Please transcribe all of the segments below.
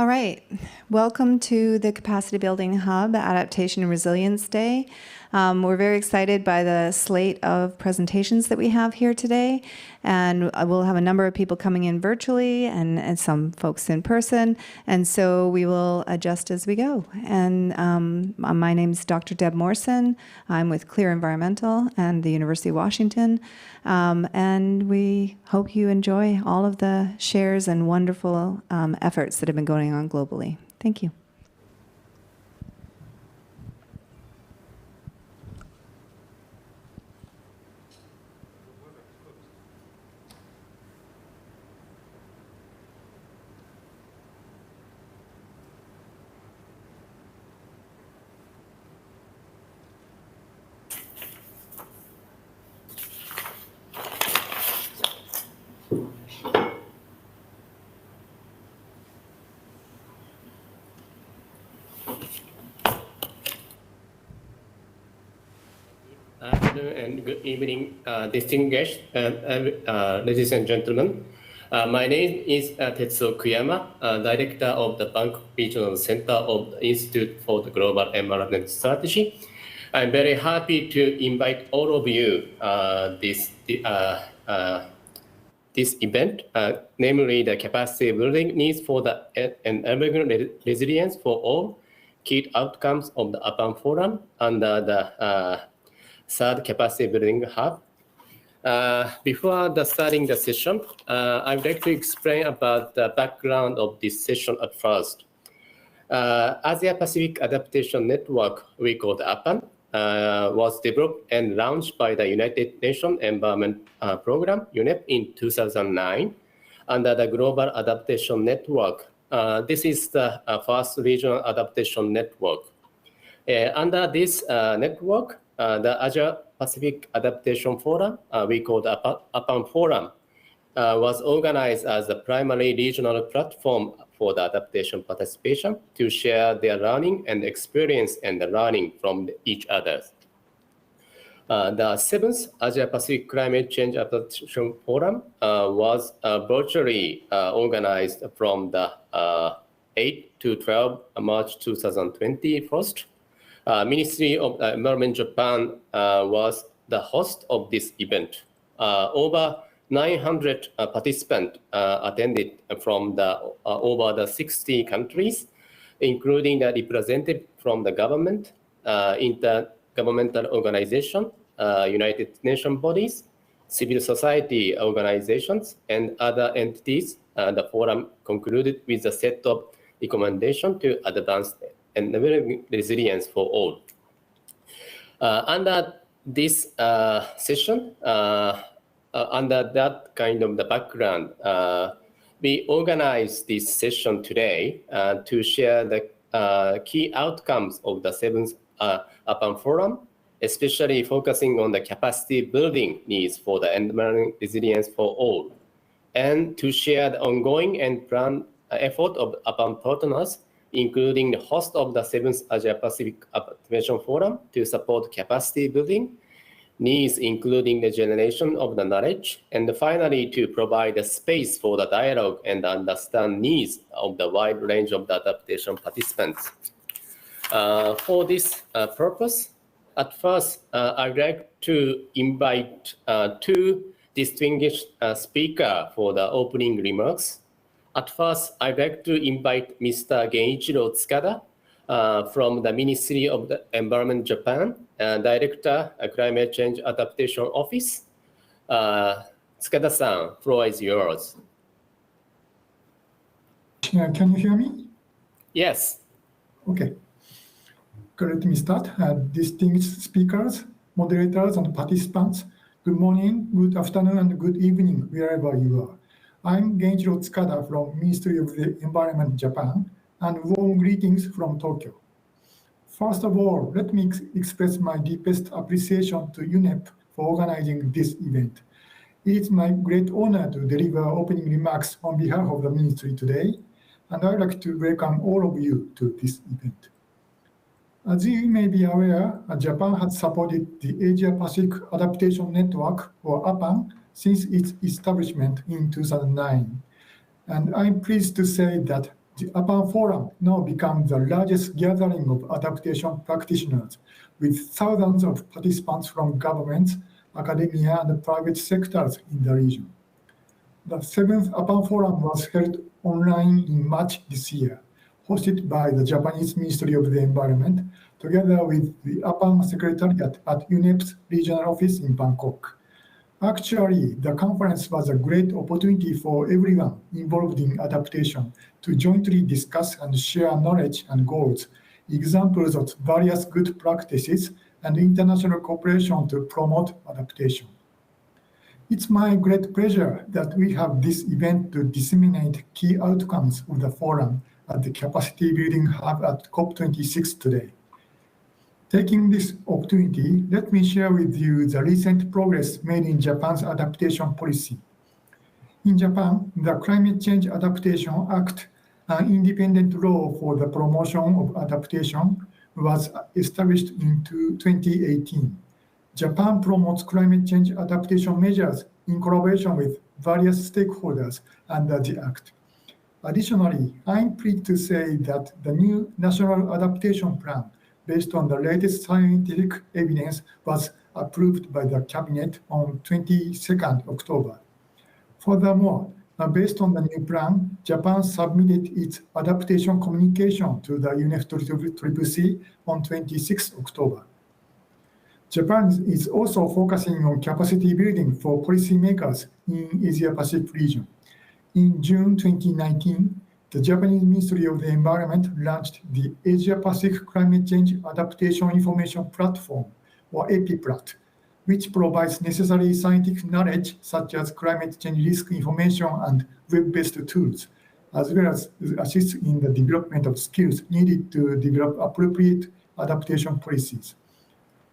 All right. Welcome to the Capacity Building Hub Adaptation and Resilience Day. We're very excited by the slate of presentations that we have here today, and we'll have a number of people coming in virtually and some folks in person, and so we will adjust as we go. And my name's Dr. Deb Morrison. I'm with Clear Environmental and the University of Washington, and we hope you enjoy all of the shares and wonderful efforts that have been going on globally. Thank you. Afternoon and good evening, distinguished ladies and gentlemen. My name is Tetsuo Kuyama, Director of the Bangkok Regional Center of the Institute for the Global Environment Strategy. I'm very happy to invite all of you this event, namely the capacity building needs for the environmental resilience for all, key outcomes of the APAN Forum under the third capacity building hub. Before starting the session, I would like to explain about the background of this session at first. Asia Pacific Adaptation Network, we call the APAN, was developed and launched by the United Nations Environment Program, UNEP, in 2009 under the Global Adaptation Network. This is the first regional adaptation network. Under this network, the Asia Pacific Adaptation Forum, we call the APAN Forum, was organized as the primary regional platform for the adaptation participation to share their learning and experience and the learning from each other. The seventh Asia Pacific Climate Change Adaptation Forum was virtually organized from the 8 to 12 March 2020 first. Ministry of Environment Japan was the host of this event. Over 900 participants attended from over the 60 countries, including the representative from the government, intergovernmental organization, United Nations bodies, civil society organizations, and other entities. The forum concluded with a set of recommendations to advance and resilience for all. Under this session, under that kind of the background, we organized this session today to share the key outcomes of the seventh APAN Forum, especially focusing on the capacity building needs for the environmental resilience for all, and to share the ongoing and planned effort of APAN partners, including the host of the seventh Asia Pacific Adaptation Forum to support capacity building needs, including the generation of the knowledge, and finally to provide a space for the dialogue and understand needs of the wide range of the adaptation participants. For this purpose, at first, I'd like to invite two distinguished speakers for the opening remarks. At first, I'd like to invite Mr. Genichiro Tsukada from the Ministry of the Environment Japan, Director, Climate Change Adaptation Office. Tsukada-san, floor is yours. Can you hear me? Yes. Okay. Let me start. Distinguished speakers, moderators, and participants, good morning, good afternoon, and good evening, wherever you are. I'm Genichiro Tsukada from Ministry of the Environment Japan, and warm greetings from Tokyo. First of all, let me express my deepest appreciation to UNEP for organizing this event. It is my great honor to deliver opening remarks on behalf of the Ministry today, and I'd like to welcome all of you to this event. As you may be aware, Japan has supported the Asia Pacific Adaptation Network, or APAN, since its establishment in 2009. And I'm pleased to say that The APAN Forum now becomes the largest gathering of adaptation practitioners, with thousands of participants from governments, academia, and private sectors in the region. The 7th APAN Forum was held online in March this year, hosted by the Japanese Ministry of the Environment, together with the APAN Secretariat at UNEP's regional office in Bangkok. Actually, the conference was a great opportunity for everyone involved in adaptation to jointly discuss and share knowledge and goals, examples of various good practices, and international cooperation to promote adaptation. It's my great pleasure that we have this event to disseminate key outcomes of the forum at the Capacity Building Hub at COP26 today. Taking this opportunity, let me share with you the recent progress made in Japan's adaptation policy. In Japan, the Climate Change Adaptation Act, an independent law for the promotion of adaptation, was established in 2018. Japan promotes climate change adaptation measures in collaboration with various stakeholders under the Act. Additionally, I'm pleased to say that the new National Adaptation Plan, based on the latest scientific evidence, was approved by the Cabinet on 22nd October. Furthermore, based on the new plan, Japan submitted its adaptation communication to the UNFCCC on 26 October. Japan is also focusing on capacity building for policymakers in Asia-Pacific region. In June 2019, the Japanese Ministry of the Environment launched the Asia-Pacific Climate Change Adaptation Information Platform, or APPLAT, which provides necessary scientific knowledge such as climate change risk information and web-based tools, as well as assists in the development of skills needed to develop appropriate adaptation policies.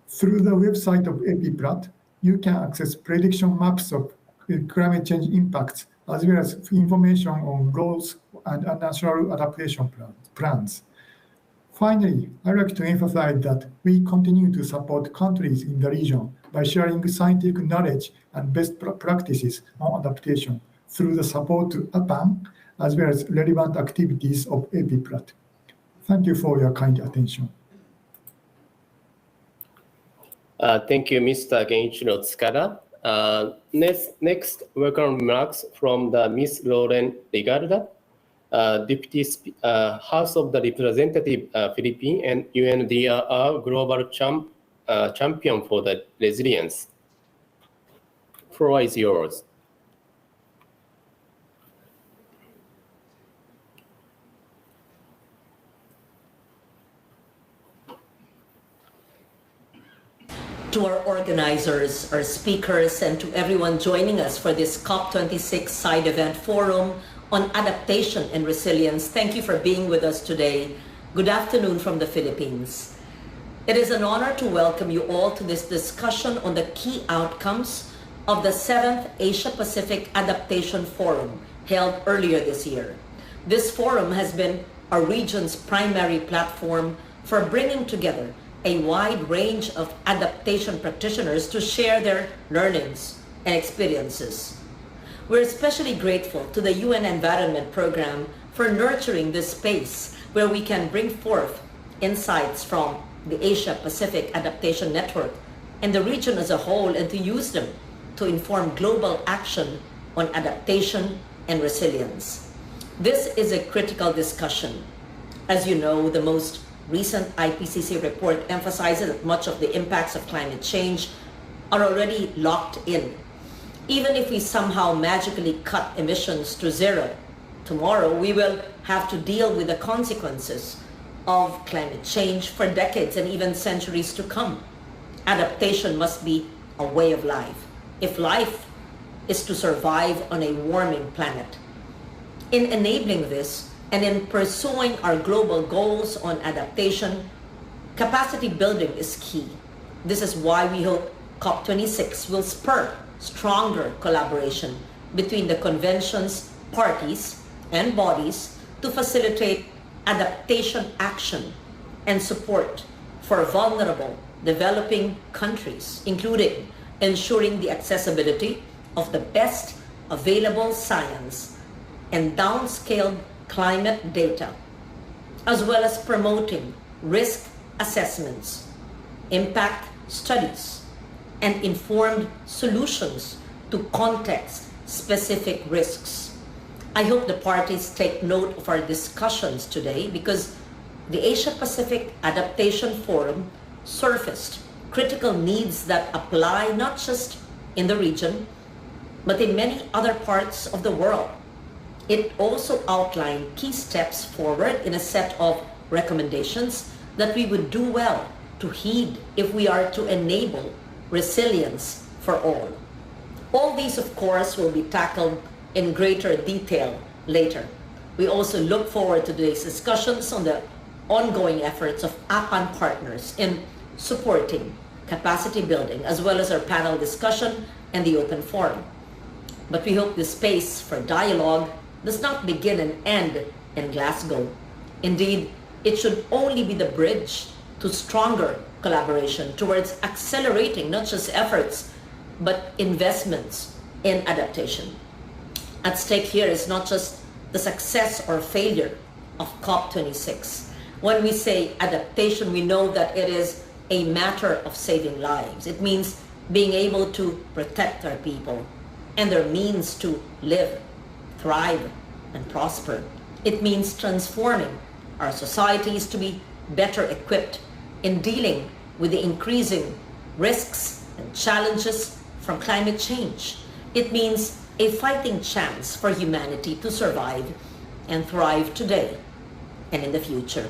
Through the website of APPLAT, you can access prediction maps of climate change impacts, as well as information on laws and national adaptation plans. Finally, I'd like to emphasize that we continue to support countries in the region by sharing scientific knowledge and best practices on adaptation through the support to APAN, as well as relevant activities of APPLAT. Thank you for your kind attention. Thank you, Mr. Genichiro Tsukada. Next, welcome remarks from the Ms. Lauren Rigarda, Deputy House of the Representative Philippines and UNDRR Global Champion for the Resilience. Floor is yours. To our organizers, our speakers, and to everyone joining us for this COP26 side event forum on adaptation and resilience, thank you for being with us today. Good afternoon from the Philippines. It is an honor to welcome you all to this discussion on the key outcomes of the 7th Asia-Pacific Adaptation Forum held earlier this year. This forum has been our region's primary platform for bringing together a wide range of adaptation practitioners to share their learnings and experiences. We're especially grateful to the UN Environment Program for nurturing this space where we can bring forth insights from the Asia-Pacific Adaptation Network and the region as a whole, and to use them to inform global action on adaptation and resilience. This is a critical discussion. As you know, the most recent IPCC report emphasizes that much of the impacts of climate change are already locked in. Even if we somehow magically cut emissions to zero, tomorrow we will have to deal with the consequences of climate change for decades and even centuries to come. Adaptation must be a way of life, if life is to survive on a warming planet. In enabling this, and in pursuing our global goals on adaptation, capacity building is key. This is why we hope COP26 will spur stronger collaboration between the convention's parties and bodies to facilitate adaptation action and support for vulnerable developing countries, including ensuring the accessibility of the best available science and downscaled climate data, as well as promoting risk assessments, impact studies, and informed solutions to context-specific risks. I hope the parties take note of our discussions today because the Asia-Pacific Adaptation Forum surfaced critical needs that apply not just in the region, but in many other parts of the world. It also outlined key steps forward in a set of recommendations that we would do well to heed if we are to enable resilience for all. All these, of course, will be tackled in greater detail later. We also look forward to today's discussions on the ongoing efforts of APAN partners in supporting capacity building, as well as our panel discussion and the open forum. But we hope this space for dialogue does not begin and end in Glasgow. Indeed, it should only be the bridge to stronger collaboration towards accelerating not just efforts, but investments in adaptation. At stake here is not just the success or failure of COP26. When we say adaptation, we know that it is a matter of saving lives. It means being able to protect our people and their means to live, thrive, and prosper. It means transforming our societies to be better equipped in dealing with the increasing risks and challenges from climate change. It means a fighting chance for humanity to survive and thrive today and in the future.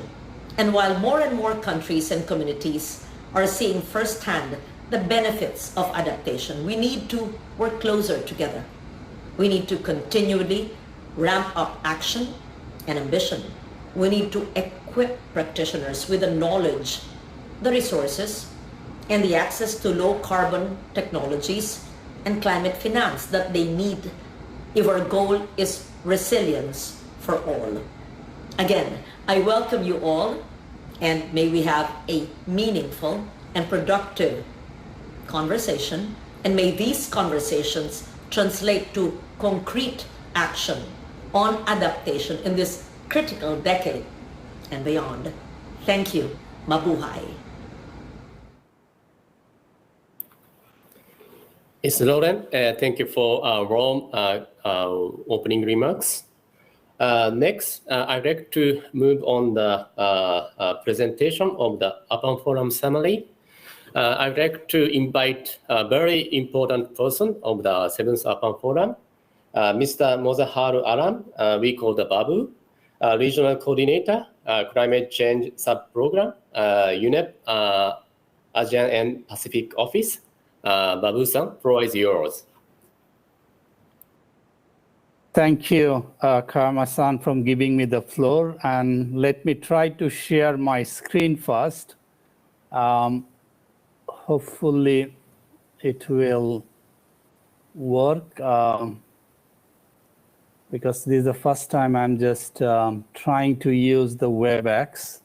And while more and more countries and communities are seeing firsthand the benefits of adaptation, we need to work closer together. We need to continually ramp up action and ambition. We need to equip practitioners with the knowledge, the resources, and the access to low carbon technologies and climate finance that they need if our goal is resilience for all. Again, I welcome you all, and may we have a meaningful and productive conversation, and may these conversations translate to concrete action on adaptation in this critical decade and beyond. Thank you. Mabuhay. It's Lauren. Thank you for warm opening remarks. Next, I'd like to move on the presentation of the APAN Forum summary. I'd like to invite a very important person of the 7th APAN Forum, Mr. Mozaharu Aram, we call the Babu, Regional Coordinator, Climate Change Sub-Program, UNEP, ASEAN and Pacific Office. Babu-san, floor is yours. Thank you, Karma-san, for giving me the floor. And let me try to share my screen first. Hopefully, it will work because this is the first time I'm just trying to use the WebEx.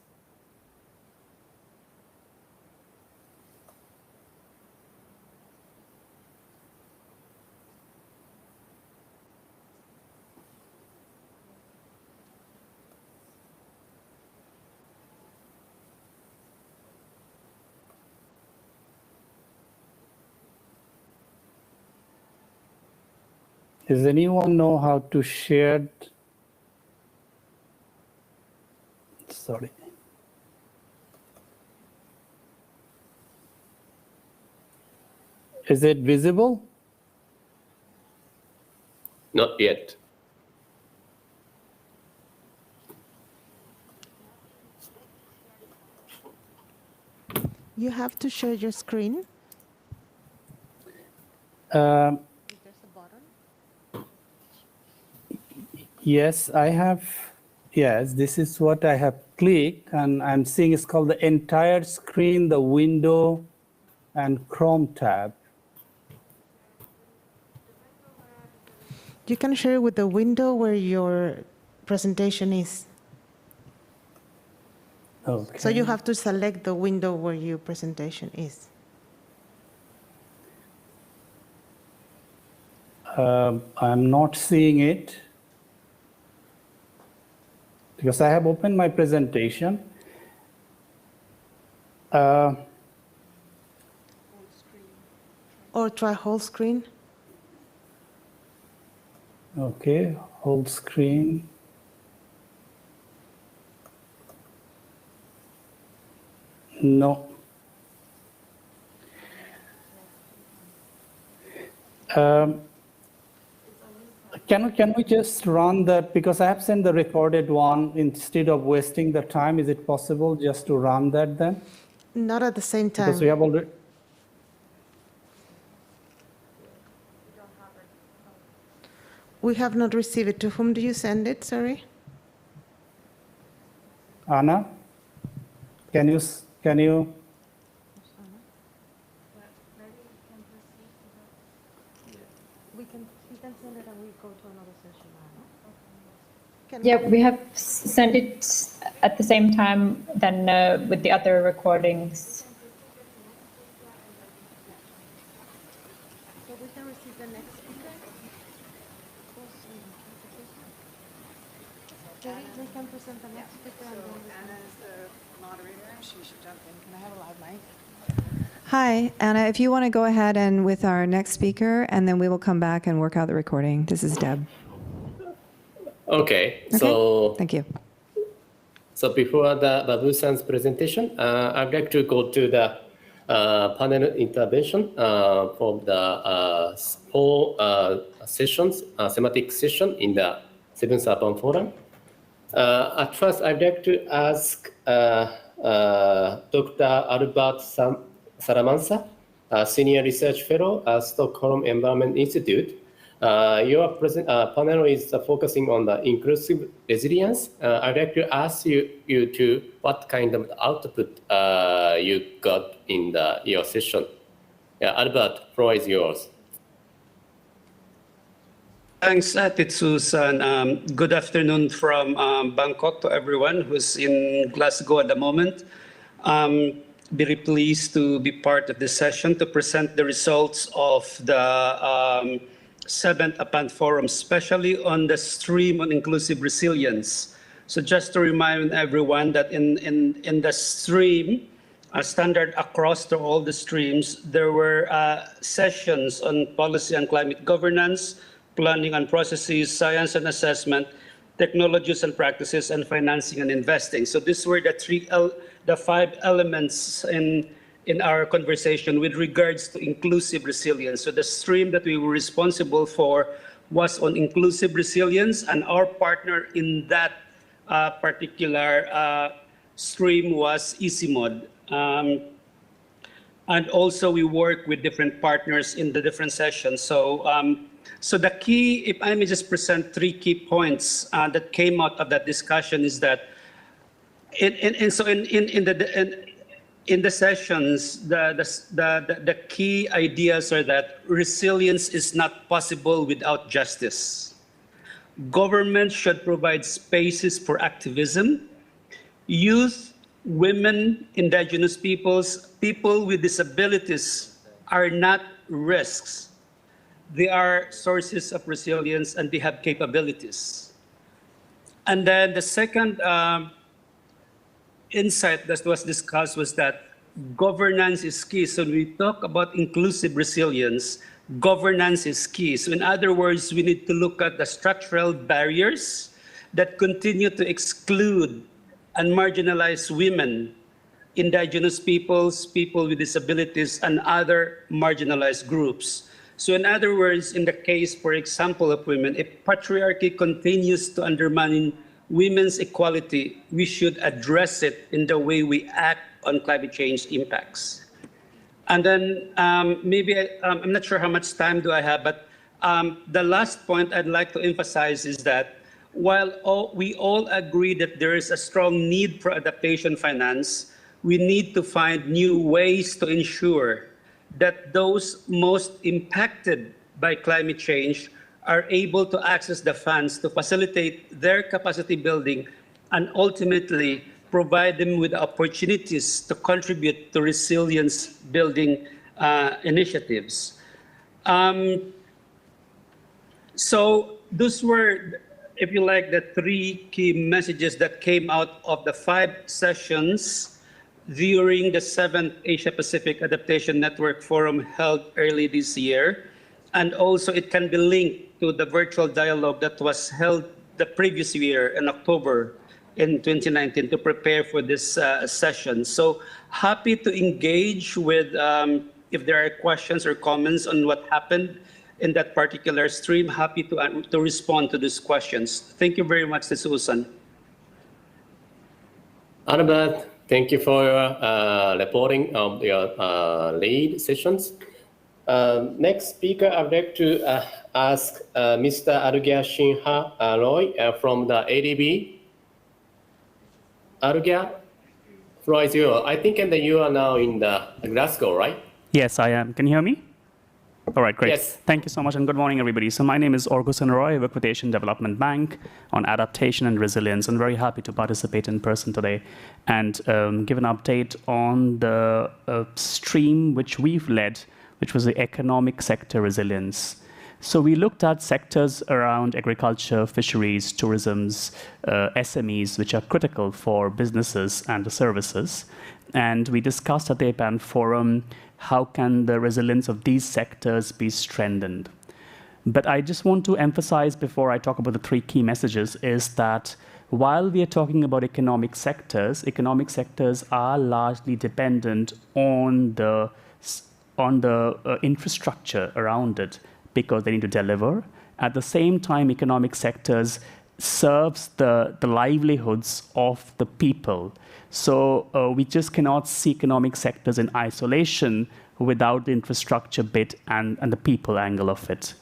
Does anyone know how to share? Sorry. Is it visible? Not yet. You have to share your screen. Yes, I have. Yes, this is what I have clicked, and I'm seeing it's called the entire screen, the window, and Chrome tab. You can share with the window where your presentation is. Okay. So you have to select the window where your presentation is. I'm not seeing it. because I have opened my presentation. Or try whole screen. Okay, whole screen. No. Can we just run that, because I have sent the recorded one instead of wasting the time? Is it possible just to run that then? Not at the same time. Because we have already. We have not received it. To whom do you send it? Sorry. Anna, can you? We can send it and we go to another session. Yeah, we have sent it at the same time than with the other recordings. So we can receive the next speaker. They can present the next speaker. Anna is the moderator. She should jump in. Can I have a loud mic? Hi, Anna, if you want to go ahead and with our next speaker, and then we will come back and work out the recording. This is Deb. Okay. So Thank you. So before the Babu-san's presentation, I'd like to go to the panel intervention for the four sessions, thematic session in the 7th APAN Forum. At first, I'd like to ask Dr. Albert Salamanca, Senior Research Fellow at Stockholm Environment Institute. Your panel is focusing on the inclusive resilience. I'd like to ask you to what kind of output you got in your session. Yeah, Albert, floor is yours. Thanks, Tetsu-san. Good afternoon from Bangkok to everyone who's in Glasgow at the moment. Very pleased to be part of this session to present the results of the 7th APAN Forum, especially on the stream on inclusive resilience. So just to remind everyone that in the stream, standard across to all the streams, there were sessions on policy and climate governance, planning and processes, science and assessment, technologies and practices, and financing and investing. So these were the 5 elements in our conversation with regards to inclusive resilience. So the stream that we were responsible for was on inclusive resilience, and our partner in that particular stream was ICIMOD. And also we work with different partners in the different sessions. So the key, if I may just present 3 key points that came out of that discussion, is that in the sessions, the key ideas are that resilience is not possible without justice. Government should provide spaces for activism. Youth, women, indigenous peoples, people with disabilities are not risks. They are sources of resilience and they have capabilities. And then the second insight that was discussed was that governance is key. So when we talk about inclusive resilience, governance is key. So in other words, we need to look at the structural barriers that continue to exclude and marginalize women, indigenous peoples, people with disabilities, and other marginalized groups. So in other words, in the case, for example, of women, if patriarchy continues to undermine women's equality, we should address it in the way we act on climate change impacts. And then maybe, I'm not sure how much time do I have, but the last point I'd like to emphasize is that while we all agree that there is a strong need for adaptation finance, we need to find new ways to ensure that those most impacted by climate change are able to access the funds to facilitate their capacity building and ultimately provide them with opportunities to contribute to resilience building initiatives. So those were if you like, the 3 key messages that came out of the 5 sessions during the 7th Asia Pacific Adaptation Network Forum held early this year. And also it can be linked to the virtual dialogue that was held the previous year in October in 2019 to prepare for this session. So happy to engage with, if there are questions or comments on what happened in that particular stream, happy to respond to these questions. Thank you very much, Ms. Susan. Albert, thank you for your reporting of your lead sessions. Next speaker, I'd like to ask Mr. Arugya Shinha Roy from the ADB. Arugya, floor is yours. I think that you are now in the Glasgow, right? Yes, I am. Can you hear me? All right, great. Yes. Thank you so much, and good morning, everybody. So my name is Orguson Roy. I work with Asian Development Bank on adaptation and resilience. I'm very happy to participate in person today and give an update on the stream which we've led, which was the economic sector resilience. So we looked at sectors around agriculture, fisheries, tourism, SMEs, which are critical for businesses and the services. And we discussed at the APAN forum, how can the resilience of these sectors be strengthened? But I just want to emphasize before I talk about the 3 key messages is that while we are talking about economic sectors are largely dependent on the infrastructure around it because they need to deliver. At the same time, economic sectors serves the livelihoods of the people. So we just cannot see economic sectors in isolation without the infrastructure bit and the people angle of it.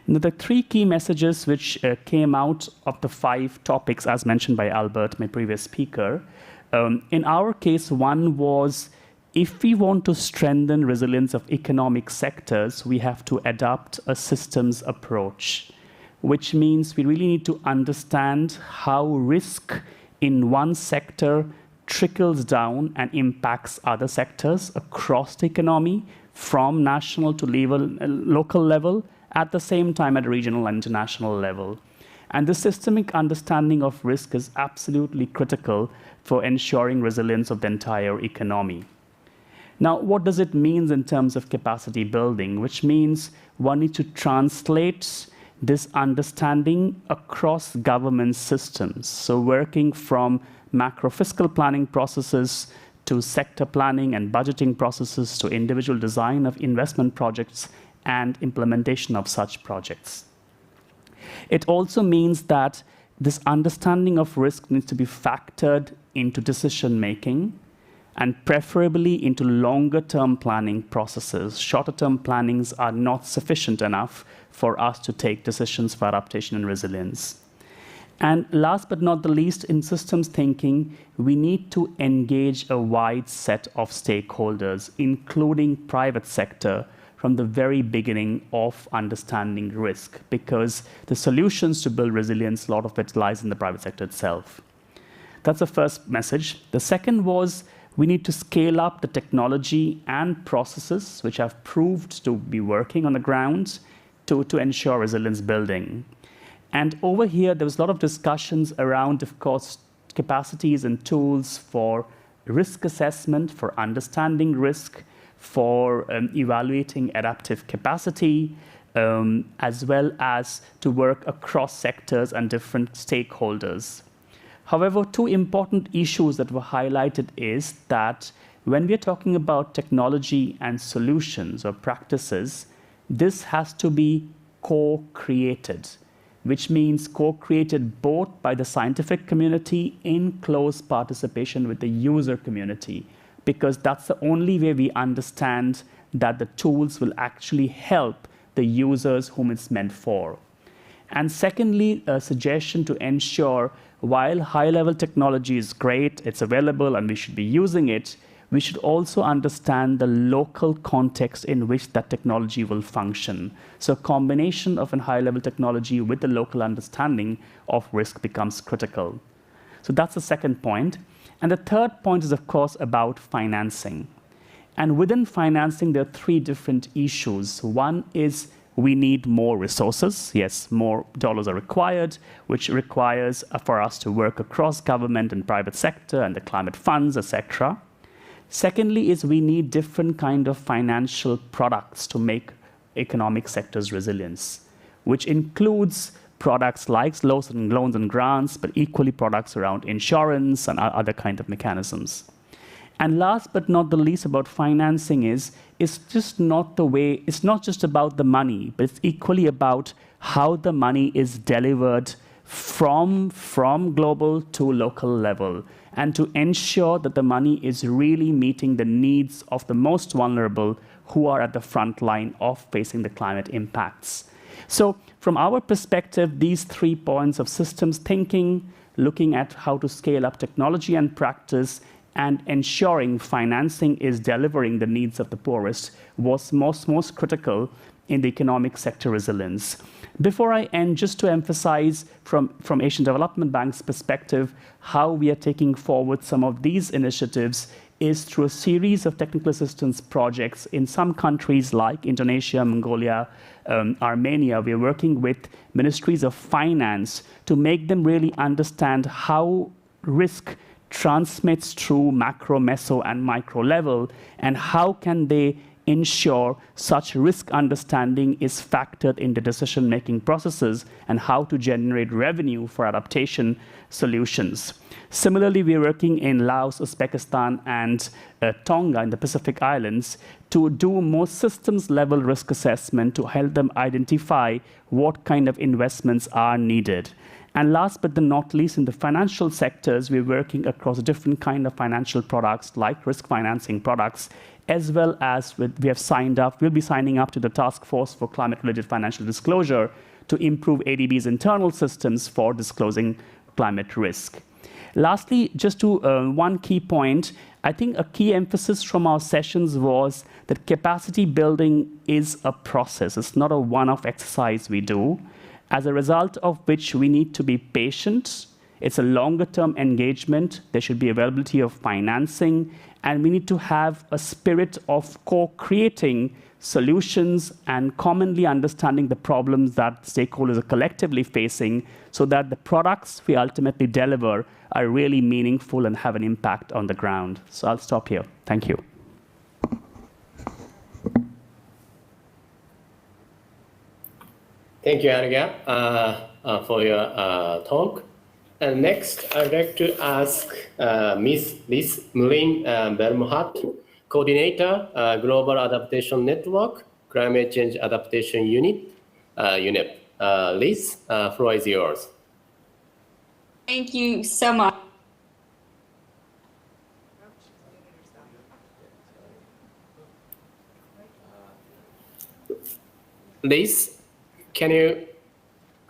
Now, the 3 key messages which came out of the 5 topics, as mentioned by Albert, my previous speaker, in our case, one was, if we want to strengthen resilience of economic sectors, we have to adopt a systems approach, which means we really need to understand how risk in one sector trickles down and impacts other sectors across the economy from national to local level, at the same time at a regional and international level. And the systemic understanding of risk is absolutely critical for ensuring resilience of the entire economy. Now, what does it mean in terms of capacity building? Which means one needs to translate this understanding across government systems. So working from macro fiscal planning processes to sector planning and budgeting processes to individual design of investment projects and implementation of such projects. It also means that this understanding of risk needs to be factored into decision making and preferably into longer term planning processes. Shorter term plannings are not sufficient enough for us to take decisions for adaptation and resilience. And last but not the least, in systems thinking, we need to engage a wide set of stakeholders, including private sector, from the very beginning of understanding risk, because the solutions to build resilience, a lot of it lies in the private sector itself. That's the first message. The second was, we need to scale up the technology and processes which have proved to be working on the ground to ensure resilience building. And over here, there was a lot of discussions around, of course, capacities and tools for risk assessment, for understanding risk, for evaluating adaptive capacity, as well as to work across sectors and different stakeholders. However, 2 important issues that were highlighted is that when we're talking about technology and solutions or practices, this has to be co-created, which means co-created both by the scientific community in close participation with the user community, because that's the only way we understand that the tools will actually help the users whom it's meant for. And secondly, a suggestion to ensure, while high-level technology is great, it's available and we should be using it, we should also understand the local context in which that technology will function. So a combination of a high-level technology with the local understanding of risk becomes critical. So that's the second point. And the third point is, of course, about financing. And within financing, there are 3 different issues. One is we need more resources. Yes, more dollars are required, which requires for us to work across government and private sector and the climate funds, etc. Secondly is we need different kind of financial products to make economic sectors resilience, which includes products like loans and grants, but equally products around insurance and other kind of mechanisms. And last but not the least about financing is, it's just not the way, it's not just about the money, but it's equally about how the money is delivered from global to local level, and to ensure that the money is really meeting the needs of the most vulnerable who are at the front line of facing the climate impacts. So from our perspective, these 3 points of systems thinking, looking at how to scale up technology and practice, and ensuring financing is delivering the needs of the poorest was most critical in the economic sector resilience. Before I end, just to emphasize from Asian Development Bank's perspective, how we are taking forward some of these initiatives is through a series of technical assistance projects in some countries like Indonesia, Mongolia, Armenia. We are working with ministries of finance to make them really understand how risk transmits through macro, meso, and micro level, and how can they ensure such risk understanding is factored in the decision-making processes, and how to generate revenue for adaptation solutions. Similarly, we are working in Laos, Uzbekistan, and Tonga in the Pacific Islands to do more systems-level risk assessment to help them identify what kind of investments are needed. And last but not least, in the financial sectors, we're working across different kind of financial products like risk financing products, as well as we'll be signing up to the Task Force for Climate-Related Financial Disclosure to improve ADB's internal systems for disclosing climate risk. Lastly, just to one key point, I think a key emphasis from our sessions was that capacity building is a process. It's not a one-off exercise we do. As a result of which we need to be patient. It's a longer-term engagement. There should be availability of financing, and we need to have a spirit of co-creating solutions and commonly understanding the problems that stakeholders are collectively facing, so that the products we ultimately deliver are really meaningful and have an impact on the ground. So I'll stop here. Thank you. Thank you, Arga, for your talk. And next, I'd like to ask Ms. Liz Mullin-Bermohat, Coordinator, Global Adaptation Network, Climate Change Adaptation Unit, UNEP. Liz, floor is yours. Thank you so much. Liz, can you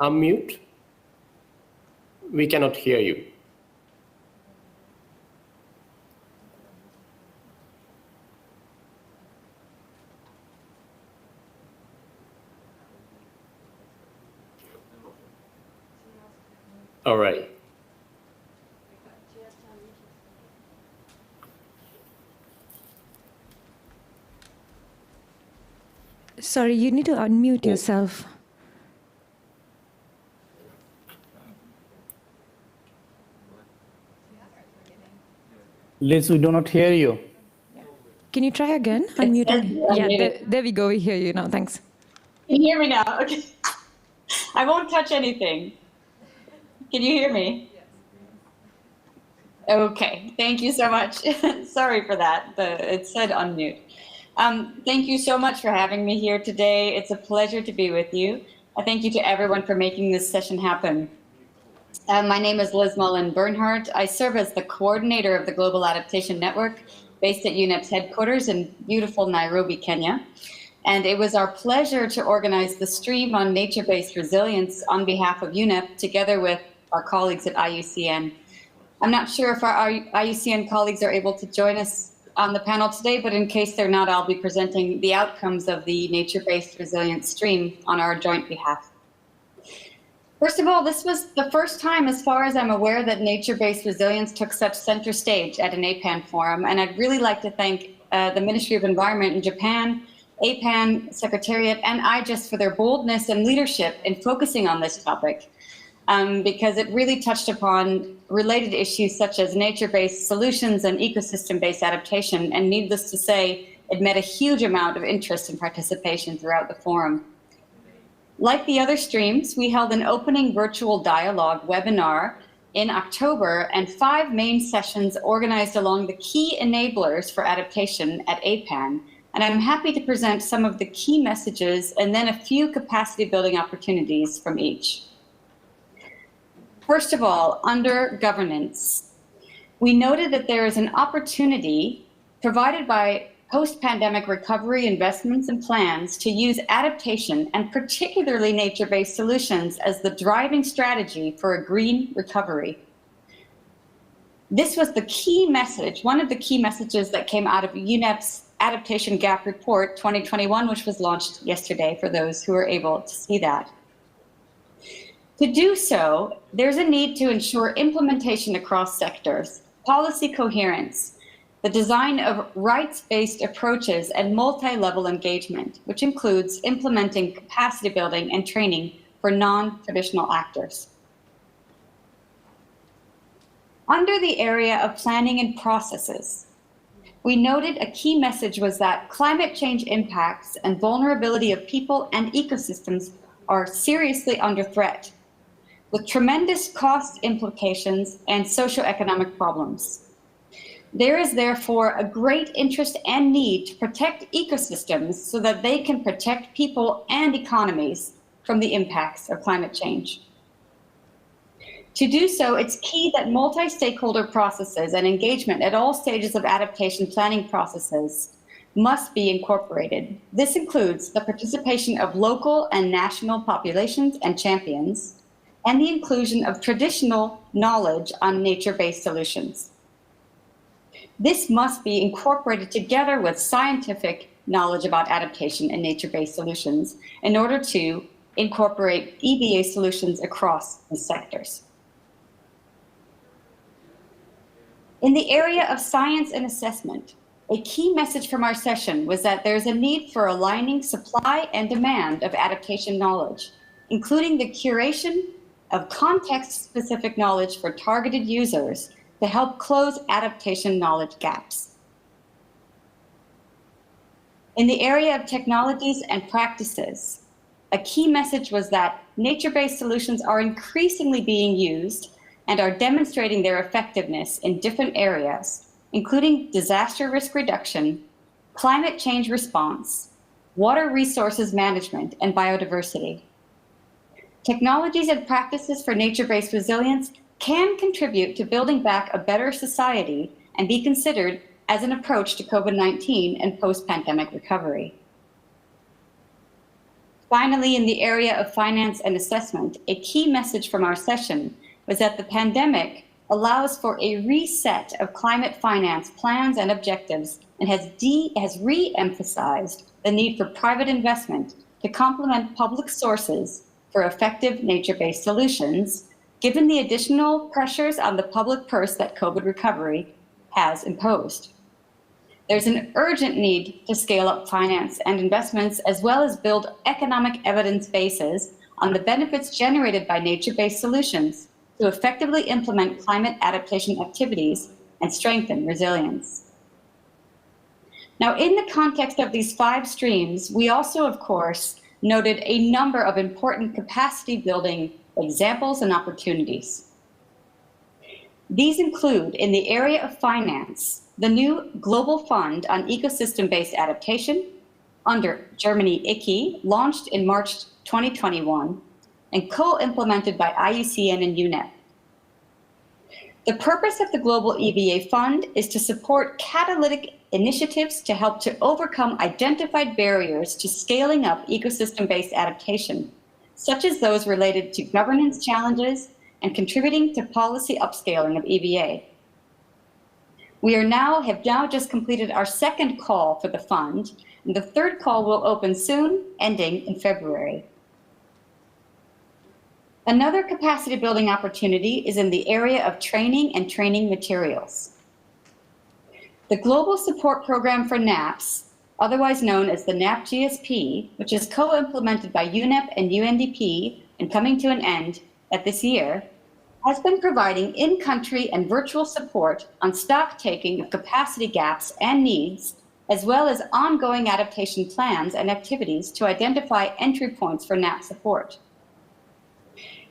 unmute? We cannot hear you. All right. Sorry, you need to unmute yourself. Liz, we do not hear you. Can you try again? Unmuting. Yeah, there we go. We hear you now. Thanks. Can you hear me now? Okay. I won't touch anything. Can you hear me? Okay, thank you so much. Sorry for that. It said unmute. Thank you so much for having me here today. It's a pleasure to be with you. I thank you to everyone for making this session happen. My name is Liz Mullin-Bernhardt. I serve as the coordinator of the Global Adaptation Network based at UNEP's headquarters in beautiful Nairobi, Kenya. And it was our pleasure to organize the stream on nature-based resilience on behalf of UNEP together with our colleagues at IUCN. I'm not sure if our IUCN colleagues are able to join us on the panel today, but in case they're not, I'll be presenting the outcomes of the nature-based resilience stream on our joint behalf. First of all, this was the first time, as far as I'm aware, that nature-based resilience took such center stage at an APAN forum, and I'd really like to thank the Ministry of Environment in Japan APAN Secretariat, and IGES for their boldness and leadership in focusing on this topic, because it really touched upon related issues such as nature-based solutions and ecosystem-based adaptation, and needless to say, it met a huge amount of interest and participation throughout the forum. Like the other streams, we held an opening virtual dialogue webinar in October and 5 main sessions organized along the key enablers for adaptation at APAN. And I'm happy to present some of the key messages and then a few capacity building opportunities from each. First of all, under governance, we noted that there is an opportunity provided by post-pandemic recovery investments and plans to use adaptation and particularly nature-based solutions as the driving strategy for a green recovery. This was the key message, one of the key messages that came out of UNEP's Adaptation Gap Report 2021, which was launched yesterday for those who are able to see that. To do so, there's a need to ensure implementation across sectors, policy coherence, the design of rights-based approaches and multi-level engagement, which includes implementing capacity building and training for non-traditional actors. Under the area of planning and processes, we noted a key message was that climate change impacts and vulnerability of people and ecosystems are seriously under threat, with tremendous cost implications and socioeconomic problems. There is therefore a great interest and need to protect ecosystems so that they can protect people and economies from the impacts of climate change. To do so, it's key that multi-stakeholder processes and engagement at all stages of adaptation planning processes must be incorporated. This includes the participation of local and national populations and champions, and the inclusion of traditional knowledge on nature-based solutions. This must be incorporated together with scientific knowledge about adaptation and nature-based solutions in order to incorporate EBA solutions across the sectors. In the area of science and assessment, a key message from our session was that there's a need for aligning supply and demand of adaptation knowledge, including the curation of context-specific knowledge for targeted users to help close adaptation knowledge gaps. In the area of technologies and practices, a key message was that nature-based solutions are increasingly being used and are demonstrating their effectiveness in different areas, including disaster risk reduction, climate change response, water resources management, and biodiversity. Technologies and practices for nature-based resilience can contribute to building back a better society and be considered as an approach to COVID-19 and post-pandemic recovery. Finally, in the area of finance and assessment, a key message from our session was that the pandemic allows for a reset of climate finance plans and objectives and has re-emphasized the need for private investment to complement public sources for effective nature-based solutions, given the additional pressures on the public purse that COVID recovery has imposed. There's an urgent need to scale up finance and investments, as well as build economic evidence bases on the benefits generated by nature-based solutions to effectively implement climate adaptation activities and strengthen resilience. Now, in the context of these 5 streams, we also, of course, noted a number of important capacity building examples and opportunities. These include, in the area of finance, the new Global Fund on Ecosystem-Based Adaptation under Germany ICI, launched in March 2021 and co-implemented by IUCN and UNEP. The purpose of the Global EBA Fund is to support catalytic initiatives to help to overcome identified barriers to scaling up ecosystem-based adaptation, such as those related to governance challenges and contributing to policy upscaling of EBA. We have now just completed our 2nd call for the fund, and the 3rd call will open soon, ending in February. Another capacity building opportunity is in the area of training and training materials. The Global Support Program for NAPS otherwise known as the NAP GSP, which is co-implemented by UNEP and UNDP and coming to an end at this year, has been providing in-country and virtual support on stock taking of capacity gaps and needs, as well as ongoing adaptation plans and activities to identify entry points for NAP support.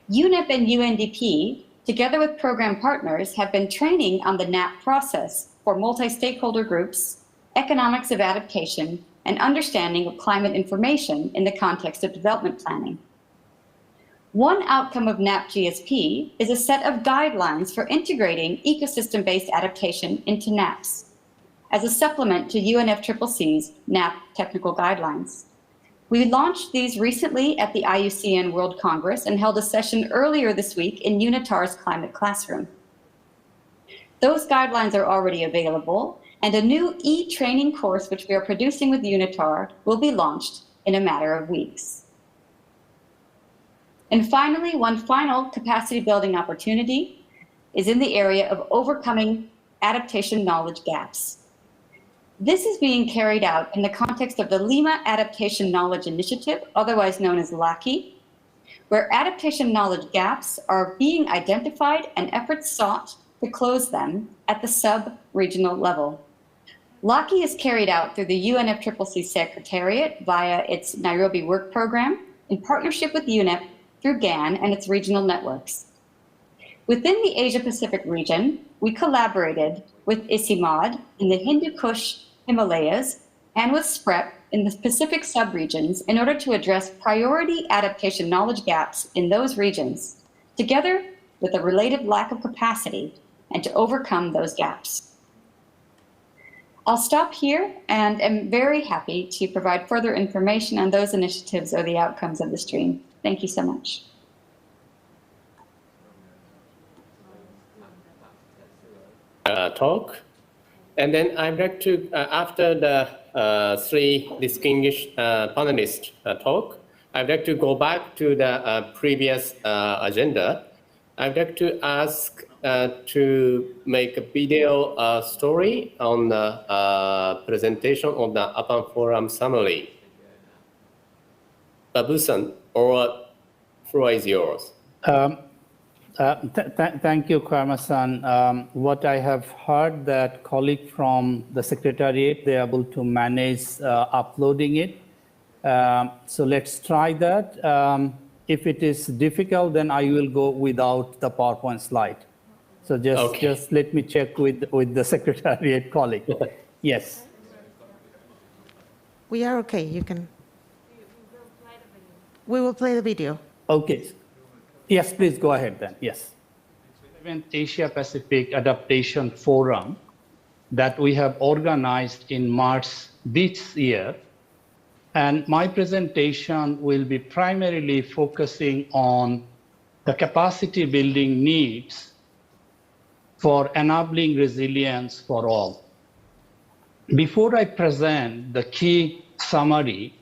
UNEP and UNDP, together with program partners, have been training on the NAP process for multi-stakeholder groups, economics of adaptation, and understanding of climate information in the context of development planning. One outcome of NAP GSP is a set of guidelines for integrating ecosystem-based adaptation into NAPs as a supplement to UNFCCC's NAP technical guidelines. We launched these recently at the IUCN World Congress and held a session earlier this week in UNITAR's Climate Classroom. Those guidelines are already available, and a new e-training course which we are producing with UNITAR will be launched in a matter of weeks. And finally, one final capacity building opportunity is in the area of overcoming adaptation knowledge gaps. This is being carried out in the context of the Lima Adaptation Knowledge Initiative, otherwise known as LAKI, where adaptation knowledge gaps are being identified and efforts sought to close them at the sub-regional level. LAKI is carried out through the UNFCCC Secretariat via its Nairobi Work Program in partnership with UNEP through GAN and its regional networks. Within the Asia-Pacific region, we collaborated with ICIMOD in the Hindu-Kush Himalayas and with SPREP in the Pacific subregions in order to address priority adaptation knowledge gaps in those regions, together with a related lack of capacity, and to overcome those gaps. I'll stop here and am very happy to provide further information on those initiatives or the outcomes of the stream. Thank you so much. Talk. And then I'd like to, after the three distinguished panelists talk, I'd like to go back to the previous agenda. I'd like to ask to make a video story on the presentation of the APAN Forum summary. Babu-san, or floor is yours. Thank you, Karma-san. What I have heard that colleague from the Secretariat, they're able to manage uploading it. So let's try that. If it is difficult, then I will go without the PowerPoint slide. So just let me check with the Secretariat colleague. Yes. We are okay, you can. We will play the video. Okay. Yes, please go ahead then. Yes. 7th Asia Pacific Adaptation Forum that we have organized in March this year. And my presentation will be primarily focusing on the capacity building needs for enabling resilience for all. Before I present the key summary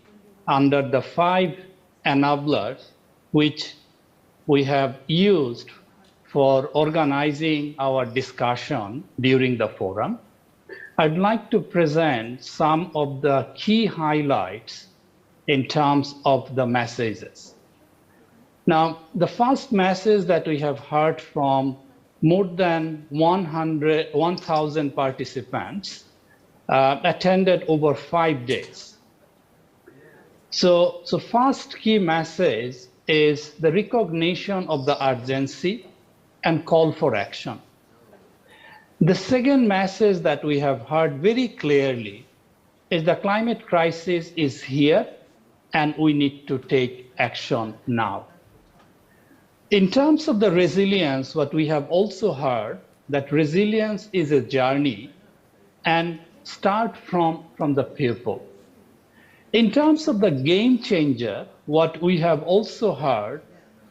under the 5 enablers, which we have used for organizing our discussion during the forum, I'd like to present some of the key highlights in terms of the messages. Now, the first message that we have heard from more than 1,000 participants attended over 5 days. So first key message is the recognition of the urgency and call for action. The second message that we have heard very clearly is the climate crisis is here and we need to take action now. In terms of the resilience, what we have also heard that resilience is a journey and start from the people. In terms of the game changer, what we have also heard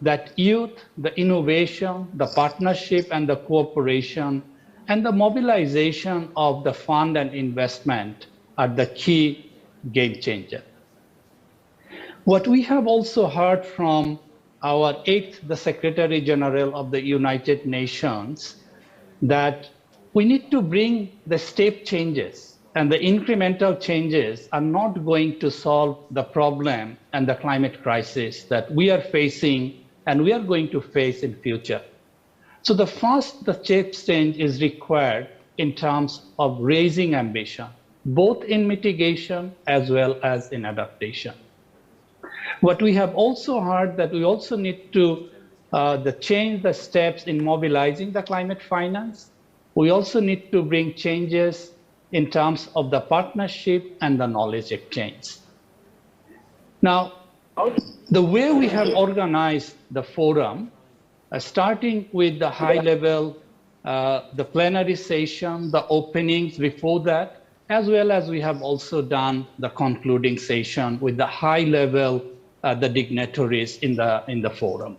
that youth, the innovation, the partnership and the cooperation and the mobilization of the fund and investment are the key game changer. What we have also heard from our 8th, the Secretary General of the United Nations, that we need to bring the step changes and the incremental changes are not going to solve the problem and the climate crisis that we are facing and we are going to face in future. So the step change is required in terms of raising ambition, both in mitigation as well as in adaptation. What we have also heard that we also need to change the steps in mobilizing the climate finance. We also need to bring changes in terms of the partnership and the knowledge exchange. Now, the way we have organized the forum, starting with the high level, the plenary session, the openings before that, as well as we have also done the concluding session with the high level, the dignitaries in the forum.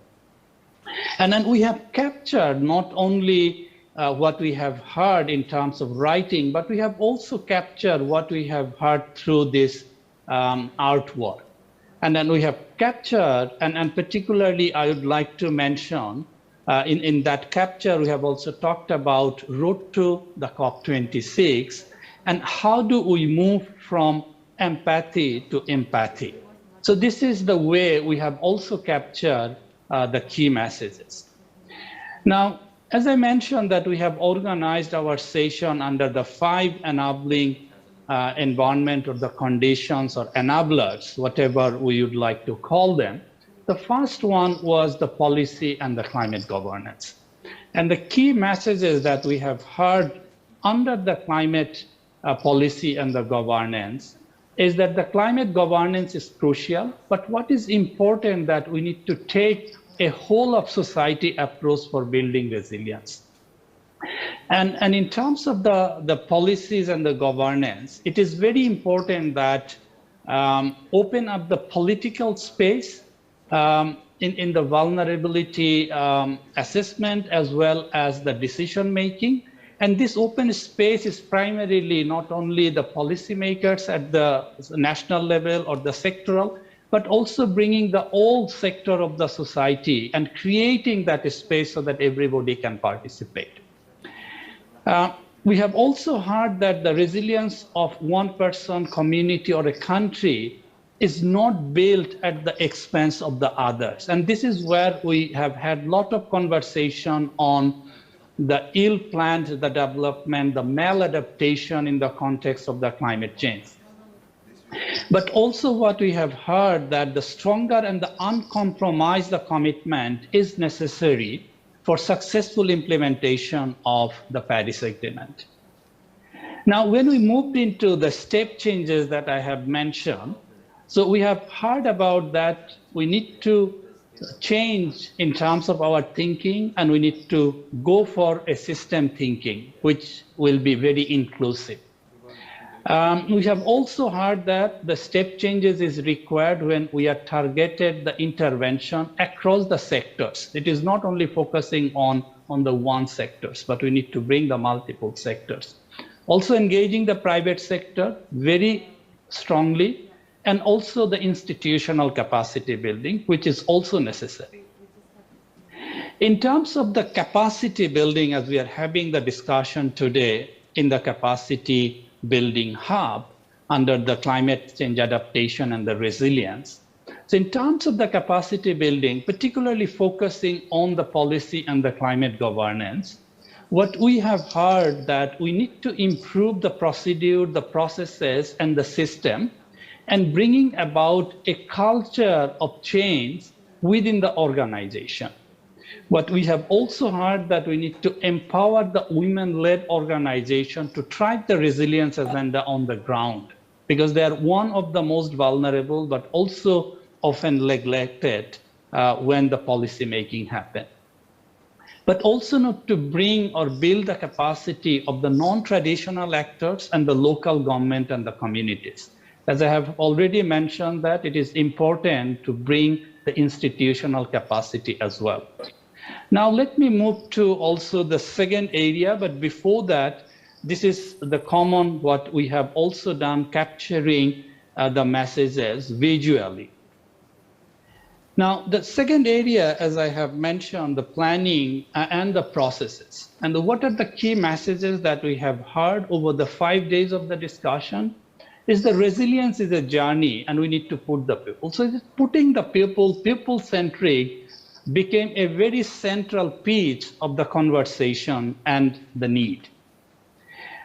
And then we have captured not only what we have heard in terms of writing, but we have also captured what we have heard through this artwork. And then we have captured, and particularly I would like to mention, in that capture, we have also talked about road to the COP26 and how do we move from empathy to empathy. So this is the way we have also captured the key messages. Now, as I mentioned that we have organized our session under the 5 enabling environment or the conditions or enablers, whatever we would like to call them. The first one was the policy and the climate governance. And the key messages that we have heard under the climate policy and the governance is that the climate governance is crucial, but what is important that we need to take a whole of society approach for building resilience. And in terms of the policies and the governance, it is very important that open up the political space in the vulnerability assessment as well as the decision making. And this open space is primarily not only the policymakers at the national level or the sectoral, but also bringing the whole sector of the society and creating that space so that everybody can participate. We have also heard that the resilience of one person, community, or a country is not built at the expense of the others. And this is where we have had a lot of conversation on the ill-planned the development, the maladaptation in the context of the climate change. But also what we have heard that the stronger and the uncompromised commitment is necessary for successful implementation of the Paris Agreement. Now, when we moved into the step changes that I have mentioned, so we have heard about that we need to change in terms of our thinking, and we need to go for a system thinking, which will be very inclusive. We have also heard that the step changes is required when we are targeted the intervention across the sectors. It is not only focusing on the one sectors, but we need to bring the multiple sectors. Also engaging the private sector very strongly, and also the institutional capacity building, which is also necessary. In terms of the capacity building, as we are having the discussion today in the capacity building hub under the climate change adaptation and the resilience. So in terms of the capacity building, particularly focusing on the policy and the climate governance, what we have heard that we need to improve the procedure, the processes, and the system, and bringing about a culture of change within the organization. But we have also heard that we need to empower the women-led organization to drive the resilience agenda on the ground, because they are one of the most vulnerable, but also often neglected when the policy making happens. But also not to bring or build the capacity of the non-traditional actors and the local government and the communities. As I have already mentioned that it is important to bring the institutional capacity as well. Now let me move to also the second area, but before that, this is the common what we have also done, capturing the messages visually. Now, the second area, as I have mentioned, the planning and the processes. And what are the key messages that we have heard over the 5 days of the discussion is the resilience is a journey and we need to put the people. So putting the people-centric became a very central piece of the conversation and the need.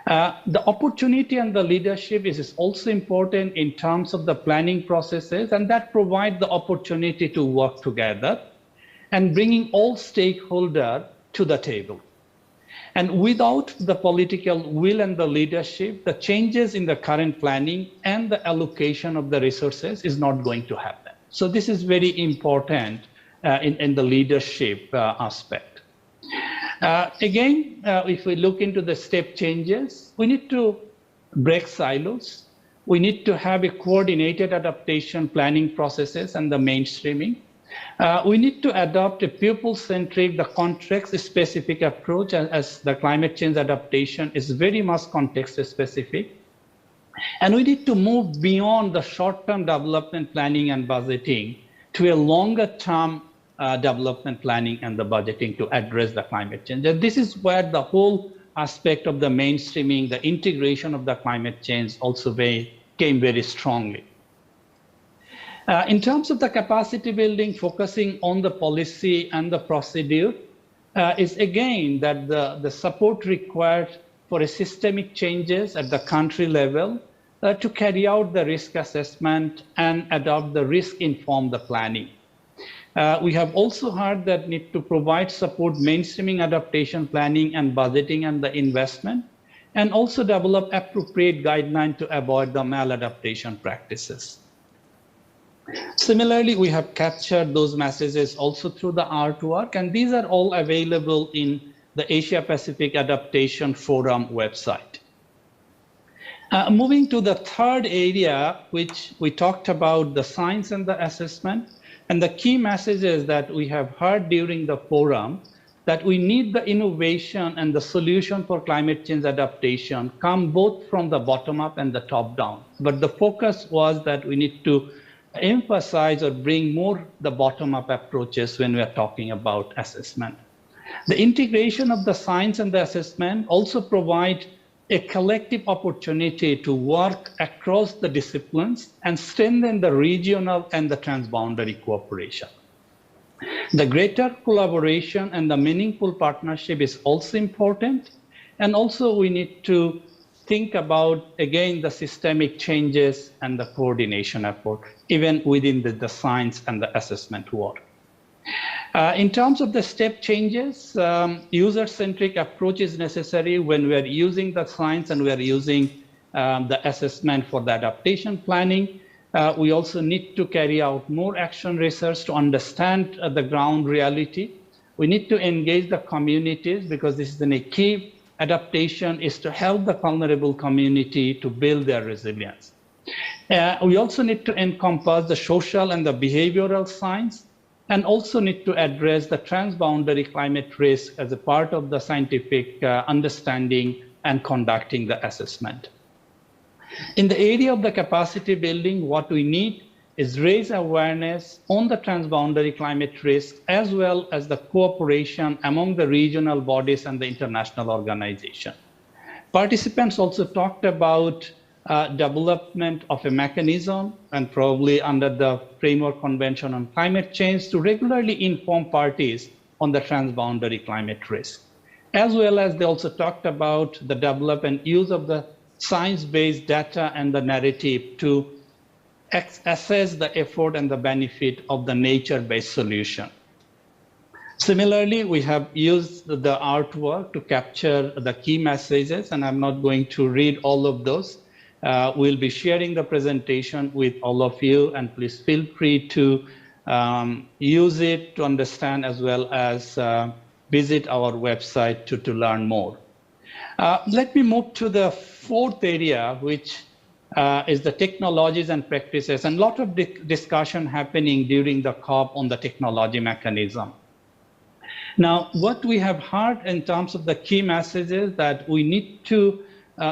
The opportunity and the leadership is also important in terms of the planning processes, and that provide the opportunity to work together and bringing all stakeholders to the table. And without the political will and the leadership, the changes in the current planning and the allocation of the resources is not going to happen. So this is very important in the leadership aspect. Again, if we look into the step changes, we need to break silos. We need to have a coordinated adaptation planning processes and the mainstreaming. We need to adopt a people-centric, the context-specific approach, as the climate change adaptation is very much context-specific. And we need to move beyond the short-term development planning and budgeting to a longer-term development planning and the budgeting to address the climate change. And this is where the whole aspect of the mainstreaming, the integration of the climate change also came very strongly. In terms of the capacity building, focusing on the policy and the procedure is again that the support required for a systemic changes at the country level to carry out the risk assessment and adopt the risk-informed planning. We have also heard that need to provide support mainstreaming adaptation planning and budgeting and the investment, and also develop appropriate guidelines to avoid the maladaptation practices. Similarly, we have captured those messages also through the artwork, and these are all available in the Asia Pacific Adaptation Forum website. Moving to the third area, which we talked about the science and the assessment, and the key messages that we have heard during the forum, that we need the innovation and the solution for climate change adaptation come both from the bottom up and the top down. But the focus was that we need to emphasize or bring more the bottom up approaches when we are talking about assessment. The integration of the science and the assessment also provide a collective opportunity to work across the disciplines and strengthen the regional and the transboundary cooperation. The greater collaboration and the meaningful partnership is also important. And also we need to think about, again, the systemic changes and the coordination effort, even within the science and the assessment work. In terms of the step changes, user-centric approach is necessary when we are using the science and we are using the assessment for the adaptation planning. We also need to carry out more action research to understand the ground reality. We need to engage the communities because this is a key adaptation is to help the vulnerable community to build their resilience. We also need to encompass the social and the behavioral science, and also need to address the transboundary climate risk as a part of the scientific understanding and conducting the assessment. In the area of the capacity building, what we need is raise awareness on the transboundary climate risk, as well as the cooperation among the regional bodies and the international organization. Participants also talked about development of a mechanism, and probably under the Framework Convention on Climate Change, to regularly inform parties on the transboundary climate risk. As well as they also talked about the development and use of the science-based data and the narrative to assess the effort and the benefit of the nature-based solution. Similarly, we have used the artwork to capture the key messages, and I'm not going to read all of those. We'll be sharing the presentation with all of you, and please feel free to use it to understand, as well as visit our website to learn more. Let me move to the fourth area, which is the technologies and practices, and a lot of discussion happening during the COP on the technology mechanism. Now, what we have heard in terms of the key messages that we need to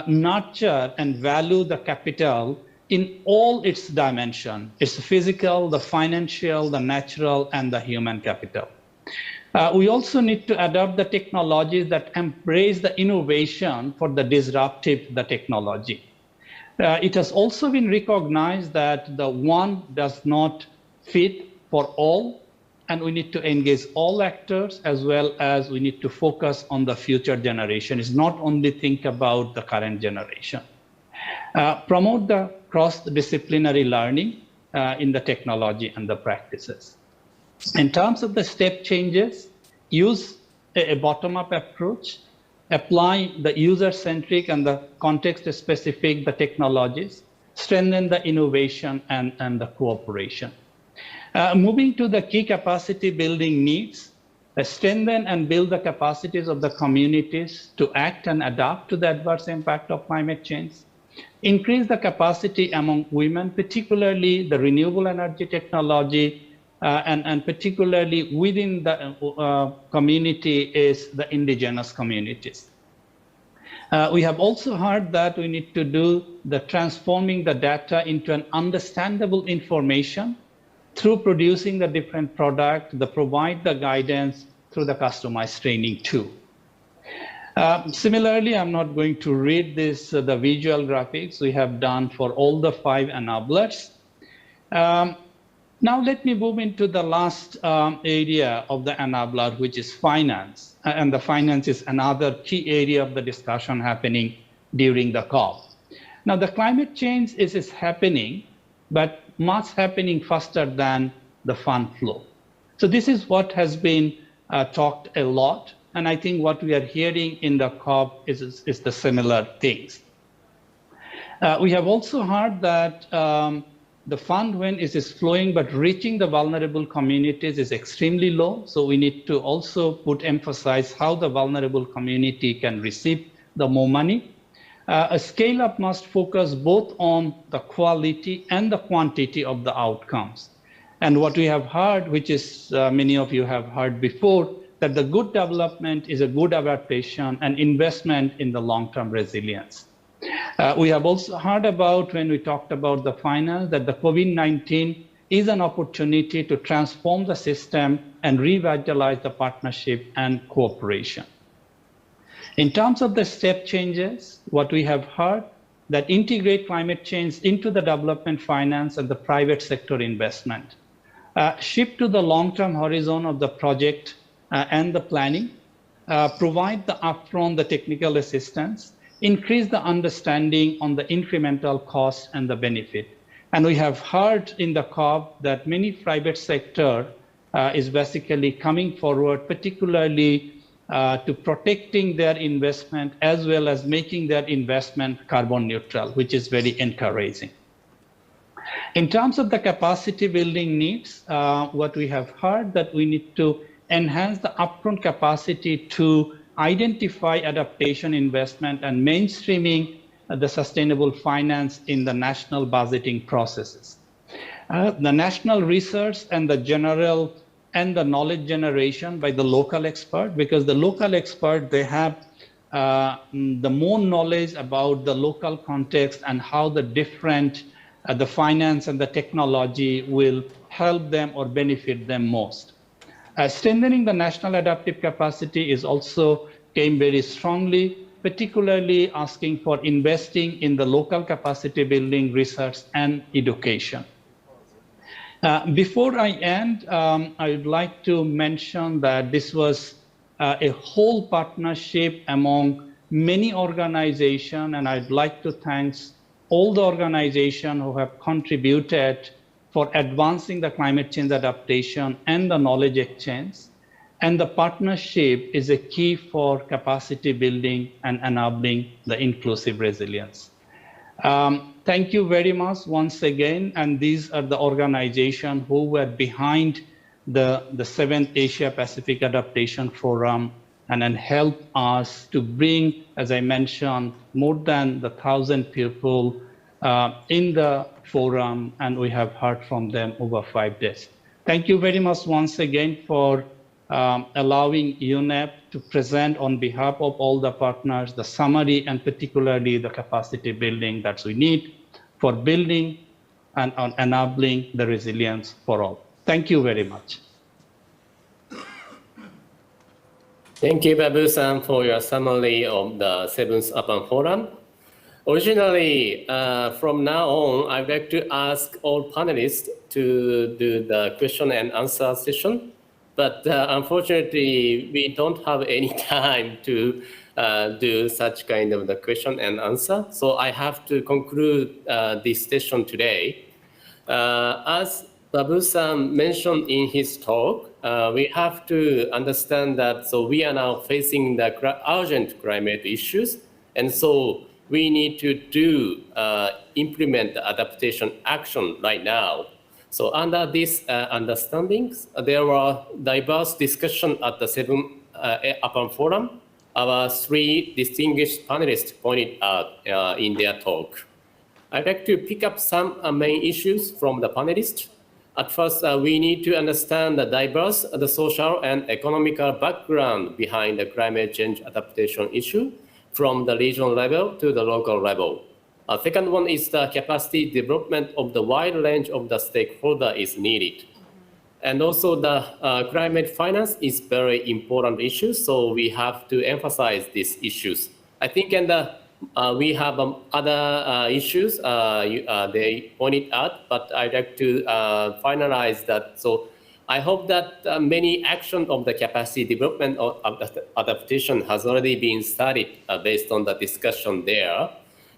nurture and value the capital in all its dimension. It's physical, the financial, the natural, and the human capital. We also need to adopt the technologies that embrace the innovation for the disruptive technology. It has also been recognized that the one does not fit for all, and we need to engage all actors, as well as we need to focus on the future generation. It's not only think about the current generation. Promote the cross-disciplinary learning in the technology and the practices. In terms of the step changes, use a bottom-up approach, apply the user-centric and the context-specific technologies, strengthen the innovation and the cooperation. Moving to the key capacity building needs, strengthen and build the capacities of the communities to act and adapt to the adverse impact of climate change. Increase the capacity among women, particularly the renewable energy technology, and particularly within the community is the indigenous communities. We have also heard that we need to do the transforming the data into an understandable information through producing the different product, provide the guidance through the customized training too. Similarly, I'm not going to read this, the visual graphics we have done for all the 5 enablers. Now let me move into the last area of the enabler, which is finance. And the finance is another key area of the discussion happening during the COP. Now the climate change is happening, but much happening faster than the fund flow. So this is what has been talked a lot. And I think what we are hearing in the COP is the similar things. We have also heard that the fund, when it is flowing but reaching the vulnerable communities, is extremely low. So we need to also emphasize how the vulnerable community can receive the more money. A scale-up must focus both on the quality and the quantity of the outcomes. And what we have heard, which is many of you have heard before, that the good development is a good adaptation and investment in the long-term resilience. We have also heard about, when we talked about the finance, that the COVID-19 is an opportunity to transform the system and revitalize the partnership and cooperation. In terms of the step changes, what we have heard, that integrate climate change into the development finance and the private sector investment. Shift to the long-term horizon of the project and the planning. Provide the upfront, the technical assistance. Increase the understanding on the incremental cost and the benefit. And we have heard in the COP that many private sector is basically coming forward, particularly to protecting their investment as well as making their investment carbon neutral, which is very encouraging. In terms of the capacity building needs, what we have heard that we need to enhance the upfront capacity to identify adaptation investment and mainstreaming the sustainable finance in the national budgeting processes. The national research and the general and the knowledge generation by the local expert, because the local expert, they have the more knowledge about the local context and how the different, the finance and the technology will help them or benefit them most. Strengthening the national adaptive capacity is also came very strongly, particularly asking for investing in the local capacity building, research, and education. Before I end, I would like to mention that this was a whole partnership among many organizations, and I'd like to thank all the organizations who have contributed for advancing the climate change adaptation and the knowledge exchange. And the partnership is a key for capacity building and enabling the inclusive resilience. Thank you very much once again. And these are the organizations who were behind the 7th Asia Pacific Adaptation Forum and then help us to bring, as I mentioned, more than 1,000 people in the forum, and we have heard from them over 5 days. Thank you very much once again for allowing UNEP to present on behalf of all the partners the summary and particularly the capacity building that we need for building and on enabling the resilience for all. Thank you very much. Thank you, Babu-san, for your summary of the 7th APAN Forum. Originally, from now on, I'd like to ask all panelists to do the question and answer session. But unfortunately, we don't have any time to do such kind of the question and answer. So I have to conclude this session today. As Babu-san mentioned in his talk, we have to understand that so we are now facing the urgent climate issues. And so we need to implement the adaptation action right now. So under these understandings, there were diverse discussions at the 7th APAN Forum. Our 3 distinguished panelists pointed out in their talk. I'd like to pick up some main issues from the panelists. At first, we need to understand the diverse, the social and economical background behind the climate change adaptation issue from the regional level to the local level. Second one is the capacity development of the wide range of the stakeholder is needed. And also the climate finance is very important issue, so we have to emphasize these issues. I think we have other issues they pointed out, but I'd like to finalize that. So I hope that many actions of the capacity development of adaptation has already been studied based on the discussion there.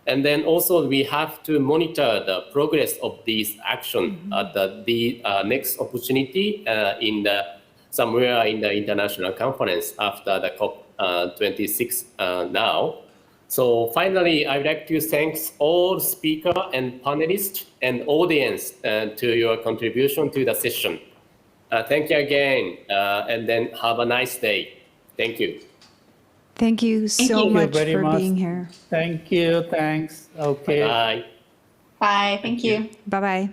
And then also we have to monitor the progress of these actions at the next opportunity somewhere in the international conference after the COP26 now. So finally, I'd like to thank all speakers and panelists and audience to your contribution to the session. Thank you again, and then have a nice day. Thank you. Thank you so much for being here. Thank you. Thanks. Okay. Bye. Bye. Thank you. Bye-bye.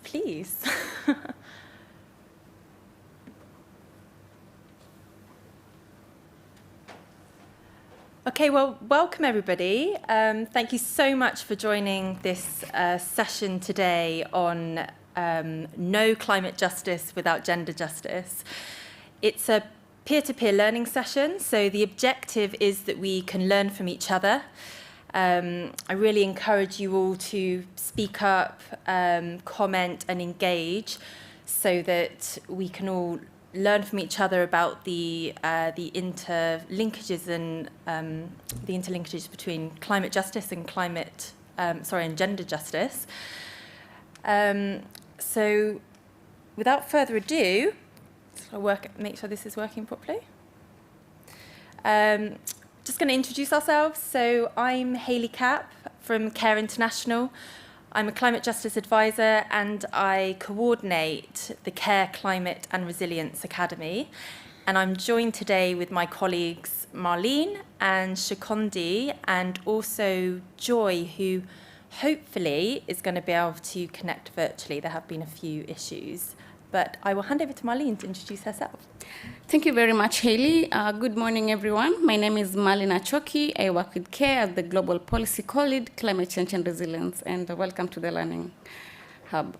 Please. Okay, well, welcome everybody. Thank you so much for joining this session today on no climate justice without gender justice. It's a peer-to-peer learning session, so the objective is that we can learn from each other. I really encourage you all to speak up, comment and engage so that we can all learn from each other about the interlinkages and the interlinkages between climate justice and and gender justice. So without further ado, I'll make sure this is working properly. Just going to introduce ourselves. So I'm Hayley Capp from CARE International. I'm a climate justice advisor and I coordinate the CARE Climate and Resilience Academy. And I'm joined today with my colleagues Marlene and Shakondi and also Joy, who hopefully is going to be able to connect virtually. There have been a few issues. But I will hand over to Marlene to introduce herself. Thank you very much, Hayley. Good morning, everyone. My name is Marlene Achoki. I work with CARE at the Global Policy Co-Lead, Climate Change and Resilience, and welcome to the Learning Hub.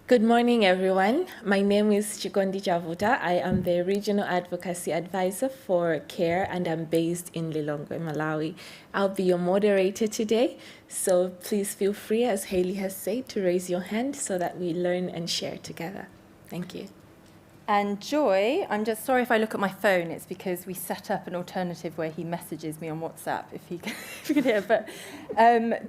Good morning, everyone. My name is Chikondi Chavuta. I am the Regional Advocacy Advisor for CARE, and I'm based in Lilongwe, Malawi. I'll be your moderator today, so please feel free, as Hayley has said, to raise your hand so that we learn and share together. Thank you. And Joy, I'm just sorry if I look at my phone, it's because we set up an alternative where he messages me on WhatsApp, if you can hear. But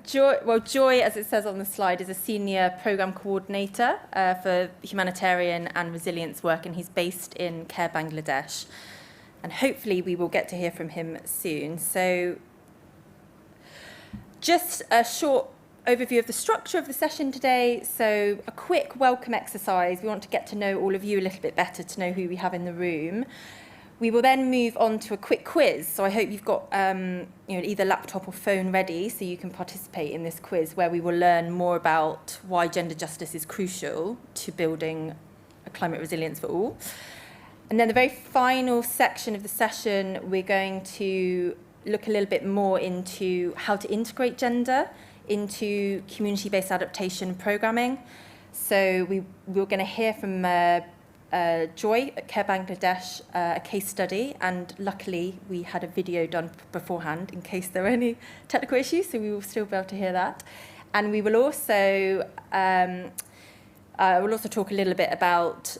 Joy, as it says on the slide, is a senior program coordinator for humanitarian and resilience work, and he's based in CARE Bangladesh. And hopefully we will get to hear from him soon. So just a short overview of the structure of the session today. So a quick welcome exercise. We want to get to know all of you a little bit better, to know who we have in the room. We will then move on to a quick quiz. So I hope you've got either laptop or phone ready so you can participate in this quiz, where we will learn more about why gender justice is crucial to building a climate resilience for all. And then the very final section of the session, we're going to look a little bit more into how to integrate gender into community-based adaptation programming. So we're going to hear from Joy at CARE Bangladesh, a case study, and luckily we had a video done beforehand in case there were any technical issues, so we will still be able to hear that. And we will also talk a little bit about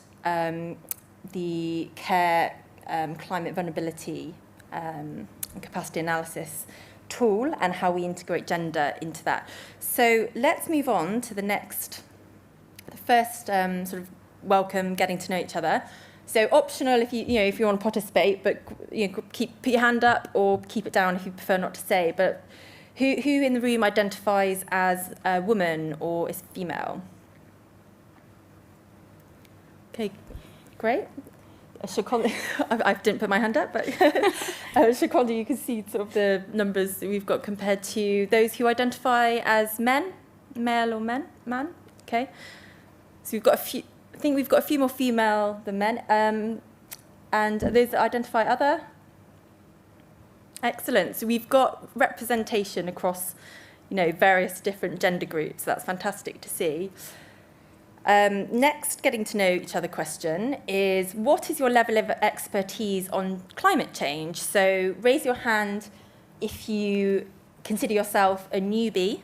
the CARE climate vulnerability and capacity analysis tool and how we integrate gender into that. So let's move on to the first sort of welcome, getting to know each other. So optional if you want to participate, but put your hand up or keep it down if you prefer not to say. But who in the room identifies as a woman or is female? Okay, great. I didn't put my hand up, but Shakonda, you can see sort of the numbers that we've got compared to those who identify as men, male or man. Okay, so we've got a few. I think we've got a few more female than men, and those that identify other. Excellent. So we've got representation across, various different gender groups. That's fantastic to see. Next, getting to know each other question is, what is your level of expertise on climate change? So raise your hand if you consider yourself a newbie.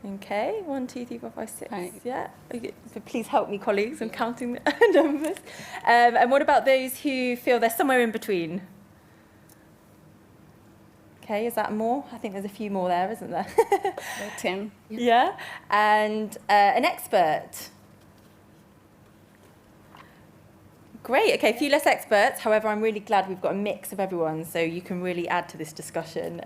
Okay, 1, 2, 3, 4, 5, 6. Right. Yeah. Okay. So please help me, colleagues. I'm counting the numbers. And what about those who feel they're somewhere in between? Okay, is that more? I think there's a few more there, isn't there? 10. Yeah. And an expert. Great. Okay, a few less experts. However, I'm really glad we've got a mix of everyone, so you can really add to this discussion.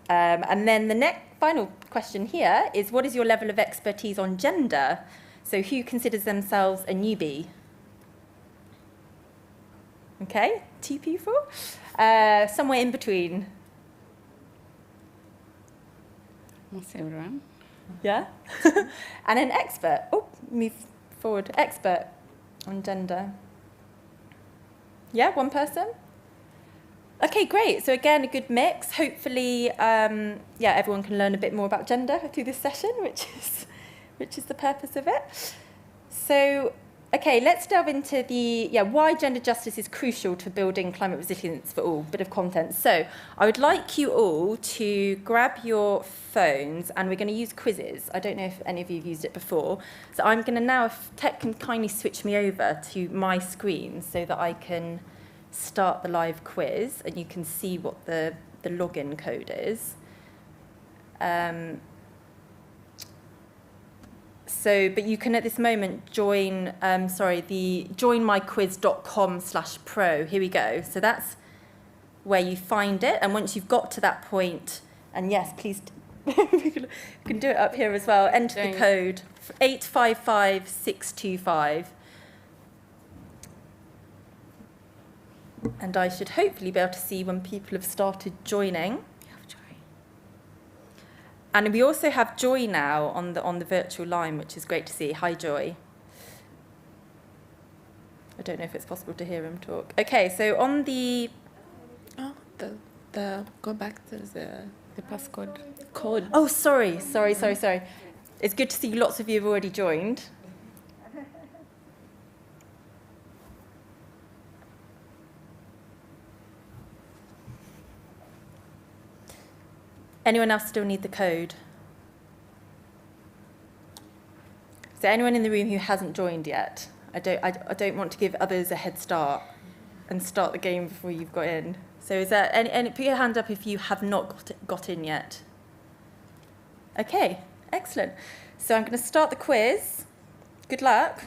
And then the final question here is, what is your level of expertise on gender? So who considers themselves a newbie? Okay, 2 people. Somewhere in between. Most everyone. Yeah. And an expert. Oh, move forward. Expert on gender. Yeah, one person. Okay, great. So again, a good mix. Hopefully, everyone can learn a bit more about gender through this session, which is the purpose of it. So, okay, let's delve into why gender justice is crucial to building climate resilience for all. Bit of content. So, I would like you all to grab your phones, and we're going to use quizzes. I don't know if any of you have used it before. So I'm going to now, if Tech can kindly switch me over to my screen so that I can start the live quiz and you can see what the login code is. But you can at this moment join, the joinmyquiz.com/pro. Here we go. So that's where you find it. And once you've got to that point, and yes, please, you can do it up here as well. Enter the code 855625. And I should hopefully be able to see when people have started joining. And we also have Joy now on the virtual line, which is great to see. Hi, Joy. I don't know if it's possible to hear him talk. Okay, so on the... Oh, go back to the passcode. Code. Oh, sorry. It's good to see lots of you have already joined. Anyone else still need the code? Is there anyone in the room who hasn't joined yet? I don't want to give others a head start and start the game before you've got in. So is there any put your hand up if you have not got in yet. Okay, excellent. So I'm going to start the quiz. Good luck.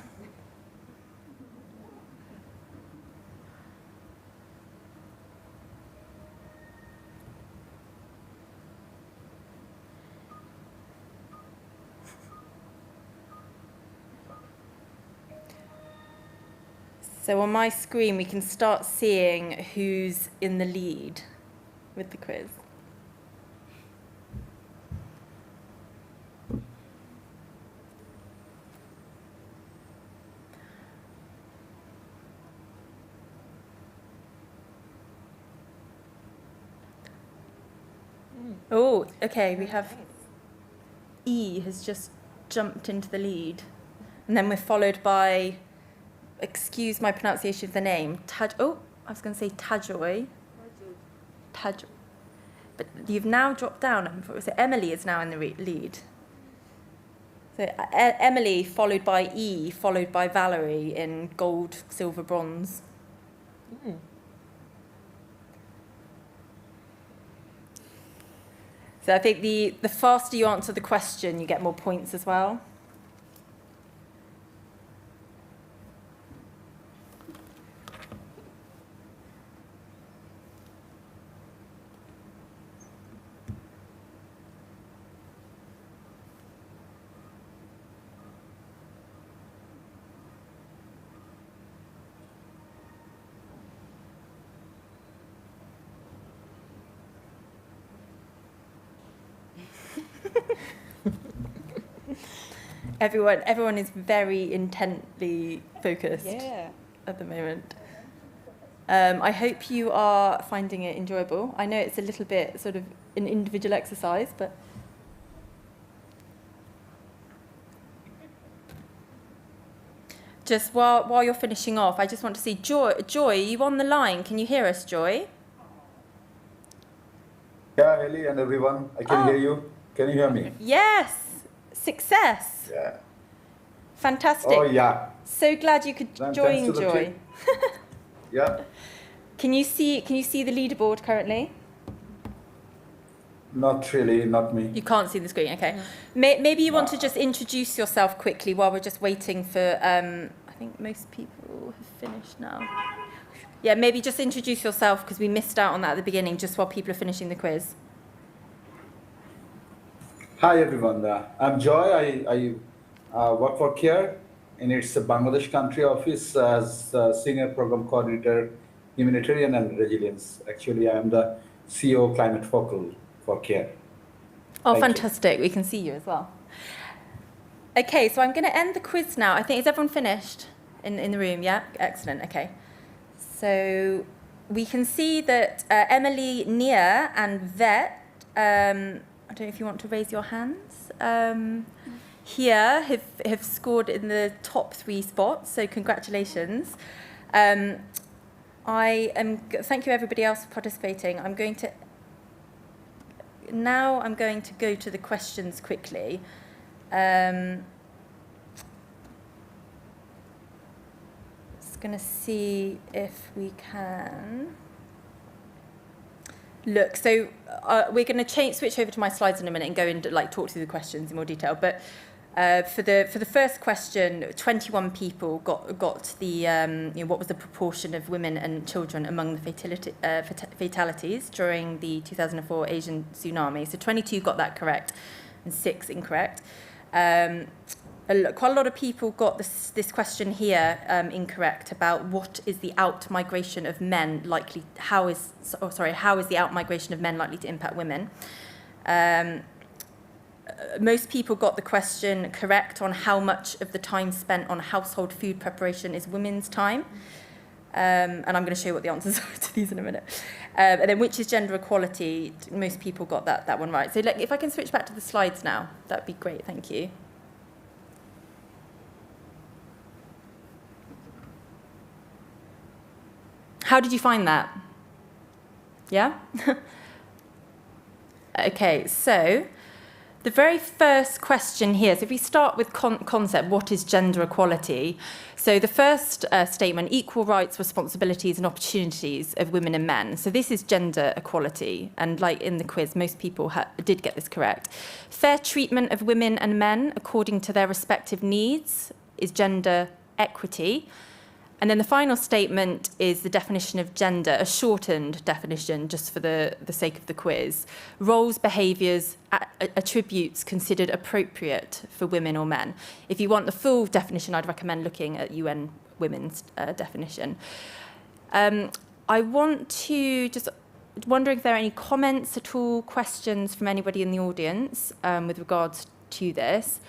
So on my screen, we can start seeing who's in the lead with the quiz. Oh, okay, we have E has just jumped into the lead. And then we're followed by, excuse my pronunciation of the name, I was going to say Tajoy. But you've now dropped down. So Emily is now in the lead. So Emily followed by E, followed by Valerie in gold, silver, bronze. Mm. So I think the faster you answer the question, you get more points as well. Everyone is very intently focused at the moment. I hope you are finding it enjoyable. I know it's a little bit sort of an individual exercise, but just while you're finishing off, I just want to see Joy, are you on the line? Can you hear us, Joy? Yeah, Ellie and everyone, I can hear you. Can you hear me? Yes. Success. Yeah. Fantastic. Oh, yeah. So glad you could join, Joy. Yeah. Can you see the leaderboard currently? Not really, not me. You can't see the screen, okay. Maybe you want to just introduce yourself quickly while we're just waiting for, I think most people have finished now. Yeah, maybe just introduce yourself because we missed out on that at the beginning just while people are finishing the quiz. Hi everyone, I'm Joy. I work for CARE in its Bangladesh country office as Senior Program Coordinator, Humanitarian and Resilience. Actually, I am the CEO Climate Focal for CARE. Oh, fantastic. We can see you as well. Okay, so I'm going to end the quiz now. I think, is everyone finished in the room? Yeah? Excellent. Okay. So we can see that Emily, Nia and Vet, I don't know if you want to raise your hands, here have scored in the top 3 spots, so congratulations. Thank you everybody else for participating. I'm going to go to the questions quickly. Just going to see if we can. Look, so we're going to switch over to my slides in a minute and go and talk through the questions in more detail. But for the first question, 21 people got the what was the proportion of women and children among the fatalities during the 2004 Asian tsunami. So 22 got that correct, and 6 incorrect. Quite a lot of people got this question here incorrect about what is the out-migration of men likely, how is the out-migration of men likely to impact women? most people got the question correct on how much of the time spent on household food preparation is women's time. And I'm going to show you what the answers are to these in a minute. And then which is gender equality, most people got that one right. So if I can switch back to the slides now, that'd be great, thank you. How did you find that? Yeah? Okay, so the very first question here, so if we start with concept, what is gender equality? So the first statement, equal rights, responsibilities and opportunities of women and men. So this is gender equality. And like in the quiz, most people did get this correct. Fair treatment of women and men according to their respective needs is gender equity. And then the final statement is the definition of gender, a shortened definition just for the sake of the quiz. Roles, behaviours, attributes considered appropriate for women or men. If you want the full definition, I'd recommend looking at UN Women's definition. I want to just wonder if there are any comments at all, questions from anybody in the audience with regards to this.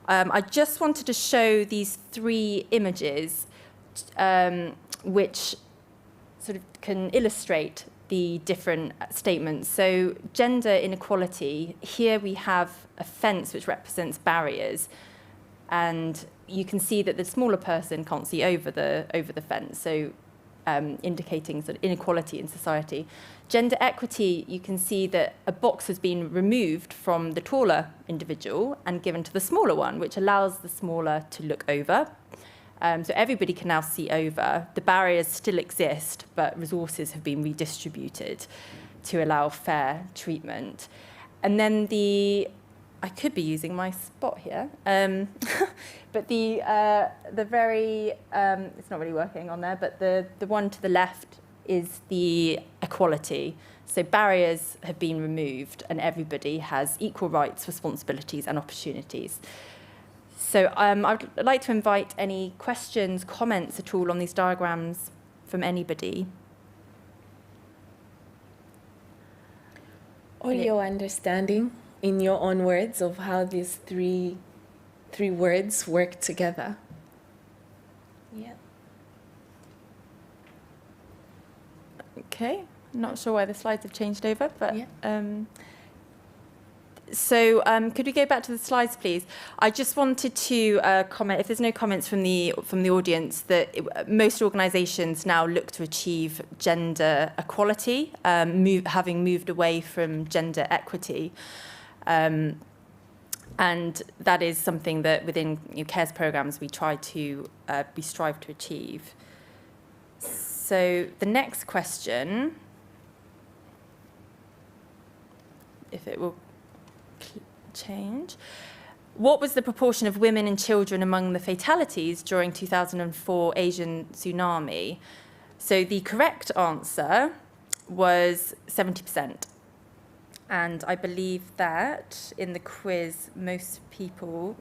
I just wanted to show these 3 images which sort of can illustrate the different statements. So gender inequality, here we have a fence which represents barriers, and you can see that the smaller person can't see over the fence, so indicating sort of inequality in society. Gender equity, you can see that a box has been removed from the taller individual and given to the smaller one, which allows the smaller to look over. So everybody can now see over. The barriers still exist, but resources have been redistributed to allow fair treatment. And then I could be using my spot here, but the very, it's not really working on there, but the one to the left is the equality. So barriers have been removed and everybody has equal rights, responsibilities and opportunities. So I'd like to invite any questions, comments at all on these diagrams from anybody. Or your understanding, in your own words, of how these three words work together. Yeah. Okay, not sure why the slides have changed over, but yeah. So could we go back to the slides, please? I just wanted to comment, if there's no comments from the audience, that most organisations now look to achieve gender equality, having moved away from gender equity. And that is something that within CARES programmes we strive to achieve. So the next question, if it will change. What was the proportion of women and children among the fatalities during 2004 Asian tsunami? So the correct answer was 70%. And I believe that in the quiz, most people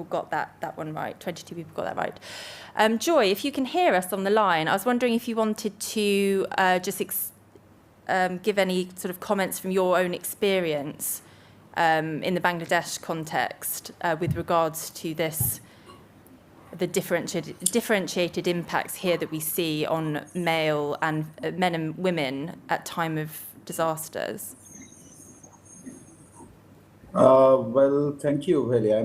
got that one right. 22 people got that right. Joy, if you can hear us on the line, I was wondering if you wanted to just give any sort of comments from your own experience in the Bangladesh context with regards to this, the differentiated impacts here that we see on male and men and women at time of disasters. Well, thank you, Haley. I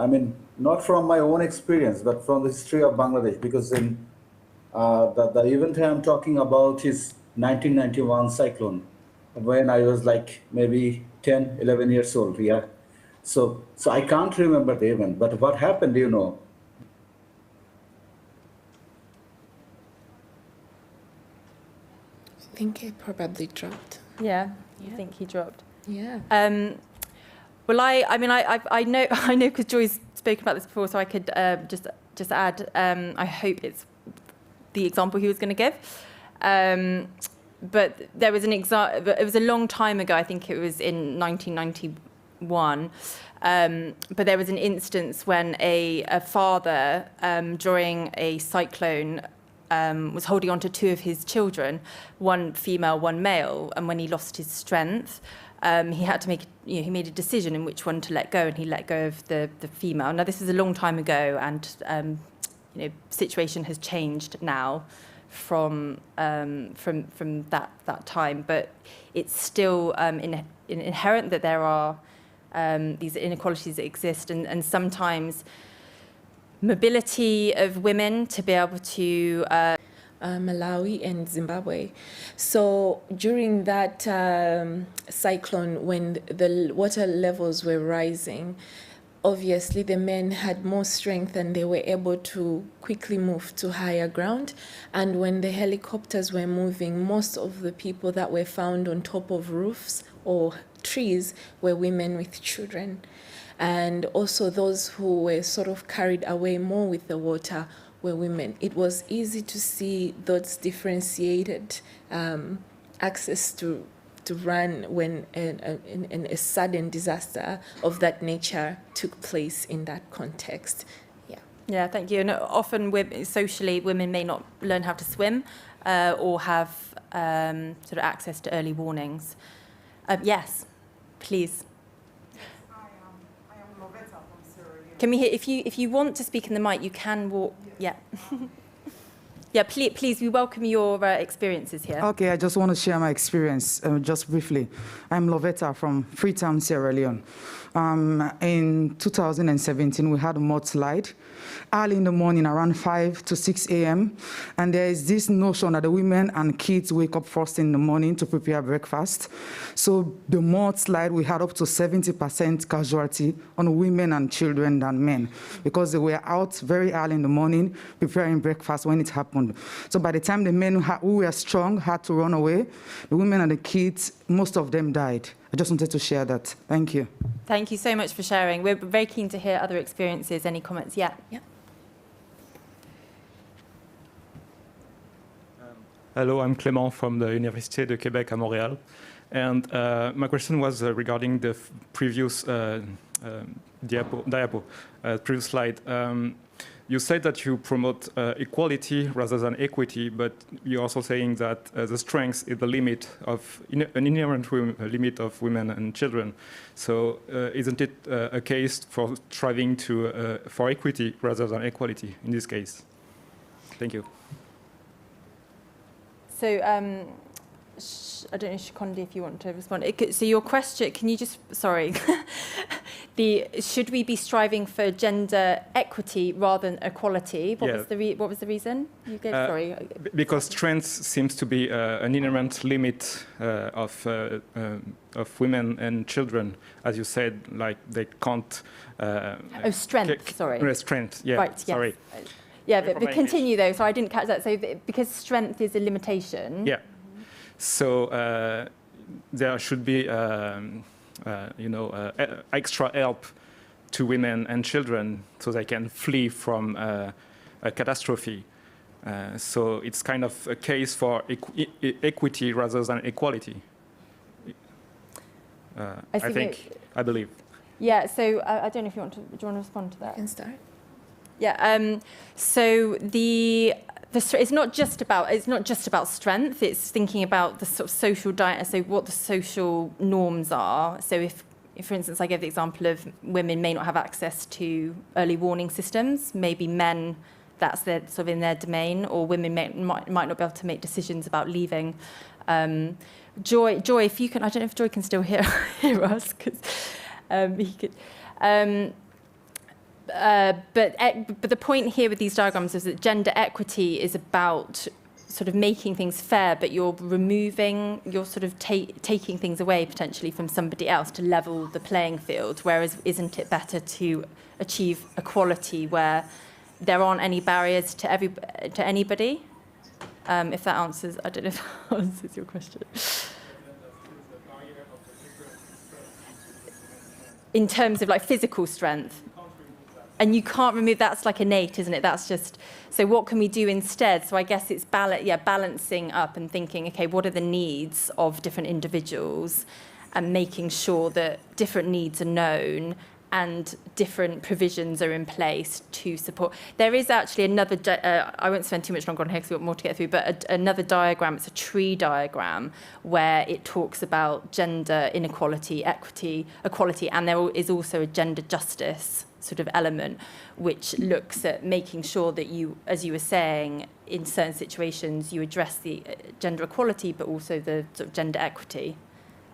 mean, not from my own experience, but from the history of Bangladesh, because in the event I'm talking about is 1991 cyclone, when I was like maybe 10, 11 years old, yeah. So I can't remember the event, but what happened, you know? I think he probably dropped. Yeah, I think he dropped. Yeah. Well, I know because Joy's spoken about this before, so I could just add. I hope it's the example he was going to give. But there was it was a long time ago. I think it was in 1991. But there was an instance when a father during a cyclone was holding on to two of his children, one female, one male, and when he lost his strength, he had to make, he made a decision in which one to let go, and he let go of the female. Now, this was a long time ago, and situation has changed now from that time, but it's still inherent that there are these inequalities that exist, and sometimes mobility of women to be able to Malawi and Zimbabwe. So during that cyclone, when the water levels were rising, obviously the men had more strength and they were able to quickly move to higher ground. And when the helicopters were moving, most of the people that were found on top of roofs or trees were women with children. And also those who were sort of carried away more with the water were women. It was easy to see those differentiated access to run when a sudden disaster of that nature took place in that context. Yeah, thank you. And often socially, women may not learn how to swim or have sort of access to early warnings. Yes, please. Can we hear, if you want to speak in the mic, you can walk, yeah. Yeah, please, we welcome your experiences here. Okay, I just want to share my experience just briefly. I'm Lovetta from Freetown, Sierra Leone. In 2017, we had a mudslide early in the morning, around 5 to 6 a.m. And there is this notion that the women and kids wake up first in the morning to prepare breakfast. So the mudslide, we had up to 70% casualty on women and children than men, because they were out very early in the morning preparing breakfast when it happened. So by the time the men who were strong had to run away, the women and the kids, most of them died. I just wanted to share that. Thank you. Thank you so much for sharing. We're very keen to hear other experiences. Any comments? Yeah. Hello, I'm Clément from the Université de Québec à Montréal. And my question was regarding the previous previous slide. You said that you promote equality rather than equity, but you're also saying that the strength is the limit of an inherent limit of women and children. So isn't it a case for striving for equity rather than equality in this case? Thank you. So I don't know, Shikondi, if you want to respond. So your question, can you just, sorry, should we be striving for gender equity rather than equality? What was the reason you gave? Sorry. Because strength seems to be an inherent limit of women and children, as you said, like they can't. Strength. Sorry. Strength. Yeah. Right. Sorry. Yes. Yeah, but continue though. So I didn't catch that. So because strength is a limitation. Yeah. So there should be, extra help to women and children so they can flee from a catastrophe. So it's kind of a case for equity rather than equality. I believe. Yeah. So I don't know if do you want to respond to that? I can start. Yeah. So it's not just about strength. It's thinking about the sort of social diet. So what the social norms are. So if for instance, I gave the example of women may not have access to early warning systems. Maybe men, that's their sort of in their domain, or women might not be able to make decisions about leaving. Joy, if you can, I don't know if Joy can still hear us because he could. But the point here with these diagrams is that gender equity is about sort of making things fair, but you're sort of taking things away potentially from somebody else to level the playing field. Whereas, isn't it better to achieve equality where there aren't any barriers to anybody? If that answers, I don't know if that answers your question. In terms of like physical strength. And you can't remove, that's like innate, isn't it? That's just, so what can we do instead? So I guess it's balancing up and thinking, okay, what are the needs of different individuals and making sure that different needs are known and different provisions are in place to support. There is actually another, I won't spend too much longer on here because we've got more to get through, but another diagram, it's a tree diagram, where it talks about gender inequality, equality, and there is also a gender justice sort of element, which looks at making sure that you, as you were saying, in certain situations, you address the gender equality, but also the sort of gender equity.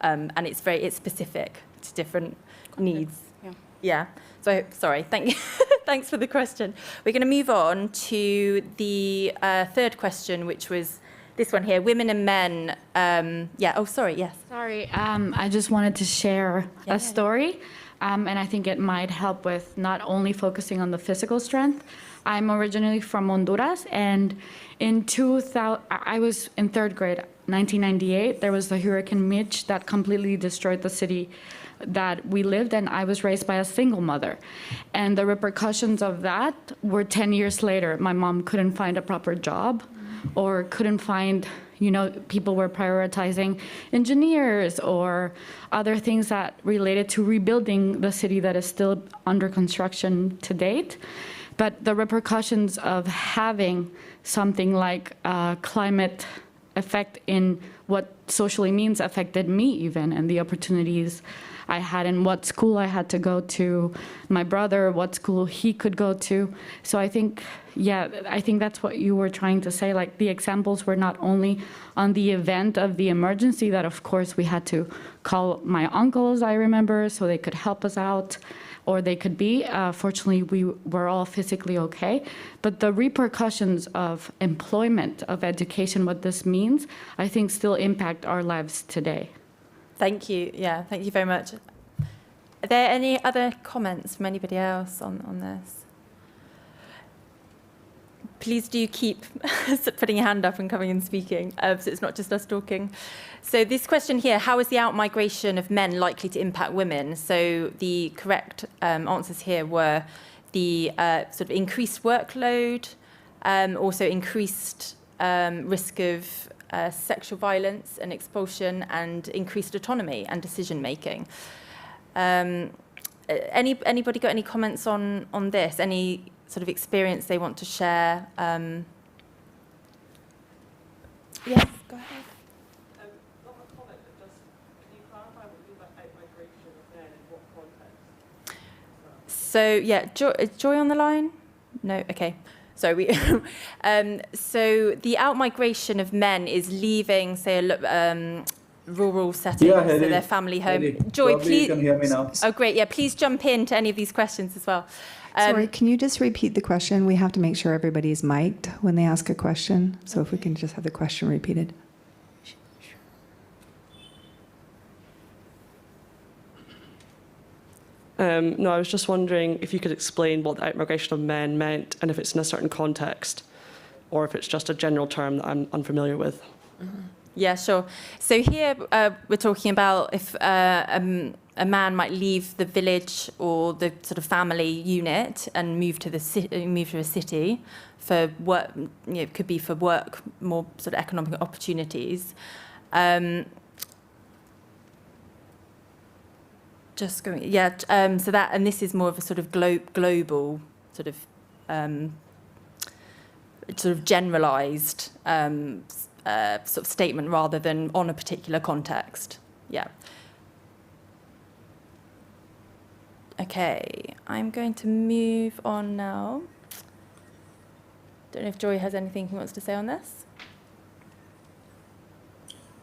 And it's specific to different needs. Yeah. So sorry. Thank you. Thanks for the question. We're going to move on to the third question, which was this one here: women and men. Yeah. Oh, sorry. Yes. Sorry. I just wanted to share a story, and I think it might help with not only focusing on the physical strength. I'm originally from Honduras, and in 2000, I was in third grade, 1998. There was the Hurricane Mitch that completely destroyed the city that we lived in. I was raised by a single mother, and the repercussions of that were 10 years later. My mom couldn't find a proper job, or couldn't find, people were prioritizing engineers or other things that related to rebuilding the city that is still under construction to date. But the repercussions of having something like climate effect in what socially means affected me even, and the opportunities I had and what school I had to go to, my brother, what school he could go to. So I think that's what you were trying to say. Like, the examples were not only on the event of the emergency that, of course, we had to call my uncles, I remember, so they could help us out, or they could be. Fortunately, we were all physically okay. But the repercussions of employment, of education, what this means, I think still impact our lives today. Thank you. Yeah, thank you very much. Are there any other comments from anybody else on this? Please do keep putting your hand up and coming and speaking, so it's not just us talking. So this question here: how is the outmigration of men likely to impact women? So the correct answers here were the sort of increased workload, also increased risk of sexual violence and expulsion, and increased autonomy and decision making. Anybody got any comments on this? Any sort of experience they want to share? Yes, go ahead. Not a comment, but just can you clarify what you mean by outmigration of men in what context? So yeah, is Joy on the line? No. Okay. So so the outmigration of men is leaving, say, a rural setting, so their family home. Joy, please. You can hear me now. Oh, great. Yeah, please jump in to any of these questions as well. Sorry, can you just repeat the question? We have to make sure everybody's mic'd when they ask a question. So if we can just have the question repeated. No, I was just wondering if you could explain what the outmigration of men meant, and if it's in a certain context, or if it's just a general term that I'm unfamiliar with. Mm-hmm. Yeah, sure. So here we're talking about if a man might leave the village or the sort of family unit and move to a city for work. It could be for work, more sort of economic opportunities. Just going, yeah. So that, and this is more of a sort of global sort of generalised sort of statement rather than on a particular context. Yeah. Okay, I'm going to move on now. Don't know if Joy has anything he wants to say on this.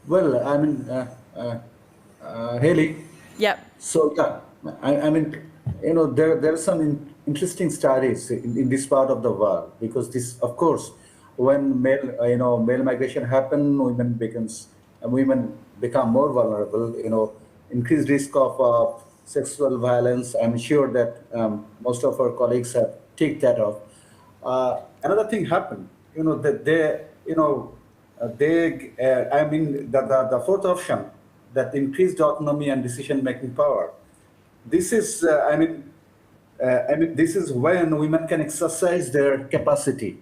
Well, I mean, Haley. Yep. So yeah, I mean, there are some interesting studies in this part of the world, because this, of course, when male migration happen, women become more vulnerable. Increased risk of sexual violence. I'm sure that most of our colleagues have ticked that off. Another thing happened. The fourth option, that increased autonomy and decision-making power. This is, this is when women can exercise their capacity,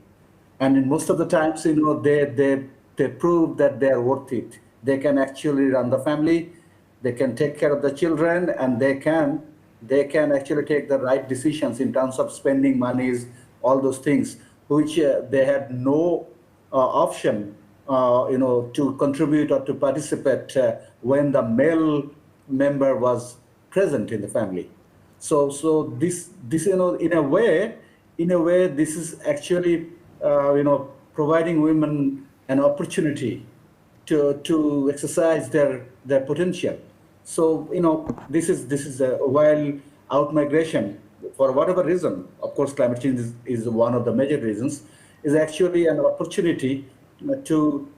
and in most of the times, they prove that they are worth it. They can actually run the family, they can take care of the children, and they can they can actually take the right decisions in terms of spending monies, all those things, which they had no option, to contribute or to participate when the male member was present in the family. So this in a way, this is actually providing women an opportunity to exercise their potential. So this is while out-migration, for whatever reason, of course climate change is one of the major reasons, is actually an opportunity to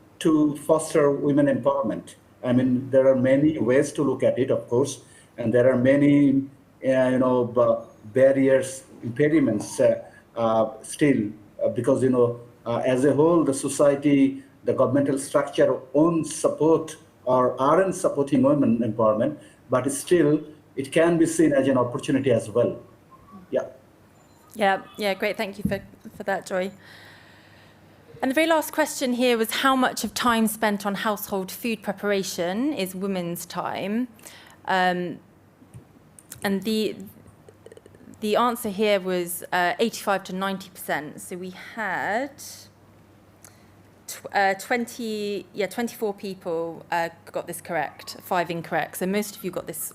foster women empowerment. I mean, there are many ways to look at it, of course, and there are many barriers, impediments still, because as a whole, the society, the governmental structure won't support or aren't supporting women empowerment, but still it can be seen as an opportunity as well. Yeah, great. Thank you for that, Joy. And the very last question here was how much of time spent on household food preparation is women's time? And the answer here was 85 to 90%. So we had 24 people got this correct, 5 incorrect. So most of you got this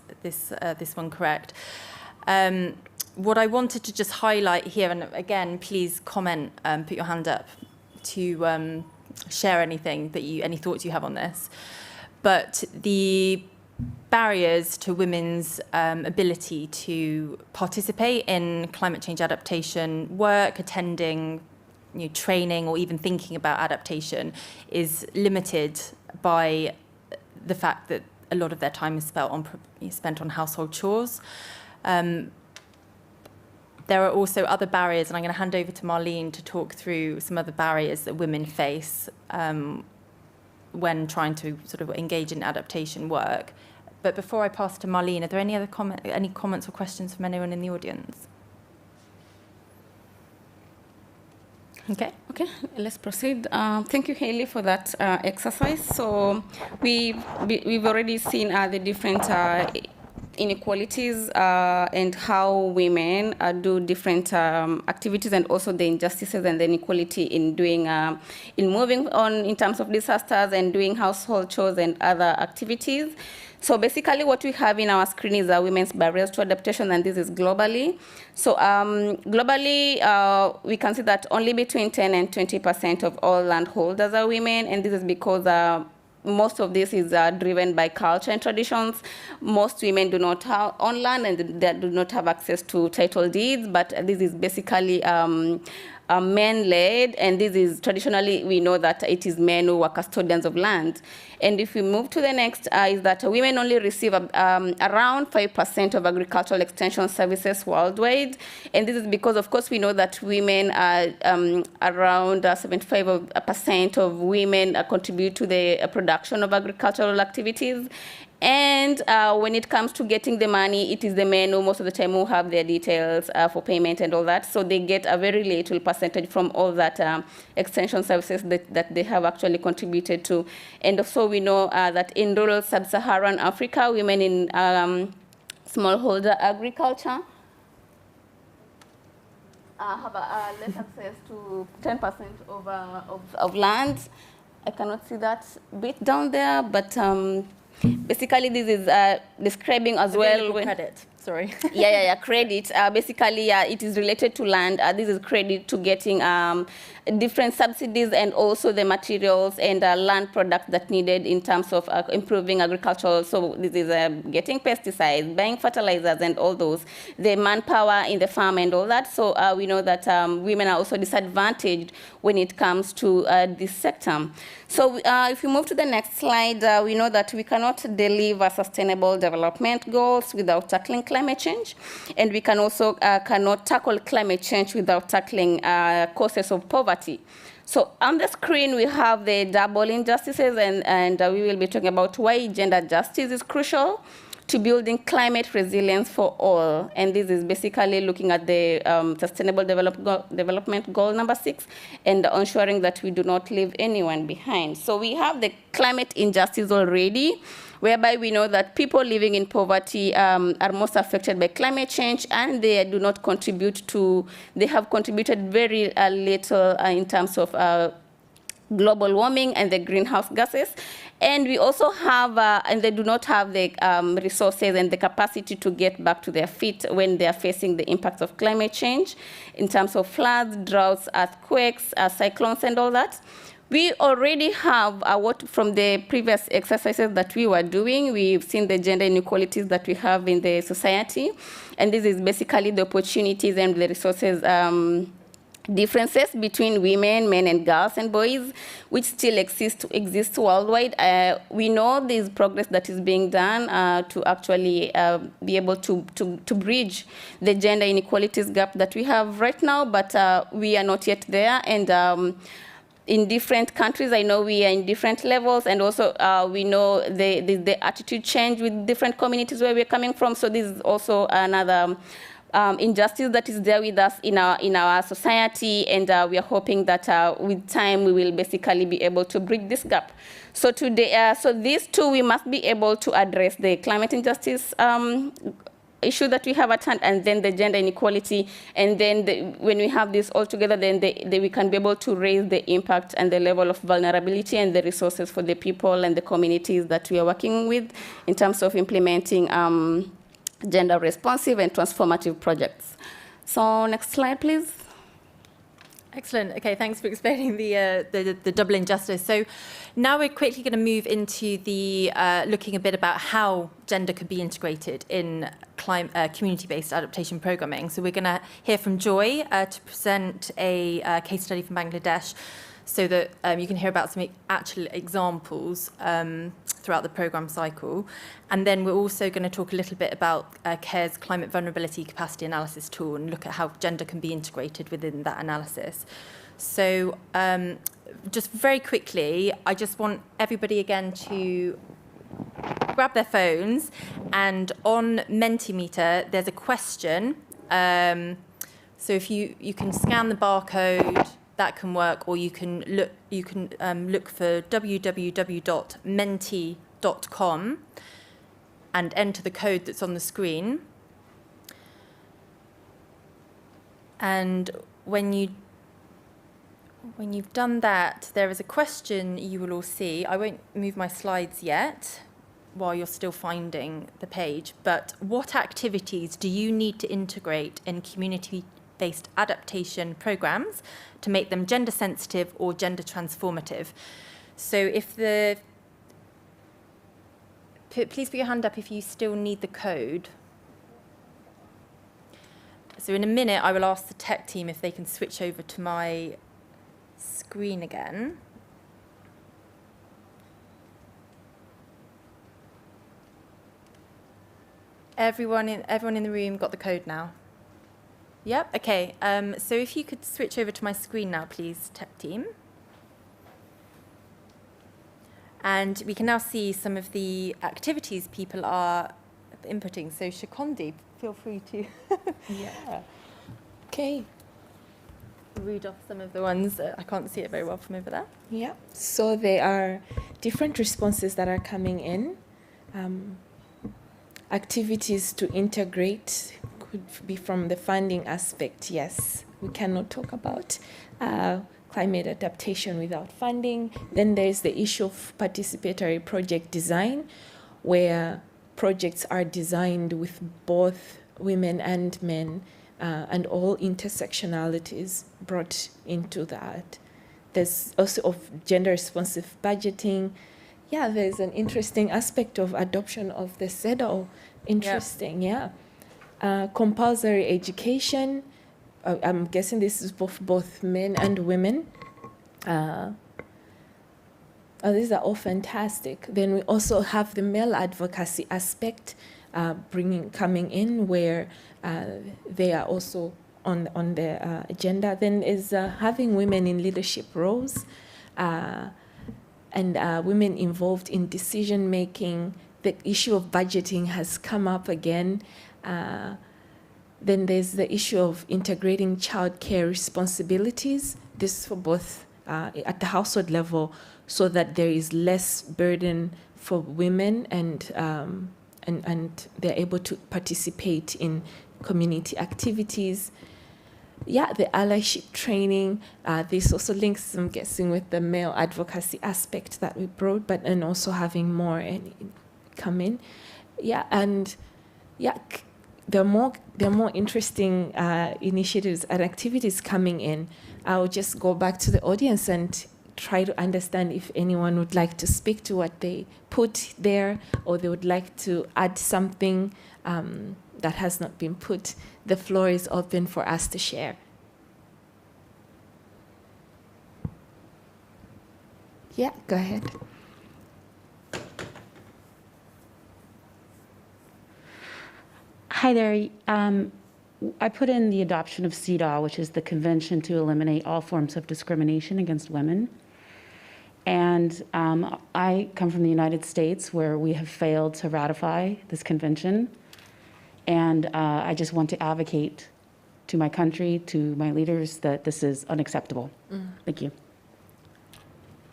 one correct. What I wanted to just highlight here, and again, please comment, put your hand up to share anything any thoughts you have on this. But the barriers to women's ability to participate in climate change adaptation work, attending training, or even thinking about adaptation is limited by the fact that a lot of their time is spent on household chores. There are also other barriers, and I'm going to hand over to Marlene to talk through some other barriers that women face when trying to sort of engage in adaptation work. But before I pass to Marlene, are there any other comments or questions from anyone in the audience? Okay, let's proceed. Thank you, Hayley, for that exercise. So we've already seen the different inequalities and how women do different activities, and also the injustices and the inequality in doing in moving on in terms of disasters and doing household chores and other activities. So basically what we have in our screen is women's barriers to adaptation, and this is globally. So globally, we can see that only between 10 and 20% of all landholders are women, and this is because most of this is driven by culture and traditions. Most women do not own land, and they do not have access to title deeds, but this is basically men-led, and this is traditionally, we know that it is men who are custodians of land. And if we move to the next, is that women only receive around 5% of agricultural extension services worldwide. And this is because, of course, we know that women are around 75% of women contribute to the production of agricultural activities. And when it comes to getting the money, it is the men who most of the time who have their details for payment and all that. So they get a very little percentage from all that extension services that they have actually contributed to. And also we know that in rural sub-Saharan Africa, women in smallholder agriculture have less access to 10% of land. I cannot see that bit down there, but basically, this is describing as well. Credit, sorry. Credit. Basically, it is related to land. This is credit to getting different subsidies and also the materials and land products that needed in terms of improving agriculture. So this is getting pesticides, buying fertilizers and all those, the manpower in the farm and all that. So we know that women are also disadvantaged when it comes to this sector. So if we move to the next slide, we know that we cannot deliver sustainable development goals without tackling climate change. And we can also cannot tackle climate change without tackling causes of poverty. So on the screen, we have the double injustices, and we will be talking about why gender justice is crucial to building climate resilience for all. And this is basically looking at the Sustainable Development Goal number 6 and ensuring that we do not leave anyone behind. So we have the climate injustice already. whereby we know that people living in poverty are most affected by climate change, and they do not contribute to, they have contributed very little in terms of global warming and the greenhouse gases. And we also have, and they do not have the resources and the capacity to get back to their feet when they are facing the impacts of climate change in terms of floods, droughts, earthquakes, cyclones, and all that. We already have what from the previous exercises that we were doing, we've seen the gender inequalities that we have in the society. And this is basically the opportunities and the resources differences between women, men, and girls and boys, which still exist worldwide. We know there's progress that is being done to actually be able to bridge the gender inequalities gap that we have right now, but we are not yet there. And in different countries, I know we are in different levels, and also we know the attitude change with different communities where we're coming from. So this is also another injustice that is there with us in our society, and we are hoping that with time we will basically be able to bridge this gap. So today, so these two, we must be able to address the climate injustice issue that we have at hand, and then the gender inequality, and then when we have this all together, then we can be able to raise the impact and the level of vulnerability and the resources for the people and the communities that we are working with in terms of implementing gender responsive and transformative projects. So next slide, please. Excellent. Okay, thanks for explaining the double injustice. So now we're quickly going to move into the looking a bit about how gender could be integrated in community-based adaptation programming. So we're going to hear from Joy to present a case study from Bangladesh, so that you can hear about some actual examples throughout the program cycle. And then we're also going to talk a little bit about CARE's climate vulnerability capacity analysis tool and look at how gender can be integrated within that analysis. So just very quickly, I just want everybody again to grab their phones, and on Mentimeter, there's a question. So if you can scan the barcode, that can work, or you can look for www.menti.com and enter the code that's on the screen. And when you've done that, there is a question you will all see. I won't move my slides yet while you're still finding the page, but what activities do you need to integrate in community-based adaptation programs to make them gender sensitive or gender transformative? So please put your hand up if you still need the code. So in a minute, I will ask the tech team if they can switch over to my screen again. Everyone in the room got the code now? Yep, okay. So if you could switch over to my screen now, please, tech team. And we can now see some of the activities people are inputting. So Shikondi, feel free to Yeah. Okay. read off some of the ones. I can't see it very well from over there. Yeah. So there are different responses that are coming in. Activities to integrate could be from the funding aspect. Yes, we cannot talk about climate adaptation without funding. Then there's the issue of participatory project design, where projects are designed with both women and men and all intersectionalities brought into that. There's also of gender responsive budgeting. Yeah, there's an interesting aspect of adoption of the CEDAW. Interesting, yeah. Compulsory education. I'm guessing this is both men and women. These are all fantastic. Then we also have the male advocacy aspect coming in, where they are also on the agenda. Then is having women in leadership roles and women involved in decision making. The issue of budgeting has come up again. Then there's the issue of integrating childcare responsibilities. This for both at the household level, so that there is less burden for women, and they're able to participate in community activities. Yeah, the allyship training. This also links, I'm guessing, with the male advocacy aspect that we brought, but and also having more come in. Yeah, and yeah, there are more interesting initiatives and activities coming in. I'll just go back to the audience and try to understand if anyone would like to speak to what they put there, or they would like to add something that has not been put. The floor is open for us to share. Yeah, go ahead. Hi there. I put in the adoption of CEDAW, which is the Convention to Eliminate All Forms of Discrimination Against Women. And I come from the United States, where we have failed to ratify this convention. And I just want to advocate to my country, to my leaders, that this is unacceptable. Thank you.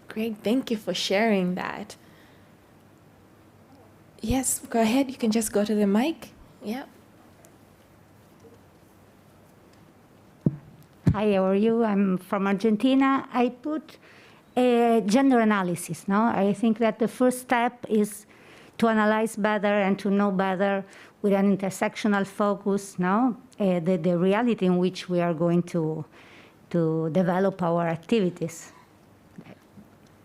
Great, thank you for sharing that. Yes, go ahead. You can just go to the mic. Yeah. Hi, how are you? I'm from Argentina. I put gender analysis. No, I think that the first step is to analyze better and to know better with an intersectional focus. No, the reality in which we are going to develop our activities.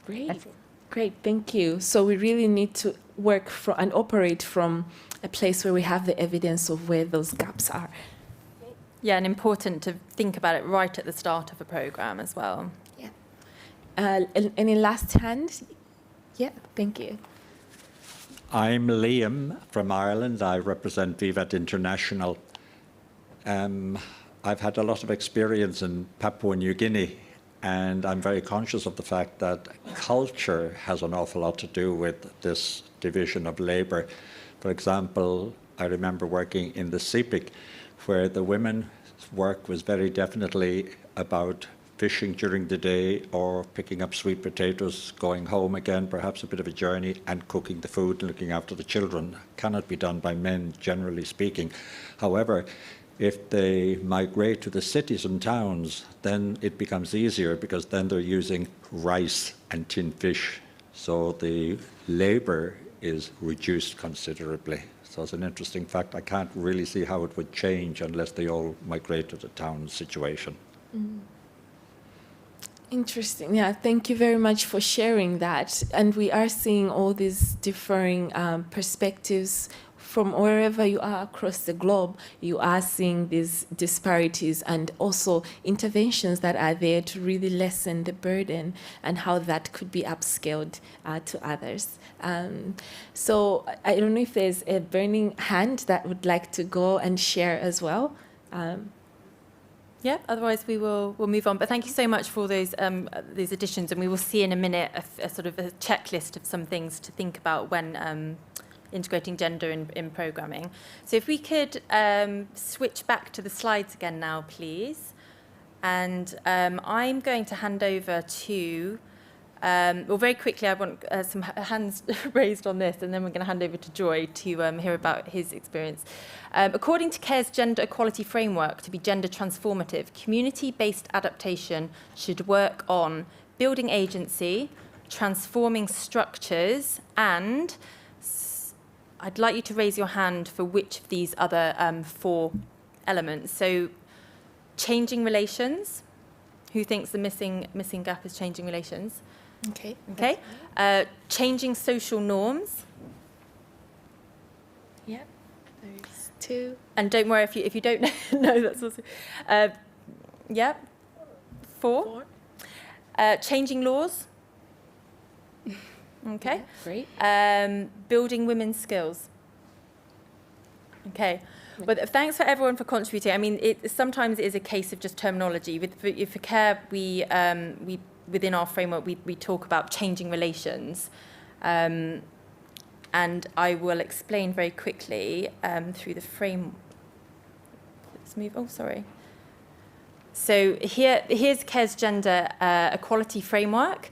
Great, great, thank you. So we really need to work and operate from a place where we have the evidence of where those gaps are. Yeah, and important to think about it right at the start of a program as well. Yeah. Any last hand? Yeah, thank you. I'm Liam from Ireland. I represent Vivat International. I've had a lot of experience in Papua New Guinea, and I'm very conscious of the fact that culture has an awful lot to do with this division of labor. For example, I remember working in the CEPIC, where the women's work was very definitely about fishing during the day or picking up sweet potatoes, going home again, perhaps a bit of a journey, and cooking the food and looking after the children. Cannot be done by men, generally speaking. However, if they migrate to the cities and towns, then it becomes easier, because then they're using rice and tinned fish. So the labor is reduced considerably. So it's an interesting fact. I can't really see how it would change unless they all migrate to the town situation. Interesting. Yeah, thank you very much for sharing that. And we are seeing all these differing perspectives from wherever you are across the globe. You are seeing these disparities and also interventions that are there to really lessen the burden, and how that could be upscaled to others. So I don't know if there's a burning hand that would like to go and share as well. Yeah, otherwise we'll move on. But thank you so much for those additions, and we will see in a minute a sort of a checklist of some things to think about when integrating gender in programming. So if we could switch back to the slides again now, please. And I'm going to hand over to, well, very quickly, I want some hands raised on this, and then we're going to hand over to Joy to hear about his experience. According to CARE's Gender Equality Framework, to be gender transformative, community-based adaptation should work on building agency, transforming structures, and I'd like you to raise your hand for which of these other 4 elements. So changing relations. Who thinks the missing gap is changing relations? Okay. Okay. Changing social norms. Yeah, there's 2. And don't worry if you don't know, that's also. Yeah. 4. Changing laws. Okay. Yeah, great. Building women's skills. Okay. Well, thanks for everyone for contributing. I mean, sometimes it is a case of just terminology. For CARE, we within our framework, we talk about changing relations. And I will explain very quickly through the frame. Let's move. Oh, sorry. So here's CARE's Gender Equality Framework.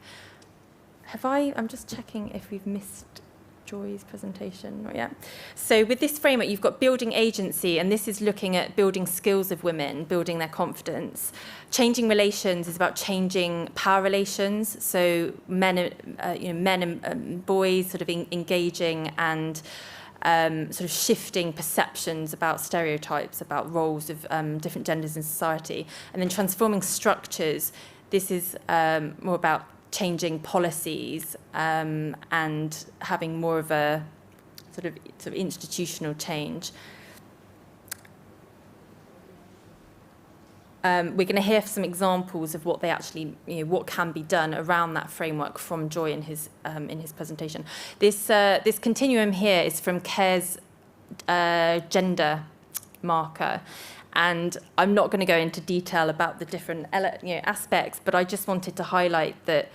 I'm just checking if we've missed Joy's presentation, not yet. So with this framework, you've got building agency, and this is looking at building skills of women, building their confidence. Changing relations is about changing power relations, so men and boys sort of engaging and sort of shifting perceptions about stereotypes, about roles of different genders in society. And then transforming structures, this is more about changing policies and having more of a sort of institutional change. We're going to hear some examples of what they actually, what can be done around that framework from Joy in his presentation. This continuum here is from CARE's gender marker. And I'm not going to go into detail about the different aspects, but I just wanted to highlight that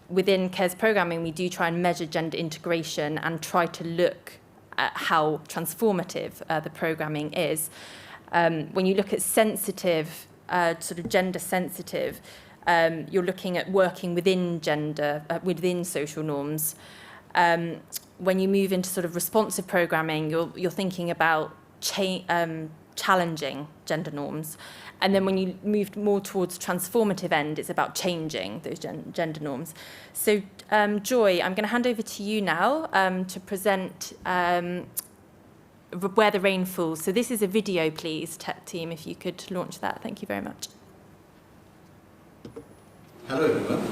within CARE's programming, we do try and measure gender integration and try to look at how transformative the programming is. When you look at sensitive, sort of gender sensitive, you're looking at working within gender, within social norms. When you move into sort of responsive programming, you're thinking about challenging gender norms. And then when you move more towards transformative end, it's about changing those gender norms. So Joy, I'm going to hand over to you now to present Where the Rain Falls. So this is a video, please, tech team, if you could launch that. Thank you very much. Hello everyone.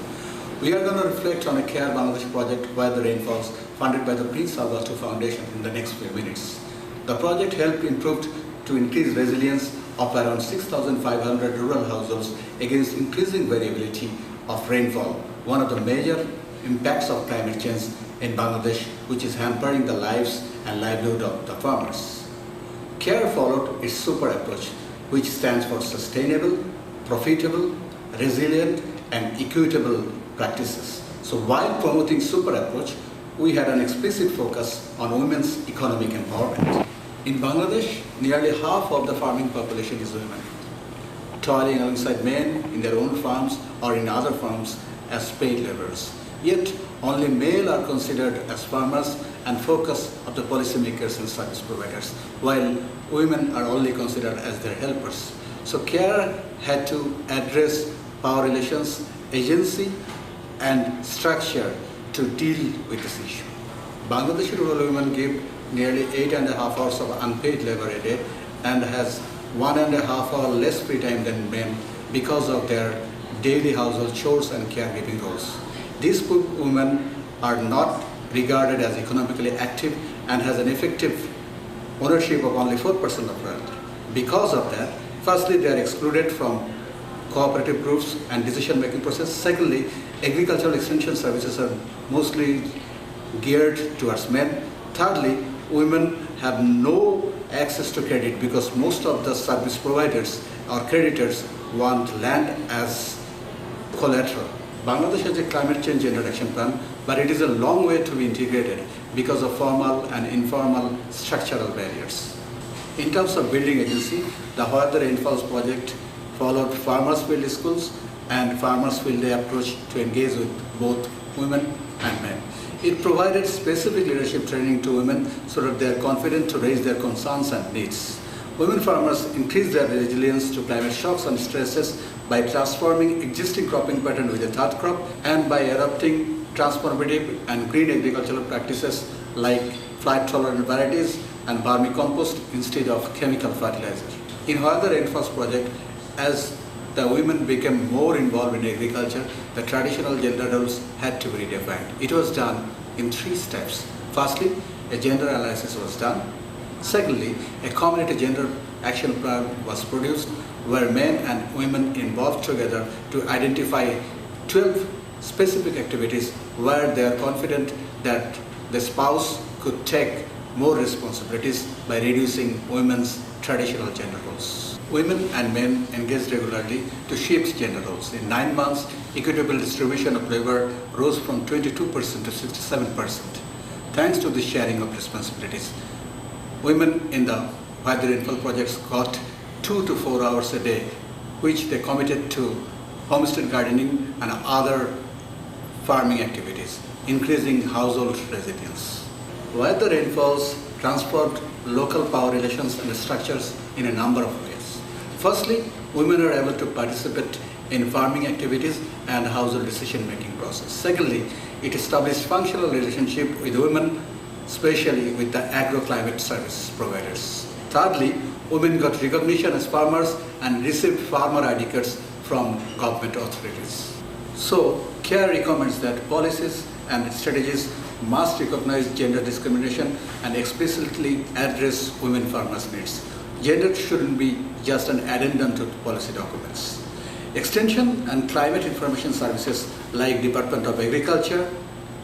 We are going to reflect on a CARE Bangladesh project, Where the Rain Falls, funded by the Prince Augusto Foundation in the next few minutes. The project helped to increase resilience of around 6,500 rural households against increasing variability of rainfall, one of the major impacts of climate change in Bangladesh, which is hampering the lives and livelihood of the farmers. CARE followed its SUPER approach, which stands for Sustainable, Profitable, Resilient, and Equitable Practices. So while promoting SUPER approach, we had an explicit focus on women's economic empowerment. In Bangladesh, nearly half of the farming population is women, toiling alongside men in their own farms or in other farms as paid laborers. Yet, only male are considered as farmers and focus of the policymakers and service providers, while women are only considered as their helpers. So CARE had to address power relations, agency, and structure to deal with this issue. Bangladeshi rural women give nearly 8.5 hours of unpaid labor a day and has 1.5 hour less free time than men because of their daily household chores and caregiving roles. These women are not regarded as economically active and has an effective ownership of only 4% of wealth. Because of that, firstly, they are excluded from cooperative groups and decision-making process. Secondly, agricultural extension services are mostly geared towards men. Thirdly, women have no access to credit because most of the service providers or creditors want land as collateral. Bangladesh has a climate change gender action plan, but it is a long way to be integrated because of formal and informal structural barriers. In terms of building agency, the Where the Rain Falls project followed Farmers Field Schools and Farmers Field Day approach to engage with both women and men. It provided specific leadership training to women so that they are confident to raise their concerns and needs. Women farmers increase their resilience to climate shocks and stresses by transforming existing cropping pattern with a third crop and by adopting transformative and green agricultural practices like flight-tolerant varieties and vermicompost instead of chemical fertilizer. In Where the Rain Falls project, as the women became more involved in agriculture, the traditional gender roles had to be redefined. It was done in 3 steps. Firstly, a gender analysis was done. Secondly, a community gender action plan was produced where men and women involved together to identify 12 specific activities where they are confident that the spouse could take more responsibilities by reducing women's traditional gender roles. Women and men engaged regularly to shift gender roles. In 9 months, equitable distribution of labor rose from 22% to 67%. Thanks to the sharing of responsibilities, women in the Where the Rain Falls projects got 2 to 4 hours a day, which they committed to homestead gardening and other farming activities, increasing household resilience. where the rainfalls transformed local power relations and structures in a number of ways. Firstly, women are able to participate in farming activities and household decision-making process. Secondly, it established functional relationship with women, especially with the agroclimate service providers. Thirdly, women got recognition as farmers and received farmer ID cards from government authorities. So, CARE recommends that policies and strategies must recognize gender discrimination and explicitly address women farmers' needs. Gender shouldn't be just an addendum to policy documents. Extension and climate information services like Department of Agriculture,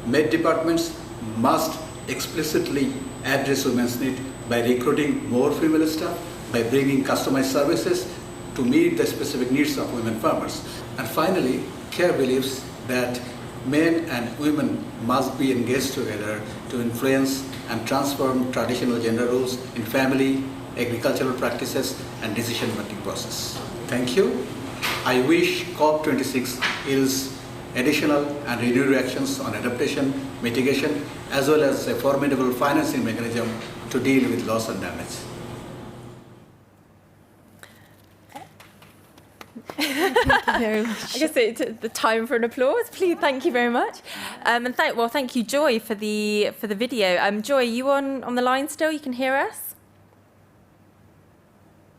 MED departments must explicitly address women's needs by recruiting more female staff, by bringing customized services to meet the specific needs of women farmers. And finally, CARE believes that men and women must be engaged together to influence and transform traditional gender roles in family, agricultural practices, and decision-making process. Thank you. I wish COP26 yields additional and renewed actions on adaptation, mitigation, as well as a formidable financing mechanism to deal with loss and damage. Thank you very much. I guess it's the time for an applause. Please, thank you very much. And thank you, Joy, for the video. Joy, are you on the line still? You can hear us?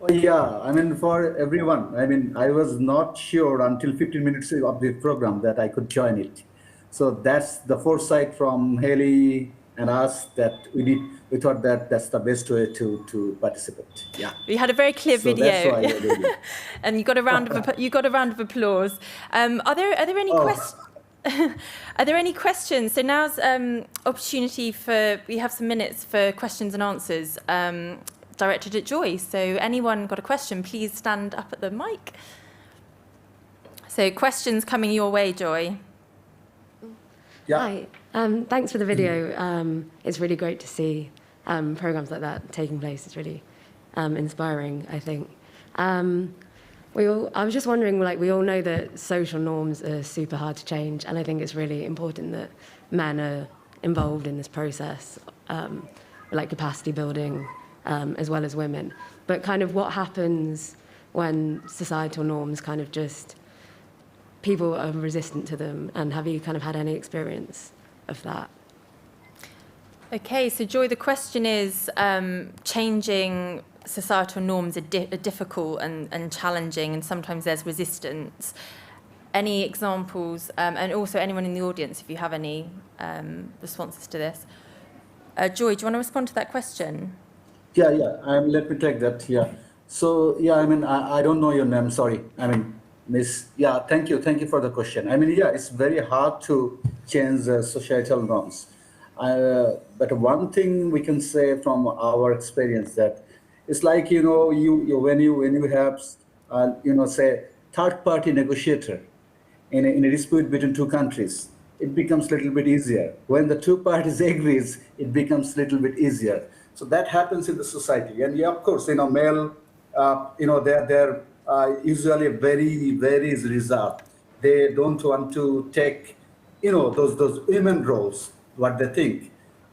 Yeah, I mean, for everyone, I mean, I was not sure until 15 minutes of the program that I could join it. So that's the foresight from Haley and us that we thought that that's the best way to participate. Yeah. We had a very clear video. That's why I did it. And you got a round of applause. Are there any questions? Are there any questions? So now's opportunity we have some minutes for questions and answers. Directed at Joy. So anyone got a question, please stand up at the mic. So questions coming your way, Joy. Yeah. Hi. Thanks for the video. It's really great to see programs like that taking place. It's really inspiring, I think. I was just wondering, we all know that social norms are super hard to change, and I think it's really important that men are involved in this process, like capacity building, as well as women. But kind of what happens when societal norms kind of just, people are resistant to them, and have you kind of had any experience of that? Okay, so Joy, the question is, changing societal norms are difficult and challenging, and sometimes there's resistance. Any examples, and also anyone in the audience, if you have any responses to this. Joy, do you want to respond to that question? Yeah. Let me take that. Yeah. So yeah, I mean, I don't know your name. Sorry. I mean, Miss. Yeah. Thank you for the question. I mean, yeah, it's very hard to change societal norms. But one thing we can say from our experience that it's like when you have say third-party negotiator in a dispute between two countries, it becomes a little bit easier. When the two parties agrees, it becomes a little bit easier. So that happens in the society, and yeah, of course, male, they're usually very, very reserved. They don't want to take, those women roles, what they think.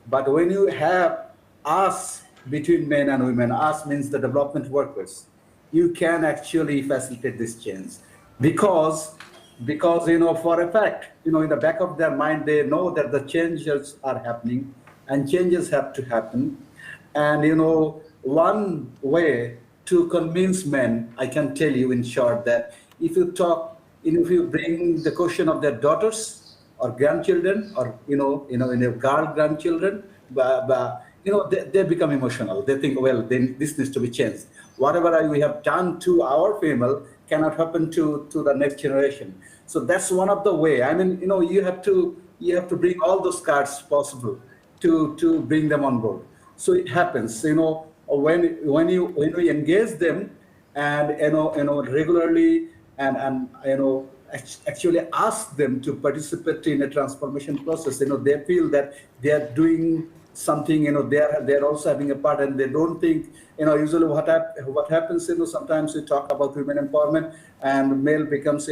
But when you have us between men and women, us means the development workers, you can actually facilitate this change because for a fact, in the back of their mind, they know that the changes are happening and changes have to happen. And one way to convince men, I can tell you in short that if you bring the question of their daughters or grandchildren or girl grandchildren, they become emotional. They think, well, then this needs to be changed. Whatever we have done to our female cannot happen to the next generation. So that's one of the way. I mean, you have to bring all those cards possible to bring them on board. So it happens, when we engage them and regularly and actually ask them to participate in a transformation process. They feel that they are doing something. They're also having a part, and they don't think. Usually what happens. Sometimes we talk about women empowerment, and male becomes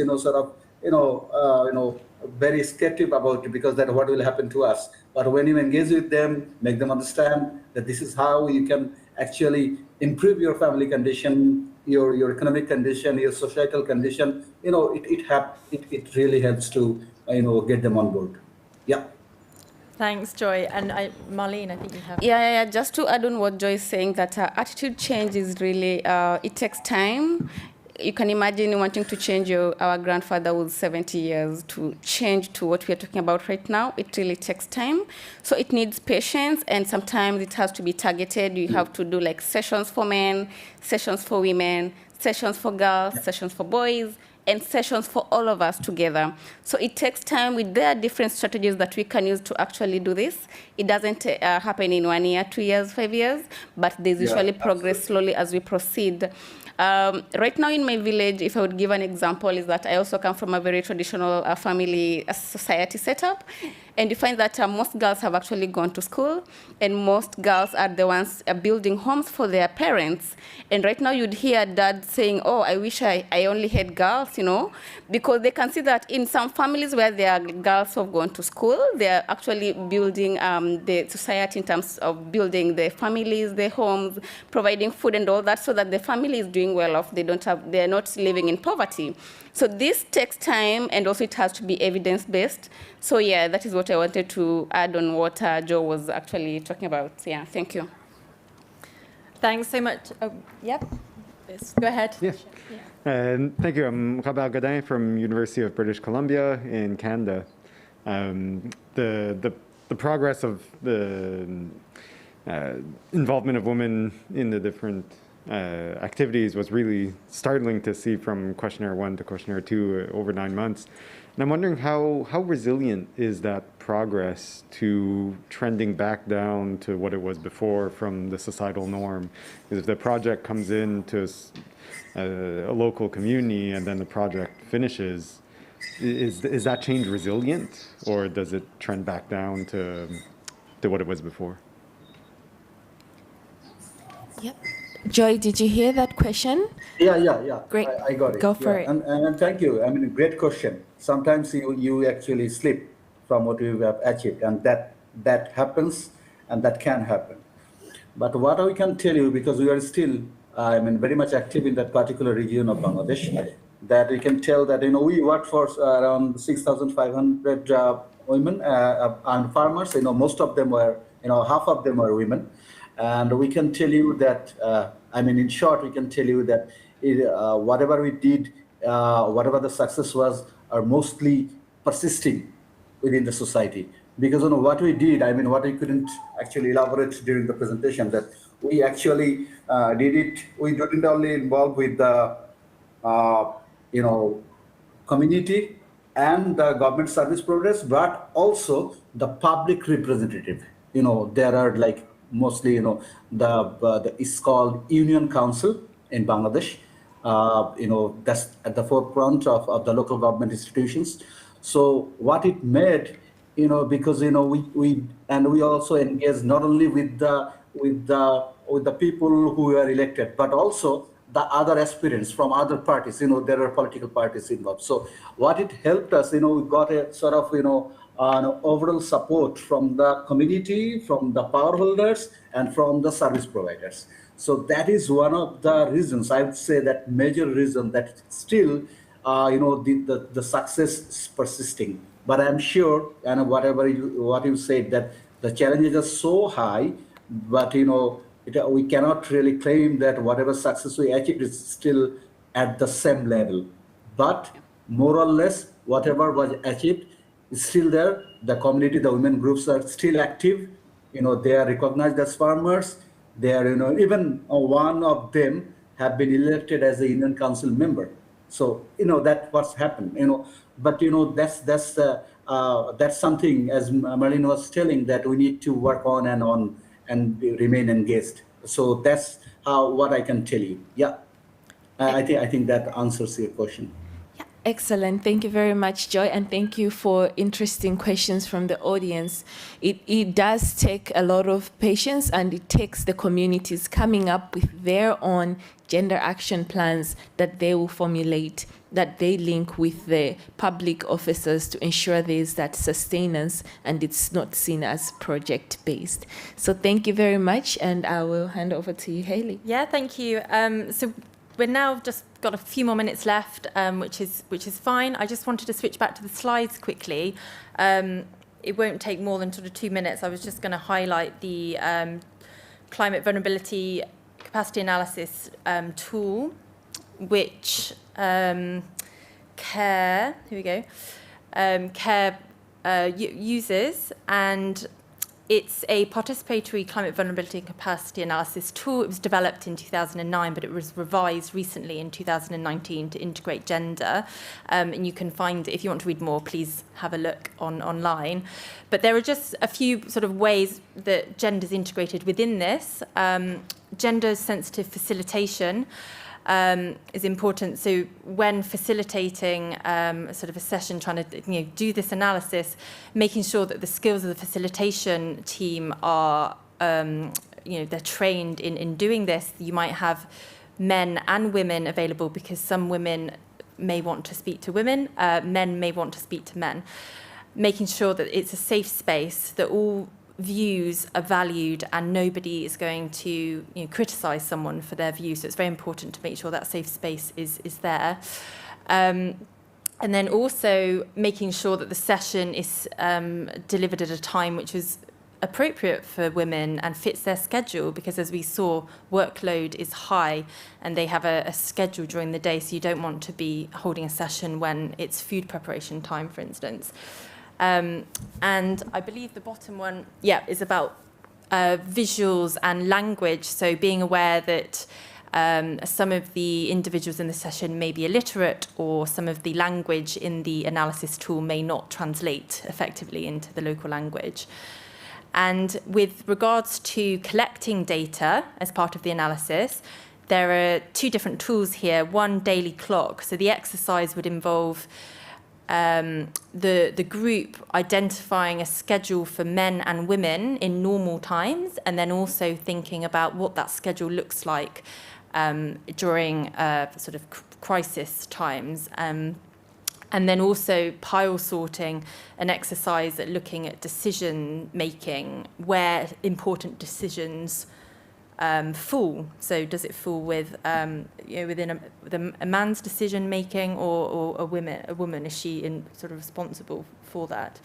very skeptical about it because that what will happen to us. But when you engage with them, make them understand that this is how you can actually improve your family condition, your economic condition, your societal condition, it really helps to, get them on board. Yeah. Thanks, Joy. And Marlene, I think you have... Yeah. Just to add on what Joy is saying, that attitude change is really, it takes time. You can imagine wanting to change our grandfather with 70 years to change to what we are talking about right now. It really takes time. So it needs patience, and sometimes it has to be targeted. You have to do like sessions for men, sessions for women, sessions for girls, sessions for boys, and sessions for all of us together. So it takes time. There are different strategies that we can use to actually do this. It doesn't happen in 1 year, 2 years, 5 years, but there's usually progress slowly as we proceed. Right now in my village, if I would give an example, is that I also come from a very traditional family society setup. And you find that most girls have actually gone to school, and most girls are the ones building homes for their parents. And right now you'd hear dad saying, oh, I wish I only had girls, because they can see that in some families where their girls have gone to school, they're actually building the society in terms of building their families, their homes, providing food and all that, so that the family is doing well off. They're not living in poverty. So this takes time, and also it has to be evidence-based. So yeah, that is what I wanted to add on what Joe was actually talking about. Yeah, thank you. Thanks so much. Oh, yep. Yes, go ahead. Yes. Thank you. I'm Rabal Godin from University of British Columbia in Canada. The progress of the involvement of women in the different activities was really startling to see from questionnaire 1 to questionnaire 2 over 9 months. And I'm wondering how resilient is that progress to trending back down to what it was before from the societal norm? Because if the project comes into a local community and then the project finishes, is that change resilient, or does it trend back down to what it was before? Yep. Joy, did you hear that question? Yeah. Great. I got it. Go for it. And thank you. I mean, great question. Sometimes you actually slip from what you have achieved, and that happens, and that can happen. But what I can tell you, because we are still, very much active in that particular region of Bangladesh, that we can tell that, we work for around 6,500 women and farmers. Most of them were, half of them were women. And we can tell you that, in short, we can tell you that whatever we did, whatever the success was, are mostly persisting within the society. Because what we did, what I couldn't actually elaborate during the presentation, that we actually did it, we didn't only involve with the, community and the government service providers, but also the public representative. There are like, mostly, it's called Union Council in Bangladesh. That's at the forefront of the local government institutions. So what it made, because we also engage not only with the people who were elected, but also the other aspirants from other parties. There are political parties involved. So what it helped us, we got a sort of overall support from the community, from the power holders, and from the service providers. So that is one of the reasons, I would say, that major reason that still, the success is persisting. But I'm sure, and what you said, that the challenges are so high, but we cannot really claim that whatever success we achieved is still at the same level. But more or less, whatever was achieved is still there. The community, the women groups are still active. They are recognized as farmers. They are, even one of them have been elected as a Union Council member. So, that's what's happened. But that's something, as Marlene was telling, that we need to work on and remain engaged. So that's what I can tell you. Yeah, I think that answers your question. Excellent. Thank you very much, Joy, and thank you for interesting questions from the audience. It does take a lot of patience, and it takes the communities coming up with their own gender action plans that they will formulate that they link with the public officers to ensure there is that sustenance and it's not seen as project-based. So thank you very much, and I will hand over to you, Hayley. Yeah, thank you. So we're now just got a few more minutes left, which is fine. I just wanted to switch back to the slides quickly. It won't take more than sort of 2 minutes. I was just going to highlight the climate vulnerability capacity analysis tool, which CARE, CARE uses, and it's a participatory climate vulnerability and capacity analysis tool. It was developed in 2009, but it was revised recently in 2019 to integrate gender. And you can find, if you want to read more, please have a look online. But there are just a few sort of ways that gender is integrated within this. Gender-sensitive facilitation is important. So when facilitating sort of a session, trying to do this analysis, making sure that the skills of the facilitation team are they're trained in doing this. You might have men and women available because some women may want to speak to women, men may want to speak to men. Making sure that it's a safe space, that all views are valued and nobody is going to criticise someone for their views. So it's very important to make sure that safe space is there. And then also making sure that the session is delivered at a time which is appropriate for women and fits their schedule, because as we saw, workload is high and they have a schedule during the day, so you don't want to be holding a session when it's food preparation time, for instance. And I believe the bottom one, is about visuals and language. So being aware that some of the individuals in the session may be illiterate, or some of the language in the analysis tool may not translate effectively into the local language. And with regards to collecting data as part of the analysis, there are two different tools here. One, daily clock. So the exercise would involve the group identifying a schedule for men and women in normal times, and then also thinking about what that schedule looks like during sort of crisis times. And then also pile sorting, an exercise at looking at decision making, where important decisions fall. So does it fall with within a man's decision making, or a woman? Is she sort of responsible for that?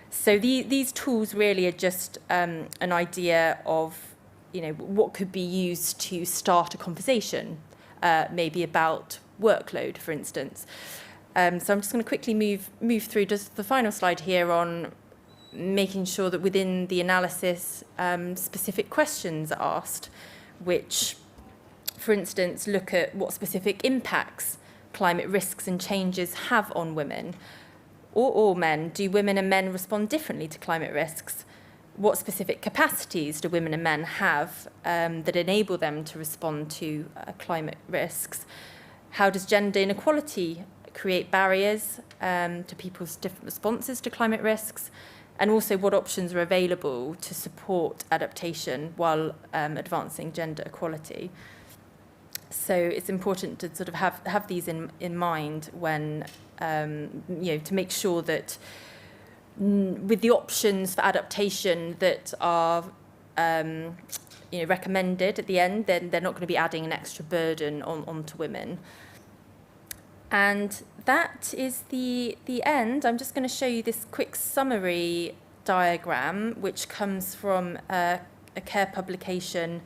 So these tools really are just an idea of what could be used to start a conversation, maybe about workload, for instance. So I'm just going to quickly move through just the final slide here on making sure that within the analysis specific questions are asked, which, for instance, look at what specific impacts climate risks and changes have on women or men. Do women and men respond differently to climate risks? What specific capacities do women and men have that enable them to respond to climate risks? How does gender inequality create barriers to people's different responses to climate risks? And also what options are available to support adaptation while advancing gender equality? So it's important to sort of have these in mind when, to make sure that with the options for adaptation that are recommended at the end, then they're not going to be adding an extra burden onto women. And that is the end. I'm just going to show you this quick summary diagram, which comes from a CARE publication,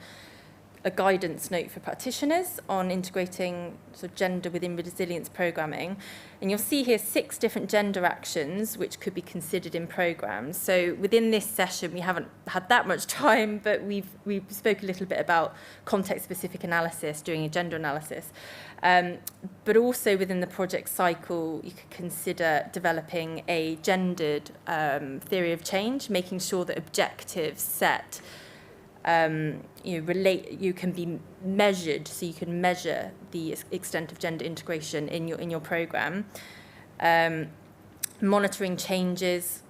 a guidance note for practitioners on integrating sort of gender within resilience programming. And you'll see here 6 different gender actions which could be considered in programs. So within this session, we haven't had that much time, but we spoke a little bit about context-specific analysis, doing a gender analysis. But also within the project cycle, you could consider developing a gendered theory of change, making sure that objectives set you can be measured, so you can measure the extent of gender integration in your program. Monitoring changes,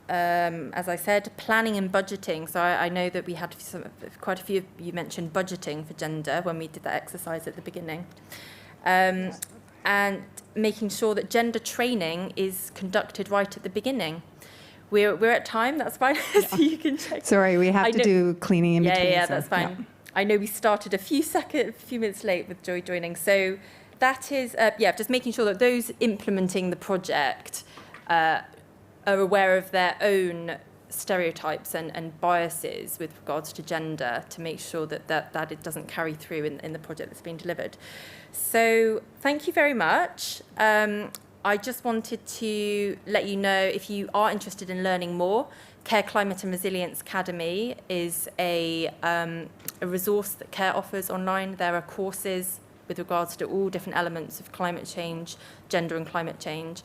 as I said, planning and budgeting. So I know that we had quite a few of you mentioned budgeting for gender when we did that exercise at the beginning. and making sure that gender training is conducted right at the beginning. We're at time, that's fine, so you can check. Sorry, we have to do cleaning in between. Yeah, so, that's fine. Yeah. I know we started a few minutes late with Joy joining. So that is, just making sure that those implementing the project are aware of their own stereotypes and biases with regards to gender to make sure that it doesn't carry through in the project that's being delivered. So thank you very much. I just wanted to let you know, if you are interested in learning more, Care, Climate and Resilience Academy is a resource that Care offers online. There are courses with regards to all different elements of climate change, gender and climate change.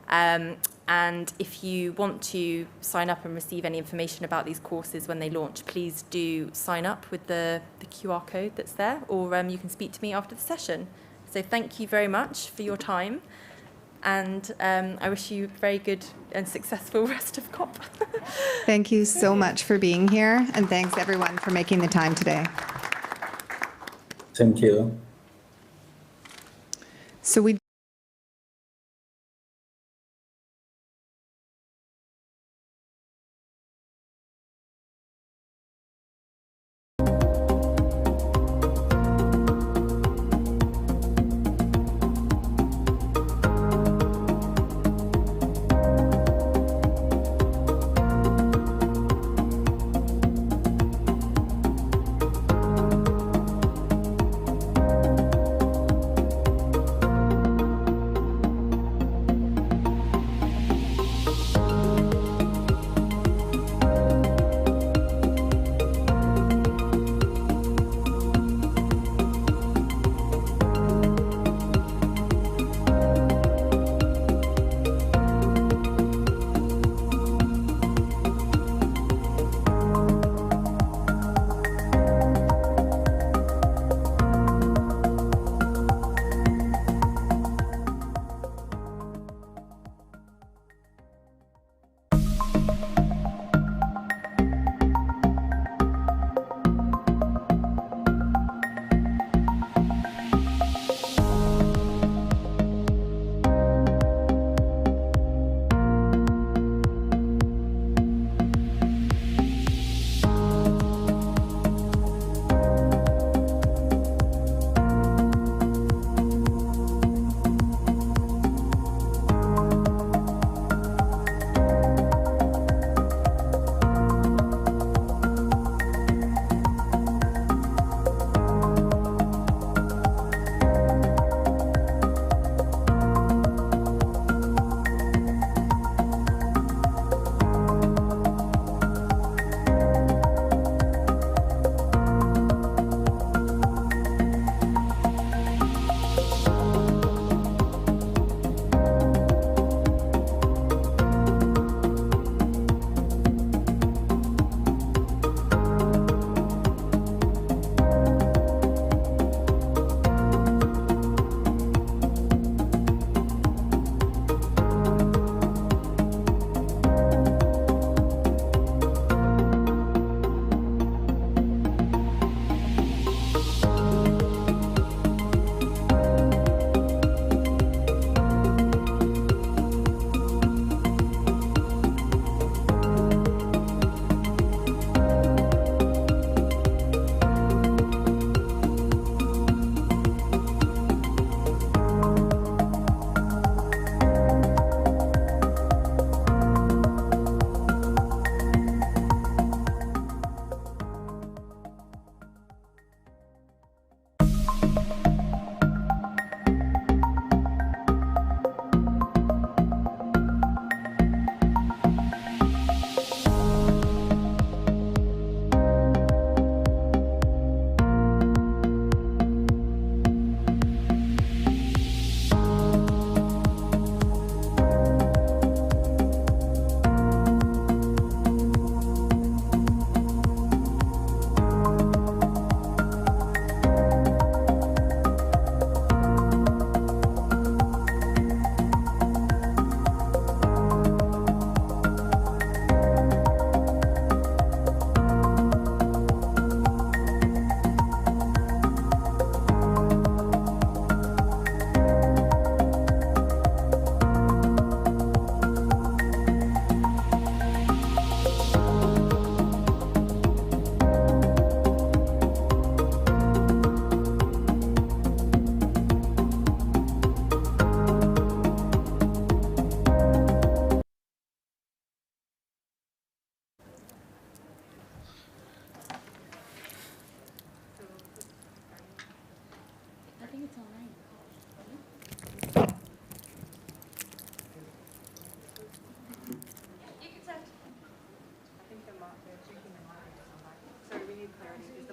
And if you want to sign up and receive any information about these courses when they launch, please do sign up with the QR code that's there, or you can speak to me after the session. So thank you very much for your time. And I wish you a very good and successful rest of COP. Thank you so much for being here, and thanks everyone for making the time today. Thank you. So we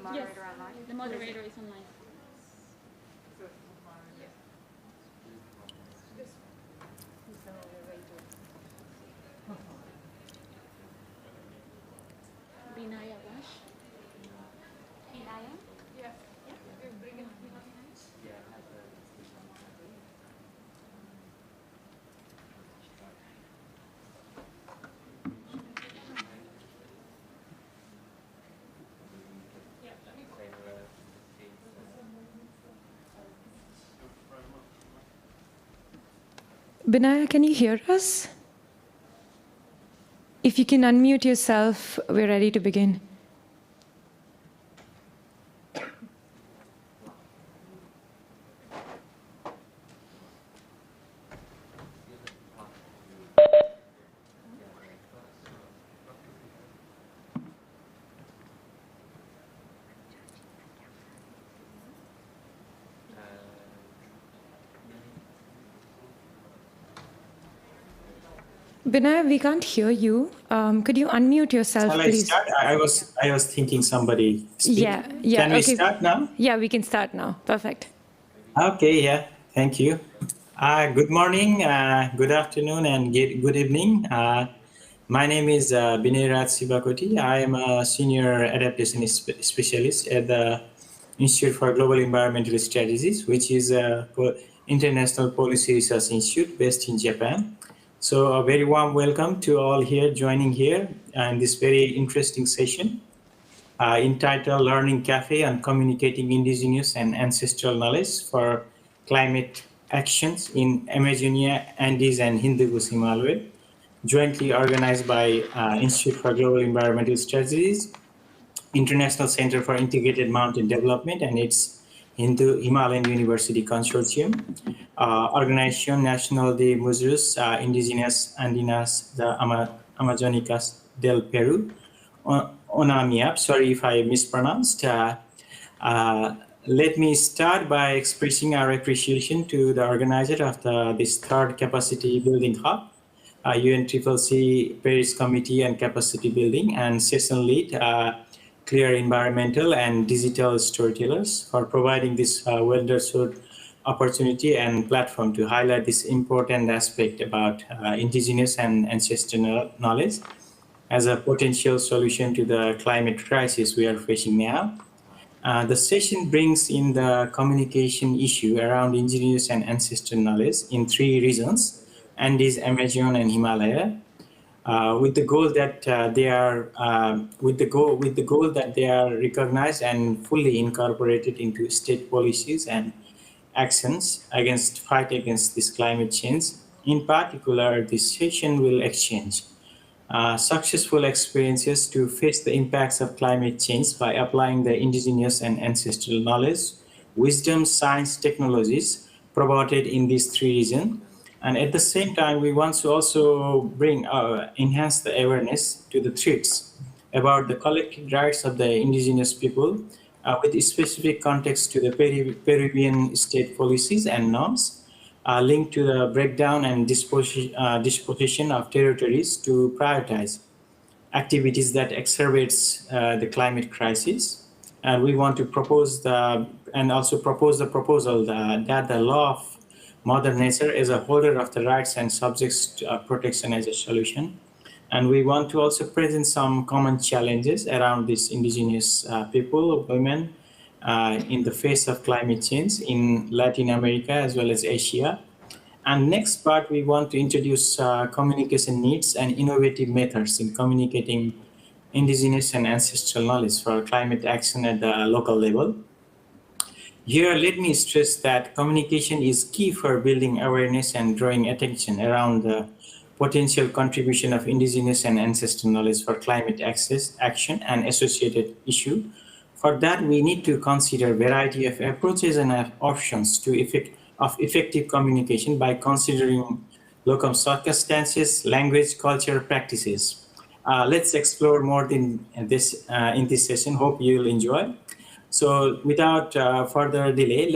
moderator online? The moderator is online. Binaya Wash? Binaya? Yeah. Bring it. Binaya, can you hear us? If you can unmute yourself, we're ready to begin. Binaya, we can't hear you. Could you unmute yourself, Shall please? I start? I was thinking somebody speak. Yeah. Can we Okay. start now? Yeah, we can start now. Perfect. Okay, yeah, thank you. Good morning, good afternoon, and good evening. My name is Binay Raj Sibakoti. I am a senior adaptation specialist at the Institute for Global Environmental Strategies, which is a international policy research institute based in Japan. So a very warm welcome to all here joining here in this very interesting session entitled Learning Café and Communicating Indigenous and Ancestral Knowledge for Climate Actions in Amazonia, Andes, and Hindu-Kush Himalaya, jointly organized by Institute for Global Environmental Strategies, International Center for Integrated Mountain Development, and its Himalayan University Consortium, Organización Nacional de Mujeres Indigenas Andinas de Amazónicas del Perú, ONAMIAP. Sorry if I mispronounced. Let me start by expressing our appreciation to the organizer of this third capacity building hub, UNFCCC Paris Committee on Capacity Building, and session lead, Clear Environmental and Digital Storytellers, for providing this well-deserved opportunity and platform to highlight this important aspect about indigenous and ancestral knowledge as a potential solution to the climate crisis we are facing now. The session brings in the communication issue around indigenous and ancestral knowledge in 3 regions: Andes, Amazon, and Himalaya, with the goal that they are recognized and fully incorporated into state policies and actions fight against this climate change. In particular, this session will exchange successful experiences to face the impacts of climate change by applying the indigenous and ancestral knowledge, wisdom, science, technologies promoted in these 3 regions. And at the same time, we want to also enhance the awareness to the threats about the collective rights of the indigenous people with a specific context to the Peruvian state policies and norms linked to the breakdown and disposition of territories to prioritize activities that exacerbates the climate crisis. And we want to propose the proposal that the law of Mother Nature is a holder of the rights and subjects to protection as a solution. And we want to also present some common challenges around these indigenous people, women, in the face of climate change in Latin America as well as Asia. And next part, we want to introduce communication needs and innovative methods in communicating indigenous and ancestral knowledge for climate action at the local level. Here, let me stress that communication is key for building awareness and drawing attention around the potential contribution of indigenous and ancestral knowledge for climate action and associated issue. For that, we need to consider a variety of approaches and options to effective communication by considering local circumstances, language, culture, practices. Let's explore more in this session. Hope you'll enjoy. So without further delay,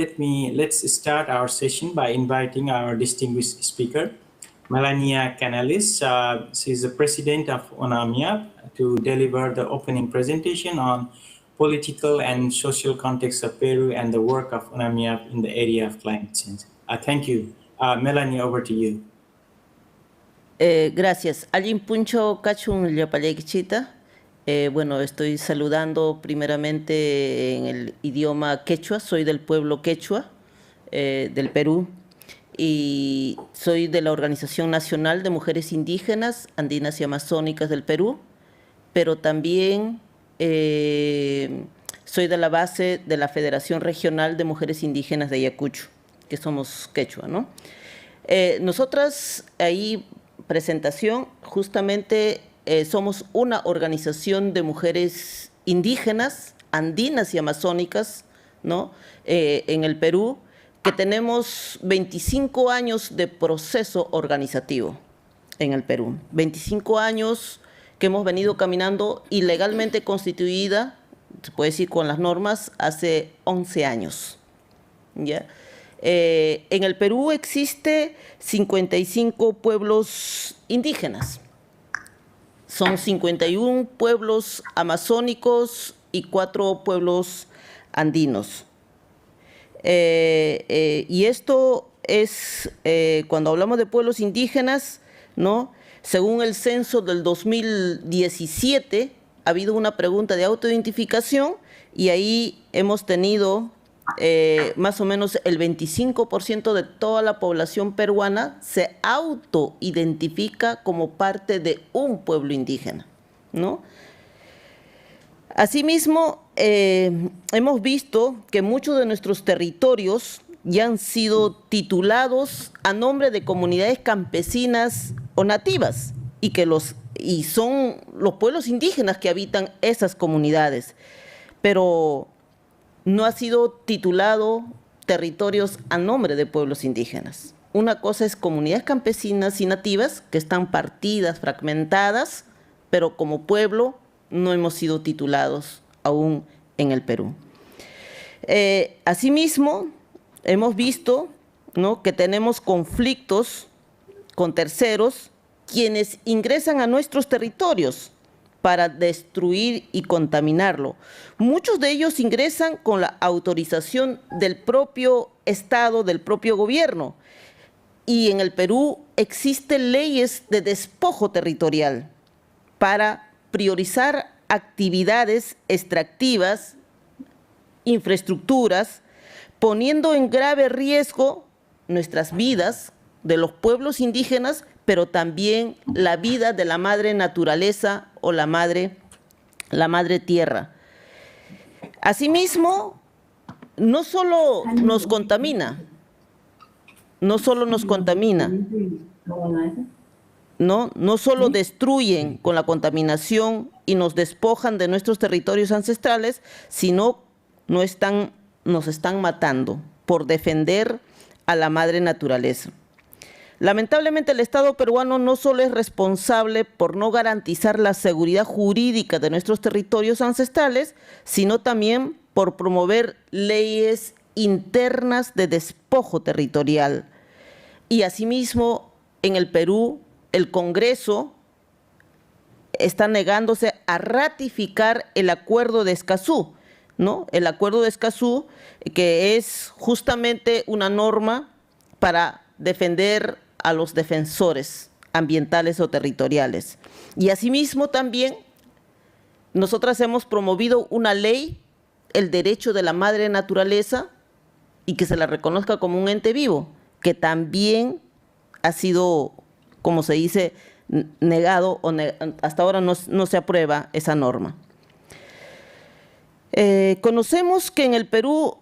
let's start our session by inviting our distinguished speaker, Melania Canales. She's the president of ONAMIAP, to deliver the opening presentation on political and social context of Peru and the work of ONAMIAP in the area of climate change. Thank you. Melanie, over to you. Gracias. Allin puncho cachun yapalequichita. Bueno, estoy saludando primeramente en el idioma quechua. Soy del pueblo quechua del Perú y soy de la Organización Nacional de Mujeres Indígenas, Andinas y Amazónicas del Perú, pero también soy de la base de la Federación Regional de Mujeres Indígenas de Ayacucho, que somos quechua, ¿no? Nosotras, ahí, presentación, justamente somos una organización de mujeres indígenas, andinas y amazónicas, ¿no? En el Perú, que tenemos 25 años de proceso organizativo en el Perú. 25 años que hemos venido caminando y legalmente constituida, se puede decir con las normas, hace 11 años. ¿Ya? En el Perú existe 55 pueblos indígenas. Son 51 pueblos amazónicos y 4 pueblos andinos. Y esto es, cuando hablamos de pueblos indígenas, ¿no? Según el censo del 2017, ha habido una pregunta de autoidentificación y ahí hemos tenido más o menos el 25% de toda la población peruana se autoidentifica como parte de un pueblo indígena, ¿no? Asimismo, hemos visto que muchos de nuestros territorios ya han sido titulados a nombre de comunidades campesinas o nativas y son los pueblos indígenas que habitan esas comunidades, pero no ha sido titulado territorios a nombre de pueblos indígenas. Una cosa es comunidades campesinas y nativas que están partidas, fragmentadas, pero como pueblo no hemos sido titulados aún en el Perú. Asimismo, hemos visto, ¿no?, que tenemos conflictos con terceros quienes ingresan a nuestros territorios para destruir y contaminarlo. Muchos de ellos ingresan con la autorización del propio Estado, del propio gobierno. Y en el Perú existen leyes de despojo territorial para priorizar actividades extractivas, infraestructuras, poniendo en grave riesgo nuestras vidas de los pueblos indígenas, pero también la vida de la madre naturaleza o la madre tierra. Asimismo, no solo nos contamina, no solo destruyen con la contaminación y nos despojan de nuestros territorios ancestrales, sino nos están matando por defender a la madre naturaleza. Lamentablemente, el Estado peruano no solo es responsable por no garantizar la seguridad jurídica de nuestros territorios ancestrales, sino también por promover leyes internas de despojo territorial. Y asimismo, en el Perú, el Congreso está negándose a ratificar el Acuerdo de Escazú, ¿no? El Acuerdo de Escazú, que es justamente una norma para defender a los defensores ambientales o territoriales. Y asimismo también nosotras hemos promovido una ley, el derecho de la madre naturaleza, y que se la reconozca como un ente vivo, que también ha sido, como se dice, negado, o hasta ahora no se aprueba esa norma. Conocemos que en el Perú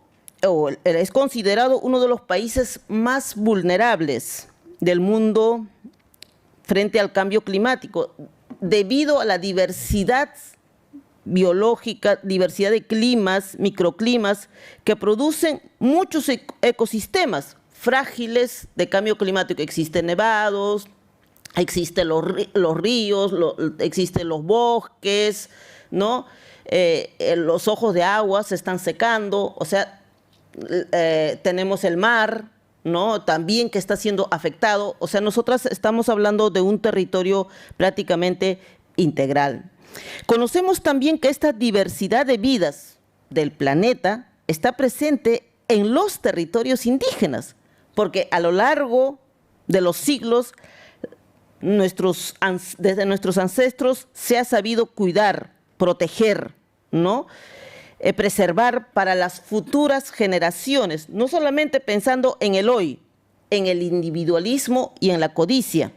es considerado uno de los países más vulnerables del mundo frente al cambio climático, debido a la diversidad biológica, diversidad de climas, microclimas, que producen muchos ecosistemas frágiles de cambio climático. Existen nevados, existen los ríos, existen los bosques, ¿no? Los ojos de agua se están secando, o sea, tenemos el mar, ¿no?, también que está siendo afectado. O sea, nosotras estamos hablando de un territorio prácticamente integral. Conocemos también que esta diversidad de vidas del planeta está presente en los territorios indígenas, porque a lo largo de los siglos, desde nuestros ancestros se ha sabido cuidar, proteger, ¿no? Preservar para las futuras generaciones, no solamente pensando en el hoy, en el individualismo y en la codicia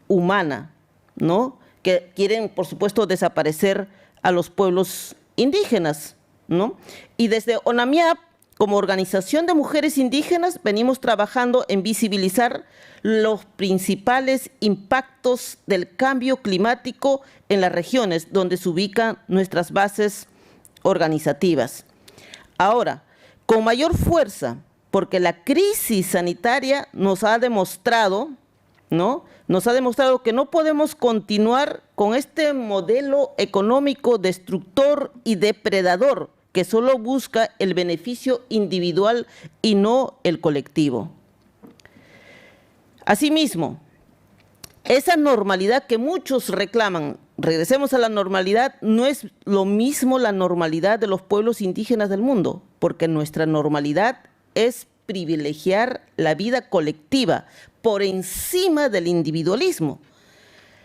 humana, ¿no? Que quieren, por supuesto, desaparecer a los pueblos indígenas, ¿no? Y desde ONAMIAP, como organización de mujeres indígenas, venimos trabajando en visibilizar los principales impactos del cambio climático en las regiones donde se ubican nuestras bases organizativas. Ahora, con mayor fuerza, porque la crisis sanitaria nos ha demostrado, ¿no? Nos ha demostrado que no podemos continuar con este modelo económico destructor y depredador que solo busca el beneficio individual y no el colectivo. Asimismo, esa normalidad que muchos reclaman, regresemos a la normalidad, no es lo mismo la normalidad de los pueblos indígenas del mundo, porque nuestra normalidad es privilegiar la vida colectiva por encima del individualismo.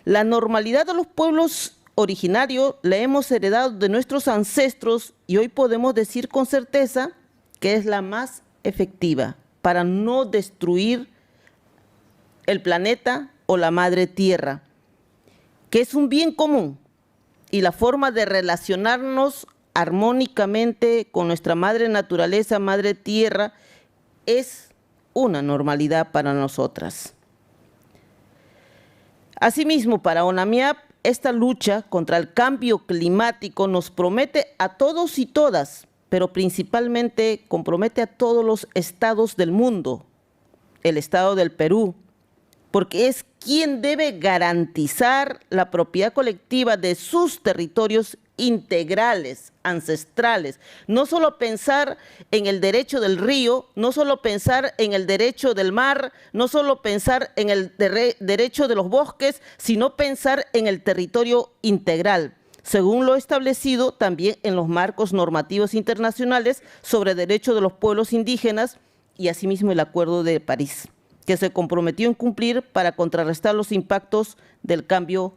La normalidad de los pueblos originarios la hemos heredado de nuestros ancestros y hoy podemos decir con certeza que es la más efectiva para no destruir el planeta o la madre tierra, que es un bien común y la forma de relacionarnos armónicamente con nuestra madre naturaleza, madre tierra, es una normalidad para nosotras. Asimismo, para ONAMIAP, esta lucha contra el cambio climático nos promete a todos y todas, pero principalmente compromete a todos los estados del mundo, el estado del Perú, porque es quien debe garantizar la propiedad colectiva de sus territorios integrales, ancestrales. No solo pensar en el derecho del río, no solo pensar en el derecho del mar, no solo pensar en el derecho de los bosques, sino pensar en el territorio integral, según lo establecido también en los marcos normativos internacionales sobre derechos de los pueblos indígenas y asimismo el Acuerdo de París, que se comprometió en cumplir para contrarrestar los impactos del cambio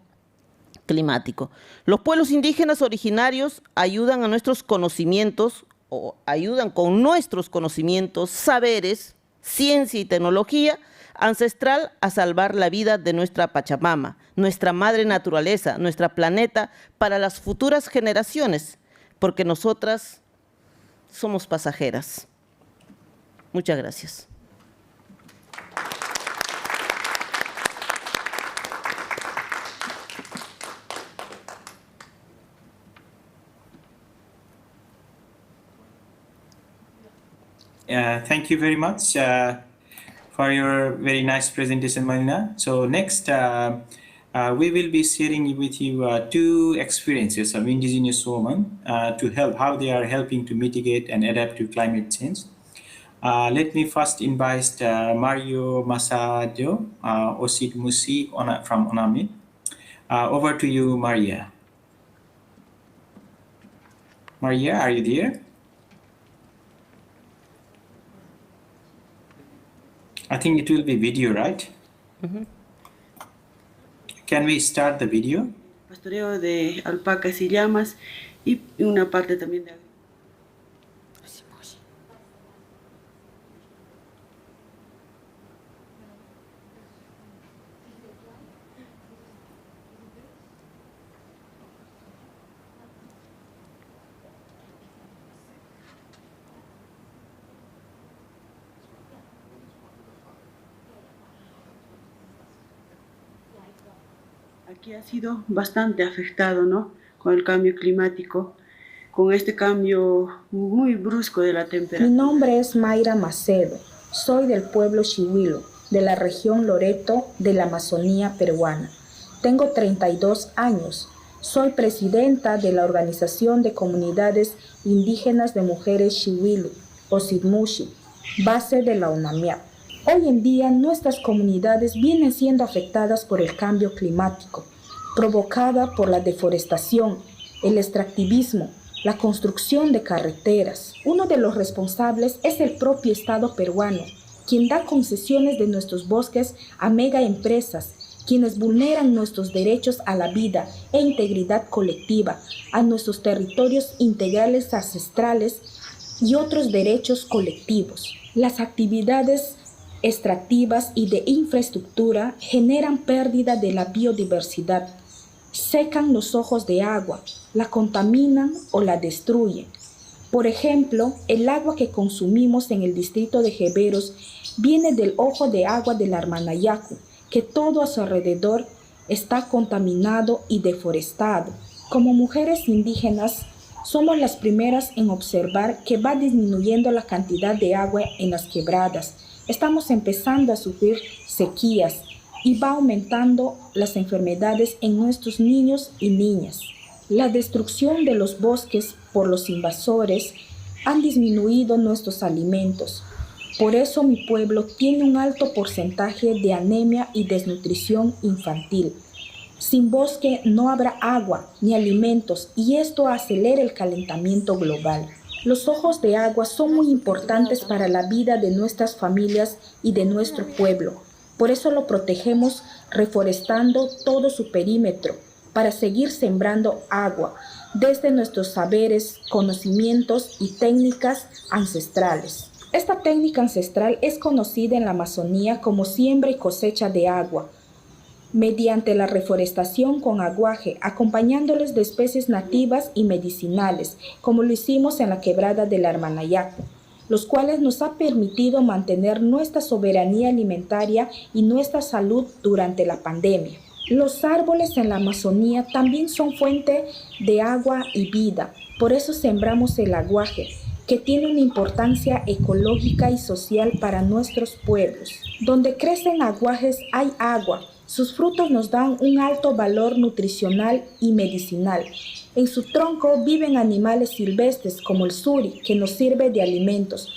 climático. Los pueblos indígenas originarios ayudan a nuestros conocimientos, o ayudan con nuestros conocimientos, saberes, ciencia y tecnología ancestral a salvar la vida de nuestra Pachamama, nuestra madre naturaleza, nuestra planeta, para las futuras generaciones, porque nosotras somos pasajeras. Muchas gracias. Thank you very much for your very nice presentation, Marina. So next, we will be sharing with you two experiences of Indigenous women to help how they are helping to mitigate and adapt to climate change. Let me first invite Mario Masado Osid Musi from ONAMIAP. Over to you, Maria. Maria, are you there? I think it will be video, right? Mm-hmm. Can we start the video? Pastoreo de alpacas y llamas y una parte también de... Aquí ha sido bastante afectado, ¿no? Con el cambio climático, con este cambio muy brusco de la temperatura. Mi nombre es Mayra Macedo, soy del pueblo Xihuilo, de la región Loreto de la Amazonía peruana. Tengo 32 años, soy presidenta de la Organización de Comunidades Indígenas de Mujeres Xihuilo, o SIDMUSHI, base de la ONAMIAP. Hoy en día nuestras comunidades vienen siendo afectadas por el cambio climático, provocada por la deforestación, el extractivismo, la construcción de carreteras. Uno de los responsables es el propio Estado peruano, quien da concesiones de nuestros bosques a megaempresas, quienes vulneran nuestros derechos a la vida e integridad colectiva, a nuestros territorios integrales ancestrales y otros derechos colectivos. Las actividades extractivas y de infraestructura generan pérdida de la biodiversidad, secan los ojos de agua, la contaminan o la destruyen. Por ejemplo, el agua que consumimos en el distrito de Jeveros viene del ojo de agua del Armanayacu, que todo a su alrededor está contaminado y deforestado. Como mujeres indígenas, somos las primeras en observar que va disminuyendo la cantidad de agua en las quebradas. Estamos empezando a sufrir sequías y va aumentando las enfermedades en nuestros niños y niñas. La destrucción de los bosques por los invasores han disminuido nuestros alimentos. Por eso mi pueblo tiene un alto porcentaje de anemia y desnutrición infantil. Sin bosque no habrá agua ni alimentos y esto acelera el calentamiento global. Los ojos de agua son muy importantes para la vida de nuestras familias y de nuestro pueblo. Por eso lo protegemos reforestando todo su perímetro para seguir sembrando agua desde nuestros saberes, conocimientos y técnicas ancestrales. Esta técnica ancestral es conocida en la Amazonía como siembra y cosecha de agua, mediante la reforestación con aguaje, acompañándoles de especies nativas y medicinales, como lo hicimos en la quebrada del Armanayacu, los cuales nos ha permitido mantener nuestra soberanía alimentaria y nuestra salud durante la pandemia. Los árboles en la Amazonía también son fuente de agua y vida, por eso sembramos el aguaje, que tiene una importancia ecológica y social para nuestros pueblos. Donde crecen aguajes hay agua. Sus frutos nos dan un alto valor nutricional y medicinal. En su tronco viven animales silvestres como el suri, que nos sirve de alimentos.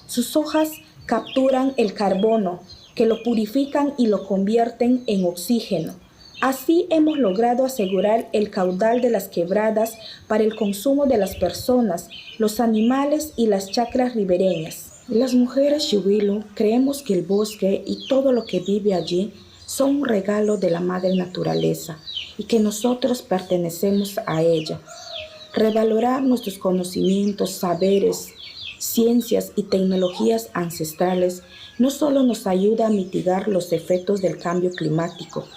Sus hojas capturan el carbono, que lo purifican y lo convierten en oxígeno. Así hemos logrado asegurar el caudal de las quebradas para el consumo de las personas, los animales y las chacras ribereñas. Las mujeres Xiuhilo creemos que el bosque y todo lo que vive allí son un regalo de la madre naturaleza y que nosotros pertenecemos a ella. Revalorar nuestros conocimientos, saberes, ciencias y tecnologías ancestrales no solo nos ayuda a mitigar los efectos del cambio climático,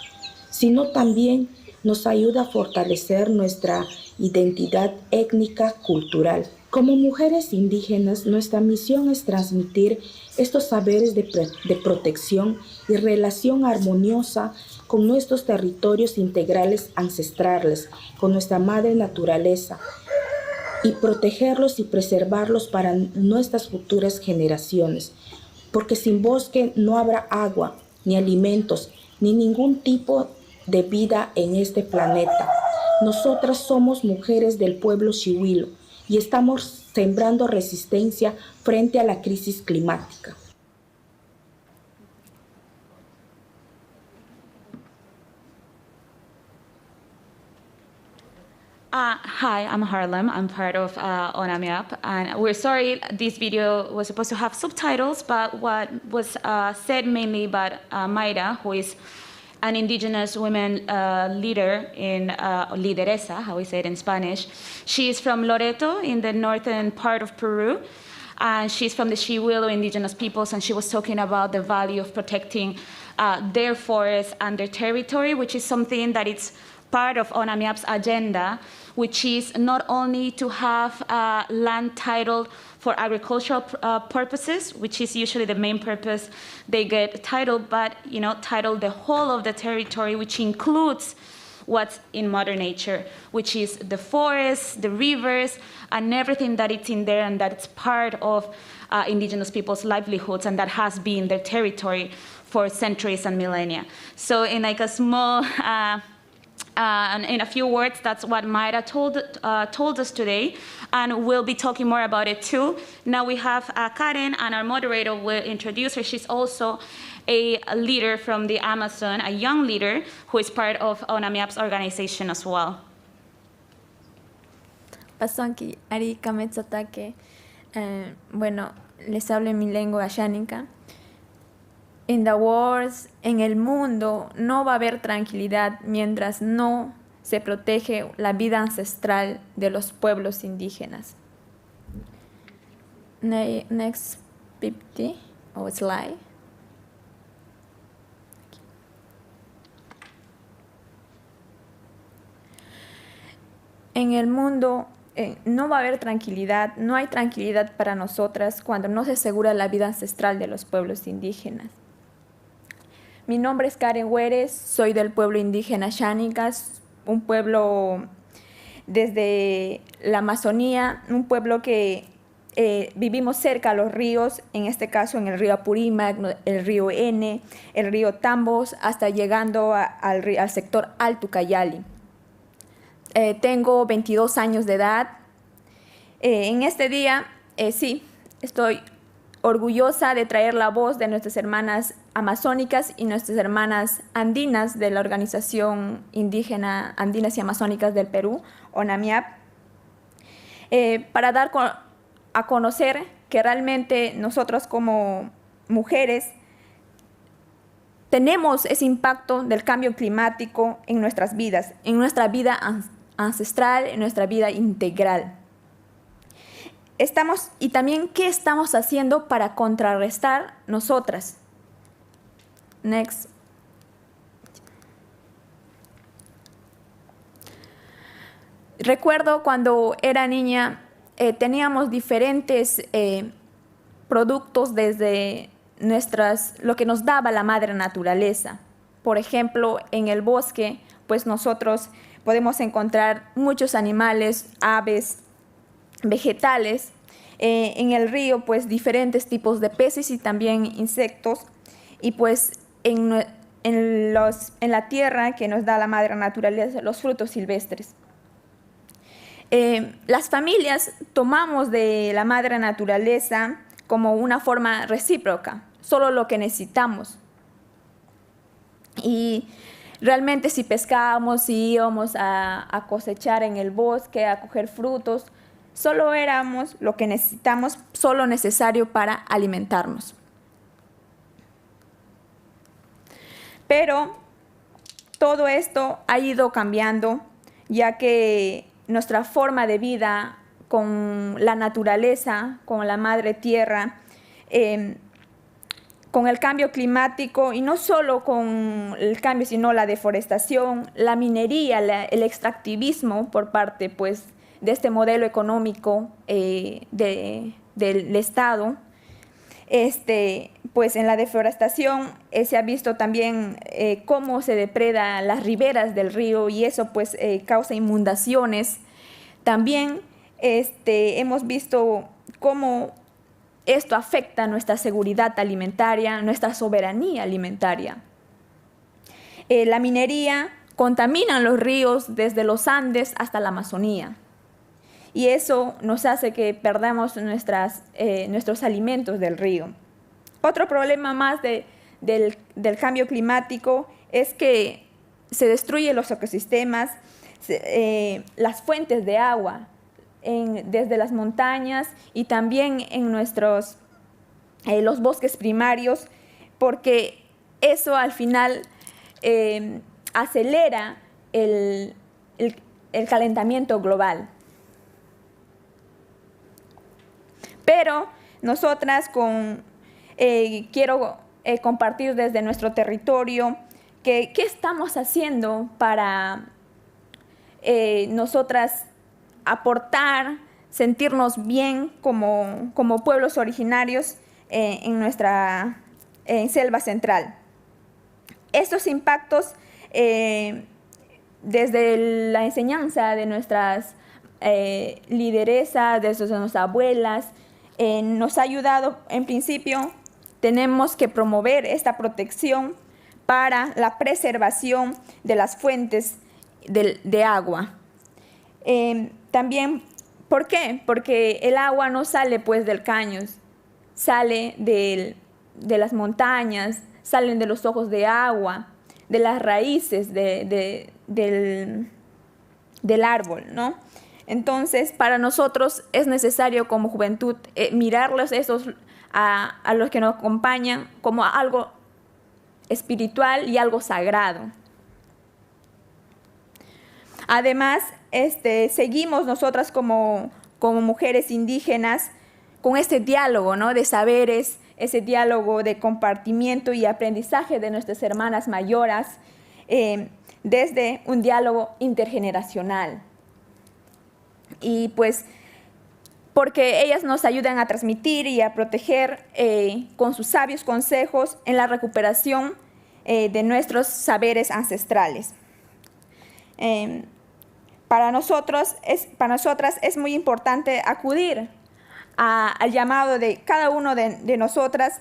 sino también nos ayuda a fortalecer nuestra identidad étnica cultural. Como mujeres indígenas, nuestra misión es transmitir estos saberes de protección y relación armoniosa con nuestros territorios integrales ancestrales, con nuestra madre naturaleza, y protegerlos y preservarlos para nuestras futuras generaciones. Porque sin bosque no habrá agua, ni alimentos, ni ningún tipo de vida en este planeta. Nosotras somos mujeres del pueblo Xiuhilo y estamos sembrando resistencia frente a la crisis climática. Hi, I'm Harlem. I'm part of ONAMIAP, and we're sorry this video was supposed to have subtitles, but what was said mainly by Mayra, who is an Indigenous women leader in lideresa, how we say it in Spanish. She is from Loreto in the northern part of Peru, and she's from the Xiuhilo Indigenous peoples, and she was talking about the value of protecting their forests and their territory, which is something that it's part of ONAMIAP's agenda, which is not only to have land titled for agricultural purposes, which is usually the main purpose they get titled, but title the whole of the territory, which includes what's in Mother Nature, which is the forests, the rivers, and everything that it's in there and that's part of Indigenous people's livelihoods and that has been their territory for centuries and millennia. So in like a small, in a few words, that's what Mayra told us today, and we'll be talking more about it too. Now we have Karen, and our moderator will introduce her. She's also a leader from the Amazon, a young leader who is part of ONAMIAP's organization as well. Pasonki, Ari Kametsatake. Bueno, les hablo en mi lengua yánica. In the wars, en el mundo, no va a haber tranquilidad mientras no se protege la vida ancestral de los pueblos indígenas. Next 50, slide. En el mundo no va a haber tranquilidad, no hay tranquilidad para nosotras cuando no se asegura la vida ancestral de los pueblos indígenas. Mi nombre es Karen Hueres, soy del pueblo indígena Xánicas, un pueblo desde la Amazonía, un pueblo que vivimos cerca a los ríos, en este caso en el río Apurímac, el río N, el río Tambos, hasta llegando al sector Alto Ucayali. Tengo 22 años de edad. En este día, sí, estoy orgullosa de traer la voz de nuestras hermanas amazónicas y nuestras hermanas andinas de la Organización Indígena Andinas y Amazónicas del Perú, ONAMIAP, para dar a conocer que realmente nosotros como mujeres tenemos ese impacto del cambio climático en nuestras vidas, en nuestra vida ancestral, en nuestra vida integral. Y también qué estamos haciendo para contrarrestar nosotras. Next. Recuerdo cuando era niña, teníamos diferentes productos desde lo que nos daba la madre naturaleza. Por ejemplo, en el bosque, pues nosotros podemos encontrar muchos animales, aves, vegetales. En el río, pues diferentes tipos de peces y también insectos. Y pues en la tierra que nos da la madre naturaleza, los frutos silvestres. Las familias tomamos de la madre naturaleza como una forma recíproca, solo lo que necesitamos. Y realmente si pescábamos, si íbamos a cosechar en el bosque, a coger frutos, solo éramos lo que necesitamos, solo necesario para alimentarnos. Pero todo esto ha ido cambiando, ya que nuestra forma de vida con la naturaleza, con la madre tierra, con el cambio climático, y no solo con el cambio, sino la deforestación, la minería, el extractivismo por parte pues, de este modelo económico del Estado. Pues en la deforestación se ha visto también cómo se depreda las riberas del río y eso pues causa inundaciones. También hemos visto cómo esto afecta nuestra seguridad alimentaria, nuestra soberanía alimentaria. La minería contamina los ríos desde los Andes hasta la Amazonía. Y eso nos hace que perdamos nuestros alimentos del río. Otro problema más del cambio climático es que se destruyen los ecosistemas, las fuentes de agua, desde las montañas y también en los bosques primarios, porque eso al final acelera el calentamiento global. Pero nosotras quiero compartir desde nuestro territorio qué estamos haciendo para nosotras aportar, sentirnos bien como pueblos originarios en nuestra selva central. Estos impactos desde la enseñanza de nuestras lideresas, de nuestras abuelas, nos ha ayudado. En principio, tenemos que promover esta protección para la preservación de las fuentes de agua. También, ¿por qué? Porque el agua no sale pues del caño, sale de las montañas, salen de los ojos de agua, de las raíces del árbol, ¿no? Entonces, para nosotros es necesario como juventud mirarlos a los que nos acompañan como algo espiritual y algo sagrado. Además, seguimos nosotras como mujeres indígenas con este diálogo, ¿no?, de saberes, ese diálogo de compartimiento y aprendizaje de nuestras hermanas mayoras, desde un diálogo intergeneracional. Y pues, porque ellas nos ayudan a transmitir y a proteger con sus sabios consejos en la recuperación de nuestros saberes ancestrales. Para nosotras es muy importante acudir al llamado de cada uno de nosotras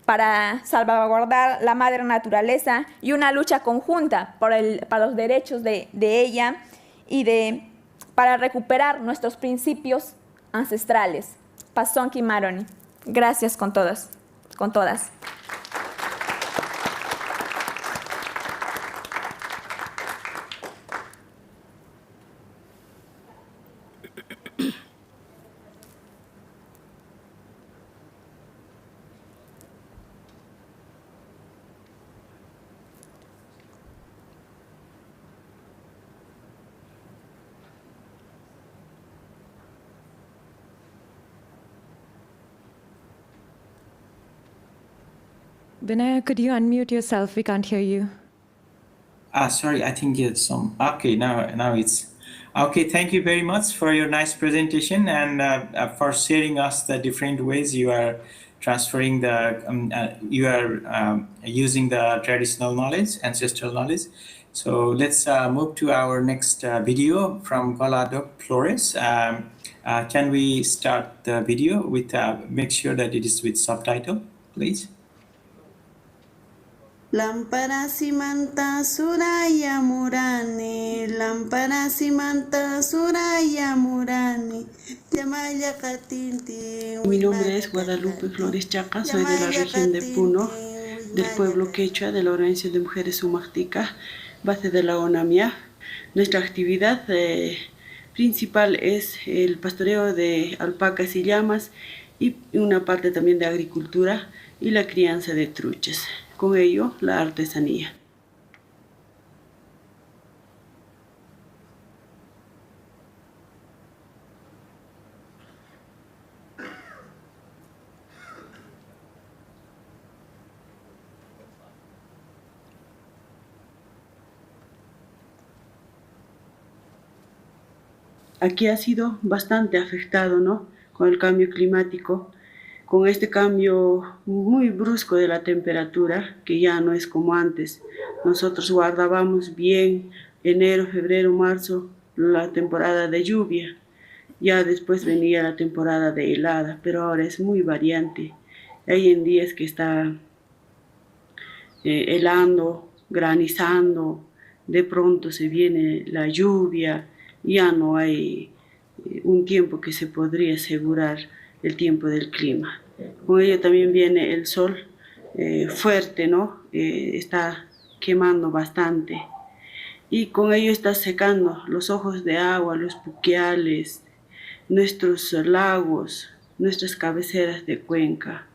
para salvaguardar la madre naturaleza y una lucha conjunta para los derechos de ella y para recuperar nuestros principios ancestrales. Pasonki Maroni. Gracias con todas. Vinaya, could you unmute yourself? We can't hear you. Sorry, I think it's some. Okay, now it's okay. Thank you very much for your nice presentation and for sharing us the different ways you are transferring using the traditional knowledge, ancestral knowledge. So let's move to our next video from Colado Flores. Can we start the video with make sure that it is with subtitle, please? Lampara simanta suraya murani, lampara simanta suraya murani, Yamaya Katinti. Mi nombre es Guadalupe Flores Chaca, soy de la región de Puno, del pueblo quechua de la Organización de Mujeres Sumácticas, base de la ONAMIAP. Nuestra actividad principal es el pastoreo de alpacas y llamas y una parte también de agricultura y la crianza de truchas. Con ello, la artesanía. Aquí ha sido bastante afectado, ¿no?, con el cambio climático, con este cambio muy brusco de la temperatura, que ya no es como antes. Nosotros guardábamos bien enero, febrero, marzo, la temporada de lluvia. Ya después venía la temporada de helada, pero ahora es muy variante. Hay en días que está helando, granizando, de pronto se viene la lluvia, ya no hay un tiempo que se podría asegurar el tiempo del clima. Con ello también viene el sol fuerte, ¿no? Está quemando bastante. Y con ello está secando los ojos de agua, los puquiales, nuestros lagos, nuestras cabeceras de cuenca.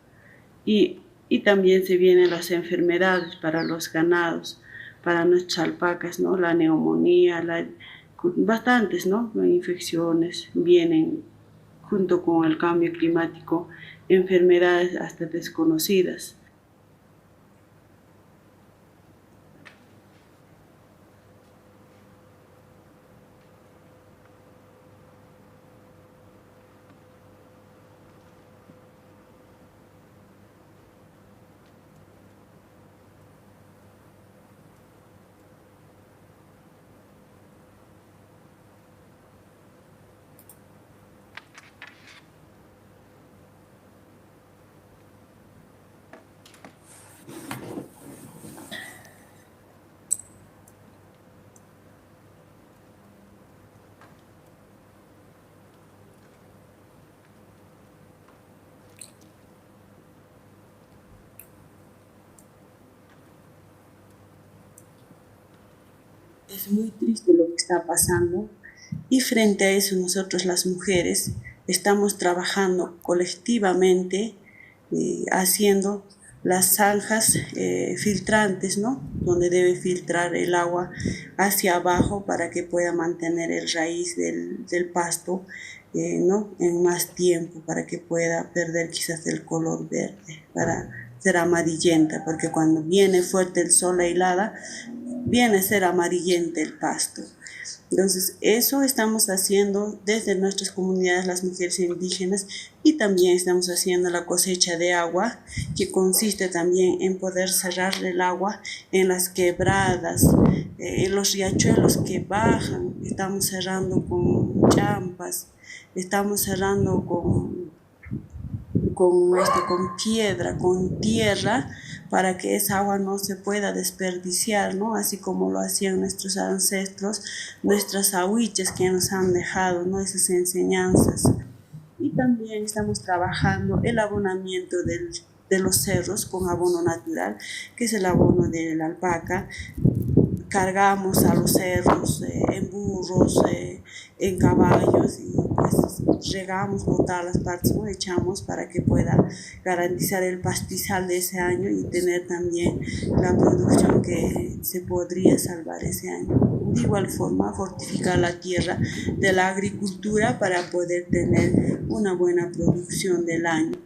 Y también se vienen las enfermedades para los ganados, para nuestras alpacas, ¿no? La neumonía, bastantes, ¿no?, infecciones vienen junto con el cambio climático, enfermedades hasta desconocidas. Es muy triste lo que está pasando y frente a eso nosotros las mujeres estamos trabajando colectivamente haciendo las zanjas filtrantes, ¿no? Donde debe filtrar el agua hacia abajo para que pueda mantener el raíz del pasto, ¿no? En más tiempo, para que pueda perder quizás el color verde, para ser amarillenta, porque cuando viene fuerte el sol, la helada, viene a ser amarillenta el pasto. Entonces, eso estamos haciendo desde nuestras comunidades, las mujeres indígenas, y también estamos haciendo la cosecha de agua, que consiste también en poder cerrar el agua en las quebradas, en los riachuelos que bajan. Estamos cerrando con champas, estamos cerrando con piedra, con tierra, para que esa agua no se pueda desperdiciar, ¿no? Así como lo hacían nuestros ancestros, nuestras ahuiches que nos han dejado, ¿no? Esas enseñanzas. Y también estamos trabajando el abonamiento de los cerros con abono natural, que es el abono de la alpaca. Cargamos a los cerros en burros, en caballos, y pues regamos por todas las partes, ¿no? Echamos para que pueda garantizar el pastizal de ese año y tener también la producción que se podría salvar ese año. De igual forma, fortificar la tierra de la agricultura para poder tener una buena producción del año.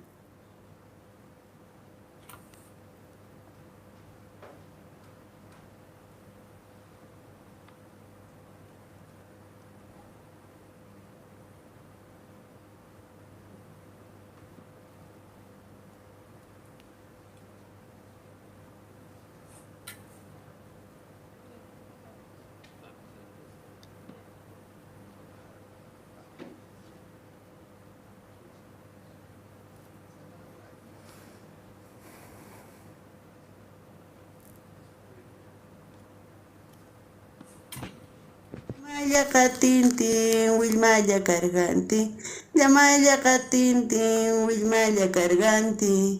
Maya catintin, Wilmaya cargante. Yamaya catintin, Wilmaya cargante.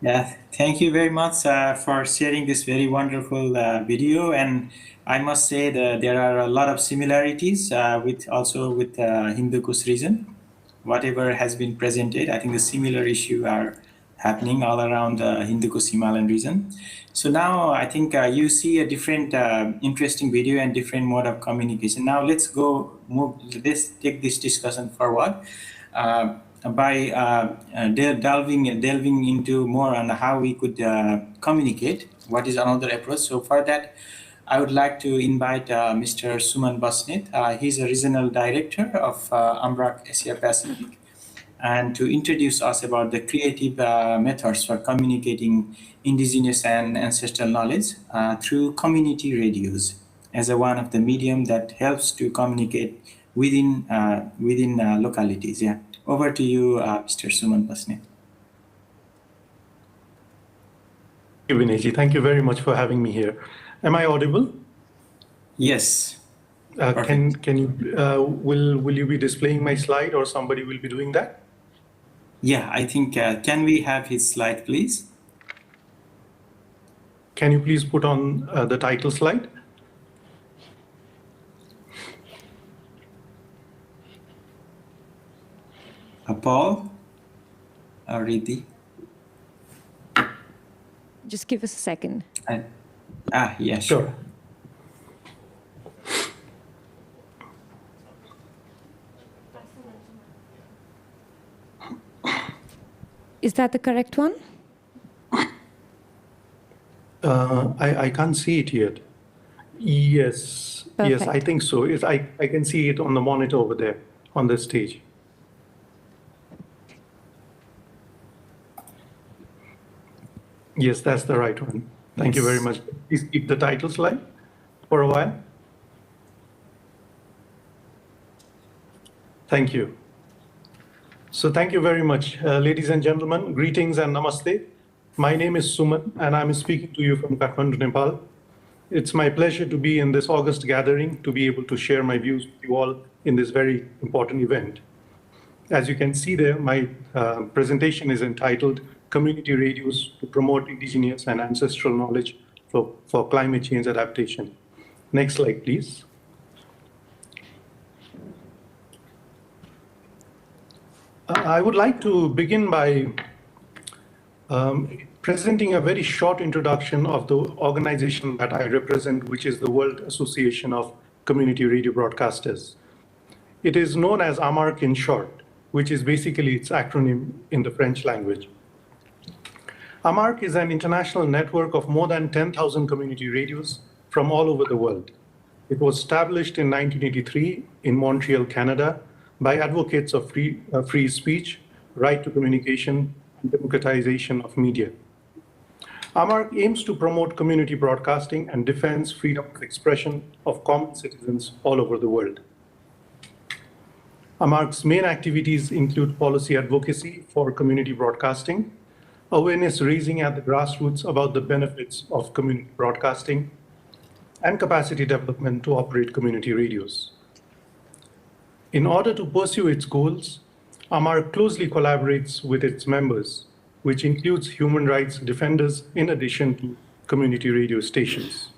Yeah, thank you very much for sharing this very wonderful video. And I must say that there are a lot of similarities with Hindu-Kush region. Whatever has been presented, I think the similar issue are happening all around the Hindu-Kush Himalayan region. So now I think you see a different interesting video and different mode of communication. Now let's take this discussion forward. By delving into more on how we could communicate, what is another approach. So for that, I would like to invite Mr. Suman Basnit. He's a regional director of AMRAC Asia Pacific, and to introduce us about the creative methods for communicating indigenous and ancestral knowledge through community radios as one of the medium that helps to communicate within localities. Yeah. Over to you, Mr. Suman Basnit. Thank you, Vinayji. Thank you very much for having me here. Am I audible? Yes. Can you will you be displaying my slide, or somebody will be doing that? Yeah, I think. Can we have his slide, please? Can you please put on the title slide? Paul, Riti. Just give us a second. Yeah, sure. Is that the correct one? I can't see it yet. Yes, Perfect. yes, I think so. Yes, I can see it on the monitor over there on the stage. Yes, that's the right one. Thank you very much. Please keep the title slide for a while. Thank you. So thank you very much, ladies and gentlemen. Greetings and namaste. My name is Suman, and I'm speaking to you from Kathmandu, Nepal. It's my pleasure to be in this August gathering, to be able to share my views with you all in this very important event. As you can see there, my presentation is entitled Community Radios to Promote Indigenous and Ancestral Knowledge for Climate Change Adaptation. Next slide, please. I would like to begin by presenting a very short introduction of the organization that I represent, which is the World Association of Community Radio Broadcasters. It is known as AMARC in short, which is basically its acronym in the French language. AMARC is an international network of more than 10,000 community radios from all over the world. It was established in 1983 in Montreal, Canada, by advocates of free speech, right to communication, and democratization of media. AMARC aims to promote community broadcasting and defends freedom of expression of common citizens all over the world. AMARC's main activities include policy advocacy for community broadcasting, awareness raising at the grassroots about the benefits of community broadcasting, and capacity development to operate community radios. In order to pursue its goals, AMARC closely collaborates with its members, which includes human rights defenders in addition to community radio stations.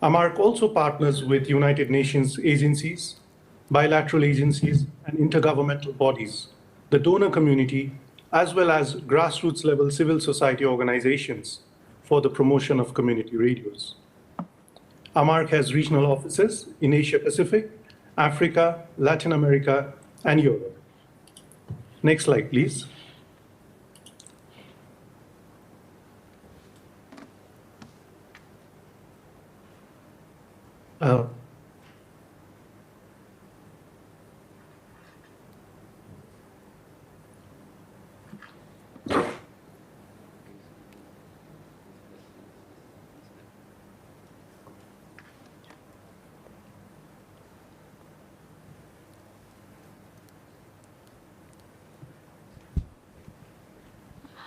AMARC also partners with United Nations agencies, bilateral agencies, and intergovernmental bodies, the donor community, as well as grassroots level civil society organizations for the promotion of community radios. AMARC has regional offices in Asia Pacific, Africa, Latin America, and Europe. Next slide, please.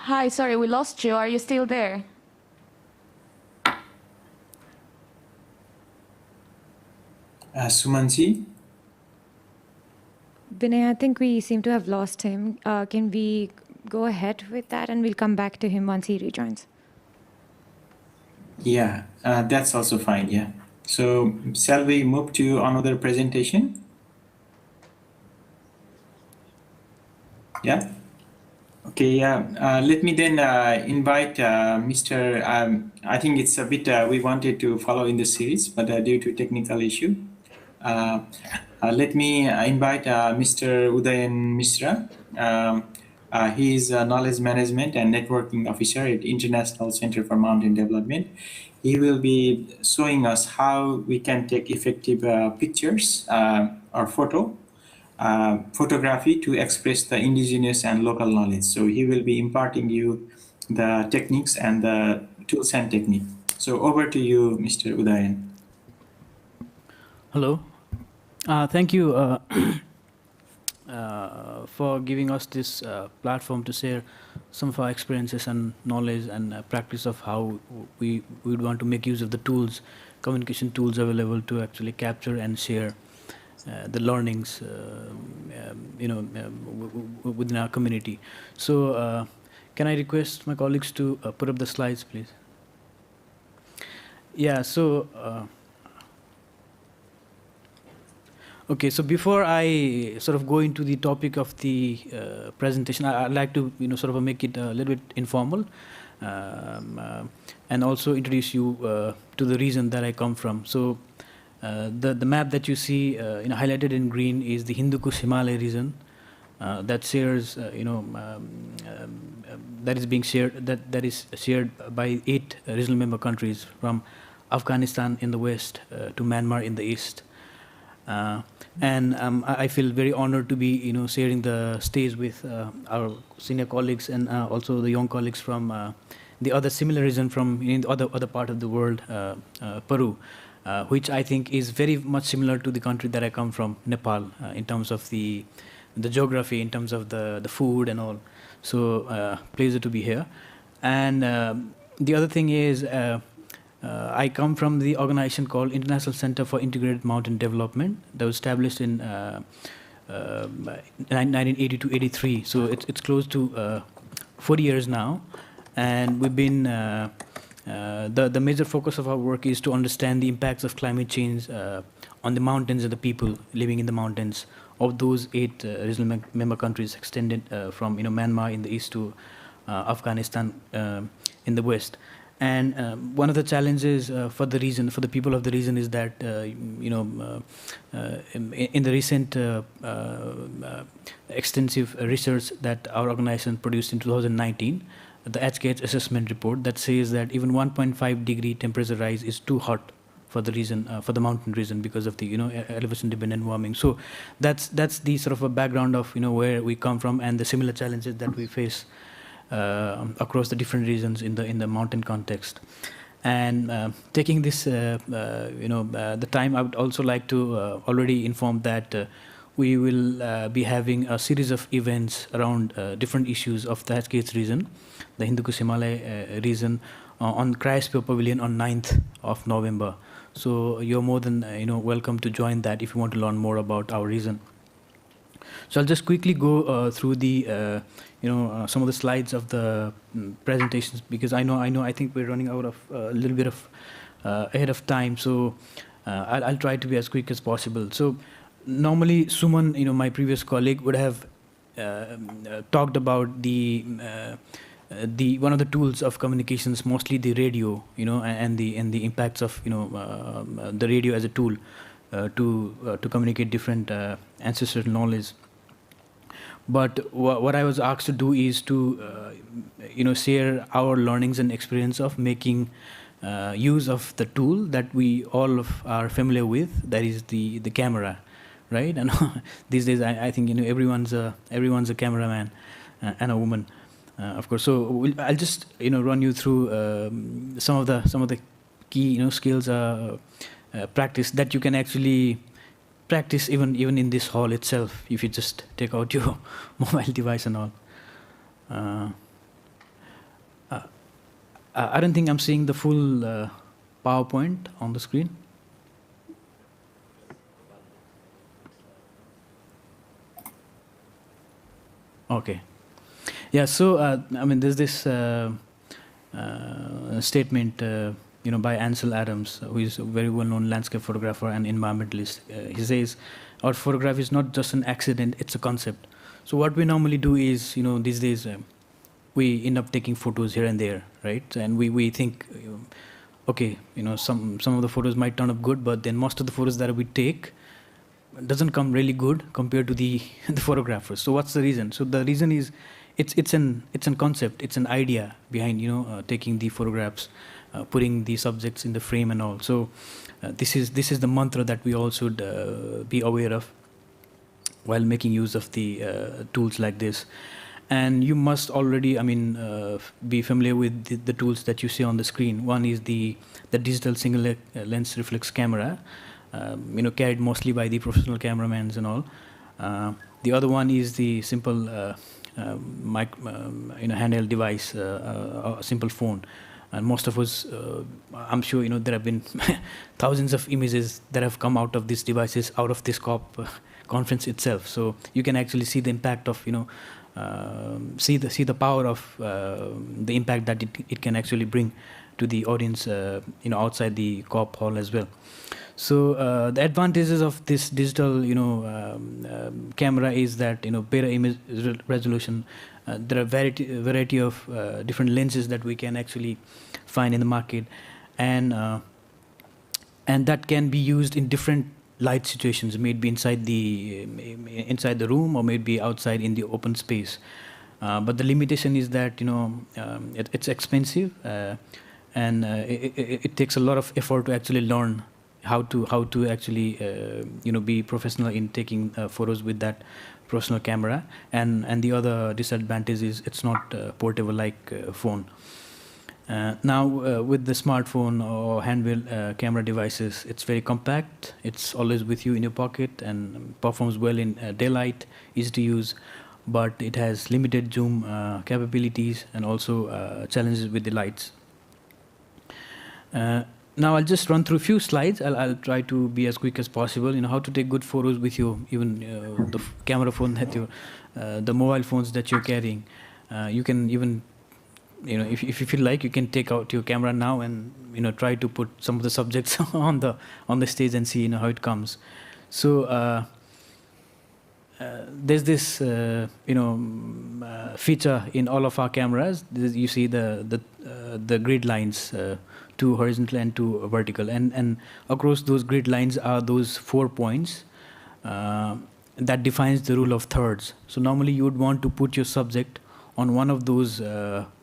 Hi, sorry, we lost you. Are you still there? Sumanji? Vinay, I think we seem to have lost him. Can we go ahead with that and we'll come back to him once he rejoins? Yeah, that's also fine, yeah. So shall we move to another presentation? Yeah? Okay, yeah. Let me then invite Mr. I think it's a bit, we wanted to follow in the series, but due to technical issue, let me invite Mr. Udayan Misra. He is a Knowledge Management and Networking Officer at International Center for Mountain Development. He will be showing us how we can take effective pictures or photography to express the indigenous and local knowledge. So he will be imparting you the techniques and the tools and technique. So over to you, Mr. Udayan. Hello. Thank you for giving us this platform to share some of our experiences and knowledge and practice of how we would want to make use of the tools, communication tools available to actually capture and share the learnings, within our community. So, can I request my colleagues to put up the slides, please? Yeah. So. Okay, so before I sort of go into the topic of the presentation, I'd like to sort of make it a little bit informal, and also introduce you to the region that I come from. So the map that you see highlighted in green is the Hindu-Kush Himalaya region that shares that is being shared that is shared by 8 regional member countries, from Afghanistan in the west to Myanmar in the east. And I feel very honored to be, sharing the stage with our senior colleagues and also the young colleagues from the other similar region from the other part of the world, Peru, which I think is very much similar to the country that I come from, Nepal, in terms of the geography, in terms of the food and all. So pleasure to be here. And the other thing is, I come from the organization called International Center for Integrated Mountain Development that was established in 1980 to 83. So it's close to 40 years now, and we've been the major focus of our work is to understand the impacts of climate change on the mountains and the people living in the mountains of those 8 regional member countries extended from Myanmar in the east to Afghanistan in the west. And one of the challenges for the region, for the people of the region, is that in the recent extensive research that our organization produced in 2019, the IGES assessment report that says that even 1.5 degree temperature rise is too hot for the region, for the mountain region, because of the elevation dependent warming. So that's the sort of a background of where we come from and the similar challenges that we face across the different regions in the mountain context. And taking this the time, I would also like to already inform that we will be having a series of events around different issues of the IGES region, the Hindu-Kush Himalaya region, on Cryosphere Pavilion on 9th of November. So you're more than welcome to join that if you want to learn more about our region. So I'll just quickly go through the some of the slides of the presentations, because I think we're running out of a little bit of ahead of time. So I'll try to be as quick as possible. So normally Suman, my previous colleague, would have talked about the one of the tools of communications, mostly the radio, and the impacts of the radio as a tool to communicate different ancestral knowledge. But what I was asked to do is to share our learnings and experience of making use of the tool that we all are familiar with, that is the camera, right? And these days I think everyone's a cameraman and a woman. Of course, so I'll just run you through some of the key skills practice that you can actually practice even in this hall itself if you just take out your mobile device and all. I don't think I'm seeing the full PowerPoint on the screen. Okay. Yeah, so there's this statement by Ansel Adams, who is a very well-known landscape photographer and environmentalist. He says, our photograph is not just an accident, it's a concept. So what we normally do is, these days, we end up taking photos here and there, right? And we think, okay, some of the photos might turn up good, but then most of the photos that we take doesn't come really good compared to the photographers. So what's the reason? So the reason is, it's an concept, it's an idea behind taking the photographs, putting the subjects in the frame and all. So this is the mantra that we all should be aware of while making use of the tools like this. And you must already, be familiar with the tools that you see on the screen. One is the digital single lens reflex camera, carried mostly by the professional cameramans and all. The other one is the simple handheld device, a simple phone. And most of us, I'm sure, there have been thousands of images that have come out of these devices, out of this COP conference itself. So you can actually see the impact of, see the power of the impact that it can actually bring to the audience, outside the COP hall as well. So the advantages of this digital, camera is that better image resolution. There are variety of different lenses that we can actually find in the market, and that can be used in different light situations, maybe inside the room or maybe outside in the open space. But the limitation is that it's expensive, and it takes a lot of effort to actually learn how to actually be professional in taking photos with that professional camera. And the other disadvantage is it's not portable like phone. Now with the smartphone or handheld camera devices, it's very compact, it's always with you in your pocket and performs well in daylight, easy to use, but it has limited zoom capabilities and also challenges with the lights. Now I'll just run through a few slides. I'll try to be as quick as possible. How to take good photos with your even the camera phone that the mobile phones that you're carrying. You can even, if you feel like, you can take out your camera now and try to put some of the subjects on the stage and see how it comes. So there's this feature in all of our cameras. You see the grid lines, two horizontal and two vertical, and across those grid lines are those 4 points that defines the rule of thirds. So normally you would want to put your subject on one of those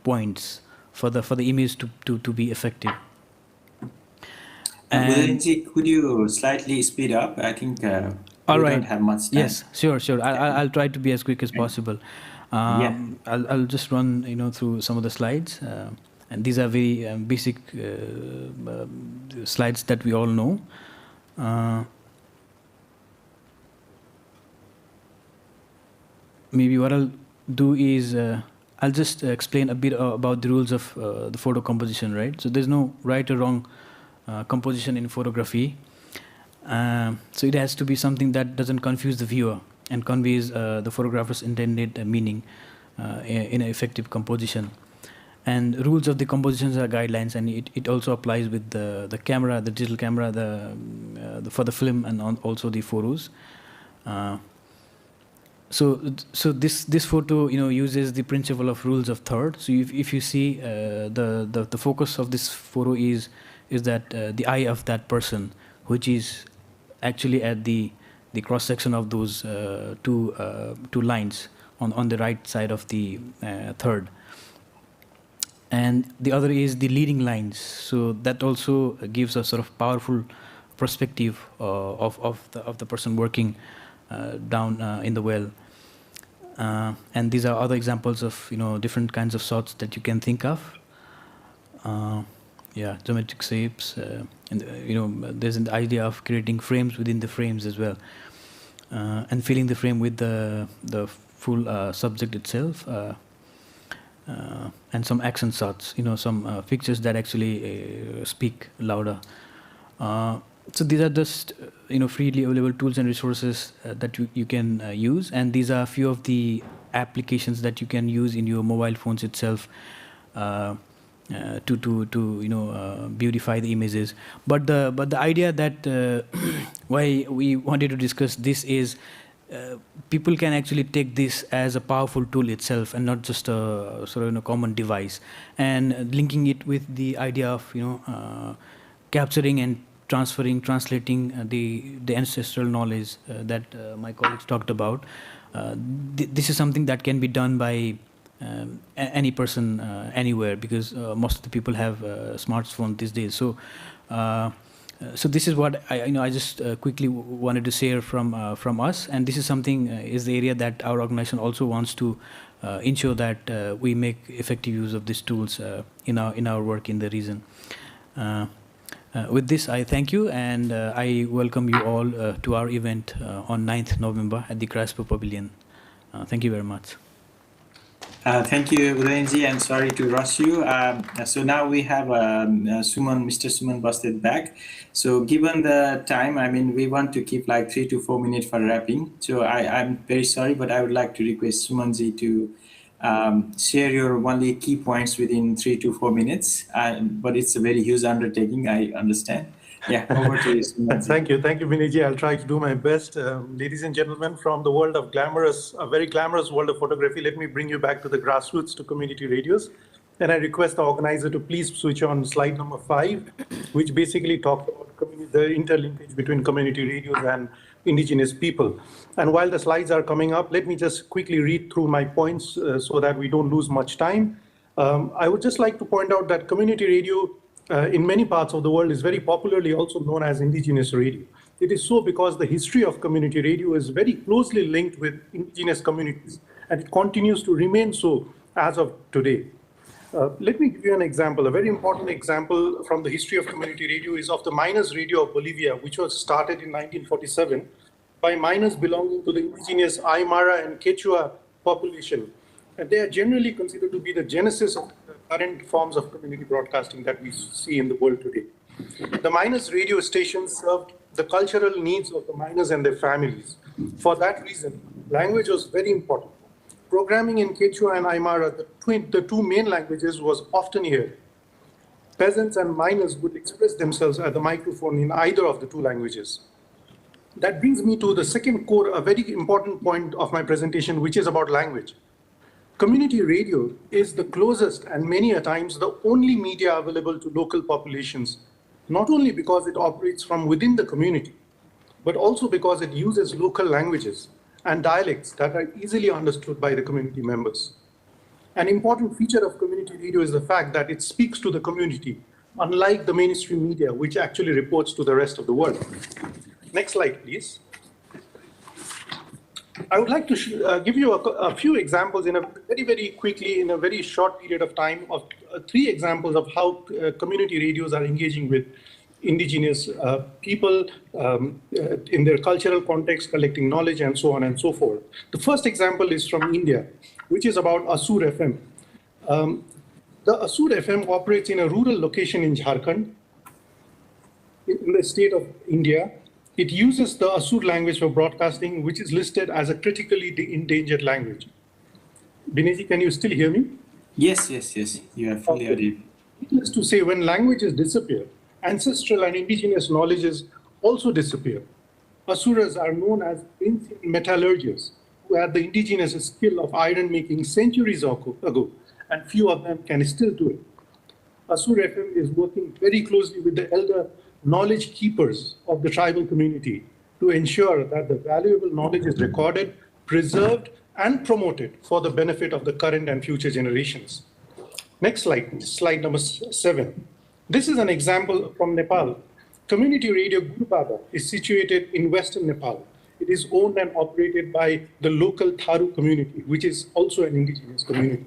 points for the image to be effective. And could you slightly speed up? I think all we right. don't have much time. Yes, sure. I'll try to be as quick as possible. I'll just run through some of the slides, and these are very basic slides that we all know. Maybe what I'll do is I'll just explain a bit about the rules of the photo composition, right? So there's no right or wrong composition in photography. So it has to be something that doesn't confuse the viewer and conveys the photographer's intended meaning in an effective composition. And rules of the compositions are guidelines, and it also applies with the camera, the digital camera, for the film, and also the photos. So this photo uses the principle of rules of third. So if you see the focus of this photo is that the eye of that person, which is actually at the cross section of those two lines on the right side of the third. And the other is the leading lines. So that also gives a sort of powerful perspective of the person working down in the well. And these are other examples of different kinds of shots that you can think of. Geometric shapes, and there's an idea of creating frames within the frames as well, and filling the frame with the full subject itself, and some action shots, some pictures that actually speak louder. So these are just freely available tools and resources that you can use, and these are a few of the applications that you can use in your mobile phones itself to beautify the images. But the idea that why we wanted to discuss this is people can actually take this as a powerful tool itself and not just a sort of common device, and linking it with the idea of capturing and translating the ancestral knowledge that my colleagues talked about. This is something that can be done by any person anywhere, because most of the people have smartphones these days. So this is what I just quickly wanted to share from us, and this is something is the area that our organization also wants to ensure that we make effective use of these tools in our work in the region. With this, I thank you, and I welcome you all to our event on 9th November at the Crespo Pavilion. Thank you very much. Thank you, Udayanji, and sorry to rush you. So now we have Mr. Suman Basted back. So given the time, we want to keep like 3 to 4 minutes for wrapping. So I'm very sorry, but I would like to request Sumanji to share your only key points within 3 to 4 minutes. But it's a very huge undertaking, I understand. Yeah, over to you, Sumanji. Thank you, Vinayji. I'll try to do my best. Ladies and gentlemen, from the world of a very glamorous world of photography, let me bring you back to the grassroots, to community radios. And I request the organizer to please switch on slide number 5, which basically talks about the interlinkage between community radios and indigenous people. And while the slides are coming up, let me just quickly read through my points so that we don't lose much time. I would just like to point out that community radio in many parts of the world is very popularly also known as indigenous radio. It is so because the history of community radio is very closely linked with indigenous communities, and it continues to remain so as of today. Let me give you an example. A very important example from the history of community radio is of the Miners Radio of Bolivia, which was started in 1947 by miners belonging to the indigenous Aymara and Quechua population. And they are generally considered to be the genesis of the current forms of community broadcasting that we see in the world today. The miners' radio stations served the cultural needs of the miners and their families. For that reason, language was very important. Programming in Quechua and Aymara, the two main languages, was often heard. Peasants and miners would express themselves at the microphone in either of the two languages. That brings me to the second core, a very important point of my presentation, which is about language. Community radio is the closest and many a times the only media available to local populations, not only because it operates from within the community, but also because it uses local languages and dialects that are easily understood by the community members. An important feature of community radio is the fact that it speaks to the community, unlike the mainstream media, which actually reports to the rest of the world. Next slide, please. I would like to give you a few examples very quickly in a very short period of time of 3 examples of how community radios are engaging with indigenous people in their cultural context, collecting knowledge, and so on and so forth. The first example is from India, which is about Asur FM. The Asur FM operates in a rural location in Jharkhand, in the state of India. It uses the Asur language for broadcasting, which is listed as a critically endangered language. Bineji, can you still hear me? Yes. You are fully audible. Needless to say, when languages disappear, ancestral and indigenous knowledges also disappear. Asuras are known as ancient metallurgists who had the indigenous skill of iron making centuries ago, and few of them can still do it. Asur FM is working very closely with the elder knowledge keepers of the tribal community to ensure that the valuable knowledge is recorded, preserved, and promoted for the benefit of the current and future generations. Next slide, slide number 7. This is an example from Nepal. Community radio Guru Baba is situated in western Nepal. It is owned and operated by the local Tharu community, which is also an indigenous community.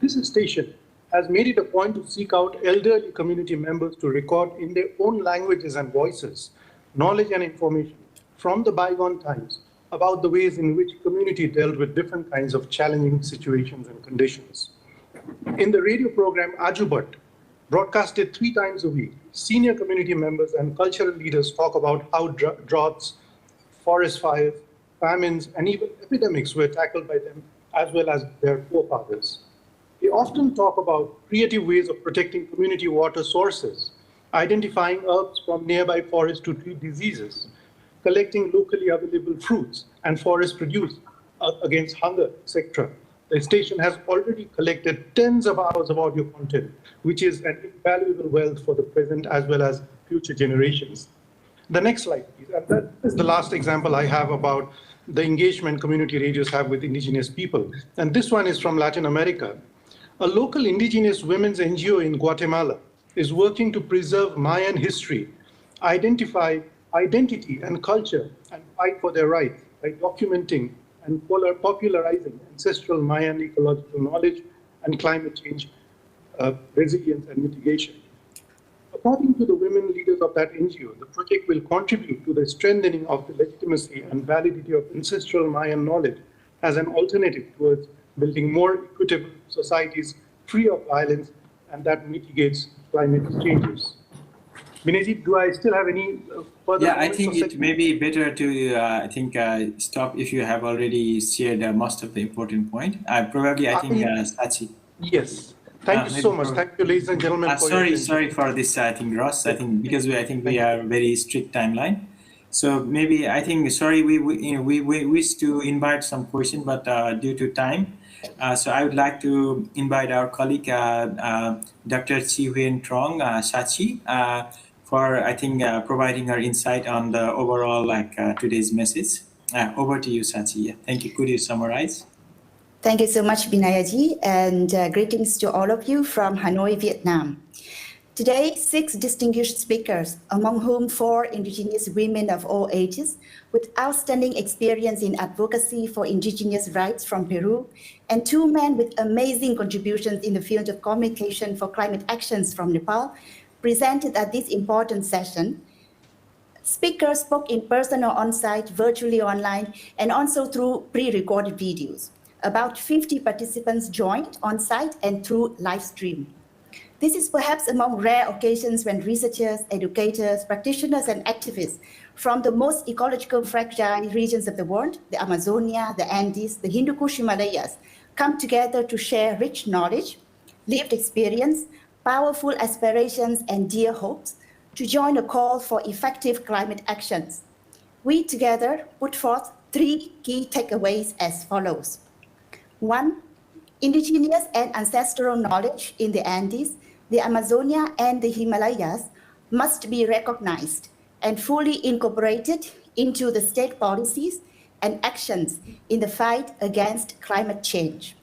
This station has made it a point to seek out elderly community members to record in their own languages and voices, knowledge and information from the bygone times about the ways in which community dealt with different kinds of challenging situations and conditions. In the radio program Ajubat, broadcasted 3 times a week, senior community members and cultural leaders talk about how droughts, forest fires, famines, and even epidemics were tackled by them as well as their forefathers. They often talk about creative ways of protecting community water sources, identifying herbs from nearby forests to treat diseases, collecting locally available fruits and forest produce against hunger, etc. The station has already collected tens of hours of audio content, which is an invaluable wealth for the present as well as future generations. The next slide, please. And that is the last example I have about the engagement community radios have with indigenous people. And this one is from Latin America. A local indigenous women's NGO in Guatemala is working to preserve Mayan history, identify identity and culture, and fight for their rights by documenting and popularizing ancestral Mayan ecological knowledge and climate change resilience and mitigation. According to the women leaders of that NGO, the project will contribute to the strengthening of the legitimacy and validity of ancestral Mayan knowledge as an alternative towards building more equitable societies free of violence and that mitigates climate changes. Bineji, do I still have any further? Yeah, I think it may be better to stop if you have already shared most of the important point. I think Sachi. Yes. Thank you so much. Thank you, ladies and gentlemen. Sorry for this. I think Ross. I think because we are very strict timeline. So maybe we wish to invite some question, but due to time, so I would like to invite our colleague Dr. Chi Huyen Trong Sachi for providing her insight on the overall today's message. Over to you, Sachi. Thank you. Could you summarize? Thank you so much, Binayaji, and greetings to all of you from Hanoi, Vietnam. Today, 6 distinguished speakers, among whom 4 indigenous women of all ages, with outstanding experience in advocacy for indigenous rights from Peru, and 2 men with amazing contributions in the field of communication for climate actions from Nepal, presented at this important session. Speakers spoke in person or on-site, virtually online, and also through pre-recorded videos. About 50 participants joined on-site and through live stream. This is perhaps among rare occasions when researchers, educators, practitioners, and activists from the most ecological fragile regions of the world, the Amazonia, the Andes, the Hindu-Kush Himalayas, come together to share rich knowledge, lived experience, powerful aspirations, and dear hopes to join a call for effective climate actions. We together put forth 3 key takeaways as follows. 1, indigenous and ancestral knowledge in the Andes, the Amazonia, and the Himalayas must be recognized and fully incorporated into the state policies and actions in the fight against climate change.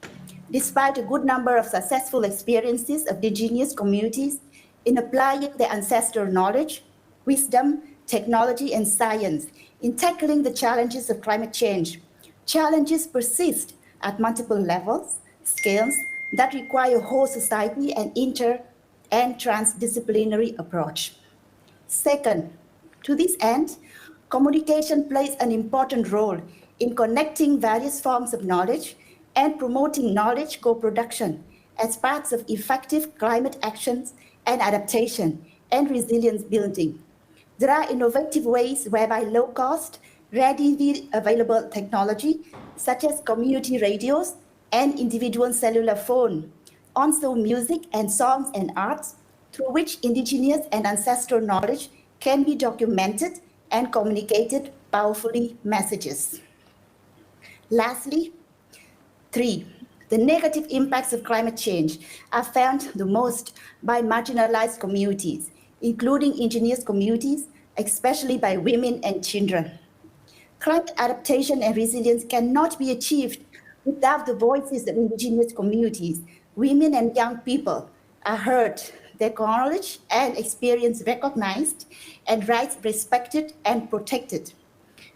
Despite a good number of successful experiences of indigenous communities in applying their ancestral knowledge, wisdom, technology, and science in tackling the challenges of climate change, challenges persist at multiple levels, scales that require whole society and transdisciplinary approach. Second, to this end, communication plays an important role in connecting various forms of knowledge and promoting knowledge co-production as parts of effective climate actions and adaptation and resilience building. There are innovative ways whereby low-cost, readily available technology, such as community radios and individual cellular phone, also music and songs and arts, through which indigenous and ancestral knowledge can be documented and communicated powerfully messages. Lastly, 3, the negative impacts of climate change are felt the most by marginalized communities, including indigenous communities, especially by women and children. Climate adaptation and resilience cannot be achieved without the voices of indigenous communities. Women and young people are heard, their knowledge and experience recognized, and rights respected and protected.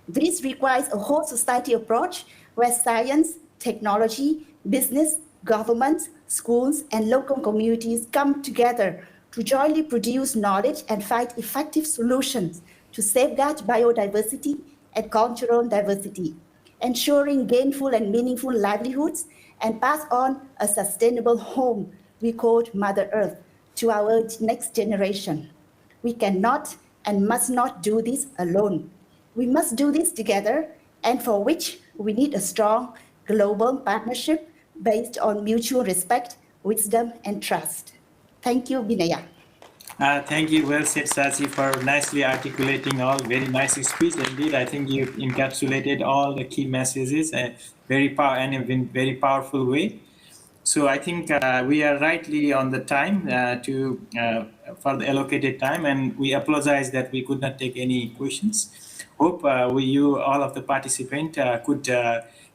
This requires a whole society approach where science, technology, business, governments, schools, and local communities come together to jointly produce knowledge and find effective solutions to safeguard biodiversity and cultural diversity, ensuring gainful and meaningful livelihoods, and pass on a sustainable home we call Mother Earth to our next generation. We cannot and must not do this alone. We must do this together, and for which we need a strong global partnership based on mutual respect, wisdom, and trust. Thank you, Binaya. Thank you. Well said, Sachi, for nicely articulating all. Very nice speech indeed. I think you've encapsulated all the key messages in a very powerful way. So I think we are rightly on the time for the allocated time, and we apologize that we could not take any questions. Hope all of the participants could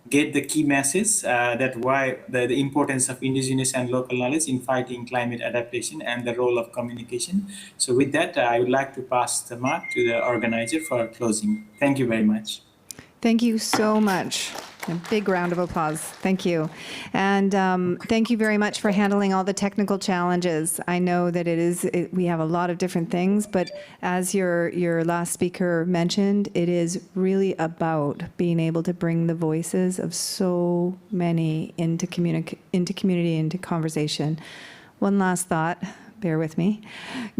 get the key message that why the importance of indigenous and local knowledge in fighting climate adaptation and the role of communication. So with that, I would like to pass the mic to the organizer for closing. Thank you very much. Thank you so much. A big round of applause. Thank you. And thank you very much for handling all the technical challenges. I know that we have a lot of different things, but as your last speaker mentioned, it is really about being able to bring the voices of so many into community, into conversation. One last thought. Bear with me.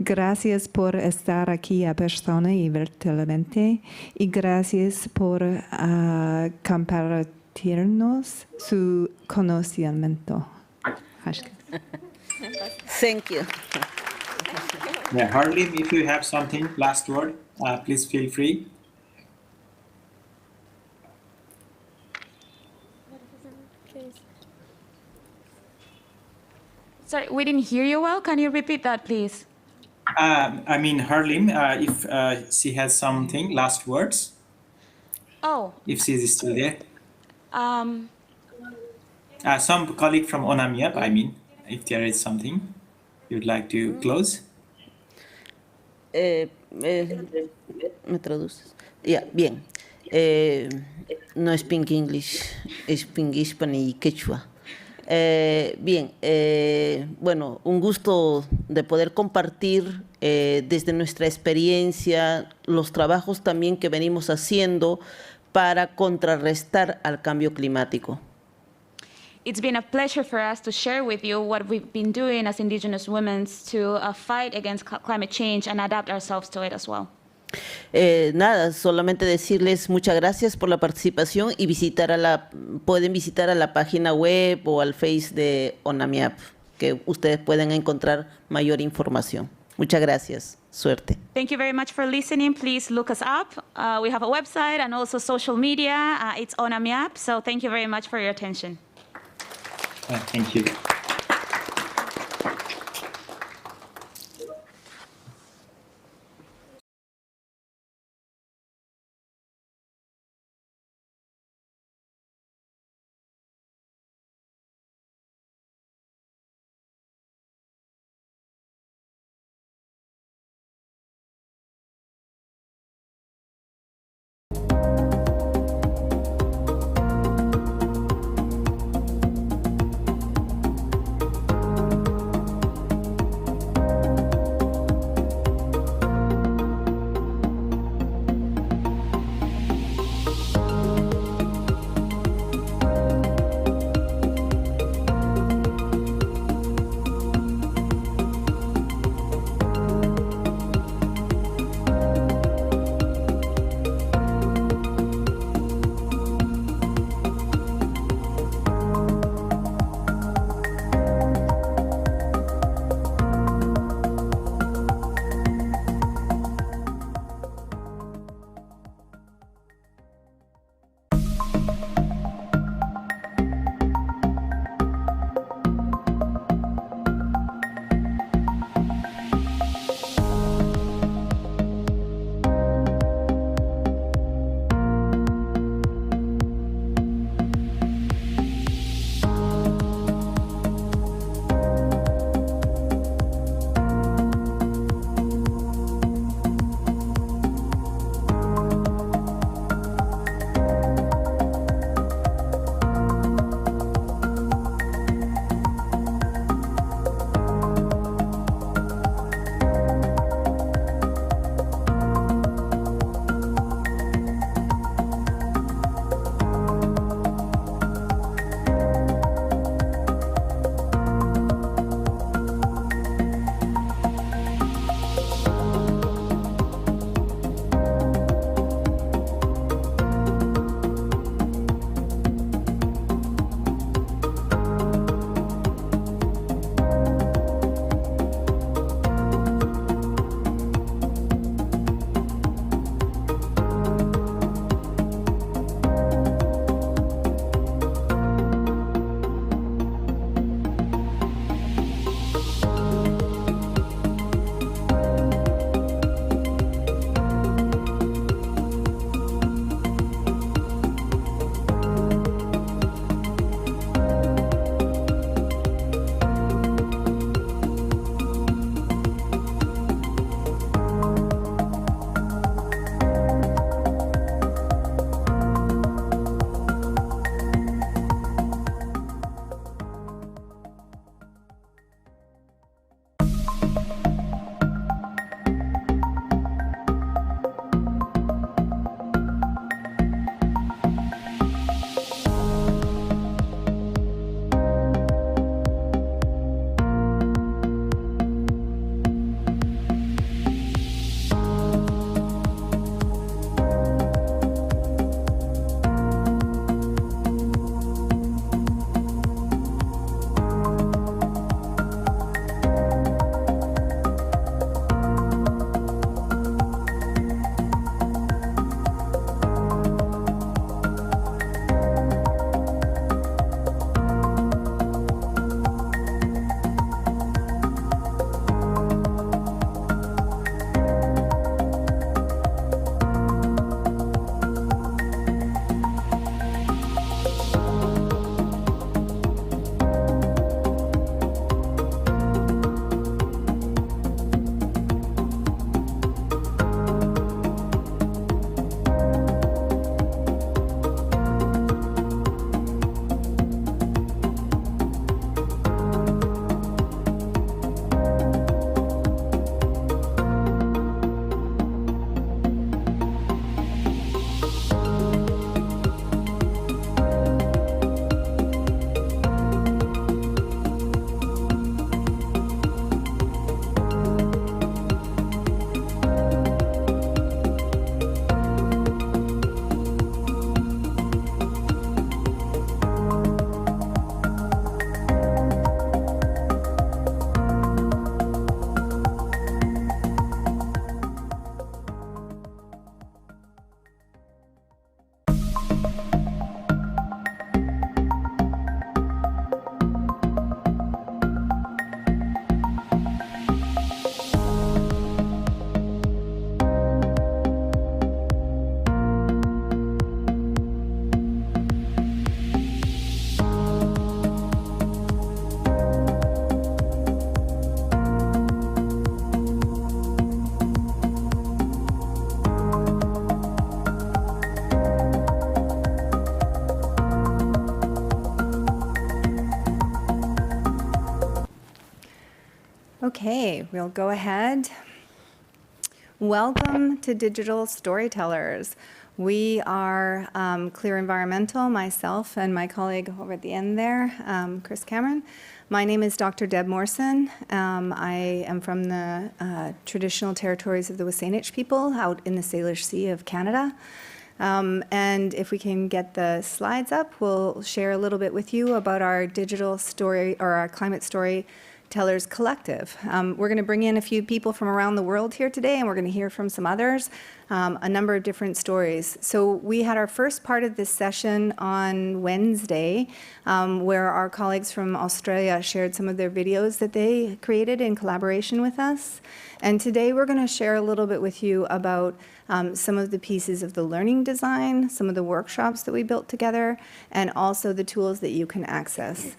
Gracias por estar aquí a persona y virtualmente, y gracias por compartirnos su conocimiento. Thank you. Yeah, Harleen, if you have something, last word, please feel free. Sorry, we didn't hear you well. Can you repeat that, please? I mean, Harleen, if she has something, last words. Oh. If she is still there. Some colleague from ONAMIAP, I mean, if there is something you'd like to close. ¿Me traduces? Yeah, bien. No speak English, speak Spanish y Quechua. Bien, bueno, un gusto de poder compartir desde nuestra experiencia los trabajos también que venimos haciendo para contrarrestar al cambio climático. it's been a pleasure for us to share with you what we've been doing as Indigenous women to fight against climate change and adapt ourselves to it as well. Nada, solamente decirles muchas gracias por la participación y pueden visitar a la página web o al Face de ONAMIAP, que ustedes pueden encontrar mayor información. Muchas gracias. Suerte. Thank you very much for listening. Please look us up. We have a website and also social media. It's ONAMIAP. So thank you very much for your attention. Thank you. Okay, we'll go ahead. Welcome to Digital Storytellers. We are Clear Environmental, myself and my colleague over at the end there, Chris Cameron. My name is Dr. Deb Morrison. I am from the traditional territories of the Wasanich people out in the Salish Sea of Canada. And if we can get the slides up, we'll share a little bit with you about our digital story or our climate storytellers collective. We're going to bring in a few people from around the world here today, and we're going to hear from some others, a number of different stories. So we had our first part of this session on Wednesday, where our colleagues from Australia shared some of their videos that they created in collaboration with us. And today we're going to share a little bit with you about some of the pieces of the learning design, some of the workshops that we built together, and also the tools that you can access.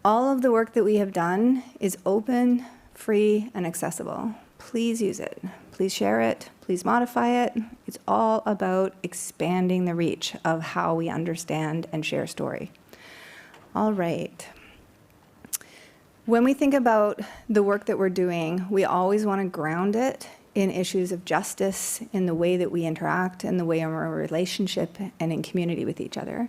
All of the work that we have done is open, free, and accessible. Please use it. Please share it. Please modify it. It's all about expanding the reach of how we understand and share story. All right. When we think about the work that we're doing, we always want to ground it in issues of justice, in the way that we interact, in the way of our relationship, and in community with each other.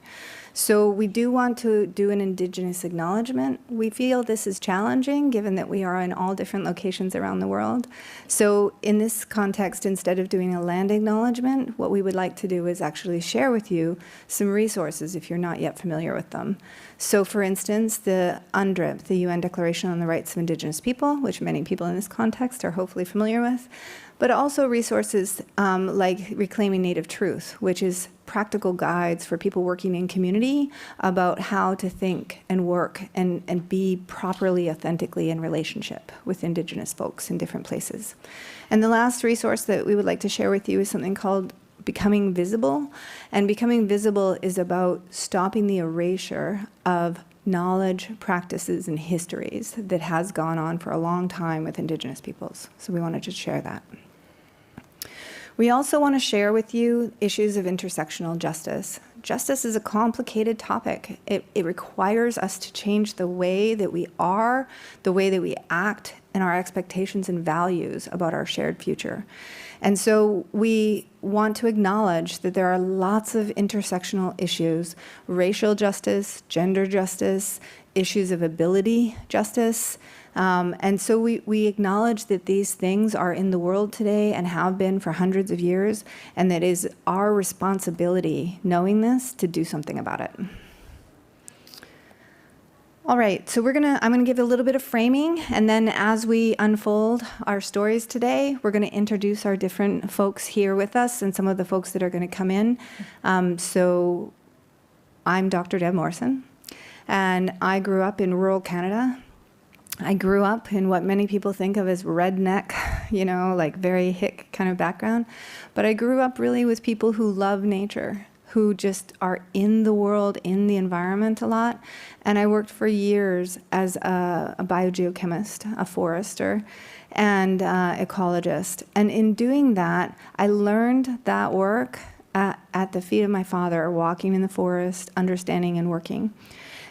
So we do want to do an Indigenous acknowledgement. We feel this is challenging, given that we are in all different locations around the world. So in this context, instead of doing a land acknowledgement, what we would like to do is actually share with you some resources if you're not yet familiar with them. So for instance, the UNDRIP, the UN Declaration on the Rights of Indigenous People, which many people in this context are hopefully familiar with, but also resources like Reclaiming Native Truth, which is practical guides for people working in community about how to think and work and be properly, authentically in relationship with Indigenous folks in different places. And the last resource that we would like to share with you is something called Becoming Visible. And Becoming Visible is about stopping the erasure of knowledge, practices, and histories that has gone on for a long time with Indigenous peoples. So we wanted to share that. We also want to share with you issues of intersectional justice. Justice is a complicated topic. It requires us to change the way that we are, the way that we act, and our expectations and values about our shared future. And so we want to acknowledge that there are lots of intersectional issues: racial justice, gender justice, issues of ability justice. And so we acknowledge that these things are in the world today and have been for hundreds of years, and that it is our responsibility, knowing this, to do something about it. All right, so I'm gonna give a little bit of framing, and then as we unfold our stories today, we're gonna introduce our different folks here with us and some of the folks that are gonna come in. So I'm Dr. Deb Morrison, and I grew up in rural Canada. I grew up in what many people think of as redneck, like very hick kind of background. But I grew up really with people who love nature, who just are in the world, in the environment a lot. And I worked for years as a biogeochemist, a forester, and ecologist. And in doing that, I learned that work at the feet of my father, walking in the forest, understanding and working.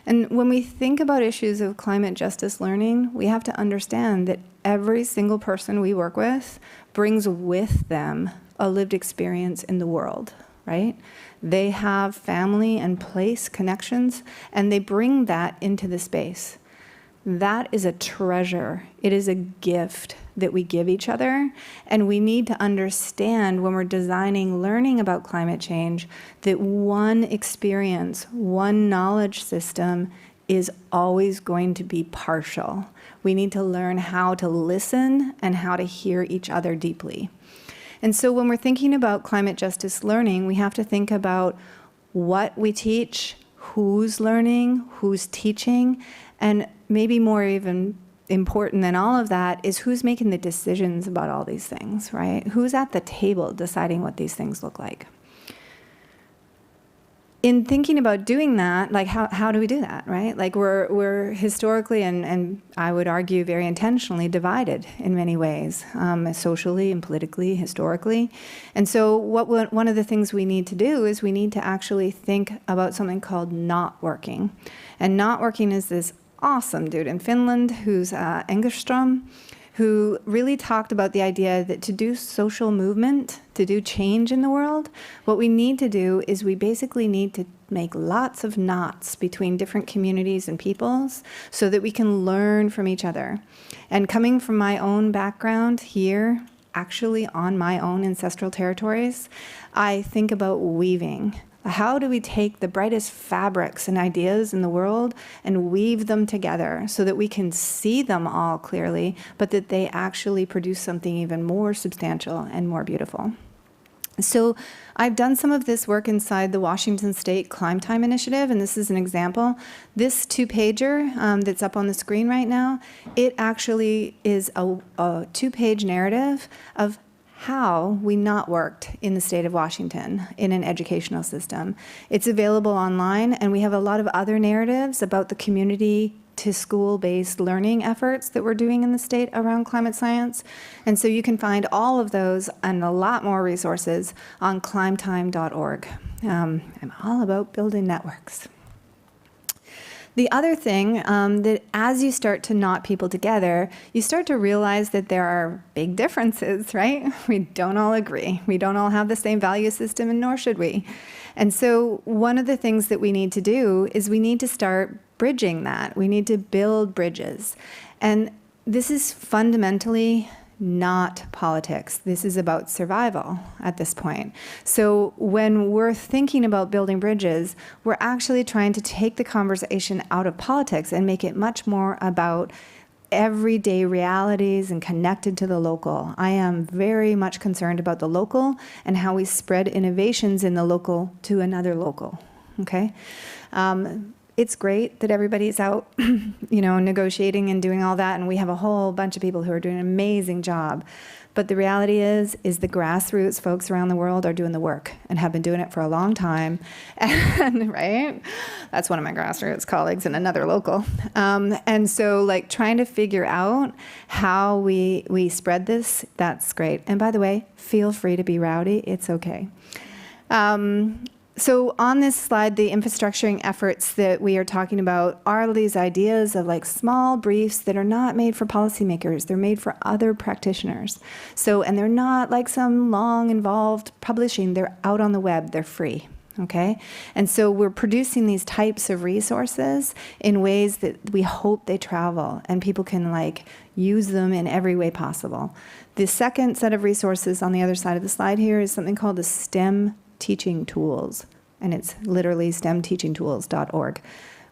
And when we think about issues of climate justice learning, we have to understand that every single person we work with brings with them a lived experience in the world, right? They have family and place connections, and they bring that into the space. That is a treasure. It is a gift that we give each other, and we need to understand when we're designing learning about climate change that one experience, one knowledge system is always going to be partial. We need to learn how to listen and how to hear each other deeply. And so when we're thinking about climate justice learning, we have to think about what we teach, who's learning, who's teaching, and maybe more even important than all of that is who's making the decisions about all these things, right? Who's at the table deciding what these things look like? In thinking about doing that, like how do we do that, right? Like we're historically and I would argue very intentionally divided in many ways, socially and politically, historically. And so one of the things we need to do is we need to actually think about something called not working. And not working is this awesome dude in Finland who's Engerström, who really talked about the idea that to do social movement, to do change in the world, what we need to do is we basically need to make lots of knots between different communities and peoples so that we can learn from each other. And coming from my own background here, actually on my own ancestral territories, I think about weaving. How do we take the brightest fabrics and ideas in the world and weave them together so that we can see them all clearly, but that they actually produce something even more substantial and more beautiful? So I've done some of this work inside the Washington State Climb Time Initiative, and this is an example. This two-pager that's up on the screen right now, it actually is a two-page narrative of how we not worked in the state of Washington in an educational system. It's available online, and we have a lot of other narratives about the community to school-based learning efforts that we're doing in the state around climate science. And so you can find all of those and a lot more resources on climbtime.org. I'm all about building networks. The other thing that as you start to knot people together, you start to realize that there are big differences, right? We don't all agree. We don't all have the same value system, and nor should we. And so one of the things that we need to do is we need to start bridging that. We need to build bridges. And this is fundamentally not politics. This is about survival at this point. So when we're thinking about building bridges, we're actually trying to take the conversation out of politics and make it much more about everyday realities and connected to the local. I am very much concerned about the local and how we spread innovations in the local to another local, okay? It's great that everybody's out, negotiating and doing all that, and we have a whole bunch of people who are doing an amazing job. But the reality is the grassroots folks around the world are doing the work and have been doing it for a long time, and right? That's one of my grassroots colleagues in another local. And so, trying to figure out how we spread this, that's great. And by the way, feel free to be rowdy. It's okay. So on this slide, the infrastructuring efforts that we are talking about are these ideas of small briefs that are not made for policymakers. They're made for other practitioners. So, and they're not some long involved publishing. They're out on the web. They're free. Okay? And so we're producing these types of resources in ways that we hope they travel and people can use them in every way possible. The second set of resources on the other side of the slide here is something called the STEM Teaching Tools, and it's literally stemteachingtools.org.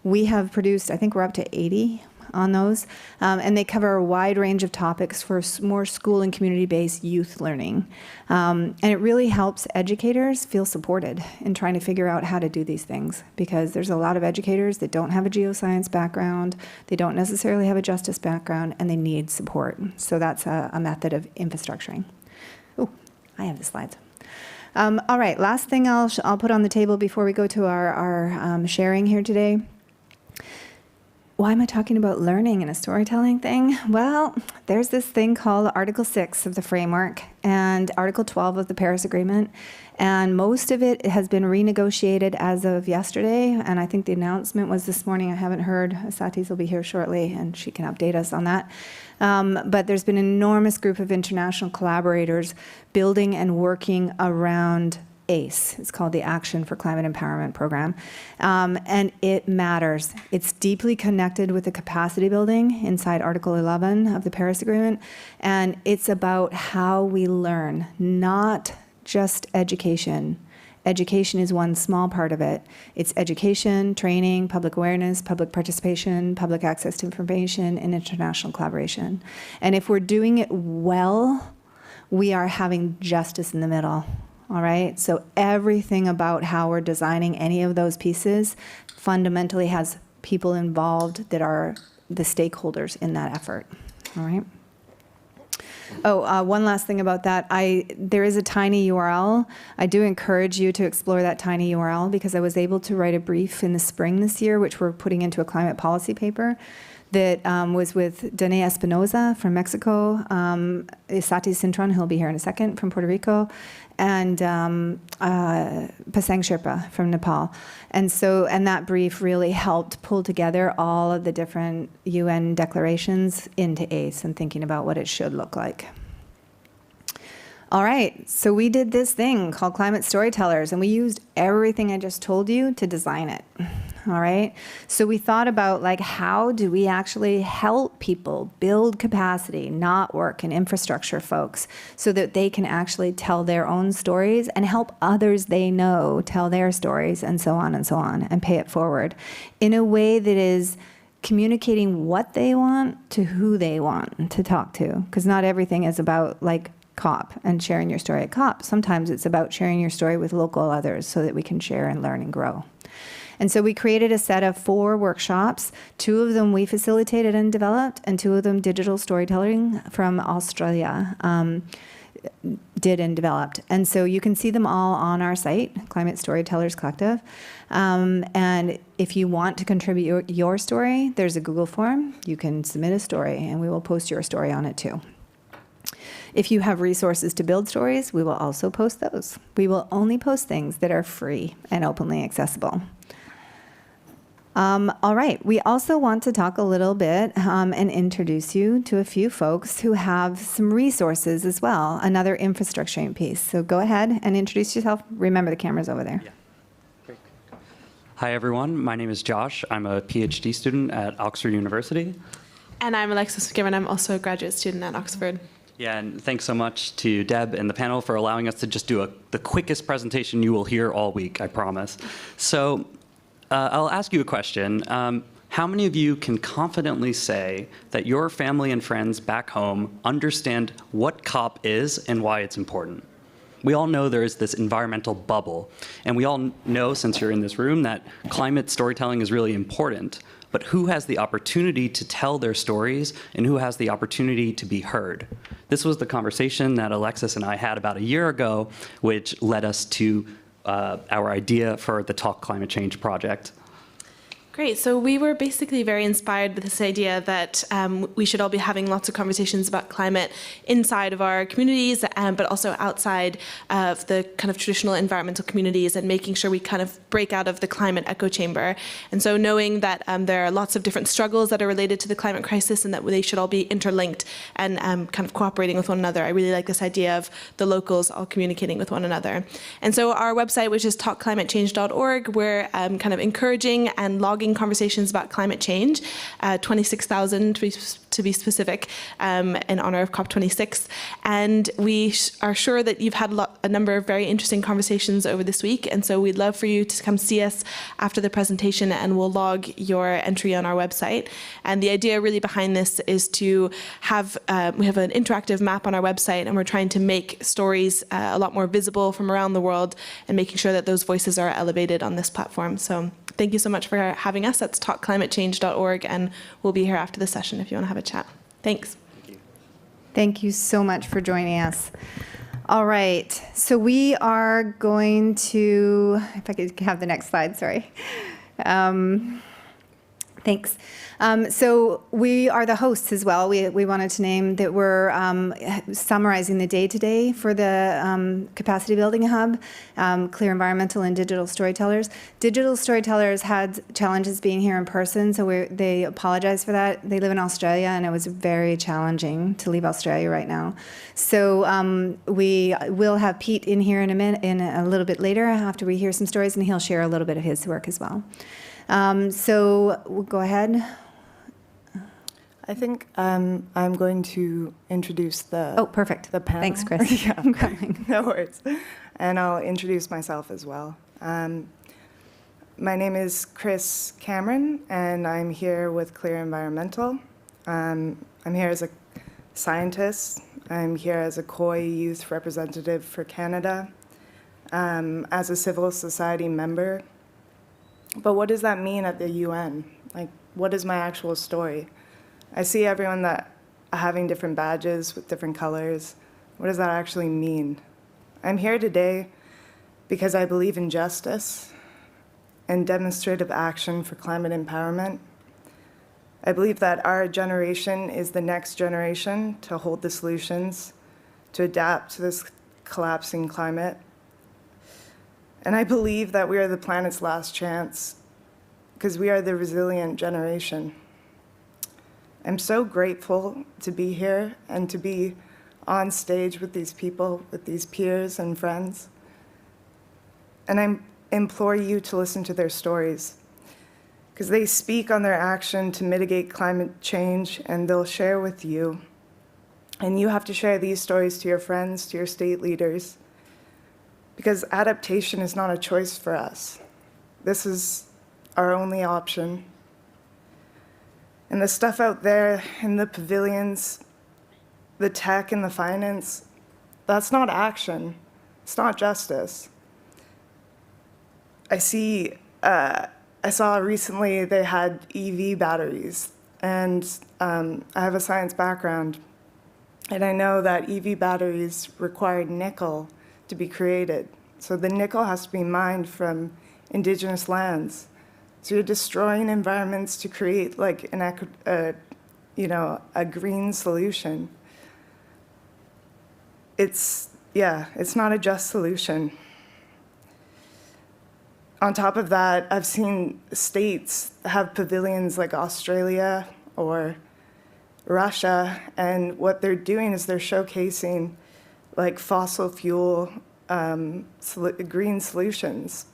We have produced, I think we're up to 80 on those, and they cover a wide range of topics for more school and community-based youth learning. And it really helps educators feel supported in trying to figure out how to do these things, because there's a lot of educators that don't have a geoscience background, they don't necessarily have a justice background, and they need support. So that's a method of infrastructuring. Oh, I have the slides. All right, last thing I'll put on the table before we go to our sharing here today. Why am I talking about learning in a storytelling thing? Well, there's this thing called Article 6 of the framework and Article 12 of the Paris Agreement, and most of it has been renegotiated as of yesterday, and I think the announcement was this morning. I haven't heard. Satis will be here shortly, and she can update us on that. But there's been an enormous group of international collaborators building and working around ACE. It's called the Action for Climate Empowerment Program. And it matters. It's deeply connected with the capacity building inside Article 11 of the Paris Agreement. And it's about how we learn, not just education. Education is one small part of it. It's education, training, public awareness, public participation, public access to information, and international collaboration. And if we're doing it well, we are having justice in the middle. All right, so everything about how we're designing any of those pieces fundamentally has people involved that are the stakeholders in that effort. All right. Oh, one last thing about that. There is a tiny URL. I do encourage you to explore that tiny URL because I was able to write a brief in the spring this year, which we're putting into a climate policy paper. that was with Dene Espinoza from Mexico, Isati Sintron, he'll be here in a second, from Puerto Rico, and Pasang Sherpa from Nepal. And that brief really helped pull together all of the different UN declarations into ACE and thinking about what it should look like. All right, so we did this thing called Climate Storytellers, and we used everything I just told you to design it. All right, so we thought about, like, how do we actually help people build capacity, not work and infrastructure folks, so that they can actually tell their own stories and help others they know tell their stories, and so on, and pay it forward in a way that is communicating what they want to who they want to talk to, because not everything is about, like, COP and sharing your story at COP. Sometimes it's about sharing your story with local others so that we can share and learn and grow. And so we created a set of 4 workshops. 2 of them we facilitated and developed, and 2 of them digital storytelling from Australia did and developed. And so you can see them all on our site, Climate Storytellers Collective. And if you want to contribute your story, there's a Google form. You can submit a story, and we will post your story on it too. If you have resources to build stories, we will also post those. We will only post things that are free and openly accessible. All right, we also want to talk a little bit and introduce you to a few folks who have some resources as well, another infrastructuring piece. So go ahead and introduce yourself. Remember, the camera's over there. Yeah. Hi, everyone. My name is Josh. I'm a PhD student at Oxford University. And I'm Alexis McGivern. I'm also a graduate student at Oxford. Yeah, and thanks so much to Deb and the panel for allowing us to just do the quickest presentation you will hear all week, I promise. So I'll ask you a question. How many of you can confidently say that your family and friends back home understand what COP is and why it's important? We all know there is this environmental bubble, and we all know, since you're in this room, that climate storytelling is really important. But who has the opportunity to tell their stories, and who has the opportunity to be heard? This was the conversation that Alexis and I had about a year ago, which led us to our idea for the Talk Climate Change project. Great. So we were basically very inspired with this idea that we should all be having lots of conversations about climate inside of our communities, but also outside of the kind of traditional environmental communities, and making sure we kind of break out of the climate echo chamber. And so knowing that there are lots of different struggles that are related to the climate crisis, and that they should all be interlinked and kind of cooperating with one another. I really like this idea of the locals all communicating with one another. And so our website, which is talkclimatechange.org, we're kind of encouraging and logging conversations about climate change, 26,000 to be specific, in honor of COP26. And we are sure that you've had a number of very interesting conversations over this week. And so we'd love for you to come see us after the presentation, and we'll log your entry on our website. And the idea really behind this is to have, we have an interactive map on our website, and we're trying to make stories a lot more visible from around the world, and making sure that those voices are elevated on this platform. So thank you so much for having us. That's talkclimatechange.org, and we'll be here after the session if you want to have a chat. Thanks. Thank you so much for joining us. All right, so we are going to, if I could have the next slide, sorry. Thanks. So we are the hosts as well. We wanted to name that we're summarizing the day today for the Capacity Building Hub, Clear Environmental and Digital Storytellers. Digital Storytellers had challenges being here in person, so they apologize for that. They live in Australia, and it was very challenging to leave Australia right now. So we will have Pete in here in a little bit later after we hear some stories, and he'll share a little bit of his work as well. So we'll go ahead. I think I'm going to introduce the perfect. The panel. Thanks, Chris. Yeah, I'm coming. No worries. And I'll introduce myself as well. My name is Chris Cameron, and I'm here with Clear Environmental. I'm here as a scientist. I'm here as a COI youth representative for Canada, as a civil society member. But what does that mean at the UN? Like, what is my actual story? I see everyone that are having different badges with different colors. What does that actually mean? I'm here today because I believe in justice and demonstrative action for climate empowerment. I believe that our generation is the next generation to hold the solutions to adapt to this collapsing climate. And I believe that we are the planet's last chance because we are the resilient generation. I'm so grateful to be here and to be on stage with these people, with these peers and friends. And I implore you to listen to their stories because they speak on their action to mitigate climate change, and they'll share with you. And you have to share these stories to your friends, to your state leaders, because adaptation is not a choice for us. This is our only option. And the stuff out there in the pavilions, the tech and the finance, that's not action. It's not justice. I saw recently they had EV batteries, and I have a science background, and I know that EV batteries require nickel to be created. So the nickel has to be mined from indigenous lands. So you're destroying environments to create like a green solution. It's not a just solution. On top of that, I've seen states have pavilions like Australia or Russia, and what they're doing is they're showcasing like fossil fuel green solutions.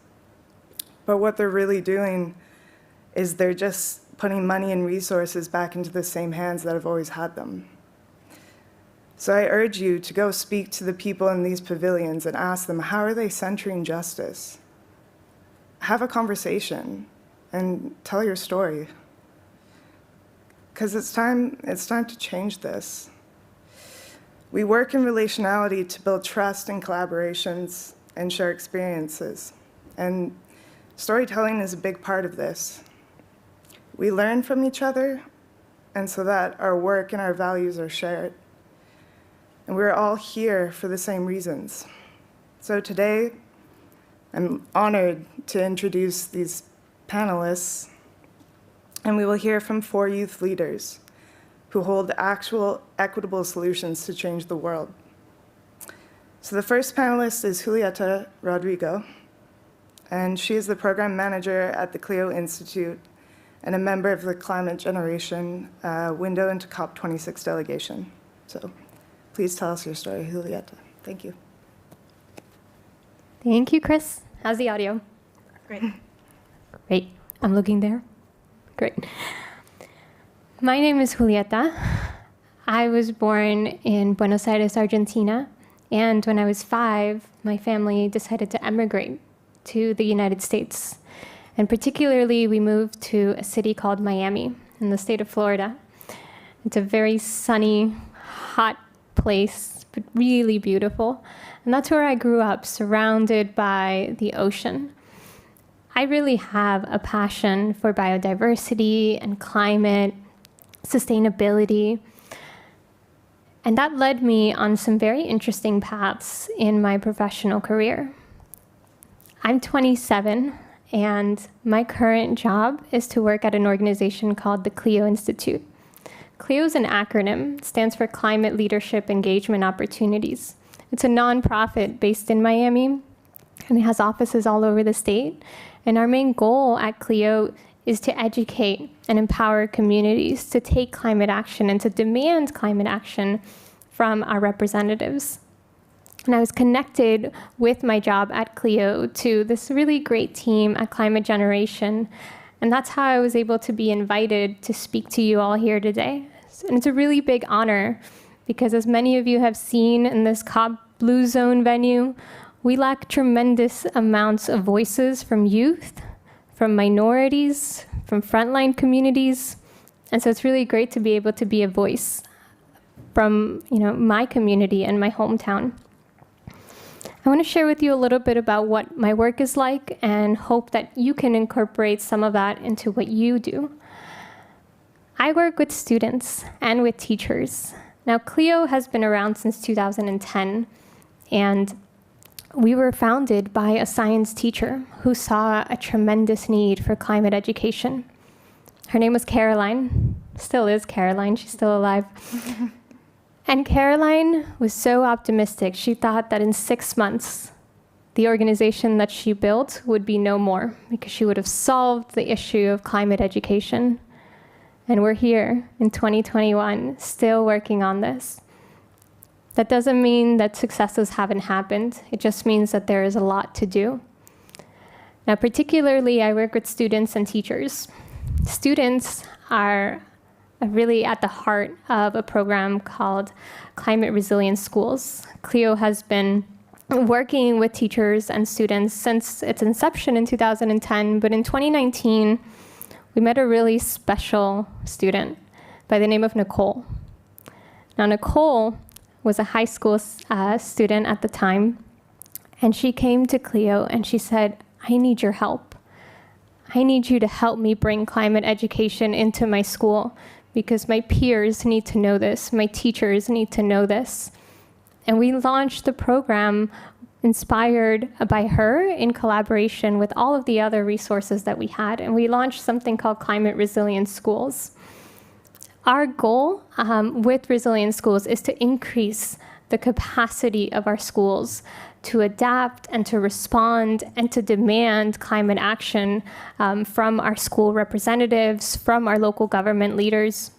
But what they're really doing is they're just putting money and resources back into the same hands that have always had them. So I urge you to go speak to the people in these pavilions and ask them, how are they centering justice? Have a conversation and tell your story. Because it's time to change this. We work in relationality to build trust and collaborations and share experiences. And storytelling is a big part of this. We learn from each other, and so that our work and our values are shared. And we're all here for the same reasons. So today, I'm honored to introduce these panelists, and we will hear from 4 youth leaders who hold actual equitable solutions to change the world. So the first panelist is Julieta Rodrigo, and she is the program manager at the Clio Institute and a member of the Climate Generation Window into COP26 delegation. So please tell us your story, Julieta. Thank you. Thank you, Chris. How's the audio? Great. Great. I'm looking there. Great. My name is Julieta. I was born in Buenos Aires, Argentina, and when I was 5, my family decided to emigrate to the United States. And particularly, we moved to a city called Miami in the state of Florida. It's a very sunny, hot place, but really beautiful. And that's where I grew up, surrounded by the ocean. I really have a passion for biodiversity and climate, sustainability. And that led me on some very interesting paths in my professional career. I'm 27, and my current job is to work at an organization called the Clio Institute. Clio is an acronym. It stands for Climate Leadership Engagement Opportunities. It's a nonprofit based in Miami, and it has offices all over the state. And our main goal at Clio is to educate and empower communities to take climate action and to demand climate action from our representatives. And I was connected with my job at Clio to this really great team at Climate Generation. And that's how I was able to be invited to speak to you all here today. And it's a really big honor because, as many of you have seen in this COP Blue Zone venue, we lack tremendous amounts of voices from youth, from minorities, from frontline communities. And so it's really great to be able to be a voice from my community and my hometown. I want to share with you a little bit about what my work is like and hope that you can incorporate some of that into what you do. I work with students and with teachers. Now, Clio has been around since 2010, and we were founded by a science teacher who saw a tremendous need for climate education. Her name was Caroline, still is Caroline, she's still alive. And Caroline was so optimistic. She thought that in 6 months, the organization that she built would be no more because she would have solved the issue of climate education. And we're here in 2021, still working on this. That doesn't mean that successes haven't happened. It just means that there is a lot to do. Now, particularly, I work with students and teachers. Students are really at the heart of a program called Climate Resilient Schools. CLIO has been working with teachers and students since its inception in 2010, but in 2019, we met a really special student by the name of Nicole. Now, Nicole was a high school student at the time, and she came to CLIO and she said, I need your help. I need you to help me bring climate education into my school because my peers need to know this, my teachers need to know this. And we launched the program inspired by her in collaboration with all of the other resources that we had. And we launched something called Climate Resilient Schools. Our goal with Resilient Schools is to increase the capacity of our schools to adapt and to respond and to demand climate action from our school representatives, from our local government leaders.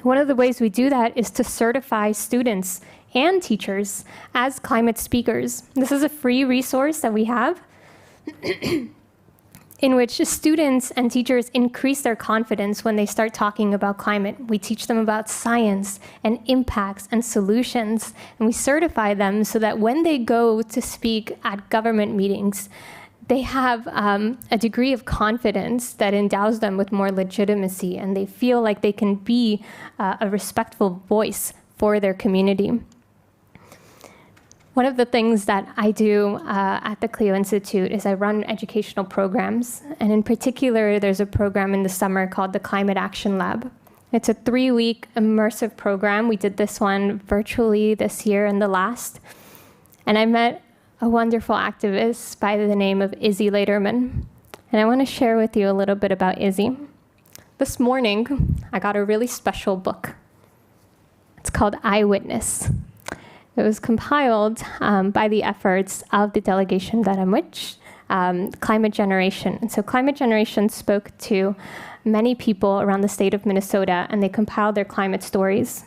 One of the ways we do that is to certify students and teachers as climate speakers. This is a free resource that we have in which students and teachers increase their confidence when they start talking about climate. We teach them about science and impacts and solutions, and we certify them so that when they go to speak at government meetings, they have a degree of confidence that endows them with more legitimacy, and they feel like they can be a respectful voice for their community. One of the things that I do at the CLIO Institute is I run educational programs. And in particular, there's a program in the summer called the Climate Action Lab. It's a 3-week immersive program. We did this one virtually this year and the last. And I met a wonderful activist by the name of Izzy Laterman. And I want to share with you a little bit about Izzy. This morning, I got a really special book. It's called Eyewitness. It was compiled by the efforts of the delegation that I'm with, Climate Generation. And so Climate Generation spoke to many people around the state of Minnesota, and they compiled their climate stories.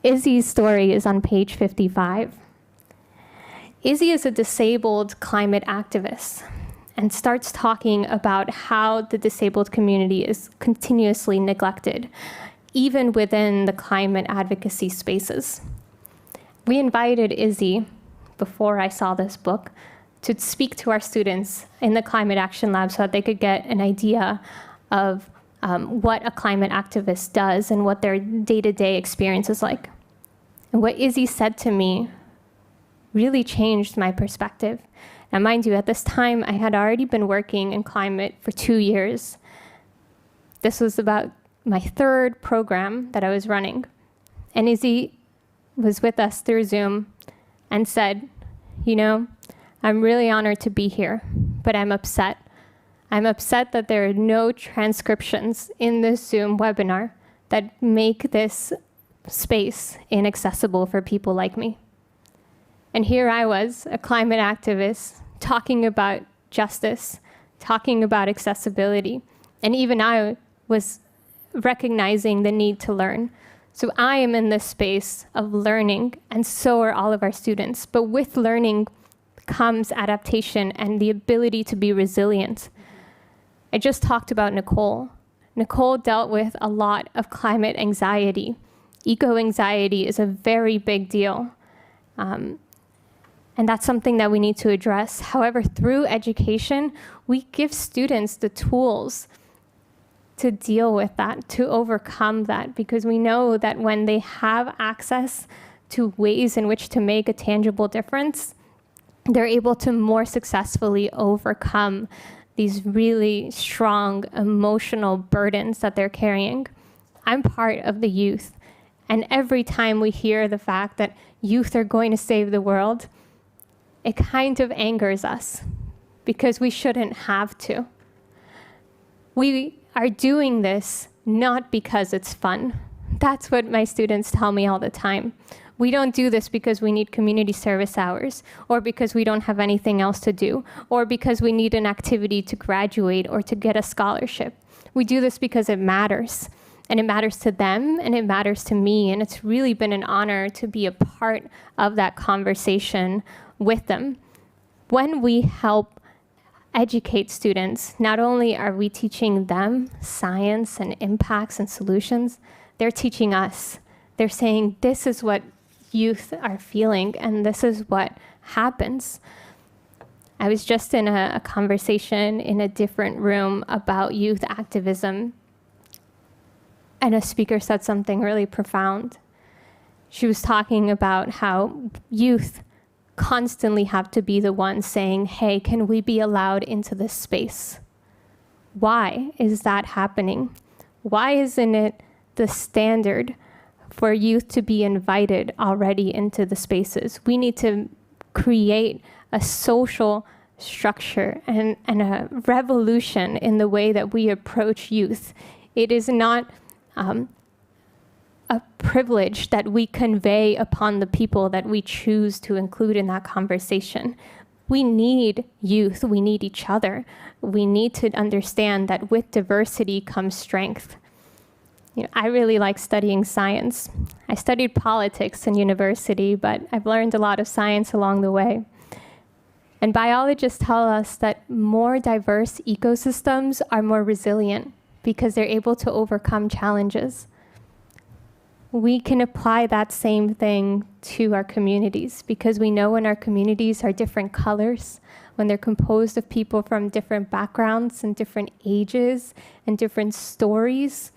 Izzy's story is on page 55. Izzy is a disabled climate activist and starts talking about how the disabled community is continuously neglected, even within the climate advocacy spaces. We invited Izzy, before I saw this book, to speak to our students in the Climate Action Lab so that they could get an idea of what a climate activist does and what their day-to-day experience is like. And what Izzy said to me really changed my perspective. Now, mind you, at this time, I had already been working in climate for 2 years. This was about my 3rd program that I was running. And Izzy was with us through Zoom and said, you know, I'm really honored to be here, but I'm upset. I'm upset that there are no transcriptions in this Zoom webinar that make this space inaccessible for people like me. And here I was, a climate activist, talking about justice, talking about accessibility, and even I was recognizing the need to learn. So I am in this space of learning, and so are all of our students. But with learning comes adaptation and the ability to be resilient. I just talked about Nicole. Nicole dealt with a lot of climate anxiety. Eco-anxiety is a very big deal. And that's something that we need to address. However, through education, we give students the tools to deal with that, to overcome that, because we know that when they have access to ways in which to make a tangible difference, they're able to more successfully overcome these really strong emotional burdens that they're carrying. I'm part of the youth, and every time we hear the fact that youth are going to save the world, it kind of angers us because we shouldn't have to. We are doing this not because it's fun. That's what my students tell me all the time. We don't do this because we need community service hours, or because we don't have anything else to do, or because we need an activity to graduate or to get a scholarship. We do this because it matters. And it matters to them, and it matters to me. And it's really been an honor to be a part of that conversation with them. When we help educate students, not only are we teaching them science and impacts and solutions, they're teaching us. They're saying, this is what youth are feeling, and this is what happens. I was just in a conversation in a different room about youth activism, and a speaker said something really profound. She was talking about how youth constantly have to be the ones saying, hey, can we be allowed into this space? Why is that happening? Why isn't it the standard for youth to be invited already into the spaces? We need to create a social structure and a revolution in the way that we approach youth. It is not a privilege that we convey upon the people that we choose to include in that conversation. We need youth, we need each other. We need to understand that with diversity comes strength. You know, I really like studying science. I studied politics in university, but I've learned a lot of science along the way. And biologists tell us that more diverse ecosystems are more resilient because they're able to overcome challenges. We can apply that same thing to our communities because we know when our communities are different colors, when they're composed of people from different backgrounds and different ages and different stories,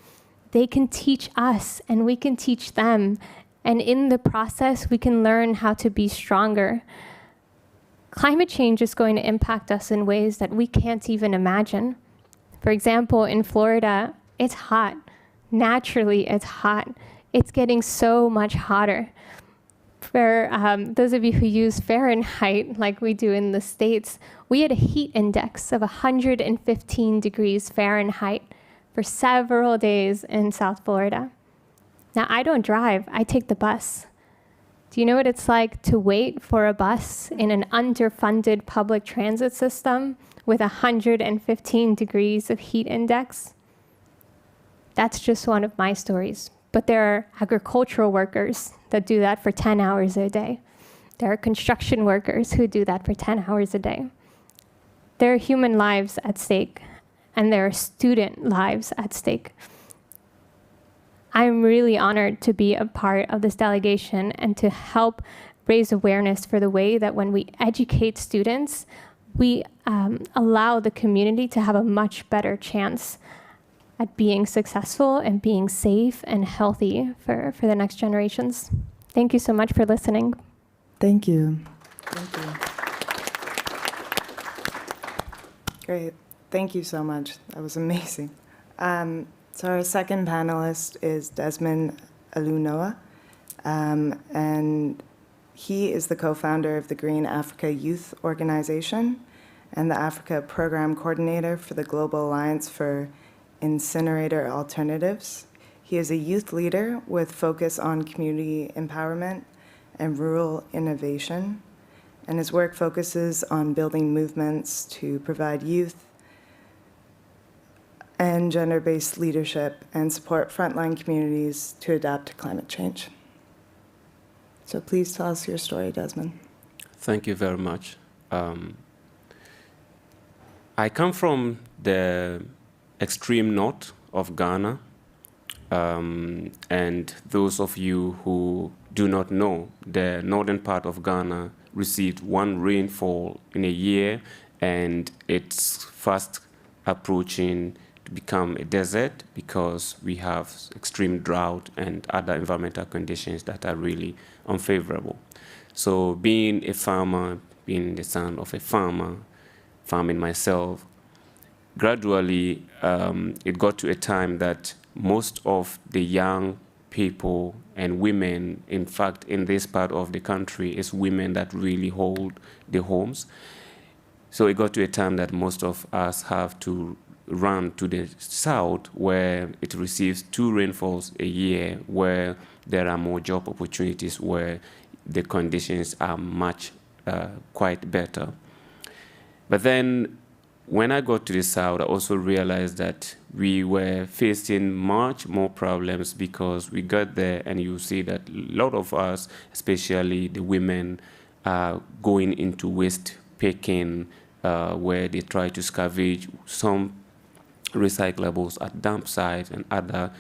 they can teach us and we can teach them. And in the process, we can learn how to be stronger. Climate change is going to impact us in ways that we can't even imagine. For example, in Florida, it's hot. Naturally, it's hot. It's getting so much hotter. For those of you who use Fahrenheit, like we do in the States, we had a heat index of 115 degrees Fahrenheit for several days in South Florida. Now, I don't drive, I take the bus. Do you know what it's like to wait for a bus in an underfunded public transit system with 115 degrees of heat index? That's just one of my stories. But there are agricultural workers that do that for 10 hours a day. There are construction workers who do that for 10 hours a day. There are human lives at stake, and there are student lives at stake. I'm really honored to be a part of this delegation and to help raise awareness for the way that when we educate students, we allow the community to have a much better chance at being successful and being safe and healthy for the next generations. Thank you so much for listening. Thank you. Thank you. Great. Thank you so much. That was amazing. So our second panelist is Desmond Alunoa, and he is the co-founder of the Green Africa Youth Organization and the Africa Program Coordinator for the Global Alliance for Incinerator Alternatives. He is a youth leader with focus on community empowerment and rural innovation, and his work focuses on building movements to provide youth and gender-based leadership and support frontline communities to adapt to climate change. So please tell us your story, Desmond. Thank you very much. I come from the extreme north of Ghana, and those of you who do not know, the northern part of Ghana received one rainfall in a year, and it's fast approaching to become a desert because we have extreme drought and other environmental conditions that are really unfavorable. So being a farmer, being the son of a farmer, farming myself, gradually it got to a time that most of the young people and women, in fact, in this part of the country, it's women that really hold the homes. So it got to a time that most of us have to run to the south, where it receives 2 rainfalls a year, where there are more job opportunities, where the conditions are quite better. But then when I got to the south, I also realized that we were facing much more problems, because we got there and you see that a lot of us, especially the women, are going into waste picking, where they try to scavenge some recyclables at dump sites and other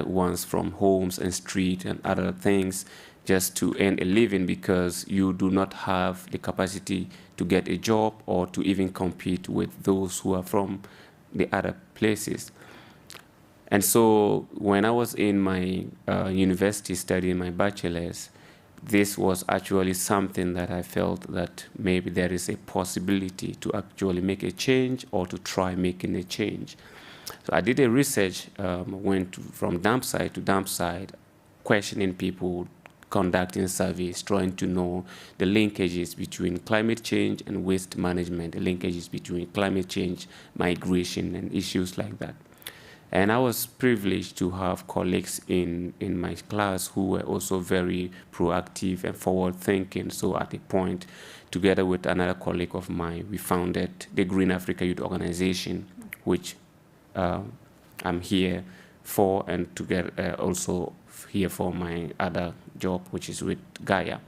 ones from homes and street and other things, just to earn a living, because you do not have the capacity to get a job or to even compete with those who are from the other places. And so when I was in my university studying my bachelor's, this was actually something that I felt that maybe there is a possibility to actually make a change, or to try making a change. So I did a research, went from dump site to dump site, questioning people, conducting surveys, trying to know the linkages between climate change and waste management, the linkages between climate change, migration, and issues like that. And I was privileged to have colleagues in my class who were also very proactive and forward-thinking. So at a point, together with another colleague of mine, we founded the Green Africa Youth Organization, which I'm here for, and to get also here for my other job, which is with Gaia.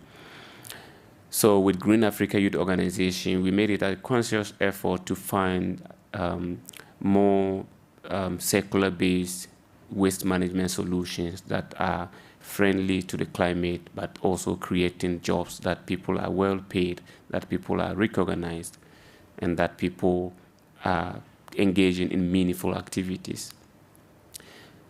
So with Green Africa Youth Organization, we made it a conscious effort to find more circular-based waste management solutions that are friendly to the climate, but also creating jobs that people are well paid, that people are recognized, and that people are engaging in meaningful activities.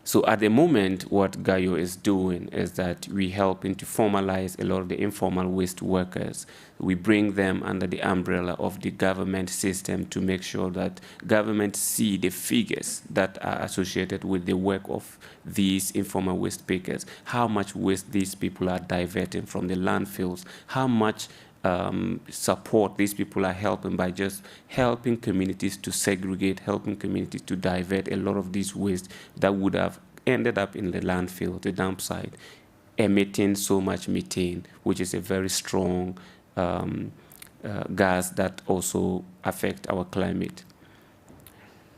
So at the moment, what Gaio is doing is that we helping to formalize a lot of the informal waste workers. We bring them under the umbrella of the government system to make sure that government see the figures that are associated with the work of these informal waste pickers, how much waste these people are diverting from the landfills, how much support these people are helping by just helping communities to segregate, helping communities to divert a lot of these waste that would have ended up in the landfill, the dump site, emitting so much methane, which is a very strong gas that also affects our climate.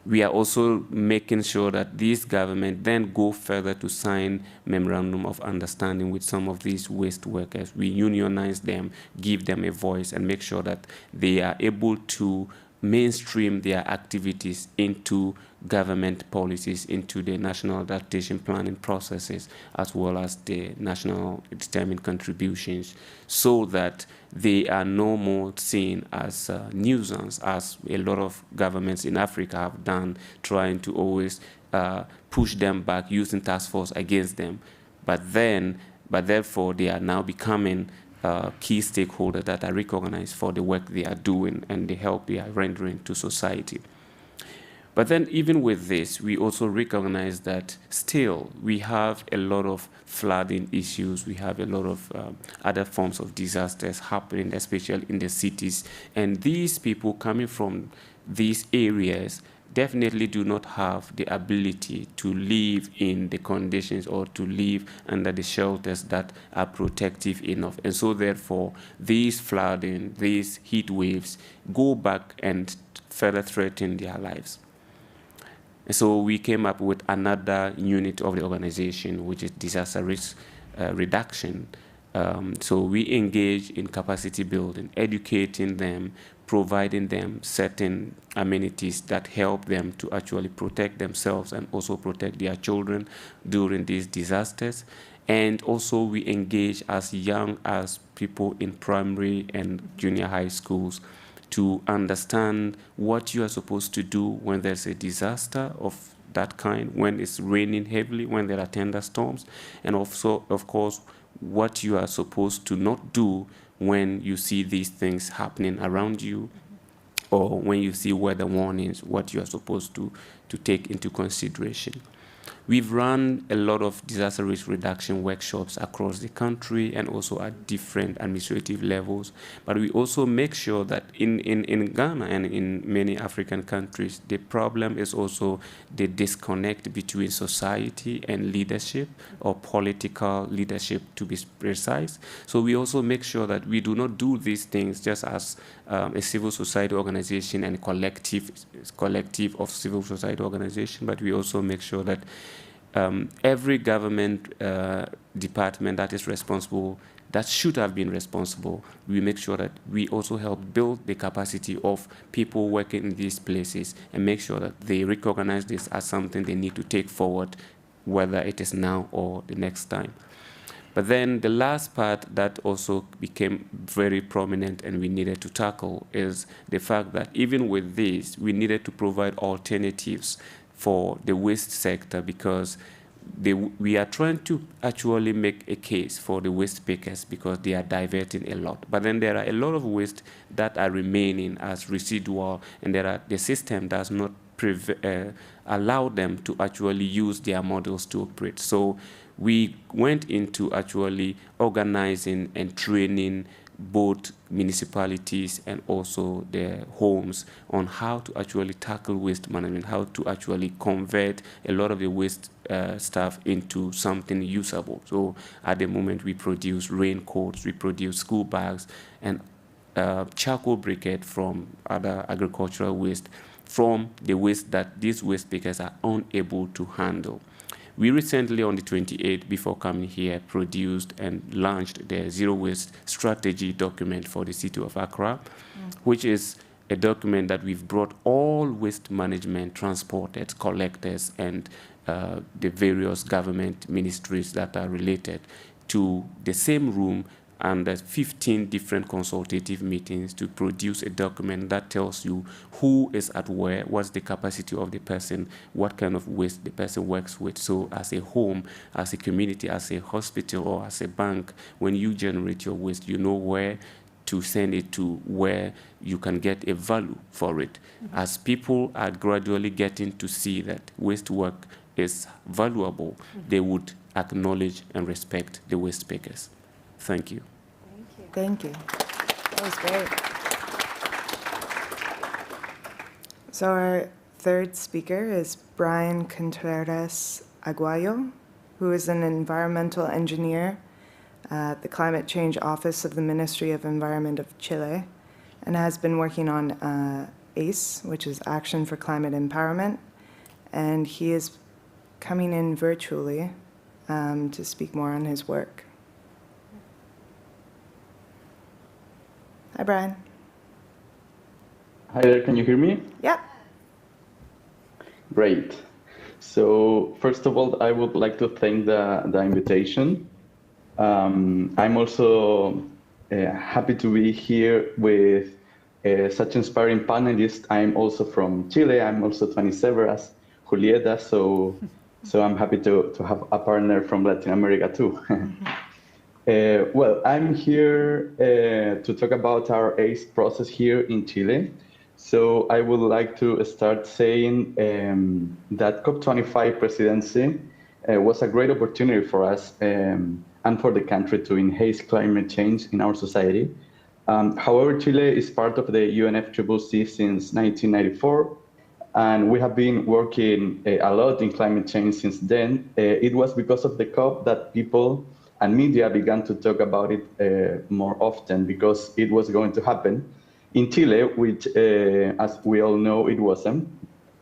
We are also making sure that these government then go further to sign memorandum of understanding with some of these waste workers. We unionize them, give them a voice, and make sure that they are able to mainstream their activities into government policies, into the national adaptation planning processes, as well as the national determined contributions, so that they are no more seen as a nuisance, as a lot of governments in Africa have done, trying to always push them back, using task force against them. But therefore, they are now becoming key stakeholders that are recognized for the work they are doing and the help they are rendering to society. But then even with this, we also recognize that still we have a lot of flooding issues, we have a lot of other forms of disasters happening, especially in the cities. And these people coming from these areas definitely do not have the ability to live in the conditions or to live under the shelters that are protective enough. And so therefore, these flooding, these heat waves go back and further threaten their lives. And so we came up with another unit of the organization, which is disaster risk reduction. So we engage in capacity building, educating them, providing them certain amenities that help them to actually protect themselves and also protect their children during these disasters. And also we engage as young as people in primary and junior high schools to understand what you are supposed to do when there's a disaster of that kind, when it's raining heavily, when there are thunderstorms, and also, of course, what you are supposed to not do when you see these things happening around you, or when you see weather warnings, what you are supposed to take into consideration. We've run a lot of disaster risk reduction workshops across the country and also at different administrative levels. But we also make sure that in Ghana and in many African countries, the problem is also the disconnect between society and leadership, or political leadership to be precise. So we also make sure that we do not do these things just as a civil society organization and a collective of civil society organization, but we also make sure that every government department that is responsible, that should have been responsible, we make sure that we also help build the capacity of people working in these places and make sure that they recognize this as something they need to take forward, whether it is now or the next time. But then the last part that also became very prominent and we needed to tackle is the fact that even with this, we needed to provide alternatives for the waste sector, because we are trying to actually make a case for the waste pickers because they are diverting a lot. But then there are a lot of waste that are remaining as residual, and the system does not allow them to actually use their models to operate. So we went into actually organizing and training both municipalities and also their homes on how to actually tackle waste management, how to actually convert a lot of the waste stuff into something usable. So at the moment we produce raincoats, we produce school bags, and charcoal briquette from other agricultural waste, from the waste that these waste pickers are unable to handle. We recently, on the 28th, before coming here, produced and launched the Zero Waste Strategy document for the city of Accra, which is a document that we've brought all waste management, transporters, collectors, and the various government ministries that are related to the same room and 15 different consultative meetings to produce a document that tells you who is at where, what's the capacity of the person, what kind of waste the person works with. So as a home, as a community, as a hospital, or as a bank, when you generate your waste, you know where to send it to, where you can get a value for it. As people are gradually getting to see that waste work is valuable, they would acknowledge and respect the waste pickers. Thank you. Thank you. That was great. So our third speaker is Brian Contreras Aguayo, who is an environmental engineer at the Climate Change Office of the Ministry of Environment of Chile, and has been working on ACE, which is Action for Climate Empowerment, and he is coming in virtually to speak more on his work. Hi, Brian. Hi there, can you hear me? Yep. Great. So first of all, I would like to thank the invitation. I'm also happy to be here with such inspiring panelists. I'm also from Chile. I'm also 27 as Julieta, so I'm happy to have a partner from Latin America too. Well, I'm here to talk about our ACE process here in Chile. So I would like to start saying that COP25 presidency was a great opportunity for us and for the country to enhance climate change in our society. However, Chile is part of the UNFCCC since 1994, and we have been working a lot in climate change since then. It was because of the COP that people and media began to talk about it more often, because it was going to happen. In Chile, which, as we all know, it wasn't,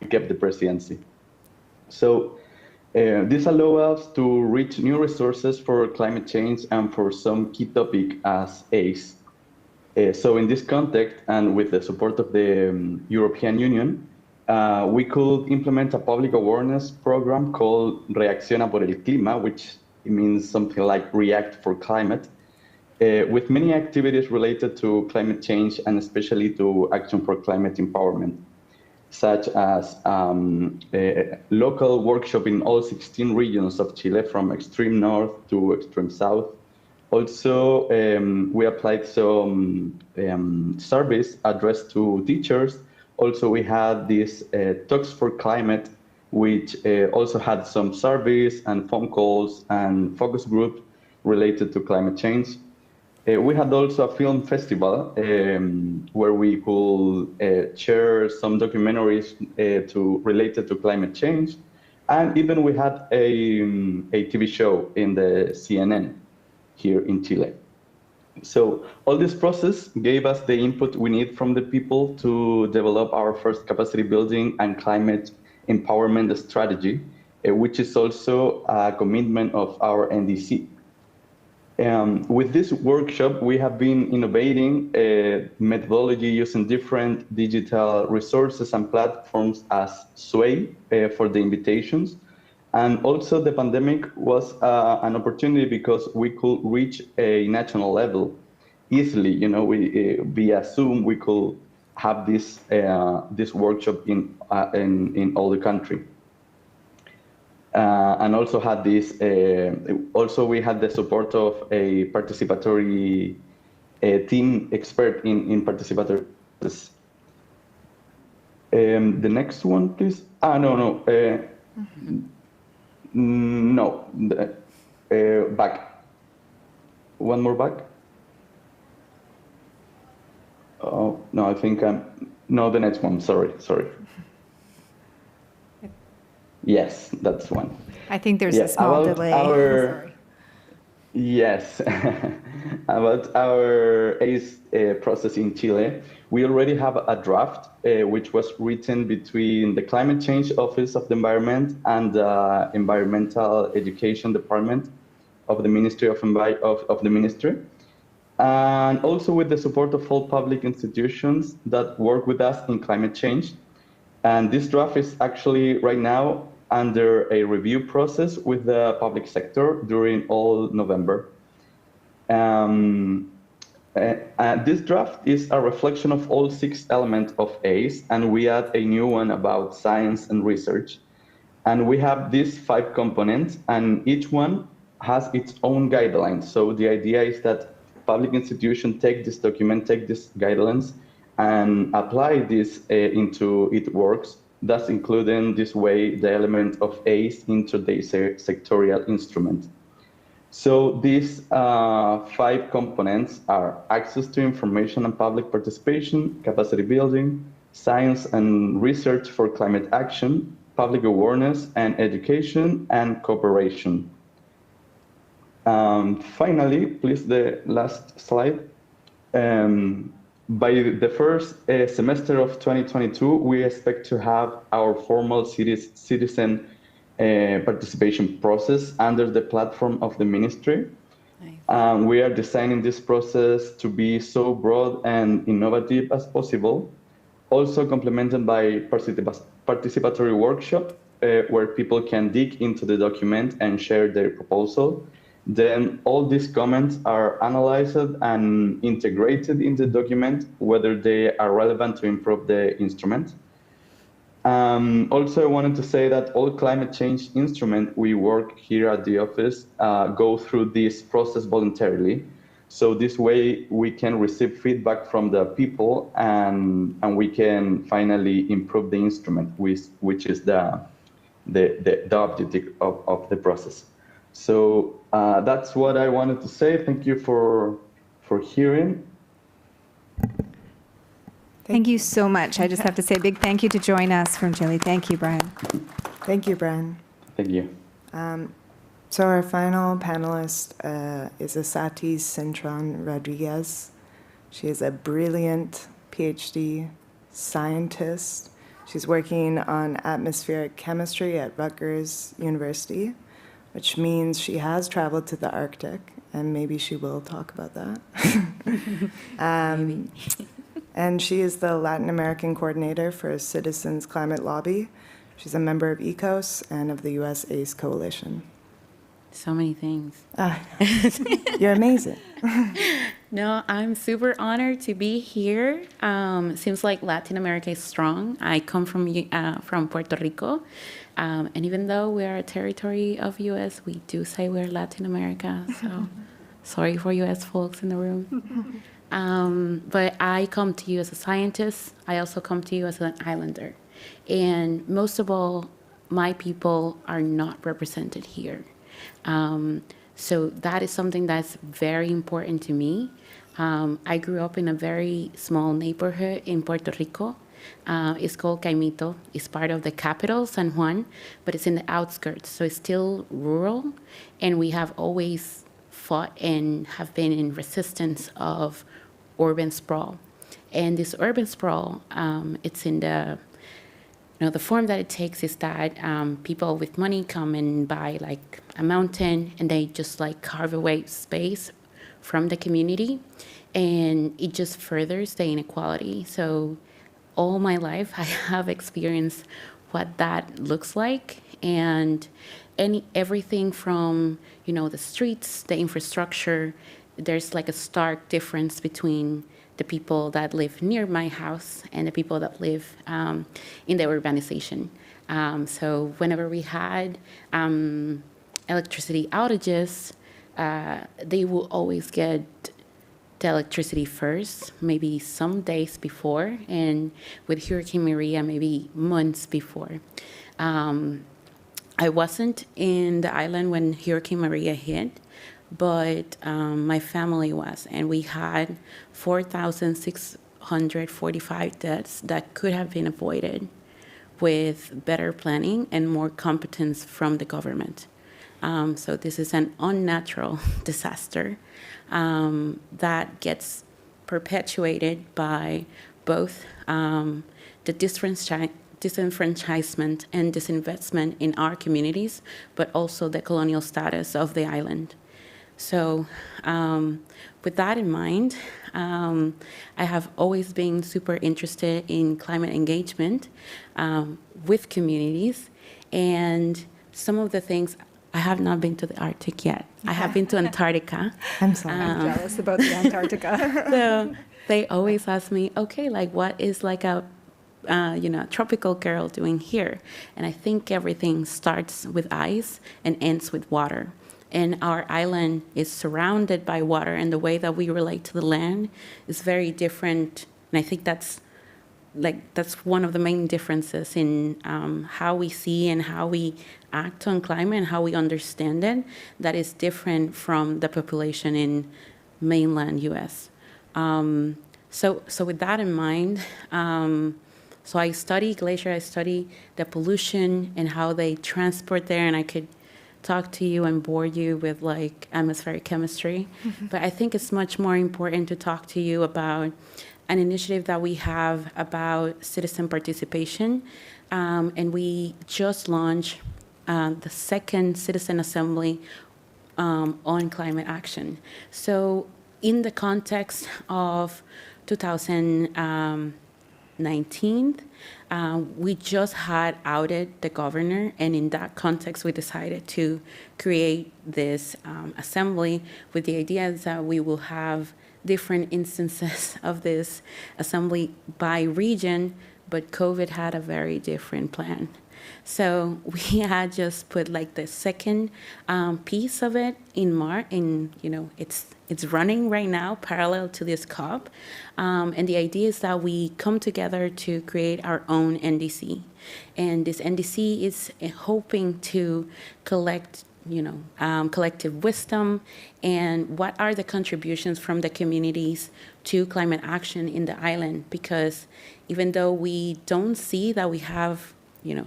we kept the presidency. So this allows us to reach new resources for climate change and for some key topic as ACE. So in this context, and with the support of the European Union, we could implement a public awareness program called Reacciona por el Clima, which means something like React for Climate, with many activities related to climate change and especially to Action for Climate Empowerment, such as a local workshop in all 16 regions of Chile, from extreme north to extreme south. Also, we applied some surveys addressed to teachers. Also, we had these talks for climate which also had some surveys and phone calls and focus groups related to climate change. We had also a film festival where we could share some documentaries related to climate change. And even we had a TV show in the CNN here in Chile. So all this process gave us the input we need from the people to develop our first capacity building and climate empowerment strategy, which is also a commitment of our NDC. With this workshop, we have been innovating methodology using different digital resources and platforms as Sway for the invitations. And also the pandemic was an opportunity because we could reach a national level easily. You know, via Zoom, we could have this workshop in all the country. And also had this. Also, we had the support of a participatory team expert in participatory. The next one, please. No, back. One more back. Oh no, I think no. The next one. Sorry. Yes, that's one. I think there's a small delay. Sorry. Yes, about our ACE process in Chile, we already have a draft which was written between the Climate Change Office of the Environment and the Environmental Education Department of the Ministry of the Ministry, and also with the support of all public institutions that work with us in climate change. And this draft is actually right now under a review process with the public sector during all November. This draft is a reflection of all 6 elements of ACE, and we add a new one about science and research. And we have these 5 components, and each one has its own guidelines. So the idea is that public institutions take this document, take these guidelines, and apply this into its works, thus including this way the element of ACE into the sectorial instrument. So these 5 components are access to information and public participation, capacity building, science and research for climate action, public awareness and education, and cooperation. Finally, please, the last slide. By the first semester of 2022, we expect to have our formal citizen participation process under the platform of the ministry. Nice. We are designing this process to be so broad and innovative as possible, also complemented by participatory workshop where people can dig into the document and share their proposal. Then all these comments are analyzed and integrated in the document, whether they are relevant to improve the instrument. Also, I wanted to say that all climate change instruments we work here at the office go through this process voluntarily. So this way we can receive feedback from the people and we can finally improve the instrument, which is the objective of the process. So that's what I wanted to say. Thank you for hearing. Thank you so much. I just have to say a big thank you to join us from Chile. Thank you, Brian. Thank you, Brian. Thank you. So our final panelist is Asati Cintron Rodriguez. She is a brilliant PhD scientist. She's working on atmospheric chemistry at Rutgers University, which means she has traveled to the Arctic, and maybe she will talk about that. And she is the Latin American coordinator for Citizens Climate Lobby. She's a member of ECOS and of the US ACE Coalition. So many things. You're amazing. No, I'm super honored to be here. Seems like Latin America is strong. I come from Puerto Rico. And even though we are a territory of US, we do say we're Latin America. So sorry for US folks in the room. But I come to you as a scientist. I also come to you as an islander. And most of all, my people are not represented here. So that is something that's very important to me. I grew up in a very small neighborhood in Puerto Rico. It's called Caimito. It's part of the capital, San Juan, but it's in the outskirts, so it's still rural. And we have always fought and have been in resistance of urban sprawl. And this urban sprawl, it's in the the form that it takes is that people with money come and buy like a mountain, and they just like carve away space from the community, and it just furthers the inequality. So all my life, I have experienced what that looks like, and everything from the streets, the infrastructure. There's like a stark difference between the people that live near my house and the people that live in the urbanization. So whenever we had electricity outages, they will always get the electricity first, maybe some days before, and with Hurricane Maria, maybe months before. I wasn't in the island when Hurricane Maria hit, but my family was, and we had 4,645 deaths that could have been avoided with better planning and more competence from the government. So this is an unnatural disaster that gets perpetuated by both the disenfranchisement and disinvestment in our communities, but also the colonial status of the island. So with that in mind, I have always been super interested in climate engagement with communities, and some of the things, I have not been to the Arctic yet. I have been to Antarctica. I'm sorry, I'm jealous about the Antarctica. So they always ask me, okay, like what is like a tropical girl doing here? And I think everything starts with ice and ends with water. And our island is surrounded by water, and the way that we relate to the land is very different. And I think that's one of the main differences in how we see and how we act on climate and how we understand it, that is different from the population in mainland US. So with that in mind, so I study glacier, I study the pollution and how they transport there, and I could talk to you and bore you with like atmospheric chemistry. But I think it's much more important to talk to you about an initiative that we have about citizen participation. And we just launched the second citizen assembly on climate action. So in the context of 2019, we just had outed the governor, and in that context, we decided to create this assembly with the idea that we will have different instances of this assembly by region, but COVID had a very different plan. So we had just put like the second piece of it in March, and it's running right now parallel to this COP. And the idea is that we come together to create our own NDC. And this NDC is hoping to collect collective wisdom and what are the contributions from the communities to climate action in the island. Because even though we don't see that we have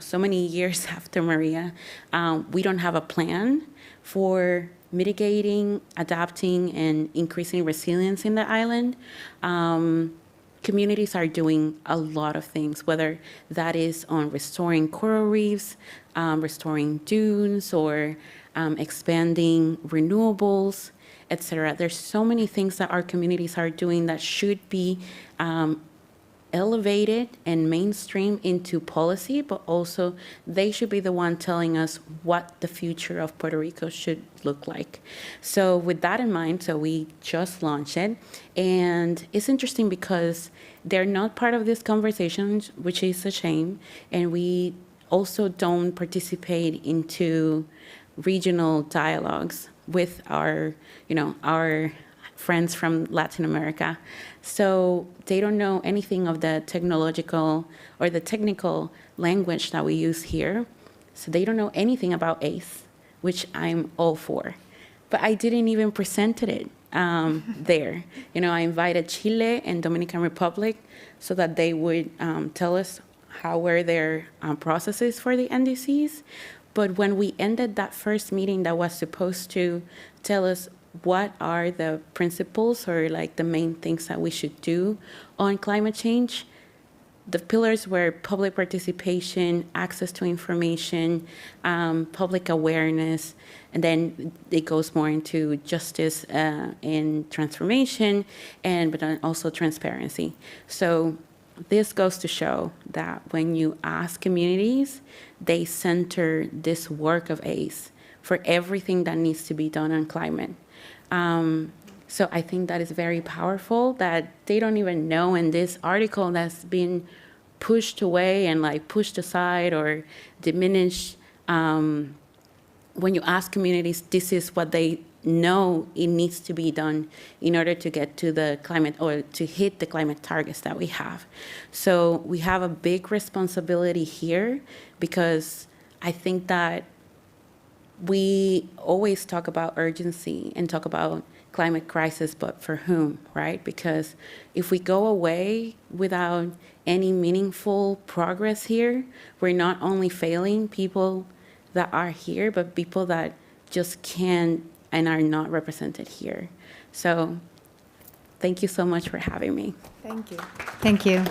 so many years after Maria, we don't have a plan for mitigating, adapting, and increasing resilience in the island. Communities are doing a lot of things, whether that is on restoring coral reefs, restoring dunes, or expanding renewables, etc. There's so many things that our communities are doing that should be elevated and mainstream into policy, but also they should be the one telling us what the future of Puerto Rico should look like. So with that in mind, so we just launched it, and it's interesting because they're not part of this conversation, which is a shame, and we also don't participate into regional dialogues with our friends from Latin America. So they don't know anything of the technological or the technical language that we use here. So they don't know anything about ACE, which I'm all for. But I didn't even present it there. You know, I invited Chile and Dominican Republic so that they would tell us how were their processes for the NDCs. But when we ended that first meeting that was supposed to tell us what are the principles or like the main things that we should do on climate change, the pillars were public participation, access to information, public awareness, and then it goes more into justice and transformation, but then also transparency. So this goes to show that when you ask communities, they center this work of ACE for everything that needs to be done on climate. So I think that is very powerful that they don't even know in this article that's been pushed away and like pushed aside or diminished. When you ask communities, this is what they know it needs to be done in order to get to the climate or to hit the climate targets that we have. So we have a big responsibility here because I think that we always talk about urgency and talk about climate crisis, but for whom, right? Because if we go away without any meaningful progress here, we're not only failing people that are here, but people that just can't and are not represented here. So thank you so much for having me. Thank you. Thank you.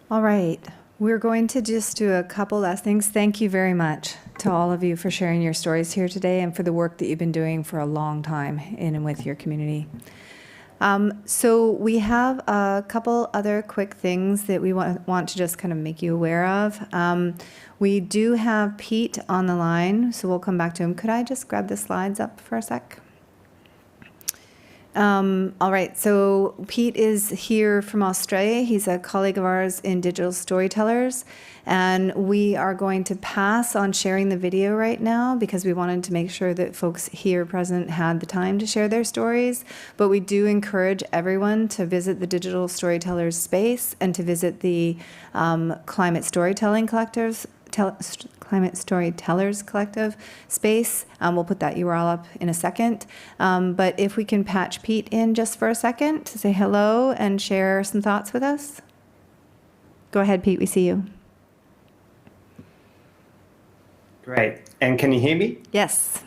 All right. We're going to just do a couple last things. Thank you very much to all of you for sharing your stories here today and for the work that you've been doing for a long time in and with your community. So we have a couple other quick things that we want to just kind of make you aware of. We do have Pete on the line, so we'll come back to him. Could I just grab the slides up for a sec? All right, so Pete is here from Australia. He's a colleague of ours in Digital Storytellers, and we are going to pass on sharing the video right now because we wanted to make sure that folks here present had the time to share their stories. But we do encourage everyone to visit the Digital Storytellers space and to visit the Climate Storytelling Collectives. Climate Storytellers Collective space. We'll put that URL up in a second. But if we can patch Pete in just for a second to say hello and share some thoughts with us. Go ahead, Pete, we see you. Great. And can you hear me? Yes.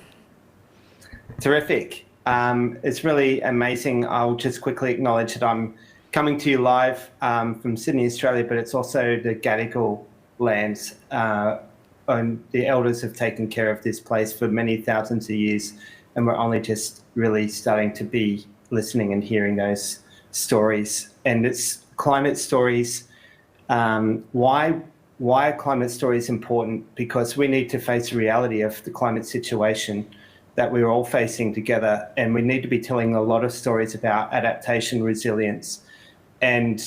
Terrific. It's really amazing. I'll just quickly acknowledge that I'm coming to you live from Sydney, Australia, but it's also the Gadigal lands. And the elders have taken care of this place for many thousands of years, and we're only just really starting to be listening and hearing those stories. And it's climate stories. Why are climate stories important? Because we need to face the reality of the climate situation that we're all facing together, and we need to be telling a lot of stories about adaptation, resilience. And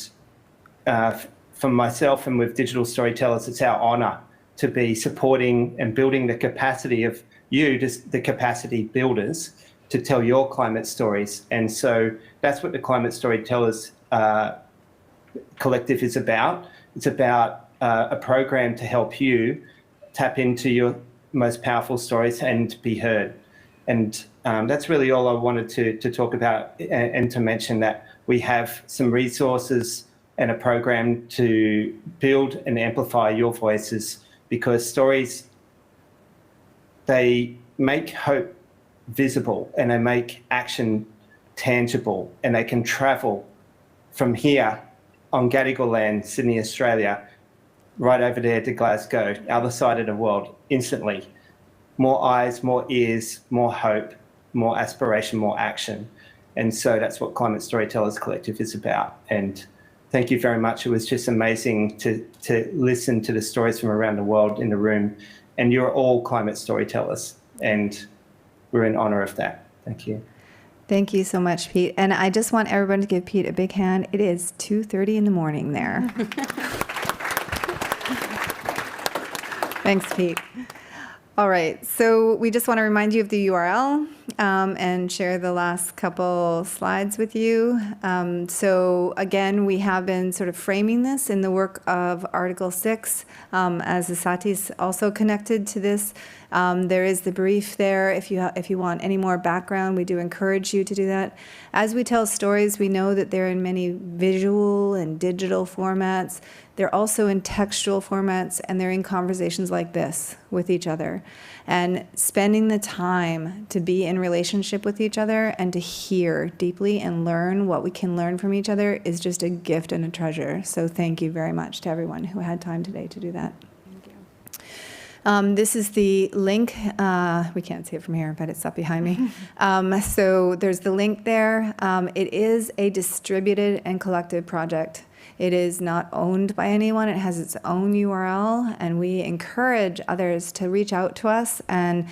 for myself and with Digital Storytellers, it's our honour to be supporting and building the capacity of you, the capacity builders, to tell your climate stories. And so that's what the Climate Storytellers Collective is about. It's about a program to help you tap into your most powerful stories and be heard. And that's really all I wanted to talk about, and to mention that we have some resources and a program to build and amplify your voices, because stories, they make hope visible and they make action tangible, and they can travel from here on Gadigal land, Sydney, Australia, right over there to Glasgow, other side of the world, instantly. More eyes, more ears, more hope, more aspiration, more action. And so that's what Climate Storytellers Collective is about. And thank you very much. It was just amazing to listen to the stories from around the world in the room. And you're all climate storytellers, and we're in honor of that. Thank you. Thank you so much, Pete. And I just want everyone to give Pete a big hand. It is 2:30 in the morning there. Thanks, Pete. All right, so we just want to remind you of the URL. and share the last couple slides with you. So again, we have been sort of framing this in the work of Article 6, as Asati's also connected to this. There is the brief there. If you want any more background, we do encourage you to do that. As we tell stories, we know that they're in many visual and digital formats. They're also in textual formats, and they're in conversations like this with each other. And spending the time to be in relationship with each other and to hear deeply and learn what we can learn from each other is just a gift and a treasure. So thank you very much to everyone who had time today to do that. This is the link. We can't see it from here, but it's up behind me. So there's the link there. It is a distributed and collective project. It is not owned by anyone. It has its own URL, and we encourage others to reach out to us and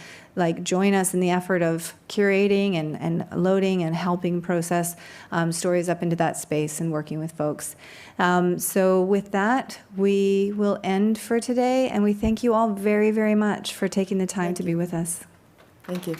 join us in the effort of curating and loading and helping process stories up into that space and working with folks. So with that, we will end for today, and we thank you all very, very much for taking the time to be with us. Thank you.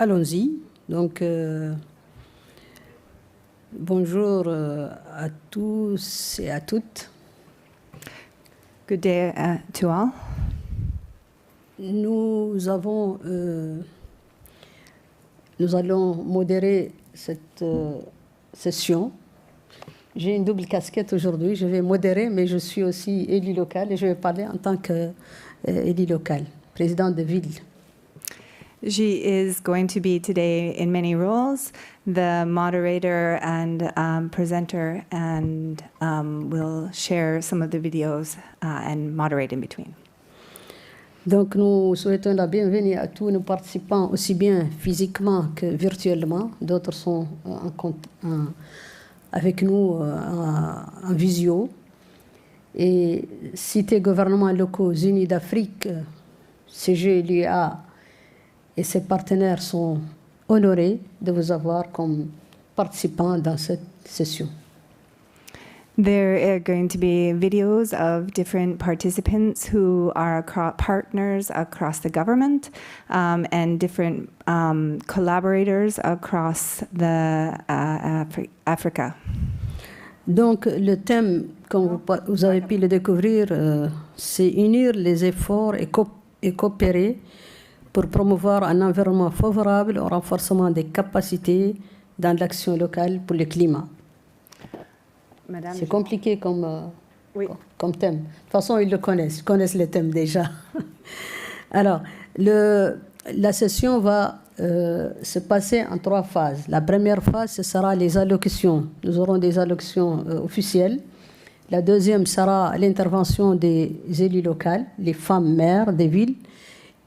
allons-y. Donc, bonjour à tous et à toutes. Good day to all. Nous allons modérer cette session. J'ai une double casquette aujourd'hui. Je vais modérer, mais je suis aussi élu local et je vais parler en tant qu'élu local, président de ville. She is going to be today in many roles, the moderator and presenter, and will share some of the videos and moderate in between. Donc nous souhaitons la bienvenue à tous nos participants, aussi bien physiquement que virtuellement. D'autres sont avec nous en visio. Et citer gouvernements locaux unis d'Afrique, CGLUA, et ses partenaires sont honorés de vous avoir comme participants dans cette session. There are going to be videos of different participants who are partners across the government and different collaborators across the Africa. Donc le thème, comme vous avez pu le découvrir, c'est unir les efforts et coopérer pour promouvoir un environnement favorable au renforcement des capacités dans l'action locale pour le climat. C'est compliqué comme thème. De toute façon, ils connaissent les thèmes déjà. Alors, la session va se passer en 3 phases. La première phase, ce sera les allocutions. Nous aurons des allocutions officielles. La deuxième sera l'intervention des élus locaux, les femmes maires des villes.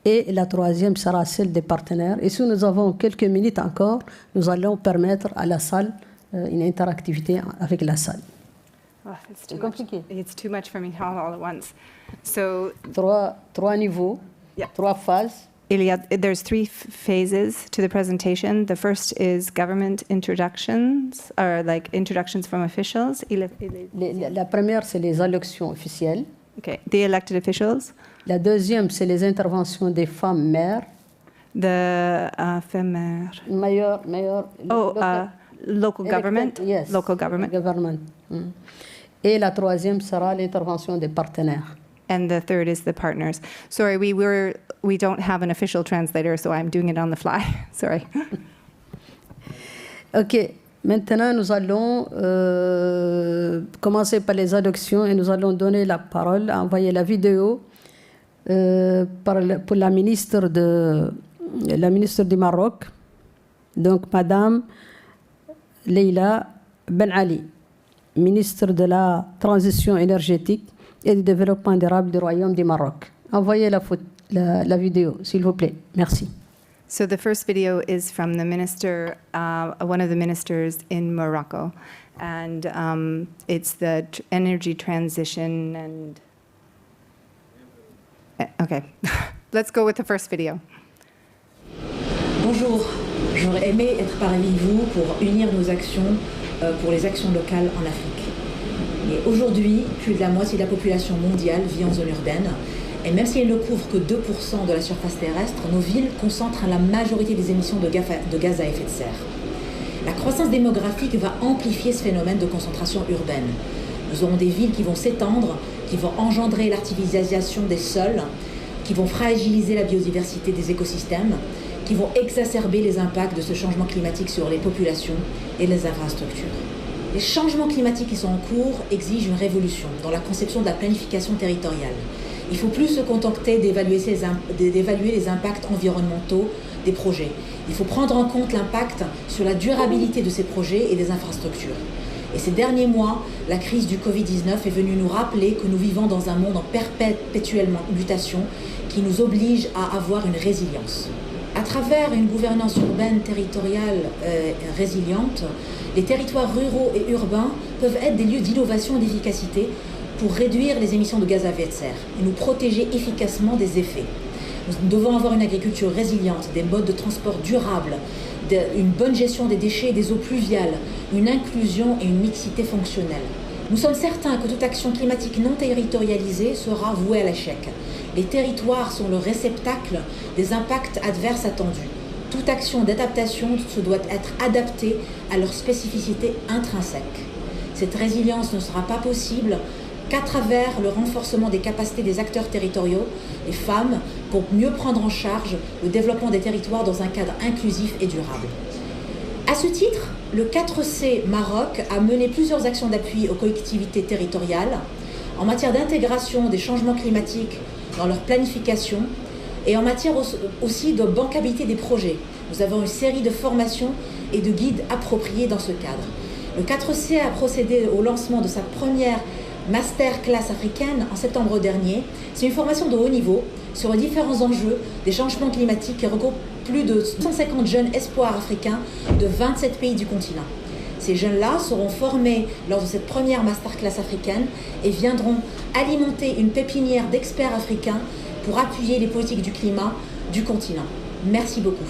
Et la troisième sera celle des partenaires. Et si nous avons quelques minutes encore, nous allons permettre à la salle une interactivité avec la salle. Oh, c'est compliqué. It's too much for me all at once. So 3 niveaux, 3 phases. There's 3 phases to the presentation. The first is government introductions, or like introductions from officials. La première, c'est les allocutions officielles. Okay, the elected officials. La deuxième, c'est les interventions des femmes maires. The femmes maires. Local government. Yes. Local government. Et la troisième sera l'intervention des partenaires. And the third is the partners. Sorry, we don't have an official translator, so I'm doing it on the fly. Sorry. OK. Maintenant, nous allons commencer par les allocutions et nous allons donner la parole, envoyer la vidéo pour la ministre du Maroc, donc Madame Leila Ben Ali, ministre de la Transition énergétique et du développement durable du Royaume du Maroc. Envoyez la vidéo, s'il vous plaît. Merci. So the first video is from the minister, one of the ministers in Morocco, and it's the energy transition and... Okay, let's go with the first video. Bonjour, j'aurais aimé être parmi vous pour unir nos actions pour les actions locales en Afrique. Mais aujourd'hui, plus de la moitié de la population mondiale vit en zone urbaine. Et même si elles ne couvrent que 2% de la surface terrestre, nos villes concentrent la majorité des émissions de gaz à effet de serre. La croissance démographique va amplifier ce phénomène de concentration urbaine. Nous aurons des villes qui vont s'étendre, qui vont engendrer l'artificialisation des sols, qui vont fragiliser la biodiversité des écosystèmes, qui vont exacerber les impacts de ce changement climatique sur les populations et les infrastructures. Les changements climatiques qui sont en cours exigent une révolution dans la conception de la planification territoriale. Il ne faut plus se contenter d'évaluer les impacts environnementaux des projets. Il faut prendre en compte l'impact sur la durabilité de ces projets et des infrastructures. Et ces derniers mois, la crise du Covid-19 est venue nous rappeler que nous vivons dans un monde en perpétuelle mutation qui nous oblige à avoir une résilience. À travers une gouvernance urbaine territoriale résiliente, les territoires ruraux et urbains peuvent être des lieux d'innovation et d'efficacité pour réduire les émissions de gaz à effet de serre et nous protéger efficacement des effets. Nous devons avoir une agriculture résiliente, des modes de transport durables, une bonne gestion des déchets et des eaux pluviales, une inclusion et une mixité fonctionnelle. Nous sommes certains que toute action climatique non territorialisée sera vouée à l'échec. Les territoires sont le réceptacle des impacts adverses attendus. toute action d'adaptation se doit être adaptée à leurs spécificités intrinsèques. Cette résilience ne sera pas possible qu'à travers le renforcement des capacités des acteurs territoriaux, les femmes, pour mieux prendre en charge le développement des territoires dans un cadre inclusif et durable. À ce titre, le 4C Maroc a mené plusieurs actions d'appui aux collectivités territoriales en matière d'intégration des changements climatiques dans leur planification et en matière aussi de bancabilité des projets. Nous avons une série de formations et de guides appropriés dans ce cadre. Le 4C a procédé au lancement de sa première masterclass africaine en septembre dernier. C'est une formation de haut niveau sur les différents enjeux des changements climatiques qui regroupe plus de 150 jeunes espoirs africains de 27 pays du continent. Ces jeunes-là seront formés lors de cette première masterclass africaine et viendront alimenter une pépinière d'experts africains pour appuyer les politiques du climat du continent. Merci beaucoup.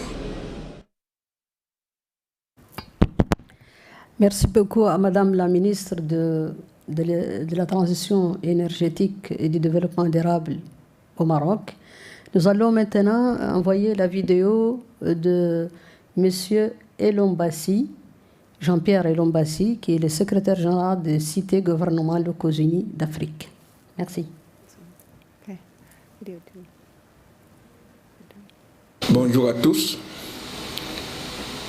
Merci beaucoup à Madame la ministre de la Transition énergétique et du développement durable au Maroc. Nous allons maintenant envoyer la vidéo de Monsieur Elombassi, Jean-Pierre Elombassi, qui est le secrétaire général des cités gouvernements locaux unis d'Afrique. Merci. Bonjour à tous.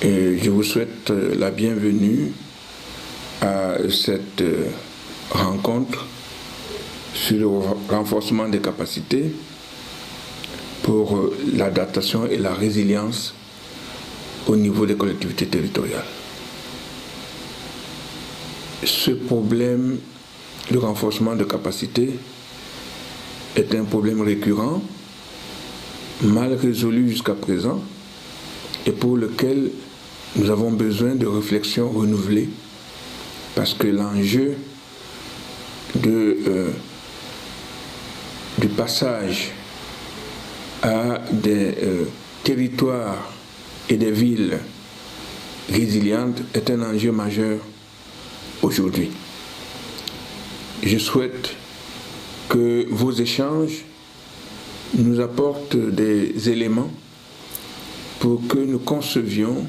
Et je vous souhaite la bienvenue à cette rencontre sur le renforcement des capacités pour l'adaptation et la résilience au niveau des collectivités territoriales. Ce problème de renforcement de capacités est un problème récurrent, mal résolu jusqu'à présent, et pour lequel nous avons besoin de réflexions renouvelées, parce que l'enjeu du passage à des territoires et des villes résilientes est un enjeu majeur aujourd'hui. Je souhaite que vos échanges nous apportent des éléments pour que nous concevions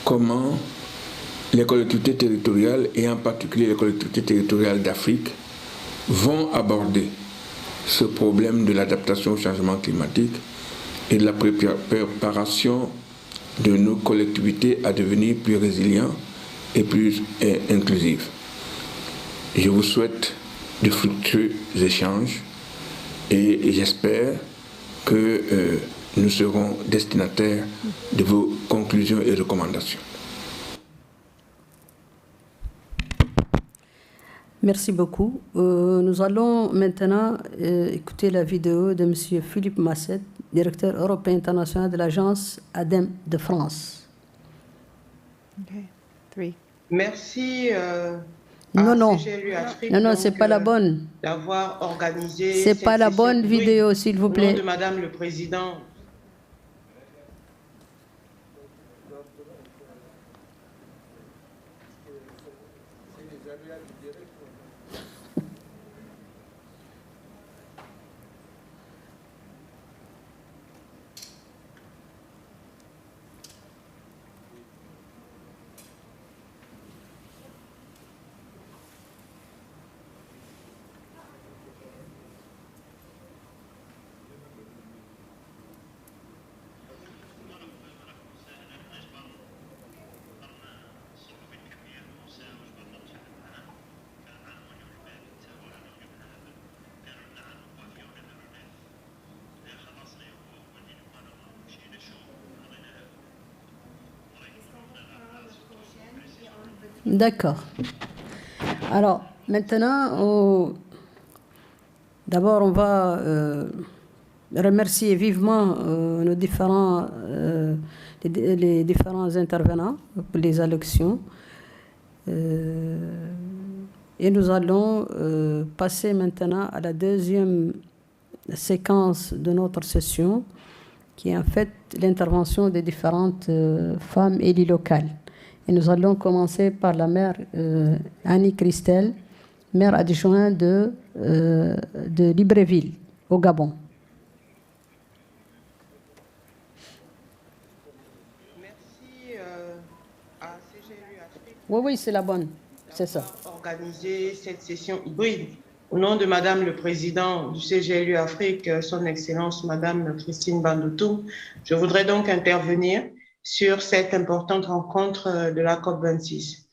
comment les collectivités territoriales, et en particulier les collectivités territoriales d'Afrique, vont aborder ce problème de l'adaptation au changement climatique et de la préparation de nos collectivités à devenir plus résilientes et plus inclusives. Je vous souhaite de fructueux échanges et j'espère que nous serons destinataires de vos conclusions et recommandations. Merci beaucoup. Nous allons maintenant écouter la vidéo de M. Philippe Masset, directeur européen international de l'agence ADEME de France. Okay. 3. Merci Non, CGLU Afrique c'est pas la bonne. D'avoir organisé. C'est pas la bonne vidéo, s'il vous plaît. Au nom de Madame le Président. D'accord. Alors, maintenant, d'abord, on va remercier vivement nos différents, les différents intervenants pour les allocutions. Et nous allons passer maintenant à la deuxième séquence de notre session, qui est en fait l'intervention des différentes femmes élues locales. Et nous allons commencer par la maire Annie Christelle, maire adjointe de Libreville, au Gabon. Oui, c'est la bonne. C'est ça. Organiser cette session hybride. Au nom de Madame le Président du COP26-Afrique, Son Excellence Madame Christine Bandoutou, je voudrais donc intervenir sur cette importante rencontre de la COP26.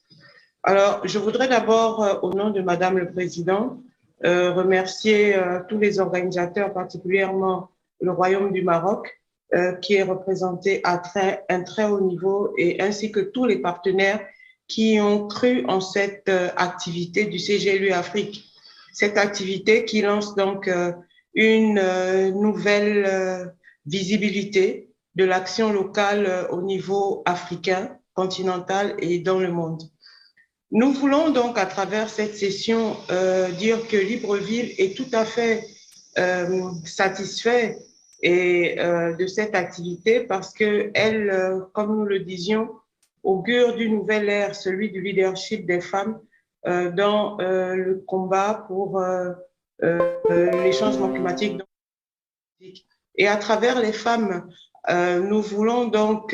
Alors, je voudrais d'abord, au nom de Madame le Président, remercier tous les organisateurs, particulièrement le Royaume du Maroc, qui est représenté à un très haut niveau, et ainsi que tous les partenaires qui ont cru en cette activité du COP26-Afrique. Cette activité qui lance donc une nouvelle visibilité de l'action locale au niveau africain, continental et dans le monde. Nous voulons donc, à travers cette session, dire que Libreville est tout à fait satisfait de cette activité parce qu'elle, comme nous le disions, augure d'une nouvelle ère, celui du leadership des femmes dans le combat pour les changements climatiques. Et à travers les femmes, nous voulons donc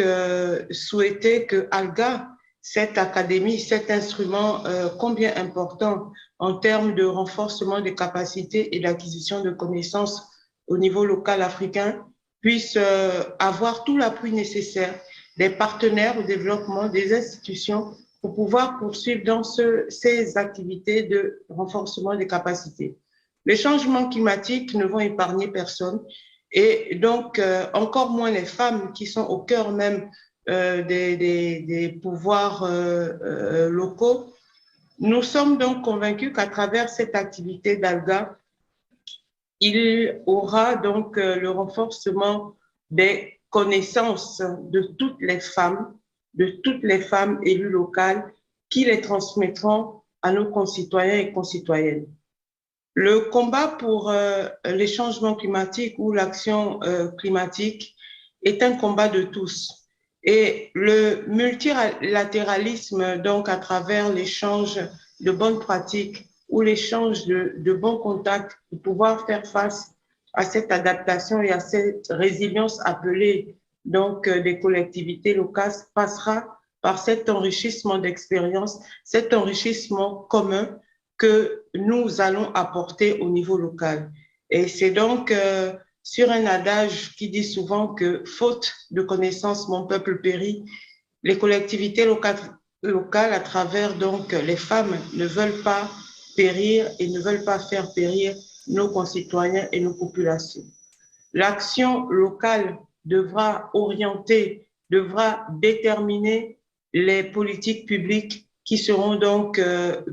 souhaiter que ALGA, cette académie, cet instrument combien important en termes de renforcement des capacités et d'acquisition de connaissances au niveau local africain, puisse avoir tout l'appui nécessaire des partenaires au développement, des institutions, pour pouvoir poursuivre dans ces activités de renforcement des capacités. Les changements climatiques ne vont épargner personne, et donc encore moins les femmes qui sont au cœur même des pouvoirs locaux. Nous sommes donc convaincus qu'à travers cette activité d'ALGA, il aura donc le renforcement des connaissances de toutes les femmes élues locales qui les transmettront à nos concitoyens et concitoyennes. Le combat pour les changements climatiques ou l'action climatique est un combat de tous. Et le multilatéralisme, donc à travers l'échange de bonnes pratiques ou l'échange de bons contacts pour pouvoir faire face à cette adaptation et à cette résilience appelée donc des collectivités locales, passera par cet enrichissement d'expérience, cet enrichissement commun que nous allons apporter au niveau local. Et c'est donc sur un adage qui dit souvent que faute de connaissances, mon peuple périt, les collectivités locales à travers donc les femmes ne veulent pas périr et ne veulent pas faire périr nos concitoyens et nos populations. L'action locale devra orienter, devra déterminer les politiques publiques qui seront donc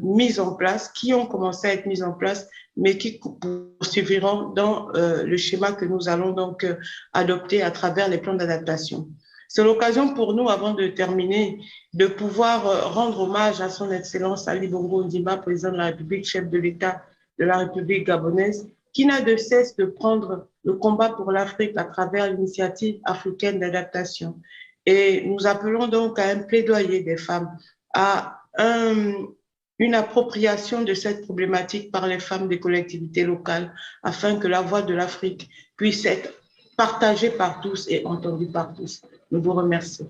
mises en place, qui ont commencé à être mises en place, mais qui poursuivront dans le schéma que nous allons donc adopter à travers les plans d'adaptation. C'est l'occasion pour nous, avant de terminer, de pouvoir rendre hommage à son Excellence Ali Bongo Ondimba, président de la République, chef de l'État de la République gabonaise, qui n'a de cesse de prendre le combat pour l'Afrique à travers l'initiative africaine d'adaptation. Et nous appelons donc à un plaidoyer des femmes, à une appropriation de cette problématique par les femmes des collectivités locales afin que la voix de l'Afrique puisse être partagée par tous et entendue par tous. Nous vous remercions.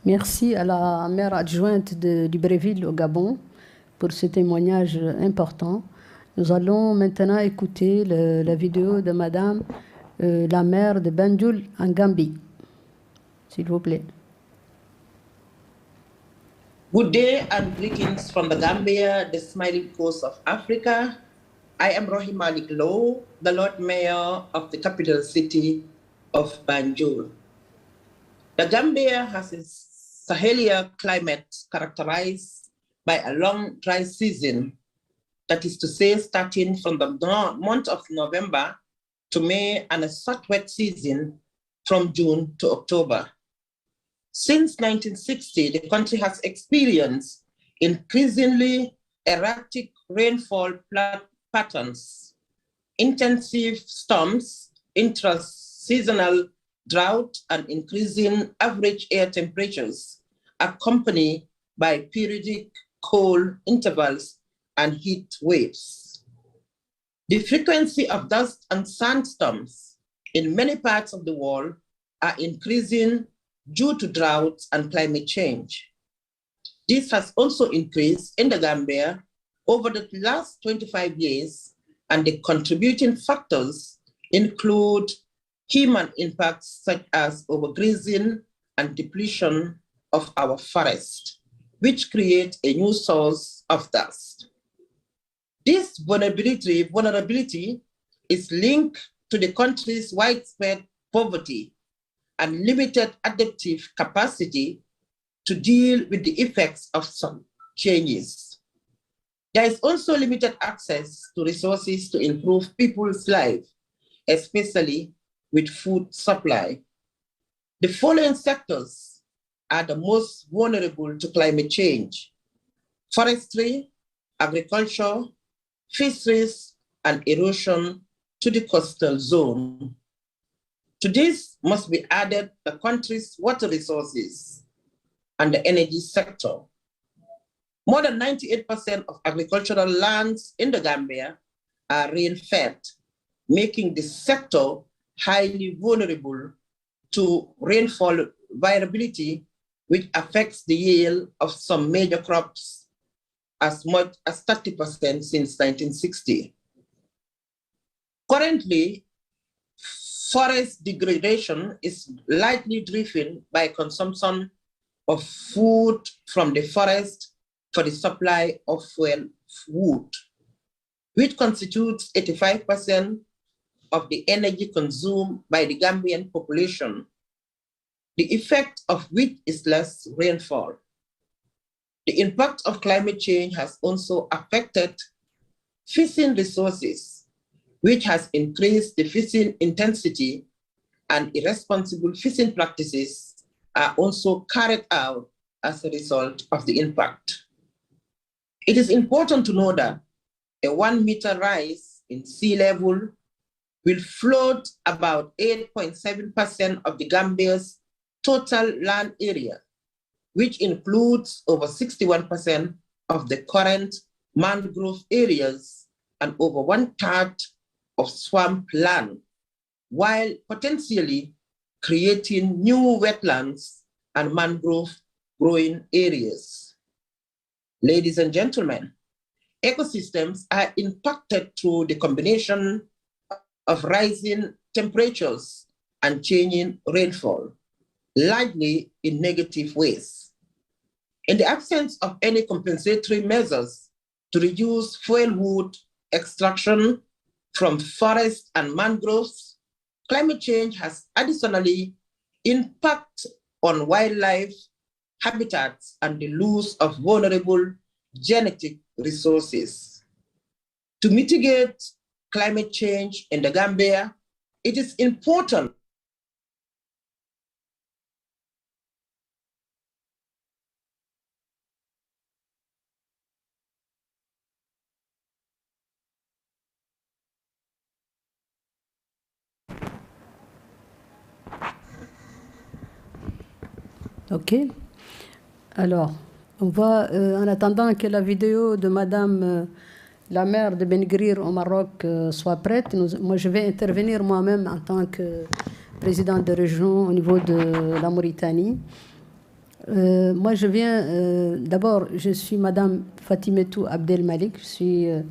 Merci à la maire adjointe de Libreville au Gabon pour ce témoignage important. Nous allons maintenant écouter la vidéo de Madame la maire de Banjul en Gambie. S'il vous plaît. Good day and greetings from the Gambia, the smiling coast of Africa. I am Rohim Malik Low, the Lord Mayor of the capital city of Banjul. The Gambia has a Sahelian climate characterized by a long dry season, that is to say, starting from the month of November to May, and a short wet season from June to October. Since 1960, the country has experienced increasingly erratic rainfall patterns, intensive storms, intra-seasonal drought, and increasing average air temperatures, accompanied by periodic cold intervals and heat waves. The frequency of dust and sandstorms in many parts of the world are increasing due to droughts and climate change. This has also increased in the Gambia over the last 25 years, and the contributing factors include human impacts such as overgrazing and depletion of our forest, which create a new source of dust. This vulnerability is linked to the country's widespread poverty and limited adaptive capacity to deal with the effects of some changes. There is also limited access to resources to improve people's lives, especially with food supply. The following sectors are the most vulnerable to climate change: forestry, agriculture, fisheries, and erosion to the coastal zone. To this must be added the country's water resources and the energy sector. More than 98% of agricultural lands in the Gambia are rain-fed, making the sector highly vulnerable to rainfall variability, which affects the yield of some major crops as much as 30% since 1960. Currently, forest degradation is largely driven by consumption of food from the forest for the supply of fuel wood, which constitutes 85% of the energy consumed by the Gambian population, the effect of which is less rainfall. The impact of climate change has also affected fishing resources, which has increased the fishing intensity, and irresponsible fishing practices are also carried out as a result of the impact. It is important to know that a 1 meter rise in sea level will flood about 8.7% of the Gambia's total land area, which includes over 61% of the current mangrove areas and over 1/3 of swamp land, while potentially creating new wetlands and mangrove growing areas. Ladies and gentlemen, ecosystems are impacted through the combination of rising temperatures and changing rainfall, largely in negative ways. In the absence of any compensatory measures to reduce fuel wood extraction from forests and mangroves, climate change has additionally impact on wildlife habitats and the loss of vulnerable genetic resources. To mitigate climate change in the Gambia, it is important Ok. Alors, on va, en attendant que la vidéo de Madame la maire de Bengrir au Maroc soit prête, moi je vais intervenir moi-même en tant que présidente de région au niveau de la Mauritanie. Moi je viens, d'abord je suis Madame Fatimetou Abdelmalik, je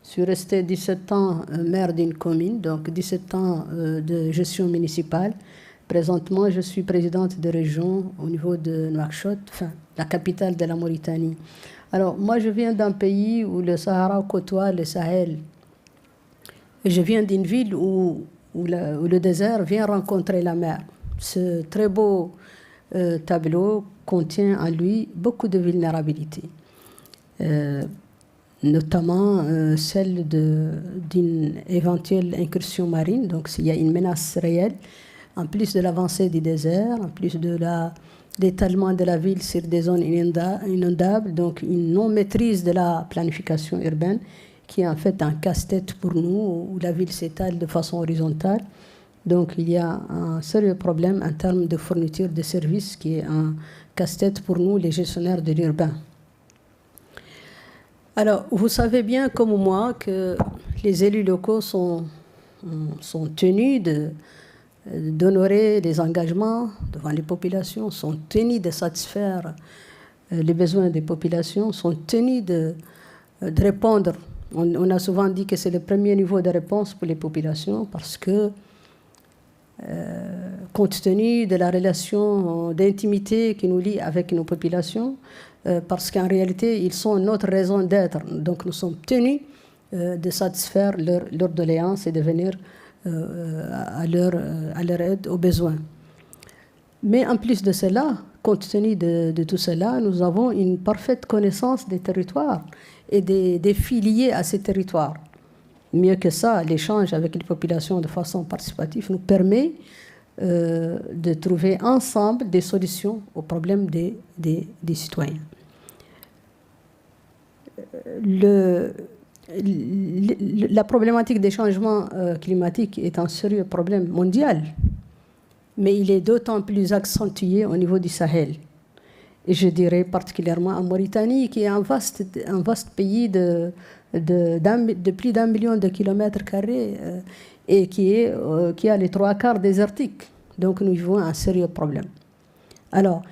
suis restée 17 ans maire d'une commune, donc 17 ans de gestion municipale. Présentement, je suis présidente de région au niveau de Nouakchott, enfin, la capitale de la Mauritanie. Alors, moi, je viens d'un pays où le Sahara côtoie le Sahel. Et je viens d'une ville où le désert vient rencontrer la mer. Ce très beau tableau contient en lui beaucoup de vulnérabilités, notamment celle d'une éventuelle incursion marine. Donc, s'il y a une menace réelle, en plus de l'avancée du désert, en plus de l'étalement de la ville sur des zones inondables, donc une non-maîtrise de la planification urbaine, qui est en fait un casse-tête pour nous, où la ville s'étale de façon horizontale. Donc il y a un sérieux problème en termes de fourniture de services, qui est un casse-tête pour nous, les gestionnaires de l'urbain. Alors, vous savez bien comme moi que les élus locaux sont tenus d'honorer les engagements devant les populations, sont tenus de satisfaire les besoins des populations, sont tenus de répondre. On a souvent dit que c'est le premier niveau de réponse pour les populations parce que, compte tenu de la relation d'intimité qui nous lie avec nos populations, parce qu'en réalité, ils sont notre raison d'être. Donc nous sommes tenus de satisfaire leur doléance et de venir à leur aide aux besoins. Mais en plus de cela, compte tenu de tout cela, nous avons une parfaite connaissance des territoires et des défis liés à ces territoires. Mieux que ça, l'échange avec les populations de façon participative nous permet de trouver ensemble des solutions aux problèmes des citoyens. La problématique des changements climatiques est un sérieux problème mondial, mais il est d'autant plus accentué au niveau du Sahel. Et je dirais particulièrement en Mauritanie, qui est un vaste pays de plus d'1 million de kilomètres carrés et qui a les 3/4 désertiques. Donc nous vivons un sérieux problème. Alors,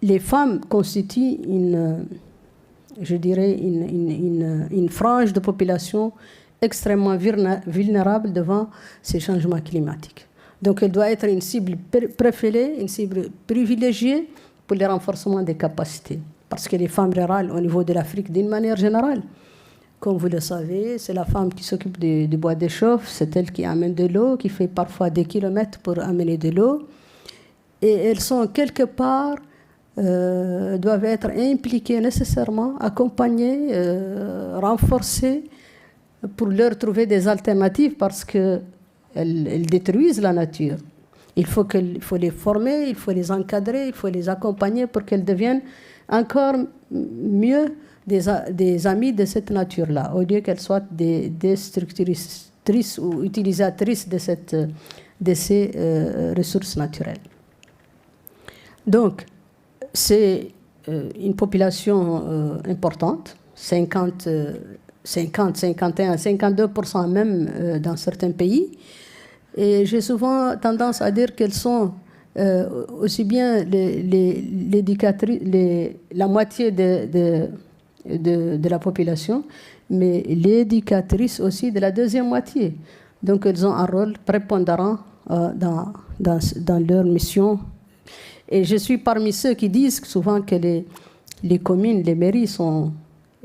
les femmes constituent une frange de population extrêmement vulnérable devant ces changements climatiques. Donc elle doit être une cible préférée, une cible privilégiée pour le renforcement des capacités. Parce que les femmes rurales au niveau de l'Afrique, d'une manière générale, comme vous le savez, c'est la femme qui s'occupe du bois de chauffe, c'est elle qui amène de l'eau, qui fait parfois des kilomètres pour amener de l'eau. Et elles sont quelque part, doivent être impliquées nécessairement, accompagnées, renforcées, pour leur trouver des alternatives parce qu'elles détruisent la nature. Il faut les former, il faut les encadrer, il faut les accompagner pour qu'elles deviennent encore mieux des amis de cette nature-là, au lieu qu'elles soient des destructrices ou utilisatrices de ces ressources naturelles. Donc, c'est une population importante, 50, 51, 52% même dans certains pays. Et j'ai souvent tendance à dire qu'elles sont aussi bien la moitié de la population, mais l'éducatrice aussi de la deuxième moitié. Donc elles ont un rôle prépondérant dans leur mission. Et je suis parmi ceux qui disent souvent que les communes, les mairies,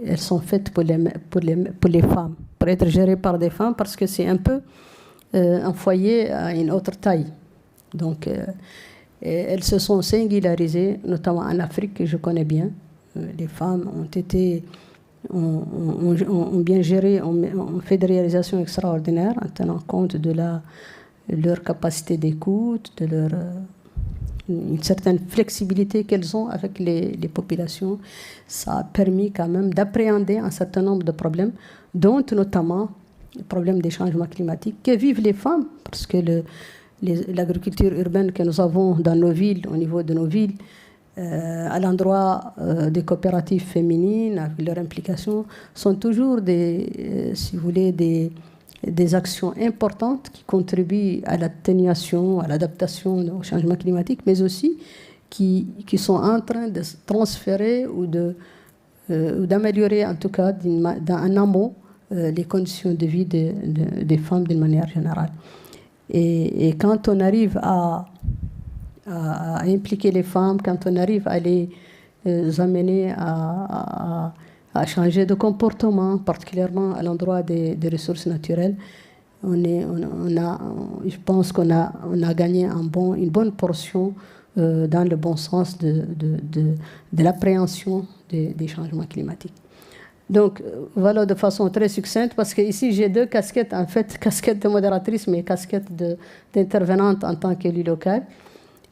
elles sont faites pour les femmes, pour être gérées par des femmes, parce que c'est un peu un foyer à une autre taille. Donc elles se sont singularisées, notamment en Afrique, que je connais bien. Les femmes ont bien géré, ont fait des réalisations extraordinaires en tenant compte de leur capacité d'écoute, de une certaine flexibilité qu'elles ont avec les populations. Ça a permis quand même d'appréhender un certain nombre de problèmes, dont notamment le problème des changements climatiques que vivent les femmes, parce que l'agriculture urbaine que nous avons dans nos villes, au niveau de nos villes, à l'endroit des coopératives féminines, avec leur implication, sont toujours si vous voulez, des actions importantes qui contribuent à l'atténuation, à l'adaptation au changement climatique, mais aussi qui sont en train de transférer ou d'améliorer, en tout cas, en amont, les conditions de vie des femmes d'une manière générale. Et quand on arrive à impliquer les femmes, quand on arrive à les amener à changer de comportement, particulièrement à l'endroit des ressources naturelles, je pense qu'on a gagné une bonne portion dans le bon sens de l'appréhension des changements climatiques. Donc, voilà de façon très succincte, parce qu'ici j'ai deux casquettes, en fait, casquette de modératrice, mais casquette d'intervenante en tant qu'élue locale.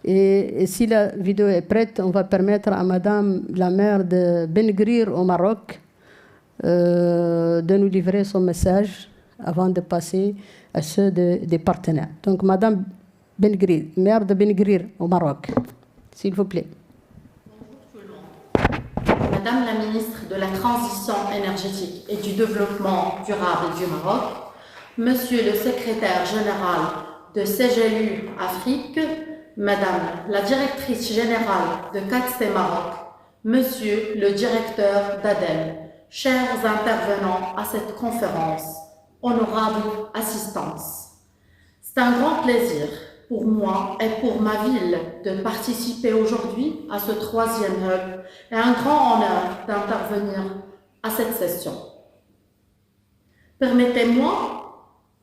Et si la vidéo est prête, on va permettre à Madame la maire de Bengrir au Maroc de nous livrer son message avant de passer à ceux des partenaires. Donc, Madame Bengrir, maire de Bengrir au Maroc, s'il vous plaît. Madame la ministre de la Transition énergétique et du Développement durable du Maroc, Monsieur le secrétaire général de CGLU Afrique, Madame la directrice générale de Café Maroc, Monsieur le directeur d'ADEM, chers intervenants à cette conférence, honorable assistance. C'est un grand plaisir pour moi et pour ma ville de participer aujourd'hui à ce 3e hub et un grand honneur d'intervenir à cette session. Permettez-moi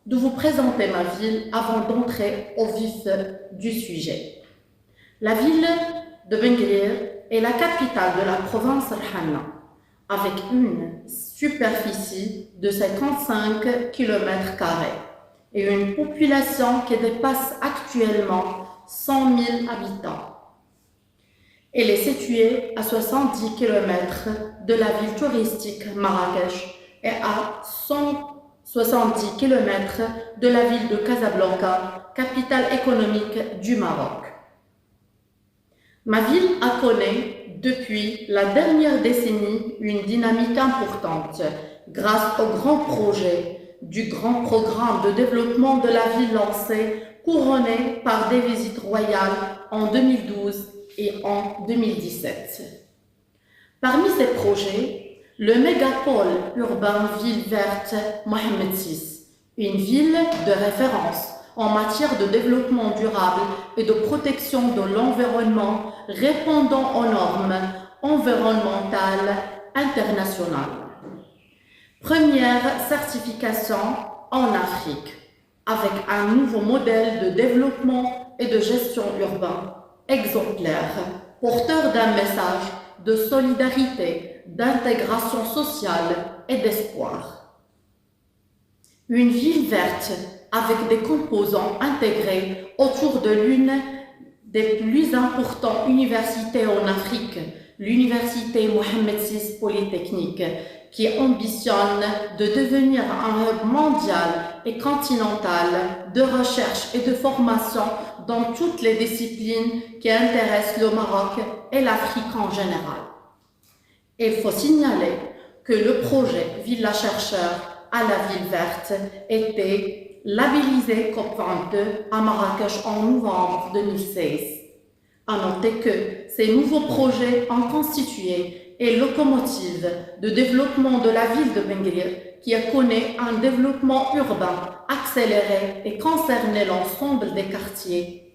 de vous présenter ma ville avant d'entrer au vif du sujet. La ville de Benguir est la capitale de la province Rhana, avec une superficie de 55 km² et une population qui dépasse actuellement 100 000 habitants. Elle est située à 70 km de la ville touristique Marrakech et à 170 km de la ville de Casablanca, capitale économique du Maroc. Ma ville a connu depuis la dernière décennie une dynamique importante grâce au grand projet du grand programme de développement de la ville lancé, couronné par des visites royales en 2012 et en 2017. Parmi ces projets, le mégapôle urbain Ville Verte Mohamed VI, une ville de référence en matière de développement durable et de protection de l'environnement répondant aux normes environnementales internationales. Première certification en Afrique, avec un nouveau modèle de développement et de gestion urbain exemplaire, porteur d'un message de solidarité, d'intégration sociale et d'espoir. Une ville verte avec des composants intégrés autour de l'une des plus importantes universités en Afrique, l'université Mohamed VI Polytechnique, qui ambitionne de devenir un hub mondial et continental de recherche et de formation dans toutes les disciplines qui intéressent le Maroc et l'Afrique en général. Il faut signaler que le projet Villa Chercheur à la Ville Verte était labellisé COP22 à Marrakech en novembre 2016. À noter que ces nouveaux projets ont constitué une locomotive de développement de la ville de Benguir qui a connu un développement urbain accéléré et concerné l'ensemble des quartiers.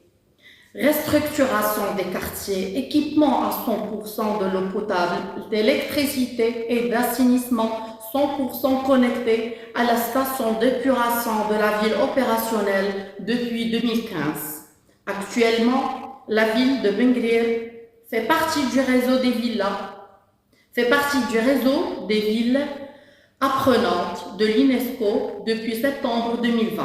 Restructuration des quartiers, équipement à 100% de l'eau potable, d'électricité et d'assainissement 100% connectés à la station d'épuration de la ville opérationnelle depuis 2015. Actuellement, la ville de Benguir fait partie du réseau des villes apprenantes de l'UNESCO depuis septembre 2020.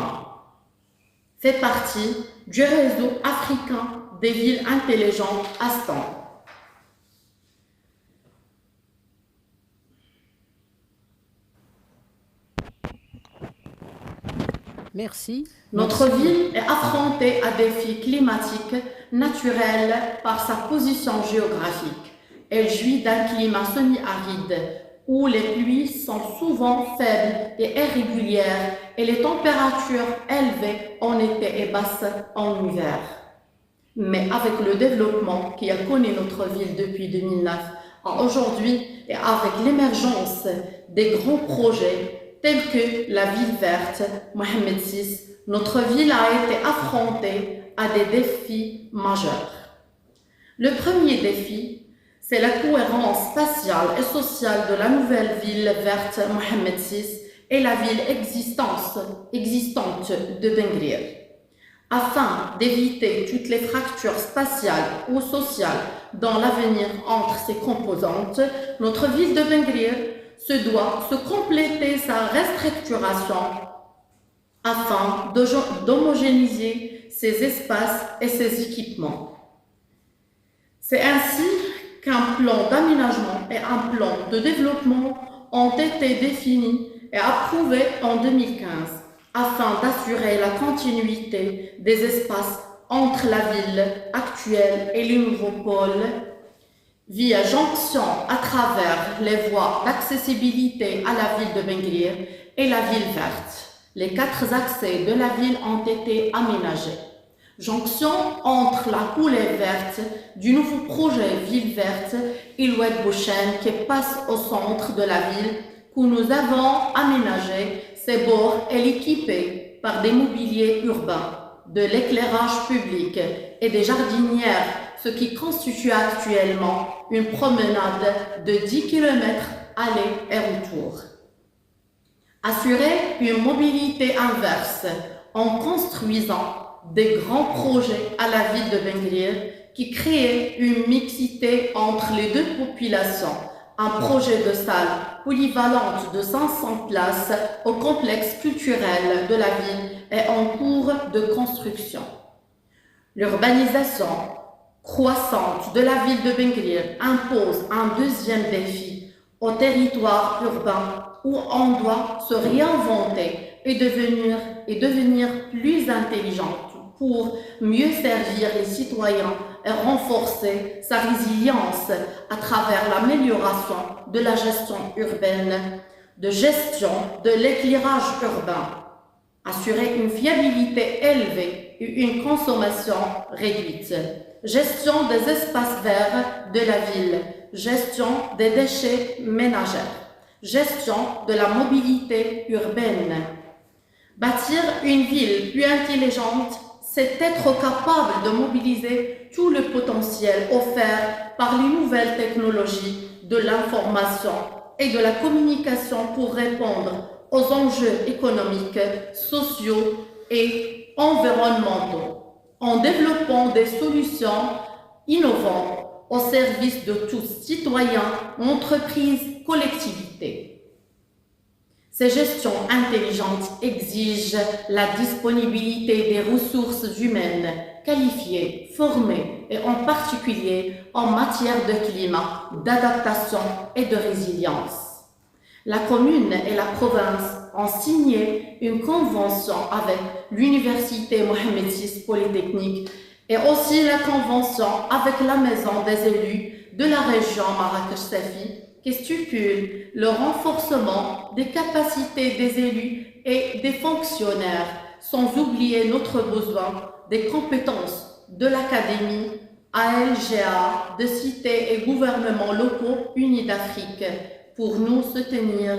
Fait partie du réseau africain des villes intelligentes ASTAN. Merci. Notre ville est affrontée à des défis climatiques naturels par sa position géographique. Elle jouit d'un climat semi-aride où les pluies sont souvent faibles et irrégulières et les températures élevées en été et basses en hiver. Mais avec le développement qui a connu notre ville depuis 2009 à aujourd'hui et avec l'émergence des grands projets tels que la ville verte Mohamed VI, notre ville a été affrontée à des défis majeurs. Le premier défi, c'est la cohérence spatiale et sociale de la nouvelle ville verte Mohamed VI et la ville existante de Benguir. Afin d'éviter toutes les fractures spatiales ou sociales dans l'avenir entre ces composantes, notre ville de Benguir se doit se compléter sa restructuration afin d'homogénéiser ses espaces et ses équipements. C'est ainsi qu'un plan d'aménagement et un plan de développement ont été définis et approuvés en 2015 afin d'assurer la continuité des espaces entre la ville actuelle et le nouveau pôle via jonction à travers les voies d'accessibilité à la ville de Benguir et la ville verte. Les 4 accès de la ville ont été aménagés. Jonction entre la coulée verte du nouveau projet Ville verte et l'Oued Bouchen qui passe au centre de la ville où nous avons aménagé ses bords et l'équipé par des mobiliers urbains, de l'éclairage public et des jardinières, ce qui constitue actuellement une promenade de 10 km aller et retour. Assurer une mobilité inverse en construisant des grands projets à la ville de Bengrir qui créent une mixité entre les deux populations. Un projet de salle polyvalente de 500 places au complexe culturel de la ville est en cours de construction. L'urbanisation croissante de la ville de Bengrir impose un deuxième défi au territoire urbain où on doit se réinventer et devenir plus intelligent pour mieux servir les citoyens et renforcer sa résilience à travers l'amélioration de la gestion urbaine, de gestion de l'éclairage urbain, assurer une fiabilité élevée et une consommation réduite, gestion des espaces verts de la ville, gestion des déchets ménagers, gestion de la mobilité urbaine. Bâtir une ville plus intelligente, c'est être capable de mobiliser tout le potentiel offert par les nouvelles technologies de l'information et de la communication pour répondre aux enjeux économiques, sociaux et environnementaux, en développant des solutions innovantes au service de tous, citoyens, entreprises, collectivités. Ces gestions intelligentes exigent la disponibilité des ressources humaines qualifiées, formées et en particulier en matière de climat, d'adaptation et de résilience. La commune et la province ont signé une convention avec l'Université Mohamed VI Polytechnique et aussi la convention avec la Maison des élus de la région Marrakech-Safi qui stipule le renforcement des capacités des élus et des fonctionnaires, sans oublier notre besoin des compétences de l'Académie, ALGA, de cités et gouvernements locaux unis d'Afrique pour nous soutenir.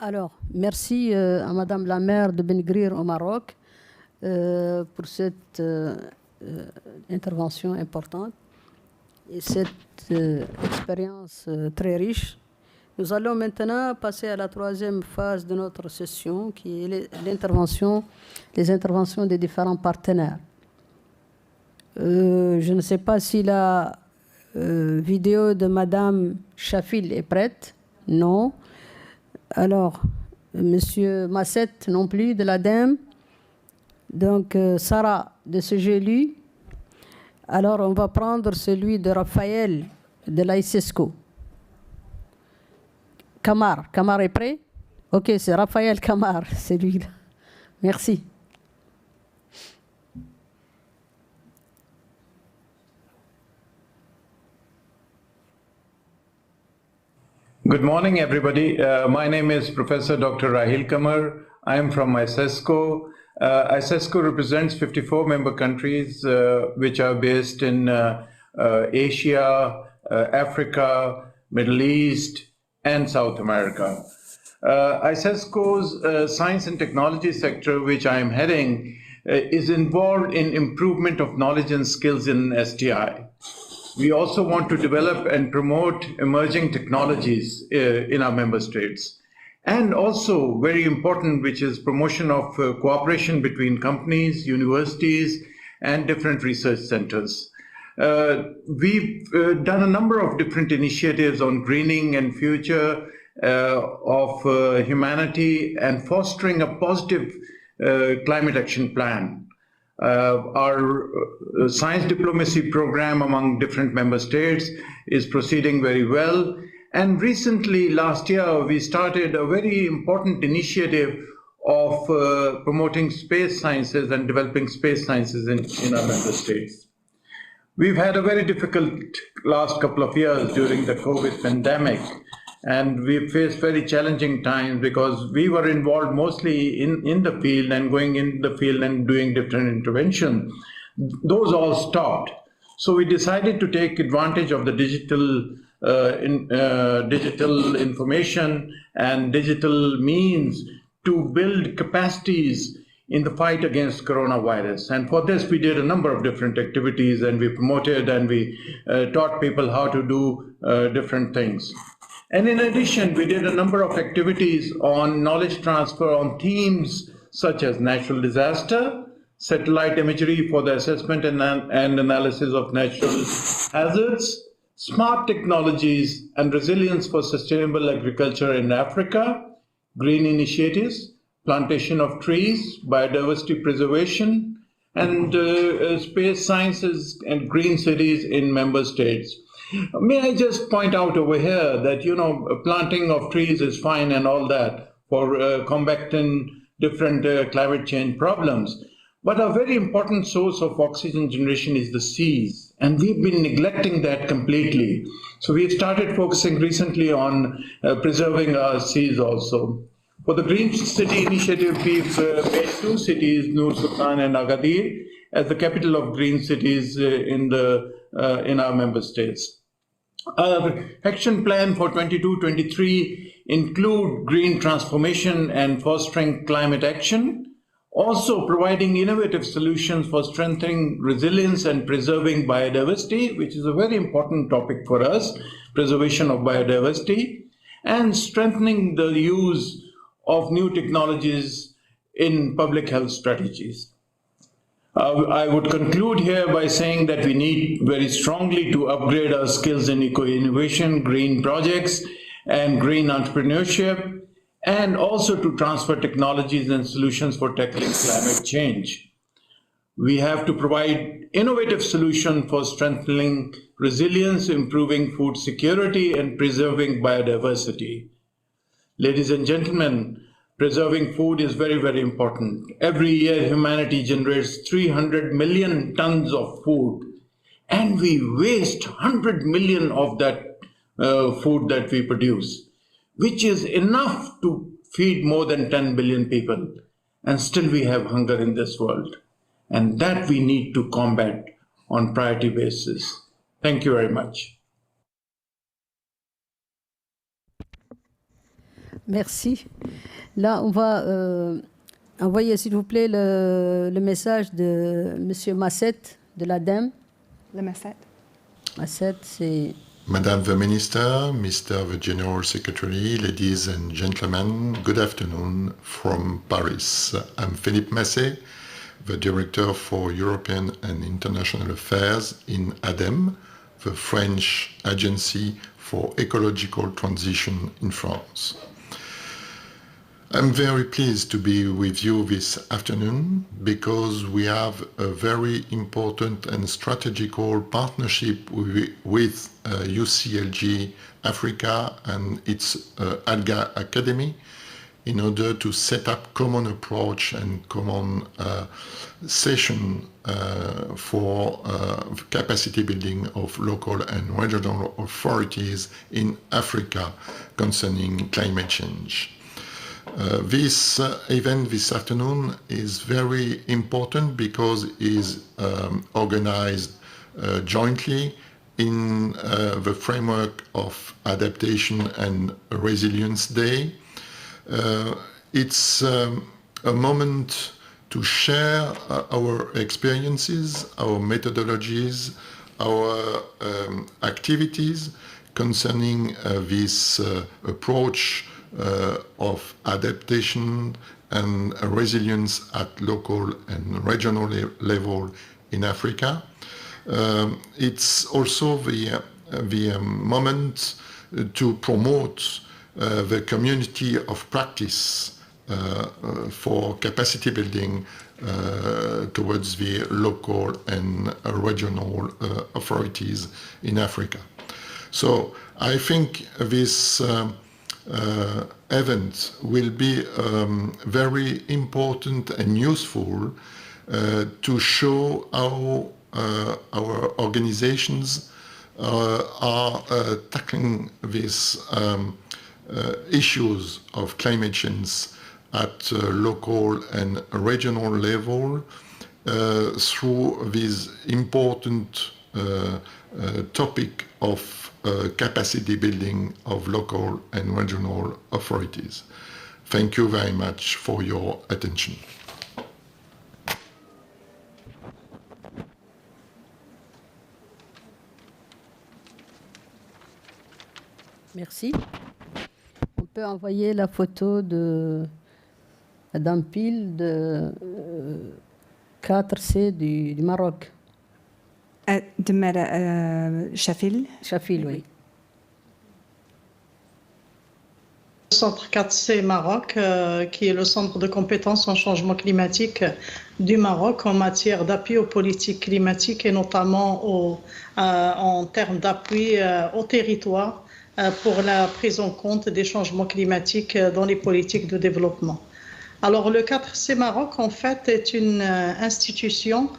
Alors, merci à Madame la maire de Bengrir au Maroc pour cette intervention importante et cette expérience très riche. Nous allons maintenant passer à la 3e phase de notre session qui est les interventions des différents partenaires. Je ne sais pas si la vidéo de Madame Chafil est prête. Non. Alors, Monsieur Massette non plus, de l'ADEME. Donc, Sarah de CGLU. Alors, on va prendre celui de Raphaël de l'ICESCO. Kamar est prêt? Ok, c'est Raphaël Kamar, c'est lui-là. Merci. Good morning, everybody. My name is Professor Dr. Rahil Kamar. I am from ICESCO. ICESCO represents 54 member countries which are based in Asia, Africa, Middle East, and South America. ICESCO's science and technology sector, which I am heading, is involved in improvement of knowledge and skills in STI. We also want to develop and promote emerging technologies in our member states. And also very important, which is promotion of cooperation between companies, universities, and different research centers. We've done a number of different initiatives on greening and future of humanity and fostering a positive climate action plan. Our science diplomacy program among different member states is proceeding very well. And recently, last year, we started a very important initiative of promoting space sciences and developing space sciences in our member states. We've had a very difficult last couple of years during the COVID pandemic, and we faced very challenging times because we were involved mostly in the field and going in the field and doing different interventions. Those all stopped. So we decided to take advantage of the digital information and digital means to build capacities in the fight against coronavirus. And for this, we did a number of different activities, and we promoted and we taught people how to do different things. And in addition, we did a number of activities on knowledge transfer on themes such as natural disaster, satellite imagery for the assessment and analysis of natural hazards, smart technologies and resilience for sustainable agriculture in Africa, green initiatives, plantation of trees, biodiversity preservation, and space sciences and green cities in member states. May I just point out over here that, planting of trees is fine and all that for combating different climate change problems. But a very important source of oxygen generation is the seas, and we've been neglecting that completely. So we've started focusing recently on preserving our seas also. For the Green City Initiative, we've made 2 cities, Nur Sultan and Agadir, as the capital of green cities in our member states. Our action plan for 22-23 include green transformation and fostering climate action, also providing innovative solutions for strengthening resilience and preserving biodiversity, which is a very important topic for us, preservation of biodiversity, and strengthening the use of new technologies in public health strategies. I would conclude here by saying that we need very strongly to upgrade our skills in eco-innovation, green projects, and green entrepreneurship, and also to transfer technologies and solutions for tackling climate change. We have to provide innovative solutions for strengthening resilience, improving food security, and preserving biodiversity. Ladies and gentlemen, preserving food is very, very important. Every year, humanity generates 300 million tons of food, and we waste 100 million of that food that we produce, which is enough to feed more than 10 billion people. And still we have hunger in this world. And that we need to combat on priority basis. Thank you very much. Merci. Là, on va envoyer, s'il vous plaît, le message de M. Masset, de l'ADEME. Le Masset. Masset, c'est... Madame the Minister, Mr. the General Secretary, ladies and gentlemen, good afternoon from Paris. I'm Philippe Masset, the Director for European and International Affairs in ADEME, the French Agency for Ecological Transition in France. I'm very pleased to be with you this afternoon because we have a very important and strategical partnership with UCLG-Africa and its ALGA Academy in order to set up common approach and common session for capacity building of local and regional authorities in Africa concerning climate change. This event this afternoon is very important because it is organized jointly in the framework of Adaptation and Resilience Day. It's a moment to share our experiences, our methodologies, our activities concerning this approach of adaptation and resilience at local and regional level in Africa. It's also the moment to promote the community of practice for capacity building towards the local and regional authorities in Africa. So I think this event will be very important and useful to show how our organizations are tackling these issues of climate change at local and regional level through this important topic of capacity building of local and regional authorities. Thank you very much for your attention. Merci. On peut envoyer la photo de Madame Pile de 4C du Maroc. De Chafil. Chafil, oui. Le centre 4C Maroc, qui est le centre de compétences en changement climatique du Maroc en matière d'appui aux politiques climatiques et notamment en termes d'appui au territoire pour la prise en compte des changements climatiques dans les politiques de développement. Alors le 4C Maroc en fait est une institution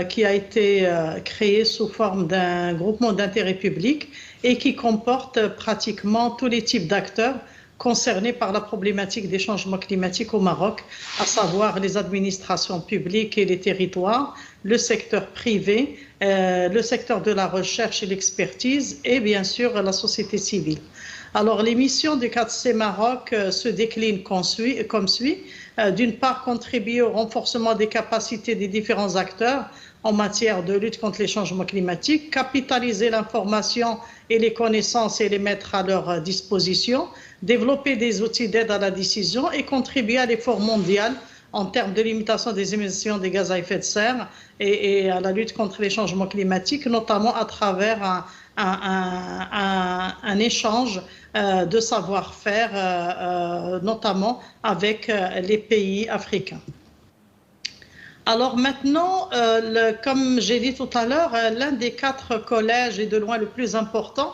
qui a été créée sous forme d'un groupement d'intérêt public et qui comporte pratiquement tous les types d'acteurs concernés par la problématique des changements climatiques au Maroc, à savoir les administrations publiques et les territoires, le secteur privé, le secteur de la recherche et l'expertise et bien sûr la société civile. Alors les missions du 4C Maroc se déclinent comme suit. D'une part, contribuer au renforcement des capacités des différents acteurs en matière de lutte contre les changements climatiques, capitaliser l'information et les connaissances et les mettre à leur disposition, développer des outils d'aide à la décision et contribuer à l'effort mondial en termes de limitation des émissions de gaz à effet de serre et à la lutte contre les changements climatiques, notamment à travers un échange de savoir-faire, notamment avec les pays africains. Alors maintenant, comme j'ai dit tout à l'heure, l'un des 4 collèges et de loin le plus important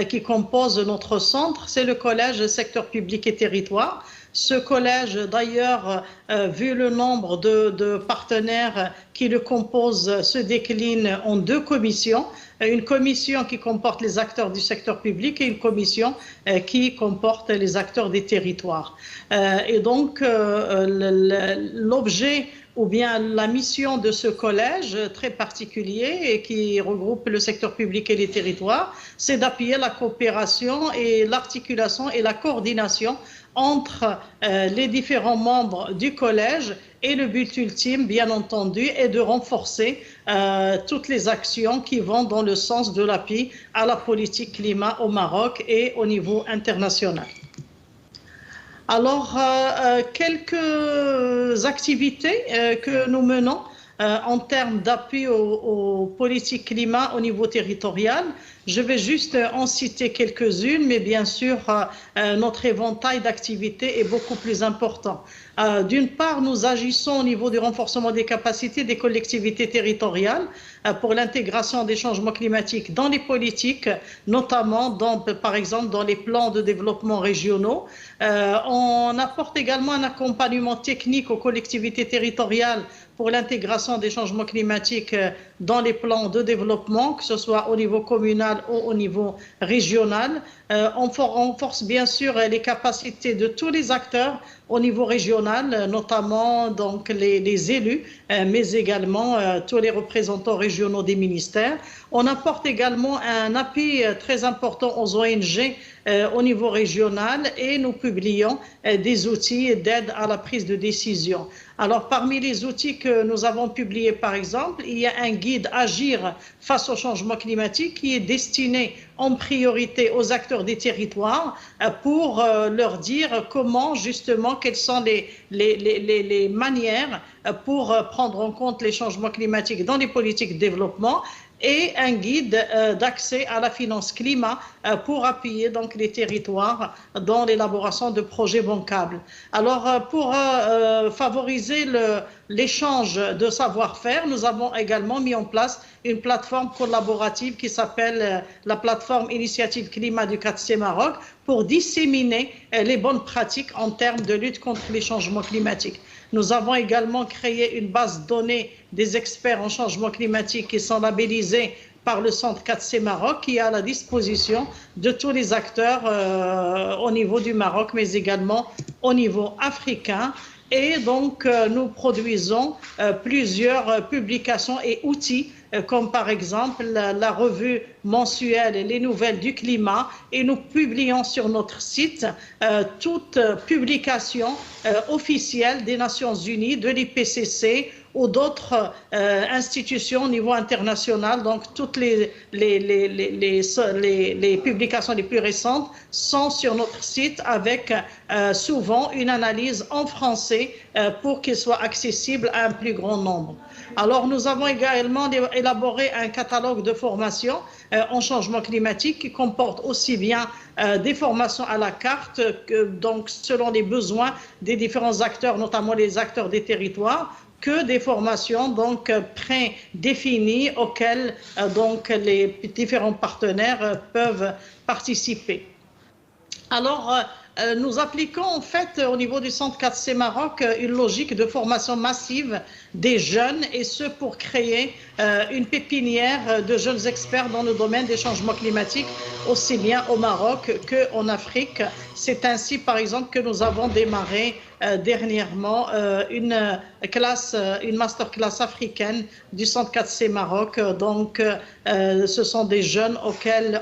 qui compose notre centre, c'est le collège secteur public et territoire. Ce collège, d'ailleurs, vu le nombre de partenaires qui le composent, se décline en 2 commissions. Une commission qui comporte les acteurs du secteur public et une commission qui comporte les acteurs des territoires. Et donc, l'objet ou bien la mission de ce collège très particulier et qui regroupe le secteur public et les territoires, c'est d'appuyer la coopération et l'articulation et la coordination entre les différents membres du collège et le but ultime, bien entendu, est de renforcer toutes les actions qui vont dans le sens de l'appui à la politique climat au Maroc et au niveau international. Alors, quelques activités que nous menons en termes d'appui aux politiques climat au niveau territorial. Je vais juste en citer quelques-unes, mais bien sûr, notre éventail d'activités est beaucoup plus important. D'une part, nous agissons au niveau du renforcement des capacités des collectivités territoriales pour l'intégration des changements climatiques dans les politiques, notamment, par exemple, dans les plans de développement régionaux. On apporte également un accompagnement technique aux collectivités territoriales pour l'intégration des changements climatiques dans les plans de développement, que ce soit au niveau communal ou au niveau régional. On renforce bien sûr les capacités de tous les acteurs au niveau régional, notamment donc les élus, mais également tous les représentants régionaux des ministères. On apporte également un appui très important aux ONG au niveau régional et nous publions des outils d'aide à la prise de décision. Alors, parmi les outils que nous avons publiés, par exemple, il y a un guide Agir face au changement climatique qui est destiné en priorité aux acteurs des territoires pour leur dire comment, justement, quelles sont les manières pour prendre en compte les changements climatiques dans les politiques de développement, et un guide d'accès à la finance climat pour appuyer donc les territoires dans l'élaboration de projets bancables. Alors pour favoriser l'échange de savoir-faire, nous avons également mis en place une plateforme collaborative qui s'appelle la plateforme Initiative Climat du 4C Maroc pour disséminer les bonnes pratiques en termes de lutte contre les changements climatiques. Nous avons également créé une base de données des experts en changement climatique qui sont labellisés par le Centre 4C Maroc, qui est à la disposition de tous les acteurs au niveau du Maroc, mais également au niveau africain. Et donc, nous produisons plusieurs publications et outils, comme par exemple la revue mensuelle Les Nouvelles du Climat, et nous publions sur notre site toute publication officielle des Nations Unies, de l'IPCC ou d'autres institutions au niveau international. Donc, toutes les publications les plus récentes sont sur notre site avec souvent une analyse en français pour qu'il soit accessible à un plus grand nombre. Alors, nous avons également élaboré un catalogue de formations en changement climatique qui comporte aussi bien des formations à la carte, donc selon les besoins des différents acteurs, notamment les acteurs des territoires, que des formations donc prédéfinies auxquelles donc les différents partenaires peuvent participer. Alors, nous appliquons en fait au niveau du Centre 4C Maroc une logique de formation massive des jeunes, et ce pour créer une pépinière de jeunes experts dans le domaine des changements climatiques, aussi bien au Maroc qu'en Afrique. C'est ainsi par exemple que nous avons démarré dernièrement une masterclass africaine du Centre 4C Maroc. Donc ce sont des jeunes auxquels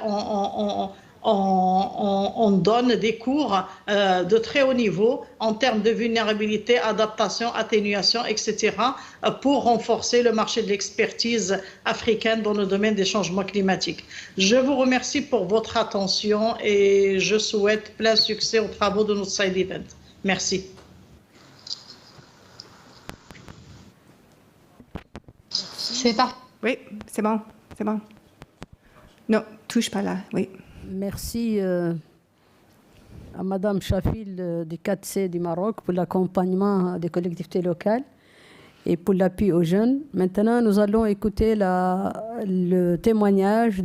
on donne des cours de très haut niveau en termes de vulnérabilité, adaptation, atténuation, etc. pour renforcer le marché de l'expertise africaine dans le domaine des changements climatiques. Je vous remercie pour votre attention et je souhaite plein succès aux travaux de notre side event. Merci. C'est parti. Oui, c'est bon, c'est bon. Non, touche pas là, oui. Merci à Madame Chafil du 4C du Maroc pour l'accompagnement des collectivités locales et pour l'appui aux jeunes. Maintenant, nous allons écouter le témoignage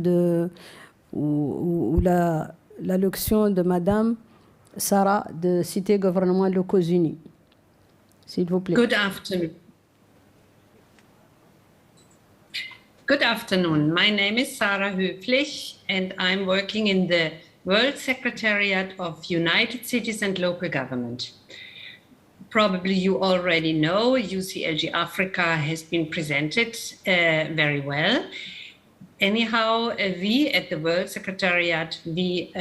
ou l'allocution de Madame Sarah de Cité Gouvernement Locaux Unis. S'il vous plaît. Good afternoon. Good afternoon. My name is Sarah Höflich, and I'm working in the World Secretariat of United Cities and Local Government. Probably you already know UCLG-Africa has been presented very well. Anyhow, we at the World Secretariat, we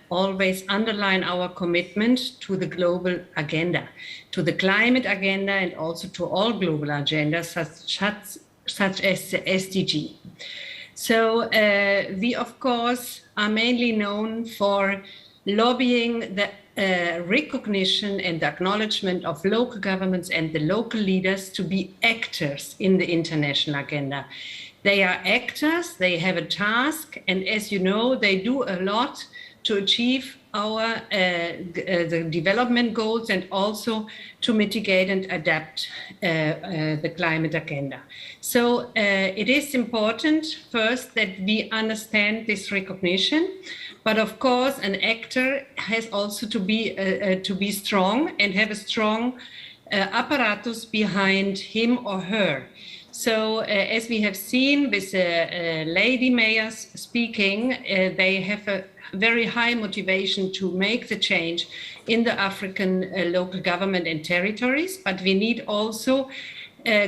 always underline our commitment to the global agenda, to the climate agenda, and also to all global agendas such as the SDG. So we, of course, are mainly known for lobbying the recognition and the acknowledgement of local governments and the local leaders to be actors in the international agenda. They are actors, they have a task, and as you know, they do a lot to achieve our the development goals and also to mitigate and adapt the climate agenda. So it is important first that we understand this recognition, but of course an actor has also to be strong and have a strong apparatus behind him or her. So as we have seen with lady mayors speaking, they have a very high motivation to make the change in the African local government and territories, but we need also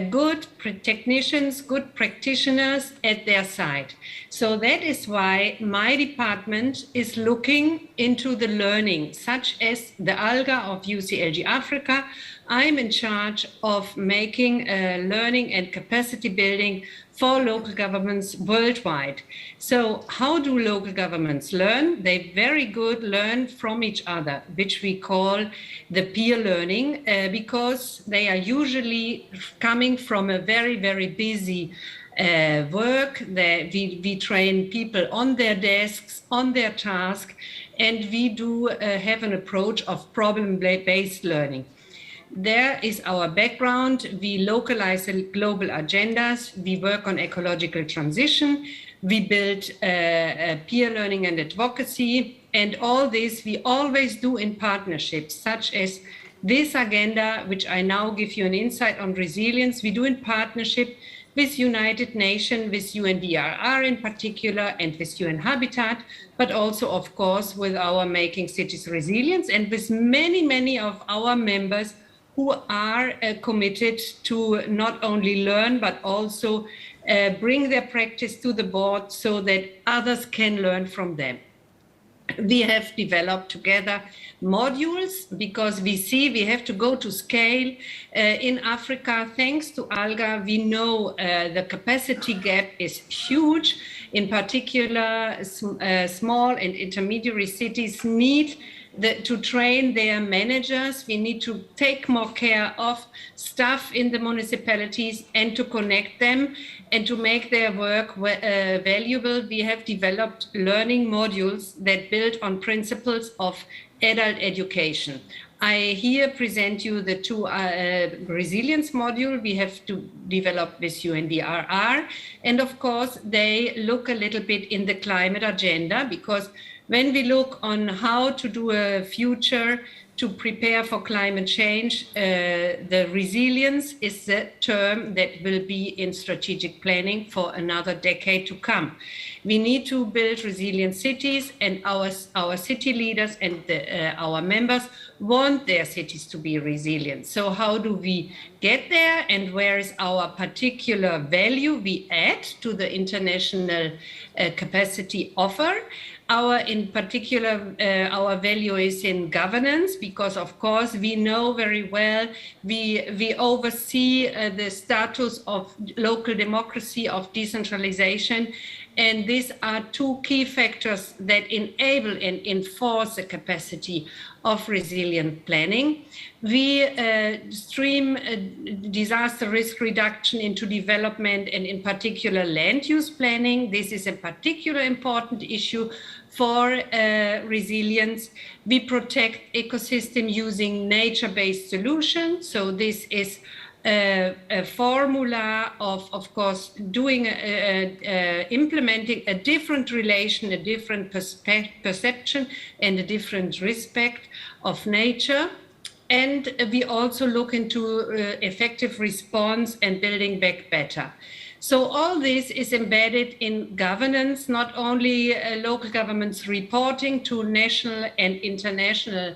good technicians, good practitioners at their side. So that is why my department is looking into the learning, such as the ALGA of UCLG-Africa. I'm in charge of making learning and capacity building for local governments worldwide. So how do local governments learn? They very good learn from each other, which we call the peer learning, because they are usually coming from a very, very busy work. We train people on their desks, on their task, and we do have an approach of problem-based learning. There is our background. We localize global agendas. We work on ecological transition. We build peer learning and advocacy, and all this we always do in partnerships, such as this agenda, which I now give you an insight on resilience, we do in partnership with United Nations, with UNDRR in particular, and with UN Habitat, but also, of course, with our Making Cities Resilience, and with many, many of our members who are committed to not only learn, but also bring their practice to the board so that others can learn from them. We have developed together modules because we see we have to go to scale. In Africa, thanks to ALGA, we know the capacity gap is huge. In particular, small and intermediary cities need to train their managers. We need to take more care of staff in the municipalities and to connect them and to make their work valuable. We have developed learning modules that build on principles of adult education. I here present you the two resilience module we have to develop with UNDRR. And of course, they look a little bit in the climate agenda, because when we look on how to do a future to prepare for climate change, the resilience is the term that will be in strategic planning for another decade to come. We need to build resilient cities, and our city leaders and our members want their cities to be resilient. So how do we get there, and where is our particular value we add to the international capacity offer? In particular, our value is in governance, because of course we know very well, we oversee the status of local democracy, of decentralization, and these are two key factors that enable and enforce the capacity of resilient planning. We stream disaster risk reduction into development, and in particular land use planning. This is a particular important issue for resilience. We protect ecosystem using nature-based solutions. So this is a formula of course, doing implementing a different relation, a different perception, and a different respect of nature. And we also look into effective response and building back better. So all this is embedded in governance, not only local governments reporting to national and international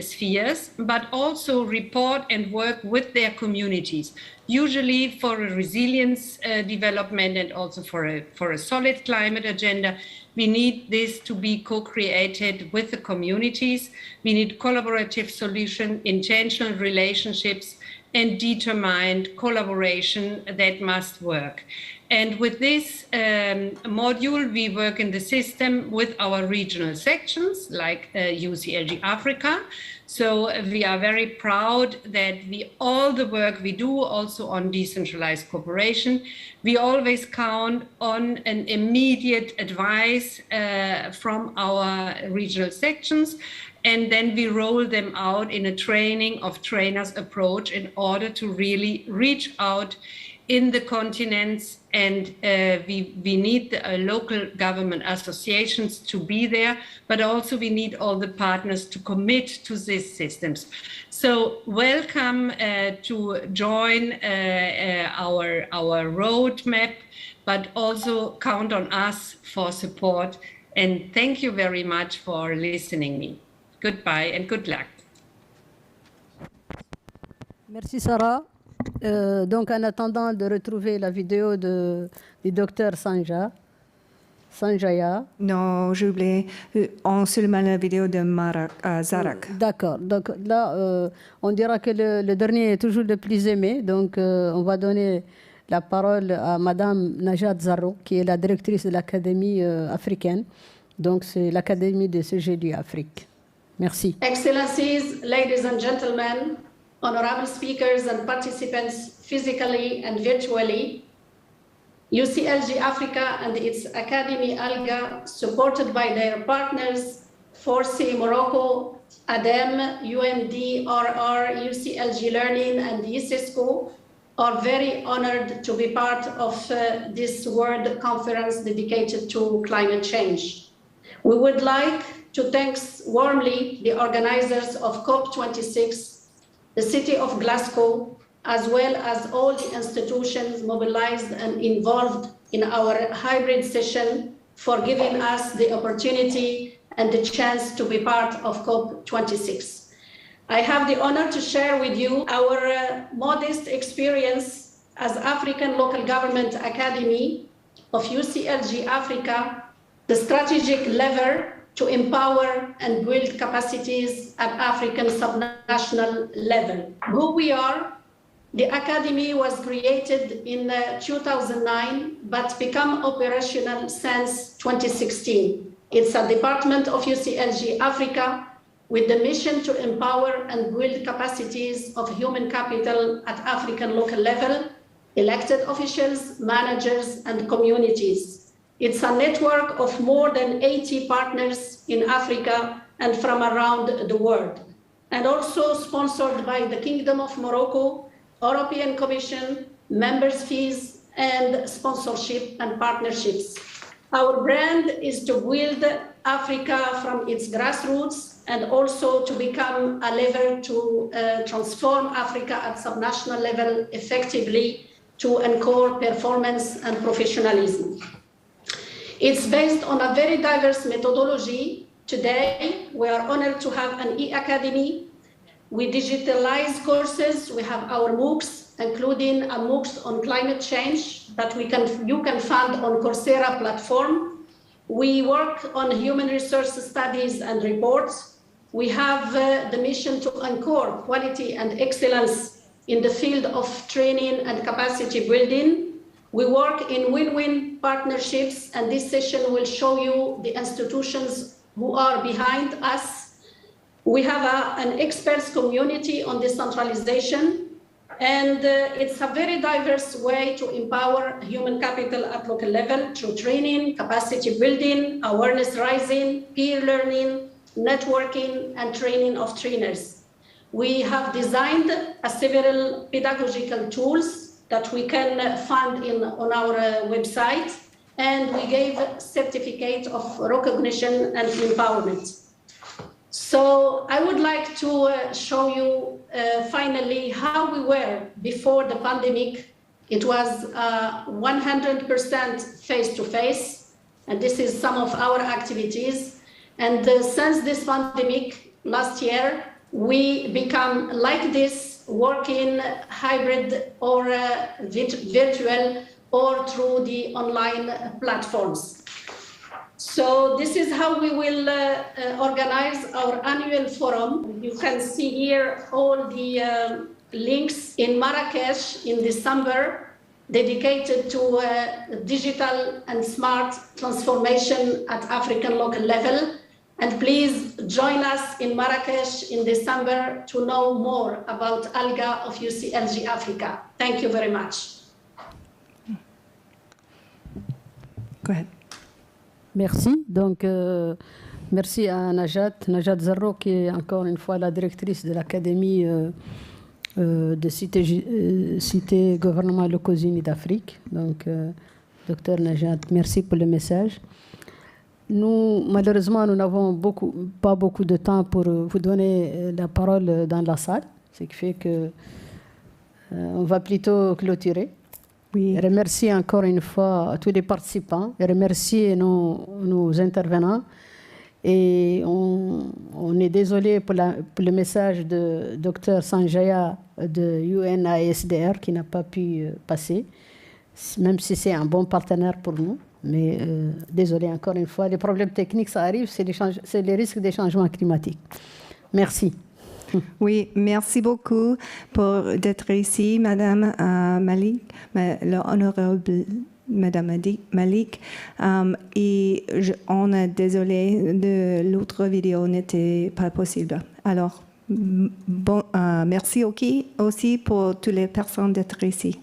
spheres, but also report and work with their communities, usually for a resilience development and also for a solid climate agenda. We need this to be co-created with the communities. We need collaborative solution, intentional relationships, and determined collaboration that must work. And with this module, we work in the system with our regional sections, like UCLG-Africa. So we are very proud that all the work we do also on decentralized cooperation, we always count on an immediate advice from our regional sections. And then we roll them out in a training of trainers approach in order to really reach out in the continents. And we need the local government associations to be there, but also we need all the partners to commit to these systems. So welcome to join our roadmap, but also count on us for support. And thank you very much for listening me. Goodbye and good luck. Merci Sarah. Donc en attendant de retrouver la vidéo du docteur Sanjaya. Non, j'ai oublié. On seulement la vidéo de Zarak. D'accord. Donc là, on dira que le dernier est toujours le plus aimé. Donc on va donner la parole à Madame Najat Zarro, qui est la directrice de l'Académie africaine. Donc c'est l'Académie de CGD Afrique. Merci. Excellencies, ladies and gentlemen, honorable speakers and participants physically and virtually, UCLG-Africa and its Academy ALGA, supported by their partners, 4C Morocco, ADEM, UNDRR, UCLG Learning, and ISISCO, are very honored to be part of this World Conference dedicated to climate change. We would like to thank warmly the organizers of COP26, the city of Glasgow, as well as all the institutions mobilized and involved in our hybrid session for giving us the opportunity and the chance to be part of COP26. I have the honor to share with you our modest experience as African Local Government Academy of UCLG-Africa, the strategic lever to empower and build capacities at African subnational level. Who we are? The Academy was created in 2009, but become operational since 2016. It's a department of UCLG-Africa with the mission to empower and build capacities of human capital at African local level, elected officials, managers, and communities. It's a network of more than 80 partners in Africa and from around the world, and also sponsored by the Kingdom of Morocco, European Commission, members' fees, and sponsorship and partnerships. Our brand is to build Africa from its grassroots and also to become a lever to transform Africa at subnational level effectively to encore performance and professionalism. It's based on a very diverse methodology. Today, we are honored to have an e-academy. We digitalize courses. We have our MOOCs, including a MOOCs on climate change that you can find on Coursera platform. We work on human resource studies and reports. We have the mission to encore quality and excellence in the field of training and capacity building. We work in win-win partnerships, and this session will show you the institutions who are behind us. We have an experts community on decentralization, and it's a very diverse way to empower human capital at local level through training, capacity building, awareness raising, peer learning, networking, and training of trainers. We have designed several pedagogical tools that we can find on our website, and we gave certificate of recognition and empowerment. So I would like to show you finally how we were before the pandemic. It was 100% face-to-face, and this is some of our activities. And since this pandemic last year, we become like this, working hybrid or virtual or through the online platforms. So this is how we will organize our annual forum. You can see here all the links in Marrakesh in December, dedicated to digital and smart transformation at African local level. And please join us in Marrakesh in December to know more about ALGA of UCLG-Africa. Thank you very much. Go ahead. Merci. Donc, merci à Najat Zarro, qui est encore une fois la directrice de l'Académie de Cité Gouvernement Locaux Unis d'Afrique. Donc, docteur Najat, merci pour le message. Nous, malheureusement, nous n'avons pas beaucoup de temps pour vous donner la parole dans la salle, ce qui fait que on va plutôt clôturer. Oui. Remercier encore une fois tous les participants et remercier nos intervenants. Et on est désolé pour le message de Dr Sanjaya de UNASDR qui n'a pas pu passer, même si c'est un bon partenaire pour nous. Mais désolé encore une fois, les problèmes techniques, ça arrive, c'est les risques des changements climatiques. Merci. Oui, merci beaucoup d'être ici, Madame Malik, l'honorable Madame Malik. Et on est désolé, l'autre vidéo n'était pas possible. Alors, merci aussi pour toutes les personnes d'être ici.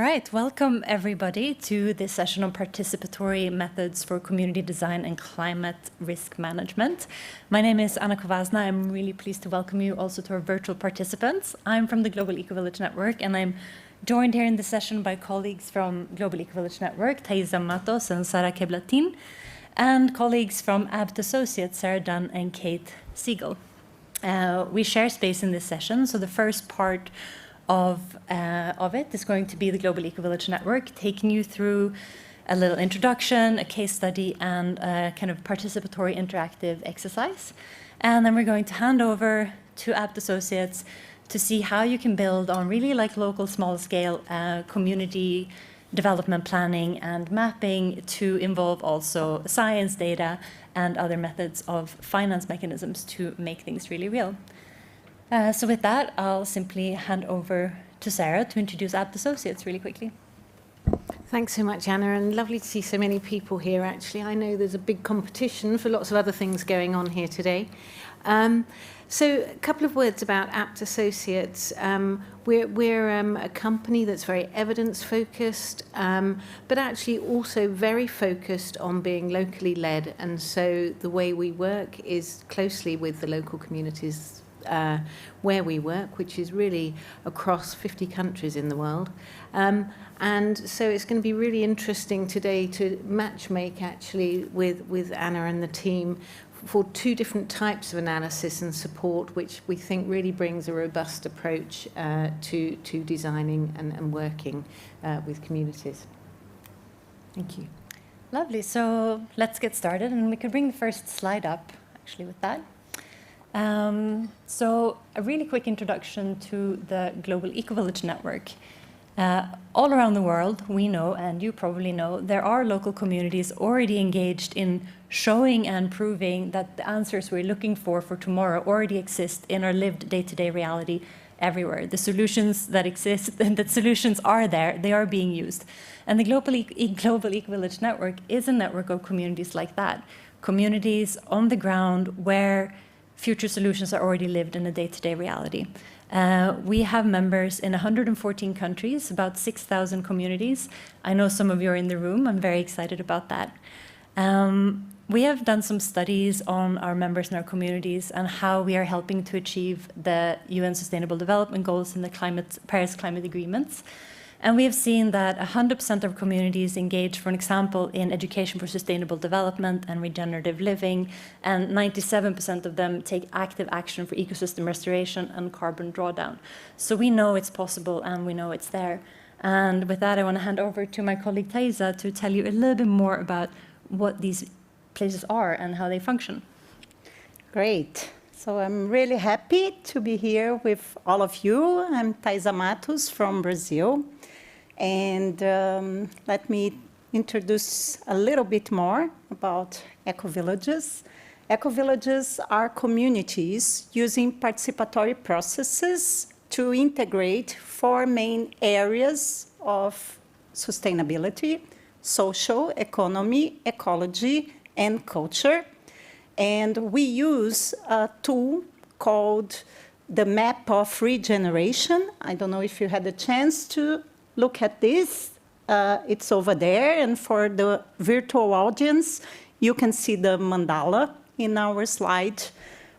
right, welcome everybody to this session on participatory methods for community design and climate risk management. My name is Anna Kovazna. I'm really pleased to welcome you also to our virtual participants. I'm from the Global Ecovillage Network, and I'm joined here in this session by colleagues from Global Ecovillage Network, Thaisa Matos and Sara Keblatin, and colleagues from ABT Associates, Sarah Dunn and Kate Siegel. We share space in this session, so the first part of it is going to be the Global Ecovillage Network, taking you through a little introduction, a case study, and a kind of participatory interactive exercise. And then we're going to hand over to ABT Associates to see how you can build on really like local small-scale community development planning and mapping to involve also science data and other methods of finance mechanisms to make things really real. So with that, I'll simply hand over to Sarah to introduce ABT Associates really quickly. Thanks so much, Anna, and lovely to see so many people here, actually. I know there's a big competition for lots of other things going on here today. So a couple of words about ABT Associates. We're a company that's very evidence-focused, but actually also very focused on being locally led. And so the way we work is closely with the local communities where we work, which is really across 50 countries in the world. And so it's going to be really interesting today to matchmake actually with Anna and the team for two different types of analysis and support, which we think really brings a robust approach to designing and working with communities. Thank you. Lovely. So let's get started, and we could bring the first slide up actually with that. So a really quick introduction to the Global Ecovillage Network. All around the world, we know, and you probably know, there are local communities already engaged in showing and proving that the answers we're looking for tomorrow already exist in our lived day-to-day reality everywhere. The solutions that exist, and that solutions are there, they are being used. And the Global Ecovillage Network is a network of communities like that. Communities on the ground where future solutions are already lived in a day-to-day reality. We have members in 114 countries, about 6,000 communities. I know some of you are in the room. I'm very excited about that. We have done some studies on our members and our communities and how we are helping to achieve the UN Sustainable Development Goals and the Paris Climate Agreements. And we have seen that 100% of communities engage, for example, in education for sustainable development and regenerative living, and 97% of them take active action for ecosystem restoration and carbon drawdown. So we know it's possible and we know it's there. And with that, I want to hand over to my colleague Thaisa to tell you a little bit more about what these places are and how they function. Great. So I'm really happy to be here with all of you. I'm Thaisa Matos from Brazil. And let me introduce a little bit more about ecovillages. Ecovillages are communities using participatory processes to integrate four main areas of sustainability: social, economy, ecology, and culture. And we use a tool called the Map of Regeneration. I don't know if you had the chance to look at this. It's over there. And for the virtual audience, you can see the mandala in our slide.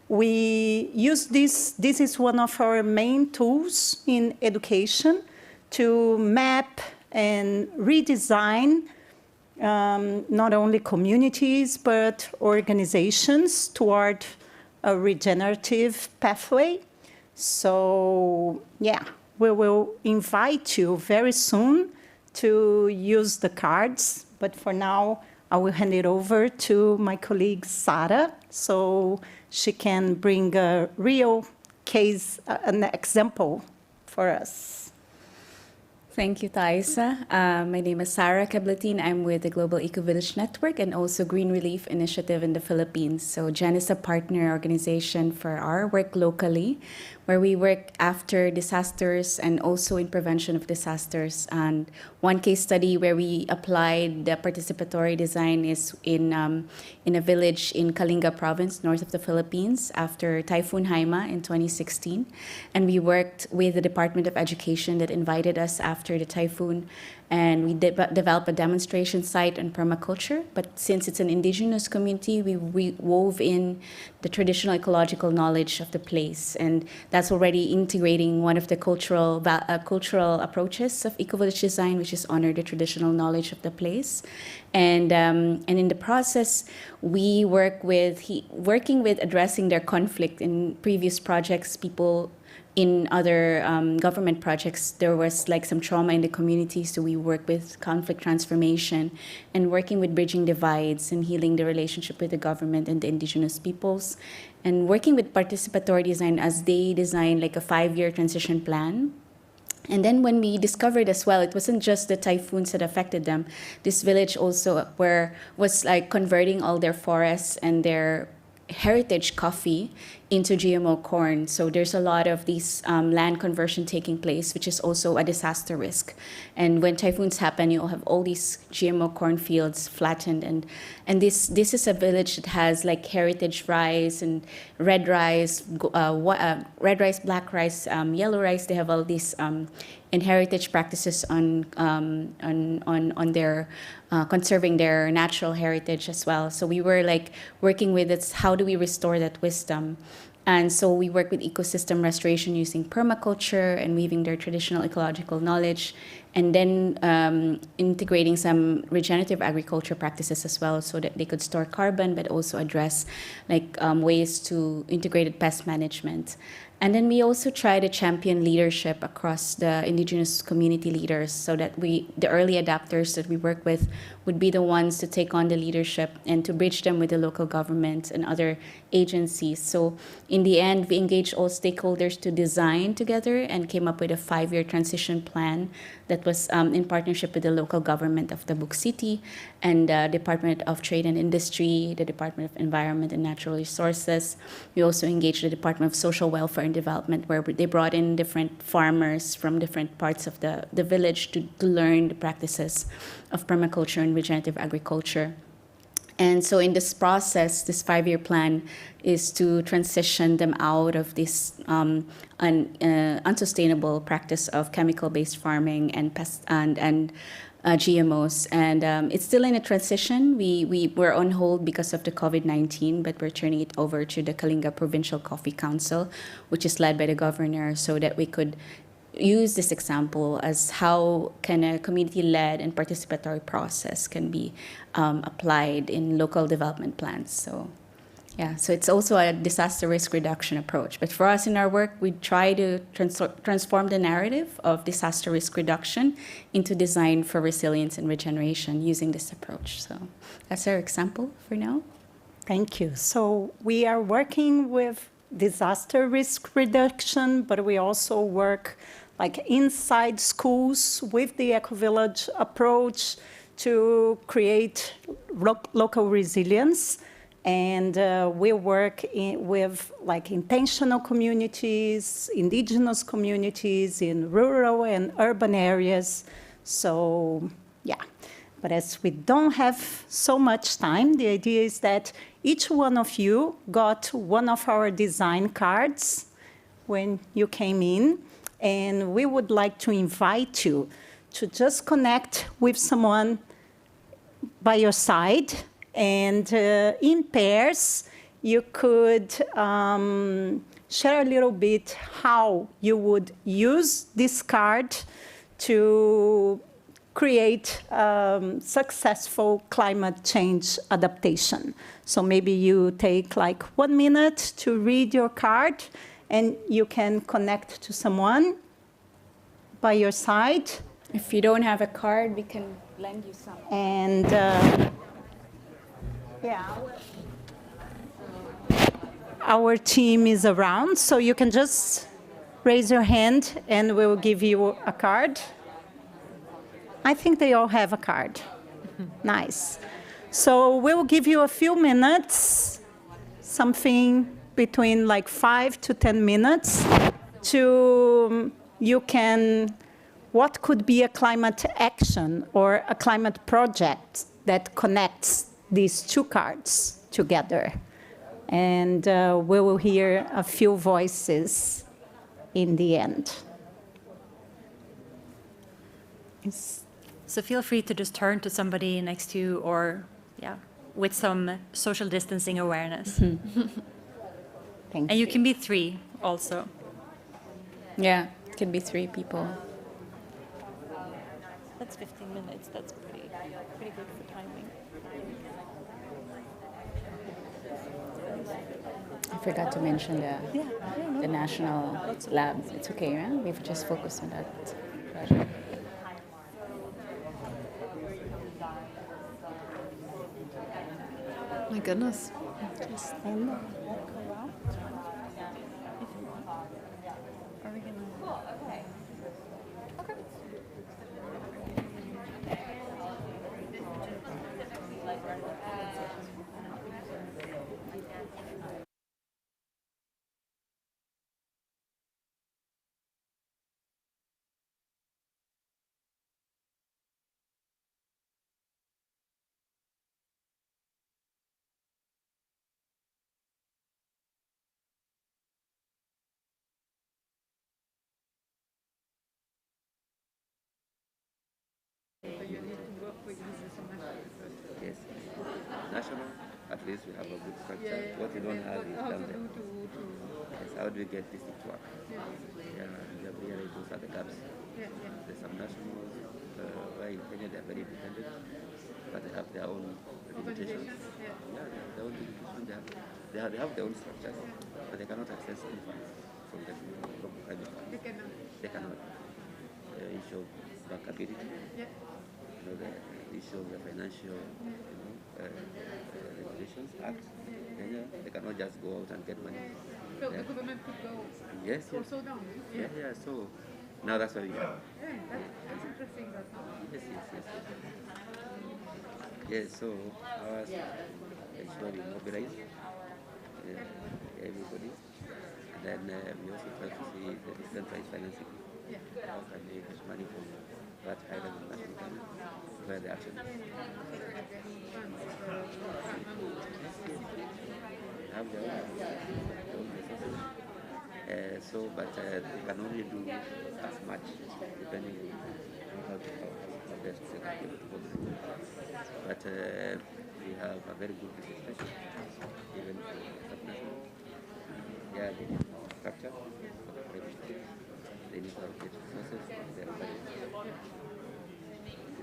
We use this. This is one of our main tools in education to map and redesign not only communities, but organizations toward a regenerative pathway. So, yeah, we will invite you very soon to use the cards. But for now, I will hand it over to my colleague, Sara, so she can bring a real case, an example for us. Thank you, Thaisa. My name is Sara Keblatin. I'm with the Global Ecovillage Network and also Green Relief Initiative in the Philippines. So GEN is a partner organization for our work locally, where we work after disasters and also in prevention of disasters. And one case study where we applied the participatory design is in a village in Kalinga province, north of the Philippines, after Typhoon Haima in 2016. And we worked with the Department of Education that invited us after after the typhoon. And we developed a demonstration site on permaculture. But since it's an indigenous community, we wove in the traditional ecological knowledge of the place. And that's already integrating one of the cultural approaches of Ecovillage design, which is honor the traditional knowledge of the place. And in the process, we working with addressing their conflict in previous projects. People in other government projects, there was like some trauma in the community, so we work with conflict transformation and working with bridging divides and healing the relationship with the government and the indigenous peoples, and working with participatory design as they design like a 5-year transition plan. And then when we discovered as well, it wasn't just the typhoons that affected them. This village also was like converting all their forests and their heritage coffee into GMO corn. So there's a lot of these land conversion taking place, which is also a disaster risk. And when typhoons happen, you'll have all these GMO cornfields flattened. And this is a village that has like heritage rice and red rice, black rice, yellow rice. They have all these and heritage practices on their conserving their natural heritage as well. So we were like working with it. How do we restore that wisdom? And so we work with ecosystem restoration using permaculture and weaving their traditional ecological knowledge, and then integrating some regenerative agriculture practices as well, so that they could store carbon, but also address like ways to integrated pest management. And then we also try to champion leadership across the indigenous community leaders, so that the early adapters that we work with would be the ones to take on the leadership and to bridge them with the local government and other agencies. So in the end, we engaged all stakeholders to design together and came up with a 5-year transition plan that was in partnership with the local government of Tabuk City and the Department of Trade and Industry, the Department of Environment and Natural Resources. We also engaged the Department of Social Welfare and Development, where they brought in different farmers from different parts of the village to learn the practices of permaculture and regenerative agriculture. And so in this process, this 5-year plan is to transition them out of this unsustainable practice of chemical-based farming and GMOs. And it's still in a transition. We were on hold because of the COVID-19, but we're turning it over to the Kalinga Provincial Coffee Council, which is led by the governor, so that we could use this example as how can a community-led and participatory process can be applied in local development plans. So yeah, so it's also a disaster risk reduction approach. But for us in our work, we try to transform the narrative of disaster risk reduction into design for resilience and regeneration using this approach. So that's our example for now. Thank you. So we are working with disaster risk reduction, but we also work like inside schools with the Ecovillage approach to create local resilience. And we work with like intentional communities, indigenous communities in rural and urban areas. So yeah, but as we don't have so much time, the idea is that each one of you got one of our design cards when you came in. And we would like to invite you to just connect with someone by your side. And in pairs, you could share a little bit how you would use this card to create successful climate change adaptation. So maybe you take like 1 minute to read your card, and you can connect to someone by your side. If you don't have a card, we can lend you some. And yeah, our team is around, so you can just raise your hand and we'll give you a card. I think they all have a card. Nice. So we'll give you a few minutes, something between like 5 to 10 minutes to what could be a climate action or a climate project that connects these two cards together. And we will hear a few voices in the end. So feel free to just turn to somebody next to you, or with some social distancing awareness. Thank and you can be 3 also. Yeah, it can be 3 people. That's 15 minutes. That's pretty good for timing. I forgot to mention the national labs. It's okay, right? We've just focused on that project. My goodness. Just stand there. Yes. National, at least we have a good structure. What we don't have is down there. Yes, how do we get this to work? Yeah, we have realized those are the gaps. There's some nationals where in Kenya they are very independent, but they have their own limitations. Yeah, they have their own limitations. They have their own structures, but they cannot access any funds from the private funds. They cannot. Issue of bankability. The issue of the financial regulations act. They cannot just go out and get money. So the government could go also down. Yeah. So now that's why we are. That's interesting. Yes. So ours is where we mobilize everybody, and then we also try to see the decentralized financing. How can they get money from that higher level national government where the action is. Have their own resources. But they can only do as much depending on how best they can be able to go through. But we have a very good discussion, even for subnational. Yeah, they need structure for the private. They need to allocate resources from their budget.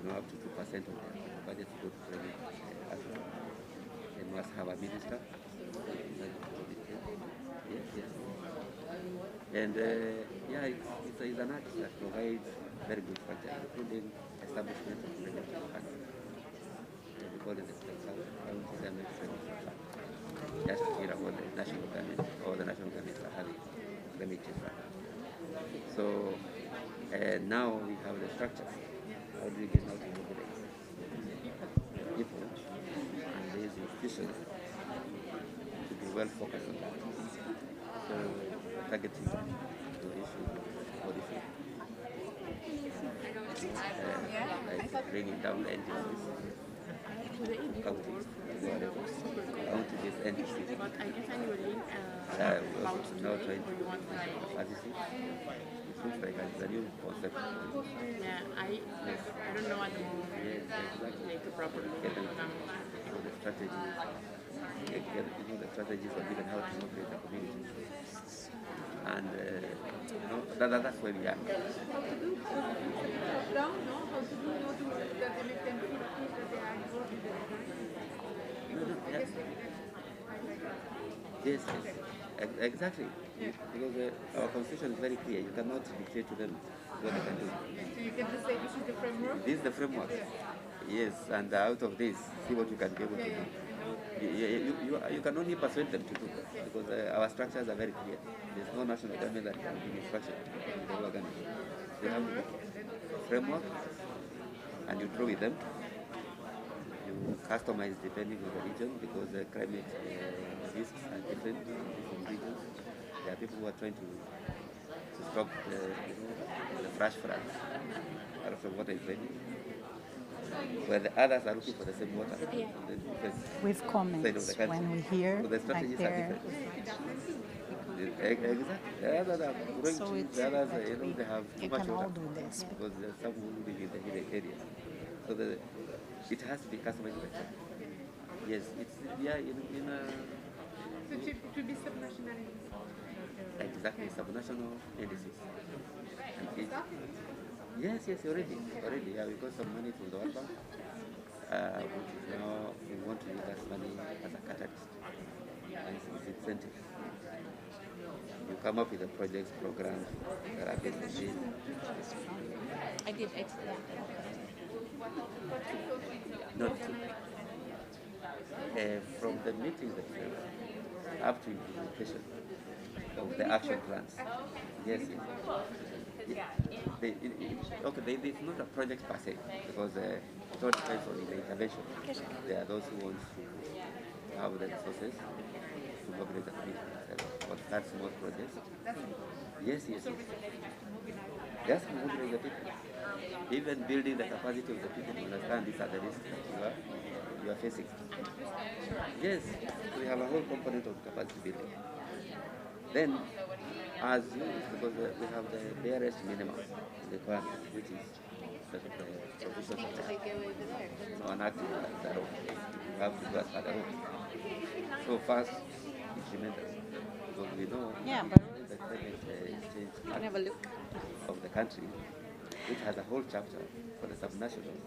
Up to 2% of their budget to go to private Africa. They must have a minister. Yes. And it's an act that provides very good structure, including establishment of regulatory funds. We call it the County Government Regulatory Fund. Just to hear about the national government or the national government are having regulatory fund. So now we have the structures. How do we get out to mobilize people and these institutions to be well focused on that? So targeting the issue of policy, like bringing down the NGOs, counties, county-based NGOs. We're also now trying to do capacity. Looks like a new concept. Yeah, I don't know at the moment. Exactly. Like a proper So the strategy, the strategies are given how to motivate the community. And that's where we are. How to do down, no? How to do that they make them feel that they are involved in the design. Yes, exactly. Because our constitution is very clear. You cannot dictate to them what they can do. So you can just say this is the framework? This is the framework. Yes, and out of this, see what you can be able to do. You can only persuade them to do, because our structures are very clear. There's no national government that can give instruction to the local government. They have a framework, and you draw with them. You customize depending on the region, because the climate risks are different in different regions. There are people who are trying to stop the flash floods out of the water is ready, where the others are looking for the same water. With comments when we hear so the strategies are different. Exactly. The others are growing So trees. it's The others, like they have too you much can all water do this. because there's some who live in the hilly areas. So it has to be customized by them. Yes, it's in a. So it should be subnational. Exactly, subnational indices. And it, yes, already, yeah, we got some money from the World Bank, which is now we want to use that money as a catalyst, as incentives. You come up with the projects, programs that are based on this. I did explain. Not from the meetings that up to implementation of the action plans. Yes. It's not a project per se, because it all depends on the intervention. There are those who want to have the resources to mobilize the community themselves, or start small projects. Yes. Just mobilize the people. Even building the capacity of the people to understand these are the risks that you are facing. Yes, we have a whole component of capacity building. Then, as used, because we have the barest minimum requirement, which is the provision of so an active like the road. You have to do as per the road. So first, it's tremendous. Because we know the climate change of the country, which has a whole chapter for the subnationals,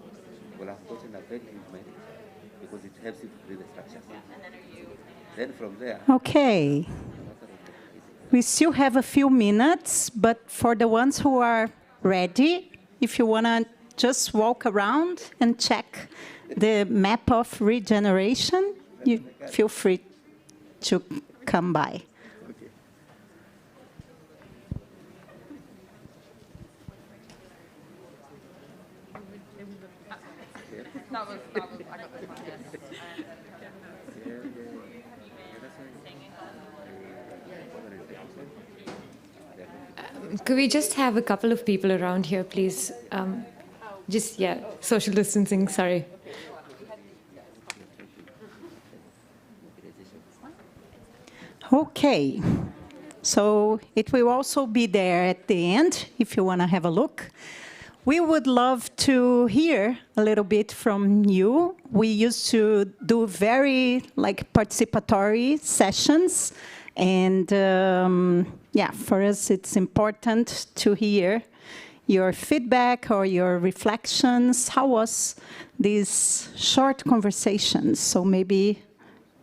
will have gotten a very huge merit because it helps you to create the structures. Then from there. Okay. We still have a few minutes, but for the ones who are ready, if you want to just walk around and check the map of regeneration, you feel free to come by. I got Could we just have a couple of people around here, please? Social distancing, sorry. Okay, so it will also be there at the end if you want to have a look. We would love to hear a little bit from you. We used to do very participatory sessions, and for us it's important to hear your feedback or your reflections. How was these short conversations? So maybe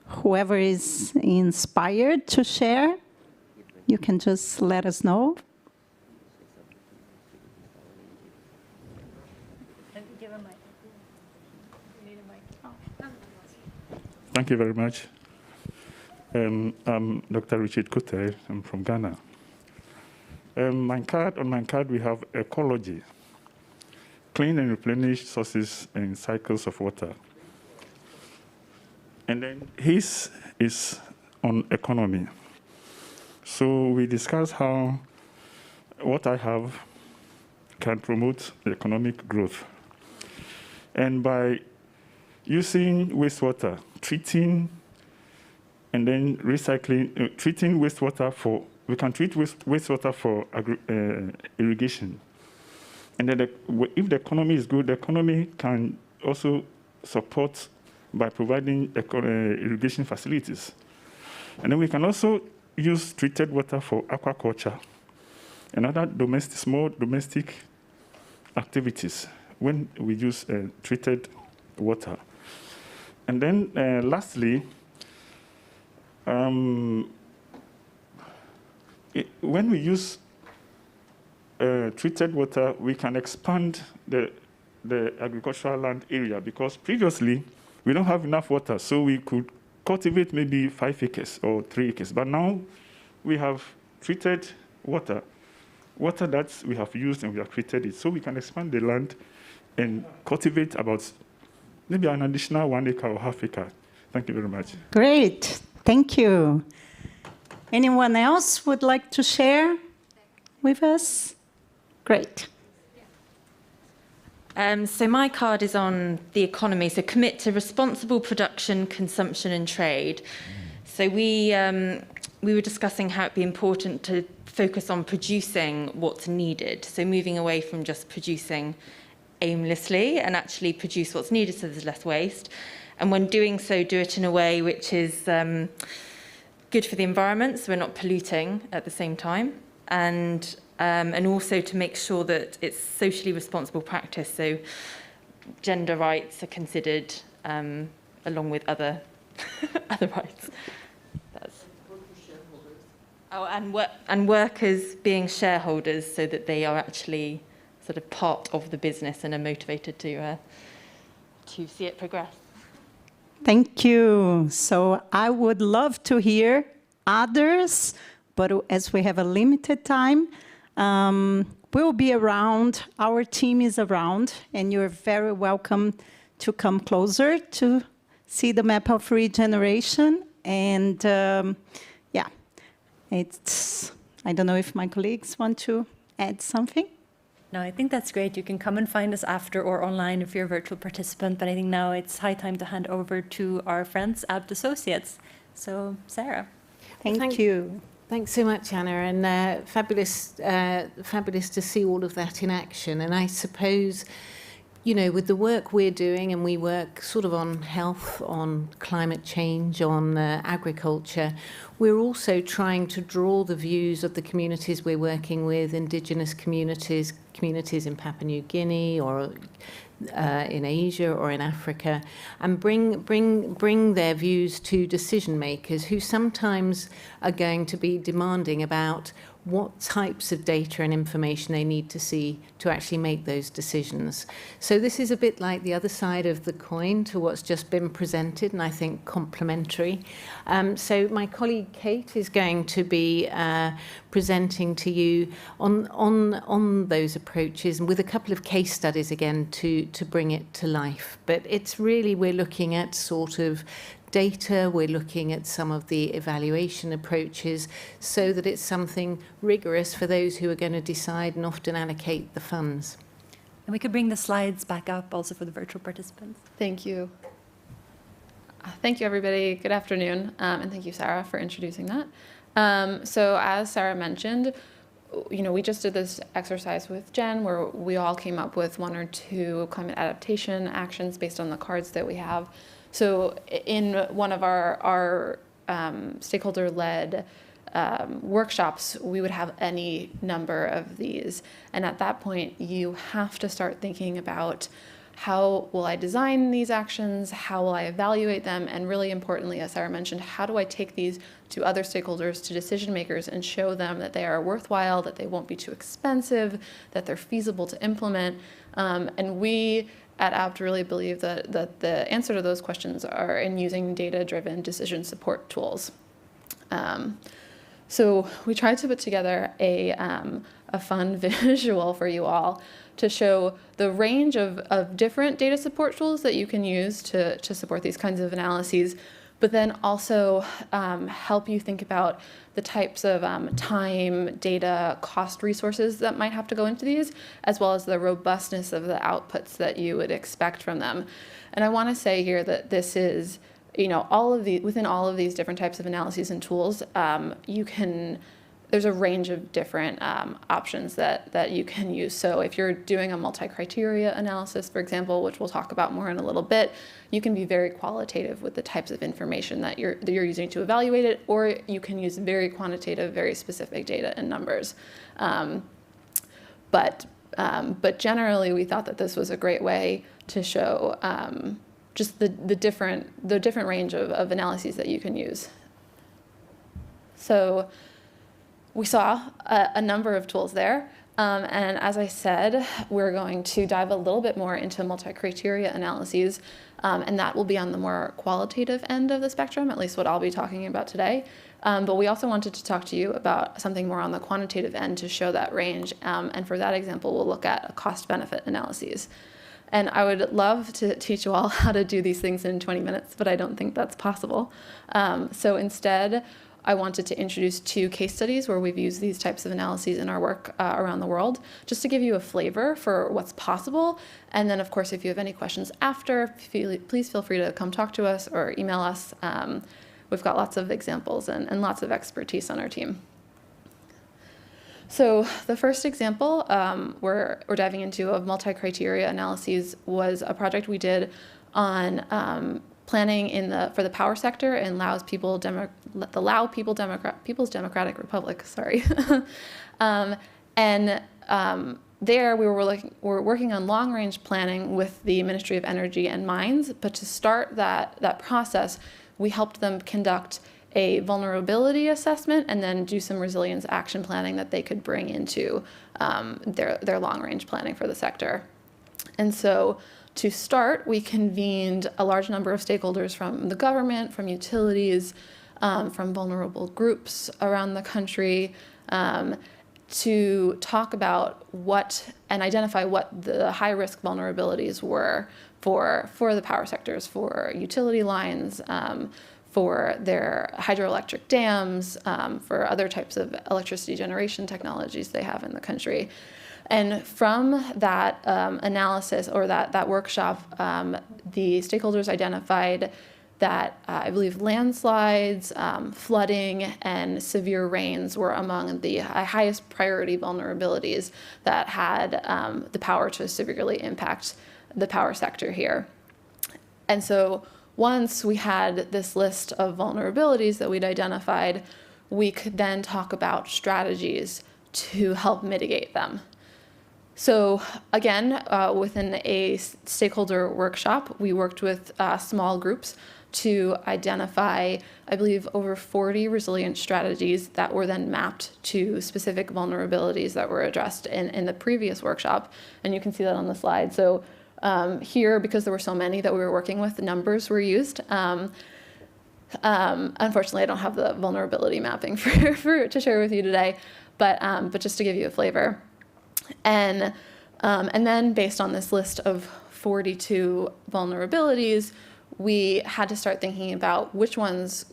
whoever is inspired to share, you can just let us know. Thank you very much. I'm Dr. Richard Kute. I'm from Ghana. On my card, we have ecology, clean and replenish sources and cycles of water. And then his is on economy. So we discuss how what I have can promote economic growth. And by using wastewater, treating and then recycling, treating wastewater we can treat wastewater for irrigation. And then if the economy is good, the economy can also support by providing irrigation facilities. And then we can also use treated water for aquaculture and other small domestic activities when we use treated water. And then lastly, when we use treated water, we can expand the agricultural land area, because previously we don't have enough water, so we could cultivate maybe 5 acres or 3 acres. But now we have treated water that we have used and we have treated it, so we can expand the land and cultivate about maybe an additional 1 acre or half acre. Thank you very much. Great, thank you. Anyone else would like to share with us? Great. So my card is on the economy, so commit to responsible production, consumption and trade. So we we were discussing how it'd be important to focus on producing what's needed. So moving away from just producing aimlessly and actually produce what's needed so there's less waste. And when doing so, do it in a way which is good for the environment, so we're not polluting at the same time. And also to make sure that it's socially responsible practice. So gender rights are considered along with other other rights. And workers being shareholders so that they are actually sort of part of the business and are motivated to see it progress. Thank you. So I would love to hear others, but as we have a limited time, we'll be around. Our team is around, and you're very welcome to come closer to see the map of regeneration. And yeah, I don't know if my colleagues want to add something. No, I think that's great. You can come and find us after or online if you're a virtual participant. But I think now it's high time to hand over to our friends at Associates. So, Sarah. Thank you. Thanks so much, Anna, and fabulous to see all of that in action. And I suppose, you know, with the work we're doing, and we work sort of on health, on climate change, on agriculture, we're also trying to draw the views of the communities we're working with, Indigenous communities, communities in Papua New Guinea or in Asia or in Africa, and bring their views to decision makers who sometimes are going to be demanding about what types of data and information they need to see to actually make those decisions. So this is a bit like the other side of the coin to what's just been presented, and I think complementary. So my colleague Kate is going to be presenting to you on those approaches, and with a couple of case studies again to bring it to life. But it's really, we're looking at sort of data, we're looking at some of the evaluation approaches so that it's something rigorous for those who are going to decide and often allocate the funds. And we could bring the slides back up also for the virtual participants. Thank you. Thank you, everybody. Good afternoon. And thank you, Sarah, for introducing that. So as Sarah mentioned, you know, we just did this exercise with Jen where we all came up with 1 or 2 climate adaptation actions based on the cards that we have. So in one of our stakeholder-led workshops, we would have any number of these. And at that point, you have to start thinking about how will I design these actions, how will I evaluate them, and really importantly, as Sarah mentioned, how do I take these to other stakeholders, to decision makers, and show them that they are worthwhile, that they won't be too expensive, that they're feasible to implement. And we at APT really believe that the answer to those questions are in using data-driven decision support tools. So we tried to put together a fun visual for you all to show the range of different data support tools that you can use to support these kinds of analyses, but then also help you think about the types of time, data, cost resources that might have to go into these, as well as the robustness of the outputs that you would expect from them. And I want to say here that this is, you know, within all of these different types of analyses and tools, there's a range of different options that you can use. So if you're doing a multi-criteria analysis, for example, which we'll talk about more in a little bit, you can be very qualitative with the types of information that you're using to evaluate it, or you can use very quantitative, very specific data and numbers. But generally, we thought that this was a great way to show just the different range of analyses that you can use. So we saw a number of tools there. And as I said, we're going to dive a little bit more into multi-criteria analyses, and that will be on the more qualitative end of the spectrum, at least what I'll be talking about today. But we also wanted to talk to you about something more on the quantitative end to show that range. And for that example, we'll look at a cost-benefit analyses. And I would love to teach you all how to do these things in 20 minutes, but I don't think that's possible. So instead, I wanted to introduce 2 case studies where we've used these types of analyses in our work around the world, just to give you a flavor for what's possible. And then, of course, if you have any questions after, please feel free to come talk to us or email us. we've got lots of examples and lots of expertise on our team. So the first example we're diving into of multi-criteria analyses was a project we did on planning for the power sector in People's Democratic Republic. Sorry, there we were working on long-range planning with the Ministry of Energy and Mines. But to start that process, we helped them conduct a vulnerability assessment and then do some resilience action planning that they could bring into their long-range planning for the sector. And so to start, we convened a large number of stakeholders from the government, from utilities, from vulnerable groups around the country, to talk about and identify what the high-risk vulnerabilities were for the power sectors, for utility lines, for their hydroelectric dams, for other types of electricity generation technologies they have in the country. And from that analysis or that workshop, the stakeholders identified that I believe landslides, flooding, and severe rains were among the highest priority vulnerabilities that had the power to severely impact the power sector here. And so once we had this list of vulnerabilities that we'd identified, we could then talk about strategies to help mitigate them. So again, within a stakeholder workshop, we worked with small groups to identify, I believe, over 40 resilience strategies that were then mapped to specific vulnerabilities that were addressed in the previous workshop. And you can see that on the slide. So here, because there were so many that we were working with, the numbers were used. Unfortunately, I don't have the vulnerability mapping to share with you today, but just to give you a flavor. And then based on this list of 42 vulnerabilities, we had to start thinking about which ones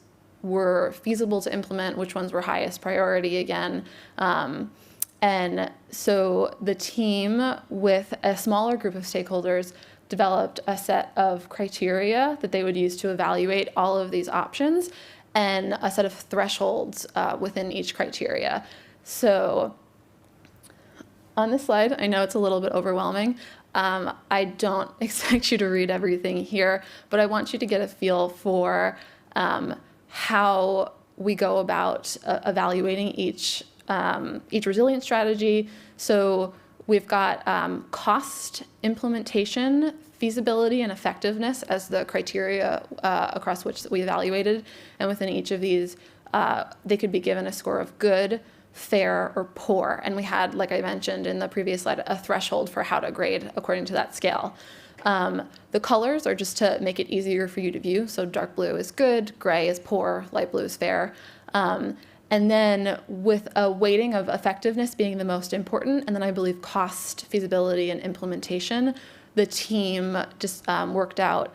were feasible to implement, which ones were highest priority again. And so the team, with a smaller group of stakeholders, developed a set of criteria that they would use to evaluate all of these options and a set of thresholds within each criteria. So on this slide, I know it's a little bit overwhelming. I don't expect you to read everything here, but I want you to get a feel for how we go about evaluating each resilience strategy. So we've got cost, implementation, feasibility, and effectiveness as the criteria across which we evaluated. And within each of these, they could be given a score of good, fair, or poor. And we had, like I mentioned in the previous slide, a threshold for how to grade according to that scale. The colors are just to make it easier for you to view. So dark blue is good, gray is poor, light blue is fair. And then with a weighting of effectiveness being the most important, and then I believe cost, feasibility, and implementation, the team just worked out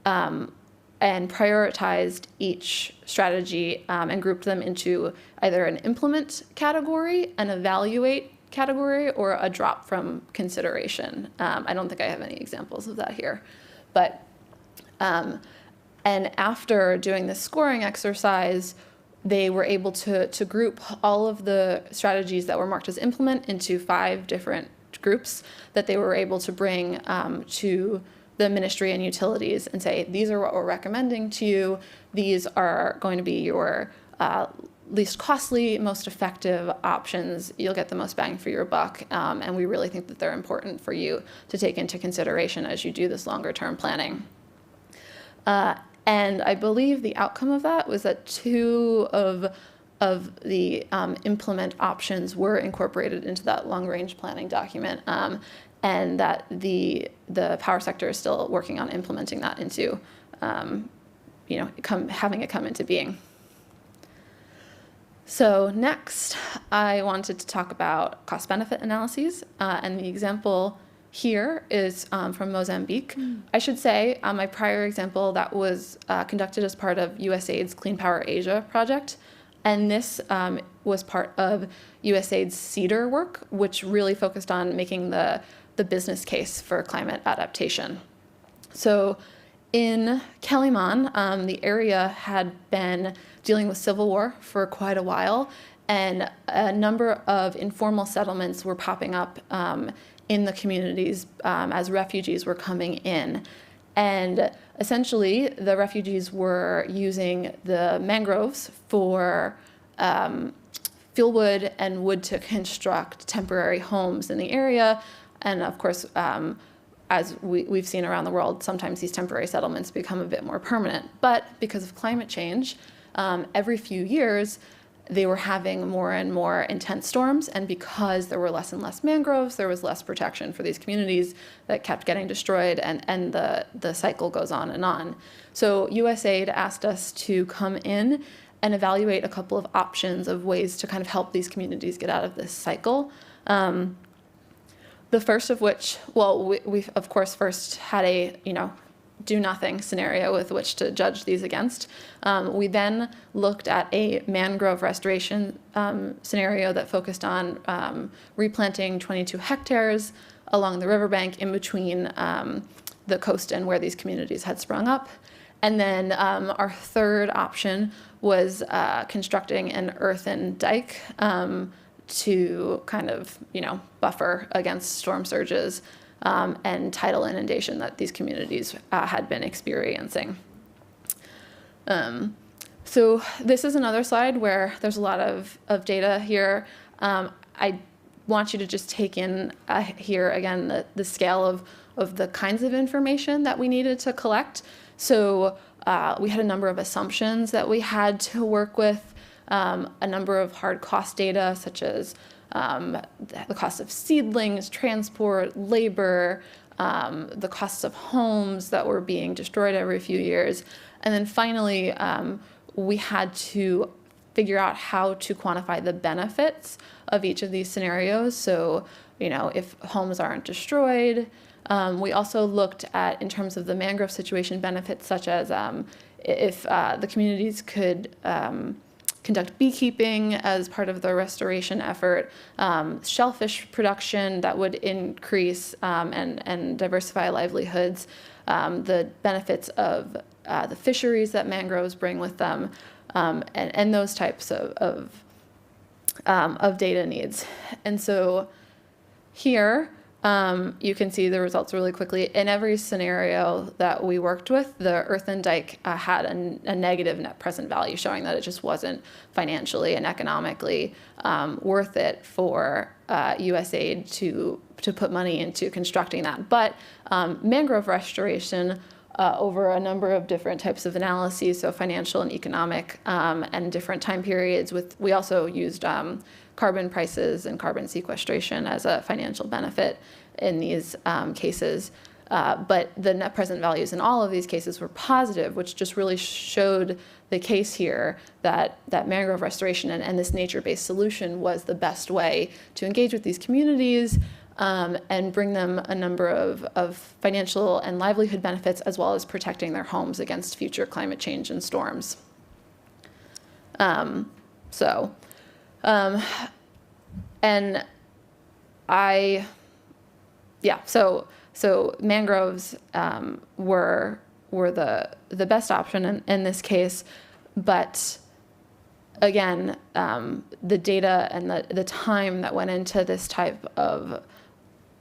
and prioritized each strategy and grouped them into either an implement category, an evaluate category, or a drop from consideration. I don't think I have any examples of that here. But, and after doing this scoring exercise, they were able to group all of the strategies that were marked as implement into 5 different groups that they were able to bring to the ministry and utilities and say, these are what we're recommending to you. These are going to be your least costly, most effective options. You'll get the most bang for your buck. And we really think that they're important for you to take into consideration as you do this longer term planning. And I believe the outcome of that was that 2 of the implement options were incorporated into that long-range planning document, and that the power sector is still working on implementing that into, having it come into being. So next, I wanted to talk about cost-benefit analyses, and the example here is from Mozambique. I should say my prior example that was conducted as part of USAID's Clean Power Asia project. And this was part of USAID's CEDAR work, which really focused on making the business case for climate adaptation. So In Kaliman, the area had been dealing with civil war for quite a while, and a number of informal settlements were popping up in the communities as refugees were coming in. And essentially, the refugees were using the mangroves for fuel wood and wood to construct temporary homes in the area. And of course, as we've seen around the world, sometimes these temporary settlements become a bit more permanent. But because of climate change, every few years, they were having more and more intense storms, and because there were less and less mangroves, there was less protection for these communities that kept getting destroyed, and the cycle goes on and on. So USAID asked us to come in and evaluate a couple of options of ways to kind of help these communities get out of this cycle. The first of which, well, we of course first had a, do nothing scenario with which to judge these against. We then looked at a mangrove restoration scenario that focused on replanting 22 hectares along the riverbank in between the coast and where these communities had sprung up. And then our third option was constructing an earthen dike to kind of, buffer against storm surges and tidal inundation that these communities had been experiencing. So this is another slide where there's a lot of data here. I want you to just take in here again the scale of the kinds of information that we needed to collect. So we had a number of assumptions that we had to work with, a number of hard cost data such as the cost of seedlings, transport, labor, the costs of homes that were being destroyed every few years. And then finally, we had to figure out how to quantify the benefits of each of these scenarios. So, if homes aren't destroyed, we also looked at, in terms of the mangrove situation, benefits such as if the communities could conduct beekeeping as part of the restoration effort, shellfish production that would increase and diversify livelihoods, the benefits of the fisheries that mangroves bring with them, and those types of data needs. And so here, you can see the results really quickly. In every scenario that we worked with, the earthen dike had a negative net present value, showing that it just wasn't financially and economically worth it for USAID to put money into constructing that. But mangrove restoration, over a number of different types of analyses, so financial and economic, and different time periods. We also used carbon prices and carbon sequestration as a financial benefit in these cases. But the net present values in all of these cases were positive, which just really showed the case here that mangrove restoration and this nature-based solution was the best way to engage with these communities and bring them a number of financial and livelihood benefits, as well as protecting their homes against future climate change and storms. So mangroves were the best option in this case, but again, the data and the time that went into this type of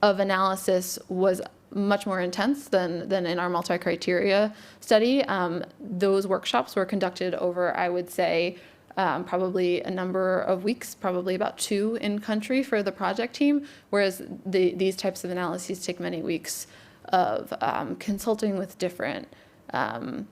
analysis was much more intense than in our multi-criteria study. Those workshops were conducted over, I would say, probably a number of weeks, probably about 2 in country for the project team, whereas these types of analyses take many weeks of consulting with different academic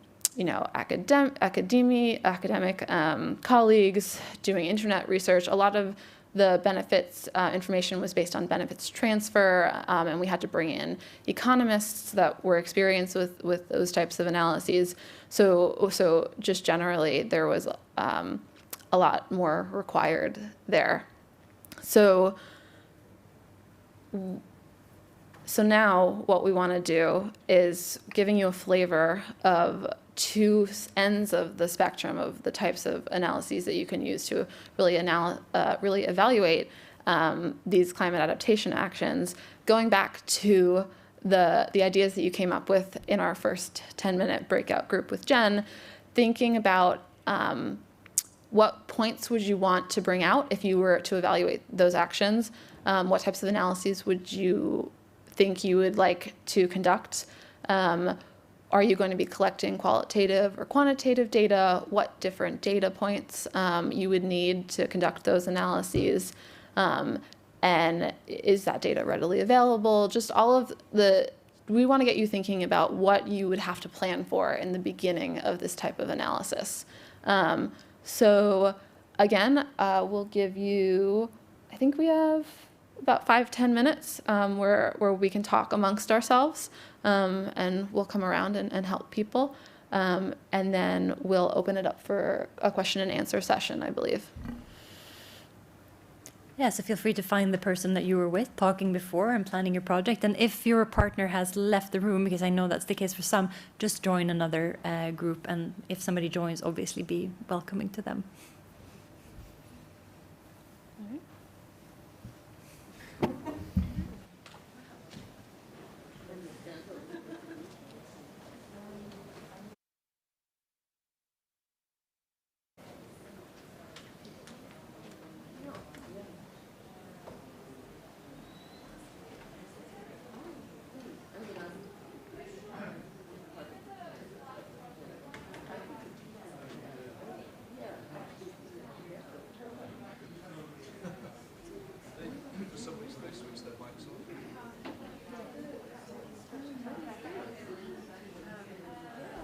colleagues, doing internet research. A lot of the benefits information was based on benefits transfer, and we had to bring in economists that were experienced with those types of analyses. So just generally, there was a lot more required there. So now what we want to do is giving you a flavor of 2 ends of the spectrum of the types of analyses that you can use to really evaluate these climate adaptation actions, going back to the ideas that you came up with in our first 10-minute breakout group with Jen, thinking about what points would you want to bring out if you were to evaluate those actions? What types of analyses would you think you would like to conduct? Are you going to be collecting qualitative or quantitative data? What different data points you would need to conduct those analyses? And is that data readily available? Just all of we want to get you thinking about what you would have to plan for in the beginning of this type of analysis. So again, we'll give you, I think we have about 5-10 minutes where we can talk amongst ourselves, and we'll come around and help people. And then we'll open it up for a question and answer session, I believe. Yeah, so feel free to find the person that you were with talking before and planning your project. And if your partner has left the room, because I know that's the case for some, just join another group. And if somebody joins, obviously be welcoming to them.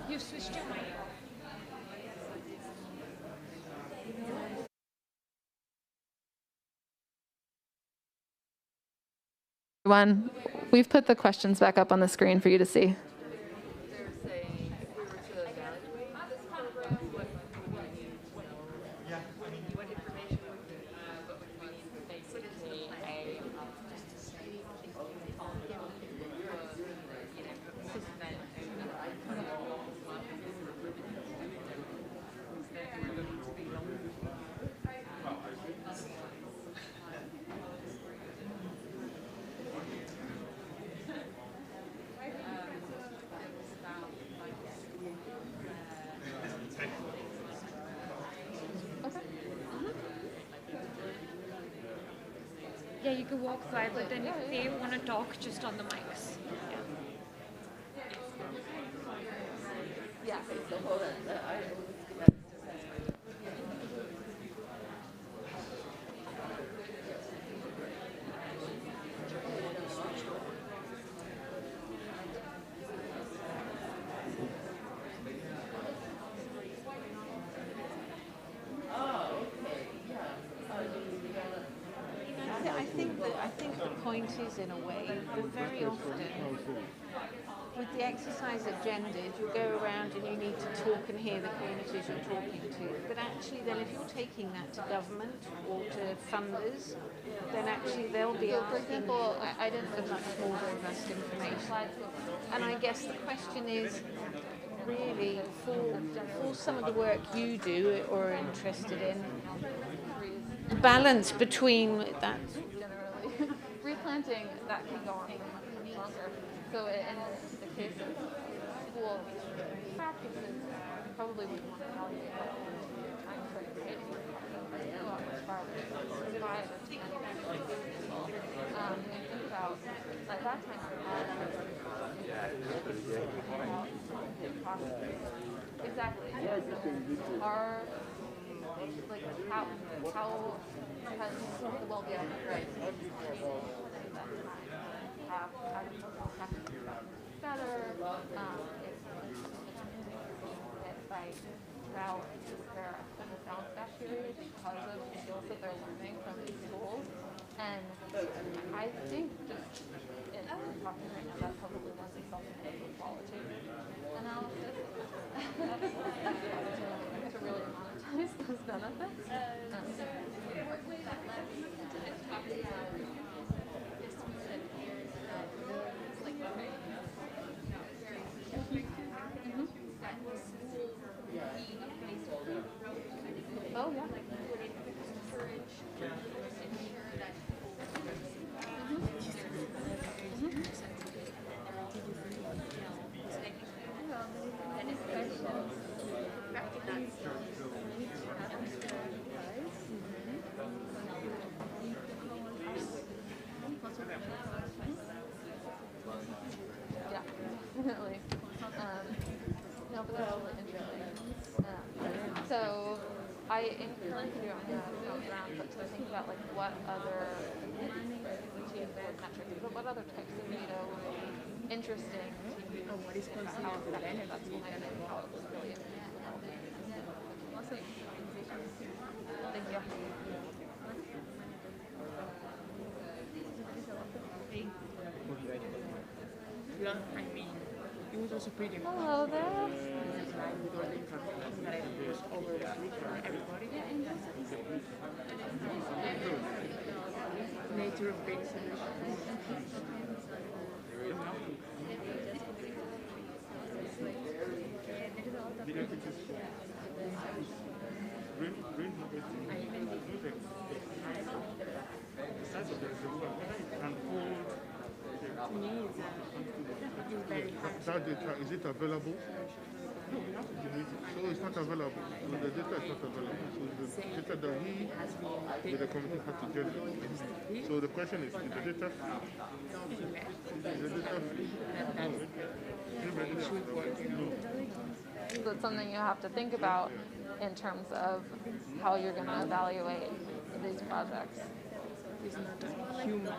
You switched your mic off. Everyone, we've put the questions back up on the screen for you to see. Yeah, you could walk by, but then if they want to talk, just on the mics. Yeah. I think the point is, in a way, that very often with the exercise of gendered, you go around and you need to talk and hear the communities you're talking to. But actually then if you're taking that to government or to funders, then actually they'll be asking, for example, I didn't for much more robust information. And I guess the question is, really, for some of the work you do or are interested in, the balance between that. Generally, replanting, that can go on much longer. So in the case of school practices, you probably wouldn't want to evaluate that time frame, right? Go out much farther. 5 or 10 years. And think about, at that time, exactly. Our, like, how has the well-being right have better, by drought, there are bounce back periods because of the skills that they're learning from these schools. And I think just in talking right now, that probably lends itself to a qualitative analysis to really monetize those benefits. Oh, yeah. definitely. No, but that's really interesting. So I am currently doing round, but to think about like what other metrics, but what other types of data would be interesting to you, what is considered how effective that's going to be, how it's really impactful. Thank you. I mean, it was also pretty important. Hello there. With all the information that I was over for everybody. Nature of big solutions. That data, is it available? So it's not available. So the data is not available. So the data that we, with the committee, have to generate. So the question is the data free? Is the data free? No. So it's something you have to think about in terms of how you're going to evaluate these projects. It's not human.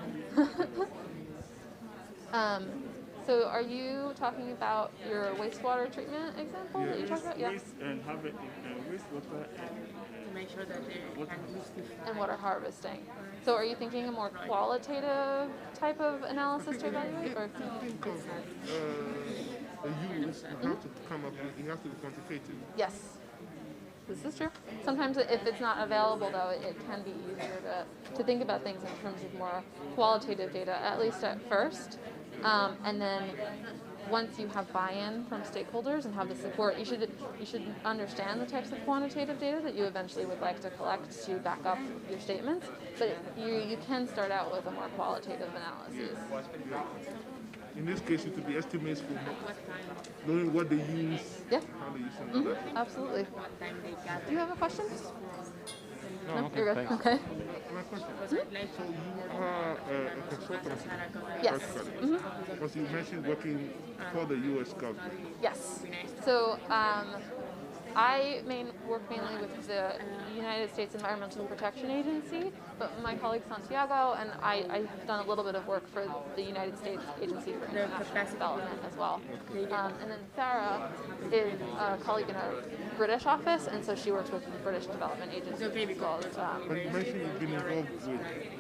So are you talking about your wastewater treatment example that you talked about? Yeah. And have it wastewater To make sure that they can use the and water harvesting. So are you thinking a more qualitative type of analysis to evaluate? Or? Think of the use, you have to come up with, you have to be quantitative. Yes. This is true. Sometimes if it's not available, though, it can be easier to think about things in terms of more qualitative data, at least at first. And then once you have buy-in from stakeholders and have the support, you should understand the types of quantitative data that you eventually would like to collect to back up your statements. But you can start out with a more qualitative analysis. In this case, it would be estimates for knowing what they use, yeah. how they use it. Absolutely. Do you have a question? No, you're good. thanks. Okay. My question. So you are a consultant. Yes. Because you mentioned working for the U.S. government. Yes. So I work mainly with the United States Environmental Protection Agency, but my colleague Santiago and I have done a little bit of work for the United States Agency for International Development as well. And then Sarah is a colleague in a British office, and so she works with the British Development Agency as well. But you mentioned you've been involved with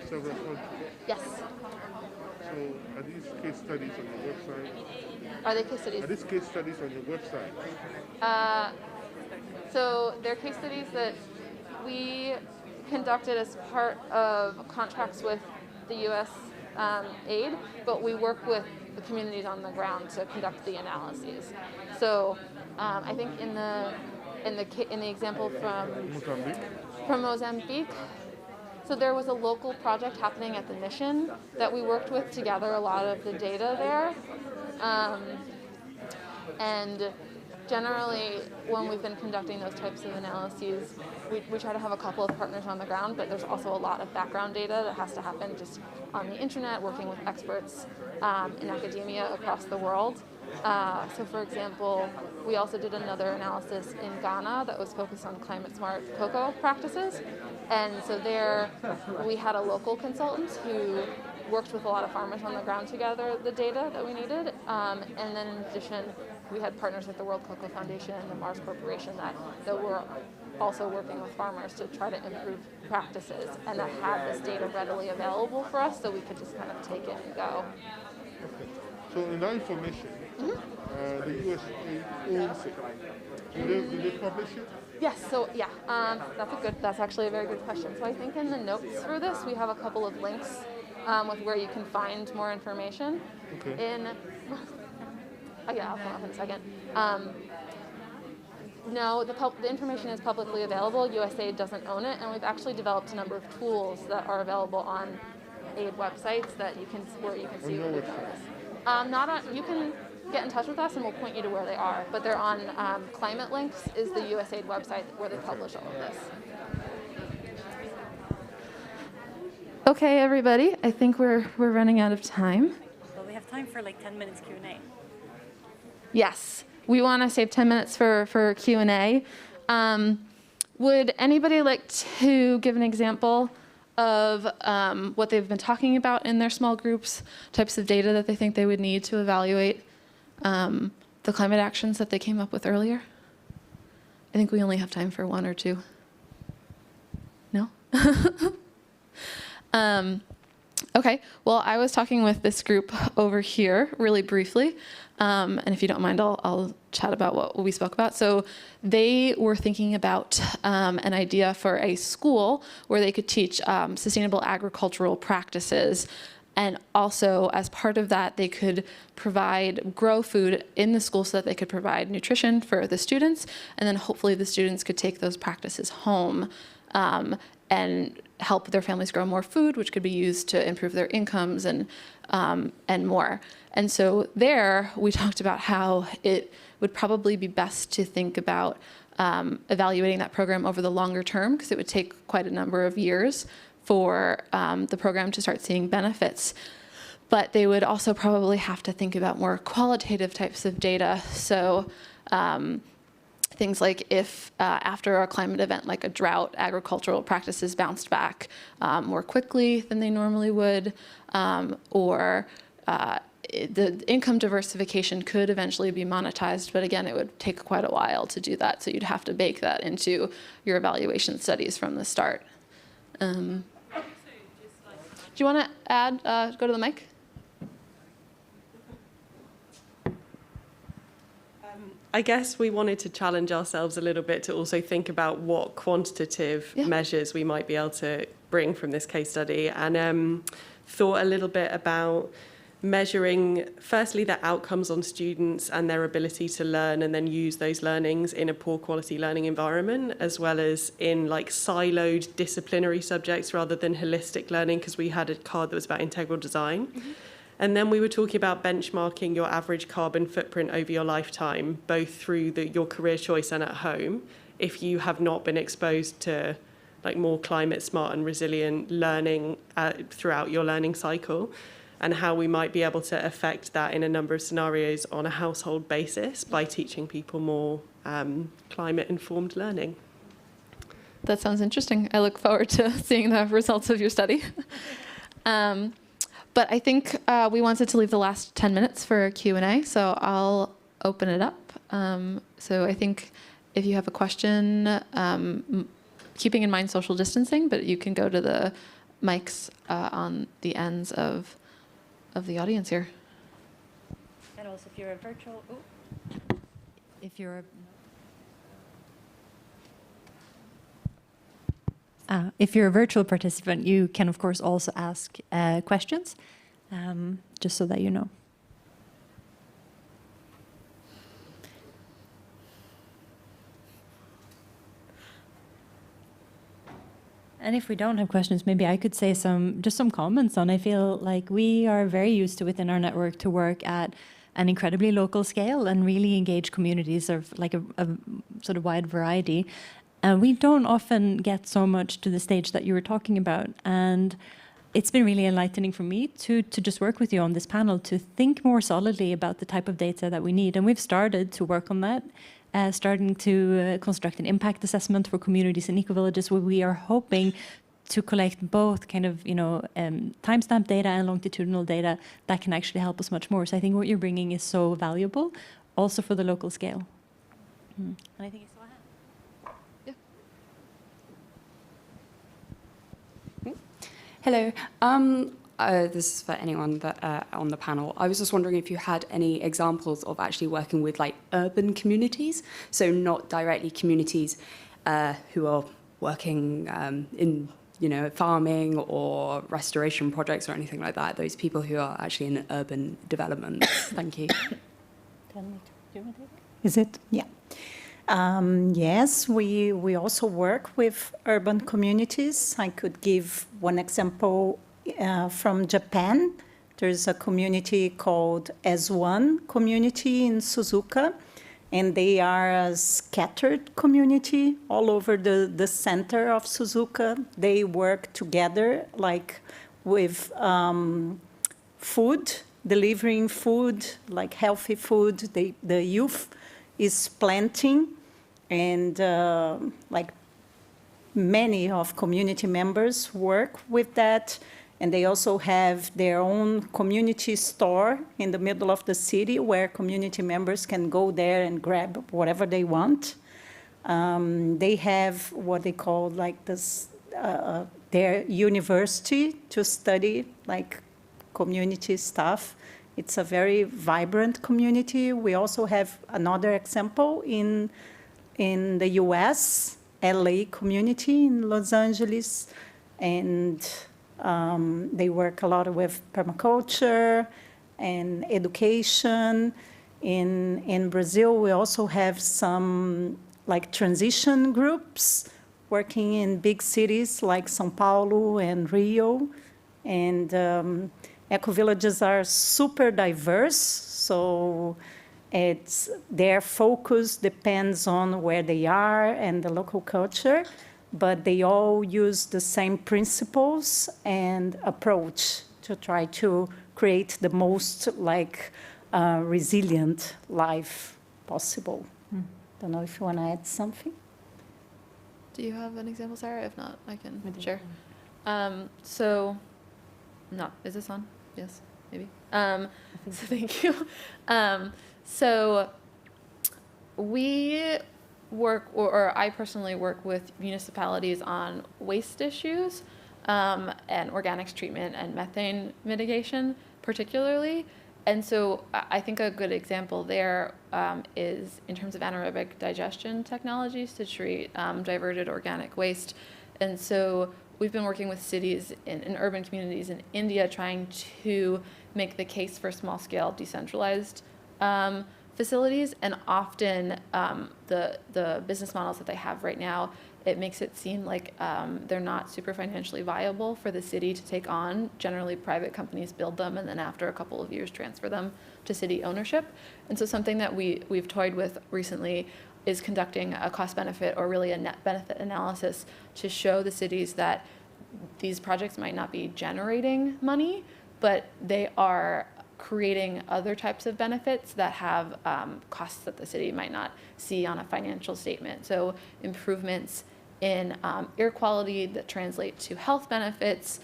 several countries. Yes. So are these case studies on your website? Are they case studies? Are these case studies on your website? So they're case studies that we conducted as part of contracts with the U.S. aid, but we work with the communities on the ground to conduct the analyses. So I think in the example from Mozambique, so there was a local project happening at the mission that we worked with to gather a lot of the data there, and generally, when we've been conducting those types of analyses, we try to have a couple of partners on the ground, but there's also a lot of background data that has to happen just on the internet, working with experts in academia across the world. So for example, we also did another analysis in Ghana that was focused on climate-smart cocoa practices. And so there, we had a local consultant who worked with a lot of farmers on the ground to gather the data that we needed. And then in addition, we had partners like the World Cocoa Foundation and the Mars Corporation that were also working with farmers to try to improve practices, and that had this data readily available for us, so we could just kind of take it and go. Okay. So in that information, the USA owns it. Do they publish it? Yes, so yeah, that's actually a very good question. So I think in the notes for this, we have a couple of links with where you can find more information. Okay. Yeah, I'll come up in a second. No, the information is publicly available. USAID doesn't own it, and we've actually developed a number of tools that are available on aid websites that you can see where the you can get in touch with us and we'll point you to where they are. But they're on Climate Links is the USAID website where they publish all of this. Okay, everybody, I think we're running out of time. Well, we have time for like 10 minutes Q&A. Yes, we want to save 10 minutes for Q&A. Would anybody like to give an example of what they've been talking about in their small groups, types of data that they think they would need to evaluate the climate actions that they came up with earlier? I think we only have time for one or two. No? Okay, well, I was talking with this group over here really briefly, and if you don't mind, I'll chat about what we spoke about. So they were thinking about an idea for a school where they could teach sustainable agricultural practices, and also as part of that, they could grow food in the school so that they could provide nutrition for the students, and then hopefully the students could take those practices home and help their families grow more food, which could be used to improve their incomes and more. And so there, we talked about how it would probably be best to think about evaluating that program over the longer term, because it would take quite a number of years for the program to start seeing benefits. But they would also probably have to think about more qualitative types of data. So things like if after a climate event like a drought, agricultural practices bounced back more quickly than they normally would, or the income diversification could eventually be monetized, but again, it would take quite a while to do that, so you'd have to bake that into your evaluation studies from the start. Do you want to add, go to the mic? I guess we wanted to challenge ourselves a little bit to also think about what quantitative measures we might be able to bring from this case study, and thought a little bit about measuring, firstly, the outcomes on students and their ability to learn and then use those learnings in a poor quality learning environment, as well as in like siloed disciplinary subjects rather than holistic learning, because we had a card that was about integral design. Mm-hmm. And then we were talking about benchmarking your average carbon footprint over your lifetime, both through your career choice and at home, if you have not been exposed to like more climate smart and resilient learning throughout your learning cycle, and how we might be able to affect that in a number of scenarios on a household basis by teaching people more climate-informed learning. That sounds interesting. I look forward to seeing the results of your study. But I think we wanted to leave the last 10 minutes for Q&A, so I'll open it up. So I think if you have a question, keeping in mind social distancing, but you can go to the mics on the ends of the audience here. And also if you're a virtual, if you're a virtual participant, you can of course also ask questions, just so that you know. And if we don't have questions, maybe I could say some comments on. I feel like we are very used to within our network to work at an incredibly local scale and really engage communities of like a sort of wide variety. And we don't often get so much to the stage that you were talking about. And it's been really enlightening for me to just work with you on this panel, to think more solidly about the type of data that we need. And we've started to work on that. Starting to construct an impact assessment for communities in ecovillages, where we are hoping to collect both kind of, timestamp data and longitudinal data that can actually help us much more. So I think what you're bringing is so valuable, also for the local scale. And I think it's Hello. This is for anyone that on the panel. I was just wondering if you had any examples of actually working with like urban communities, so not directly communities who are working in farming or restoration projects or anything like that. Those people who are actually in urban development. Thank you. Is it? Yeah. Yes, we also work with urban communities. I could give one example from Japan. There's a community called As One community in Suzuka, and they are a scattered community all over the center of Suzuka. They work together like with food delivering food, like healthy food. The youth is planting, and like many of community members work with that. And they also have their own community store in the middle of the city where community members can go there and grab whatever they want. They have what they call like this, their university to study like community stuff. It's a very vibrant community. We also have another example in the US, LA community in Los Angeles, and they work a lot with permaculture and education. In Brazil, we also have some like transition groups working in big cities like São Paulo and Rio. And ecovillages are super diverse, so their focus depends on where they are and the local culture, but they all use the same principles and approach to try to create the most like resilient life possible. Don't know if you want to add something. Do you have an example, Sarah? If not, I can share. So, no, is this on? Yes, maybe. So thank you. So we work, or I personally work with municipalities on waste issues and organics treatment and methane mitigation particularly. And so I think a good example there is in terms of anaerobic digestion technologies to treat diverted organic waste. And so we've been working with cities in urban communities in India trying to make the case for small-scale decentralized facilities. And often the business models that they have right now, it makes it seem like they're not super financially viable for the city to take on. Generally, private companies build them and then after a couple of years transfer them to city ownership. And so something that we've toyed with recently is conducting a cost-benefit or really a net benefit analysis to show the cities that these projects might not be generating money, but they are creating other types of benefits that have costs that the city might not see on a financial statement. So improvements in air quality that translate to health benefits.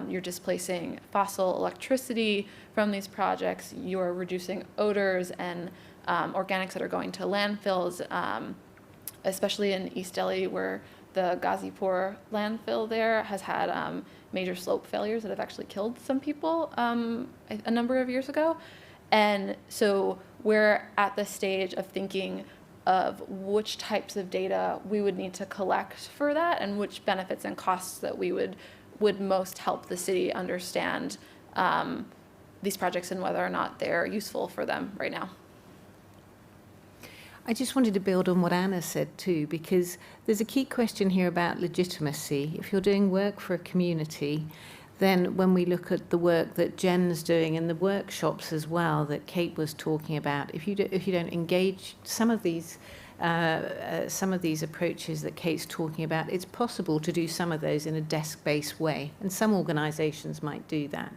You're displacing fossil electricity from these projects. You're reducing odors and organics that are going to landfills, especially in East Delhi, where the Ghazipur landfill there has had major slope failures that have actually killed some people a number of years ago. And so we're at the stage of thinking of which types of data we would need to collect for that and which benefits and costs that we would most help the city understand these projects and whether or not they're useful for them right now. I just wanted to build on what Anna said too, because there's a key question here about legitimacy. If you're doing work for a community, then when we look at the work that Jen's doing and the workshops as well that Kate was talking about, if you don't engage some of these approaches that Kate's talking about, it's possible to do some of those in a desk-based way, and some organisations might do that.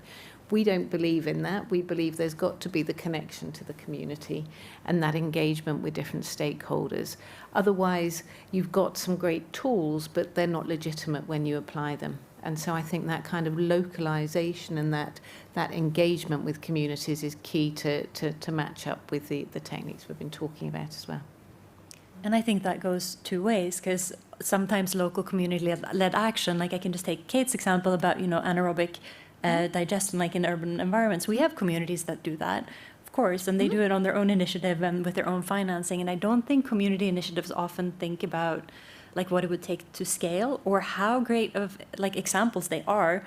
We don't believe in that. We believe there's got to be the connection to the community and that engagement with different stakeholders. Otherwise, you've got some great tools, but they're not legitimate when you apply them. And so I think that kind of localization and that engagement with communities is key to match up with the techniques we've been talking about as well. And I think that goes two ways, because sometimes local community-led action, like I can just take Kate's example about, anaerobic digestion, like in urban environments. We have communities that do that, of course, and they do it on their own initiative and with their own financing. And I don't think community initiatives often think about like what it would take to scale or how great of like examples they are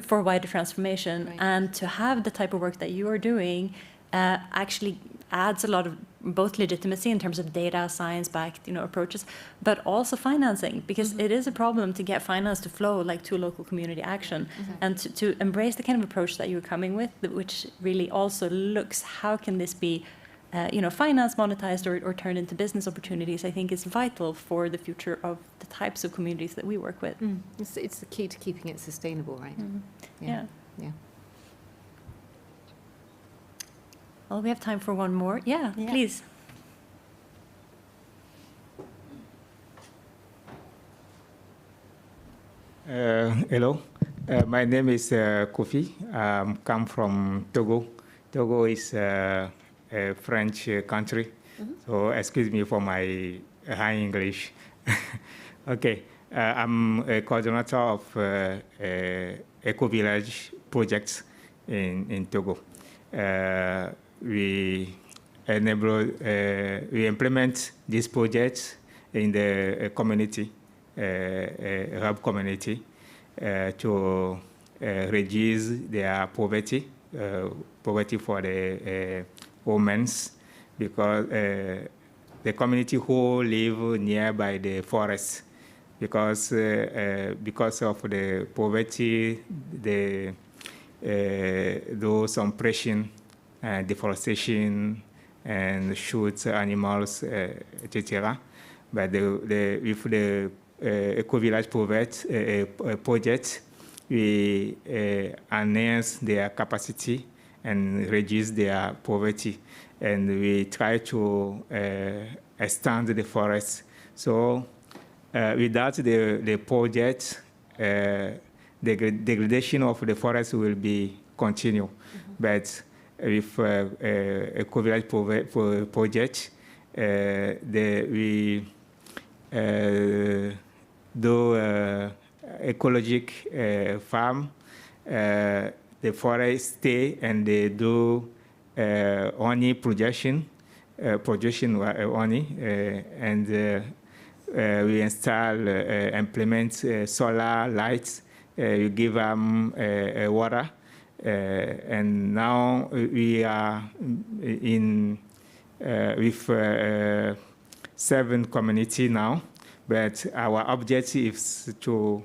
for wider transformation. Right. And to have the type of work that you are doing actually adds a lot of both legitimacy in terms of data science-backed approaches, but also financing, because it is a problem to get finance to flow like to local community action, and to embrace the kind of approach that you're coming with, which really also looks how can this be financed, monetized, or turned into business opportunities, I think is vital for the future of the types of communities that we work with. It's the key to keeping it sustainable, right? Yeah. Well, we have time for one more. Yeah, please. Hello, my name is Kofi. Come from Togo. Togo is a French country, so excuse me for my high English. Okay, I'm a coordinator of Ecovillage projects in Togo. We implement these projects in the community. Arab community to reduce their poverty, poverty for the women, because the community who live nearby the forest, because of the poverty, they do some pressing, deforestation, and shoot animals, etc. But with the Ecovillage project, we enhance their capacity and reduce their poverty. And we try to extend the forest. So without the project, the degradation of the forest will be continue. But with Ecovillage project, we do ecologic farm, the forest stay, and they do honey production honey, and we implement solar lights. We give them water, and now we are in with 7 community now, but our objective is to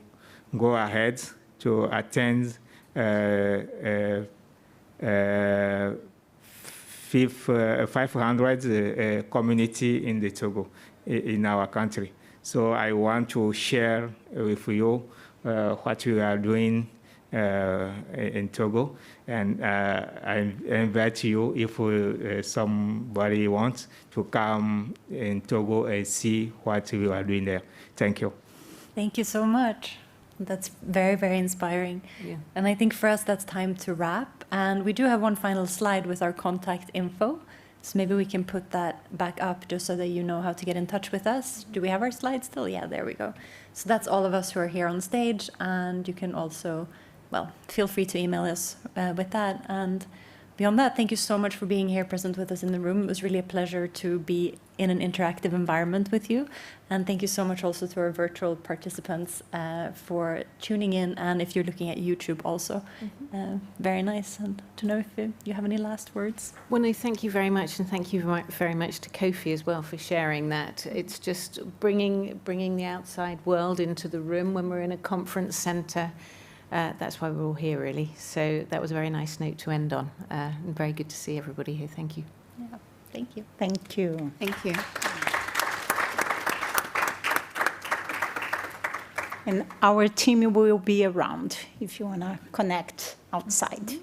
go ahead to attend 500 community in the Togo, in our country. So I want to share with you what we are doing in Togo, and I invite you if somebody wants to come in Togo and see what we are doing there. Thank you. Thank you so much. That's very, very inspiring. Yeah. And I think for us that's time to wrap. And we do have one final slide with our contact info. So maybe we can put that back up just so that you know how to get in touch with us. Do we have our slides still? Yeah, there we go. So that's all of us who are here on stage, and you can also, well, feel free to email us with that. And beyond that, thank you so much for being here present with us in the room. It was really a pleasure to be in an interactive environment with you. And thank you so much also to our virtual participants for tuning in. And if you're looking at YouTube also, very nice. And to know if you have any last words. Well, no, thank you very much, and thank you very much to Kofi as well for sharing that. It's just bringing the outside world into the room when we're in a conference centre. That's why we're all here, really. So that was a very nice note to end on, and very good to see everybody here. Thank you. Yeah, thank you. Thank you. Thank you. And our team will be around if you want to connect outside.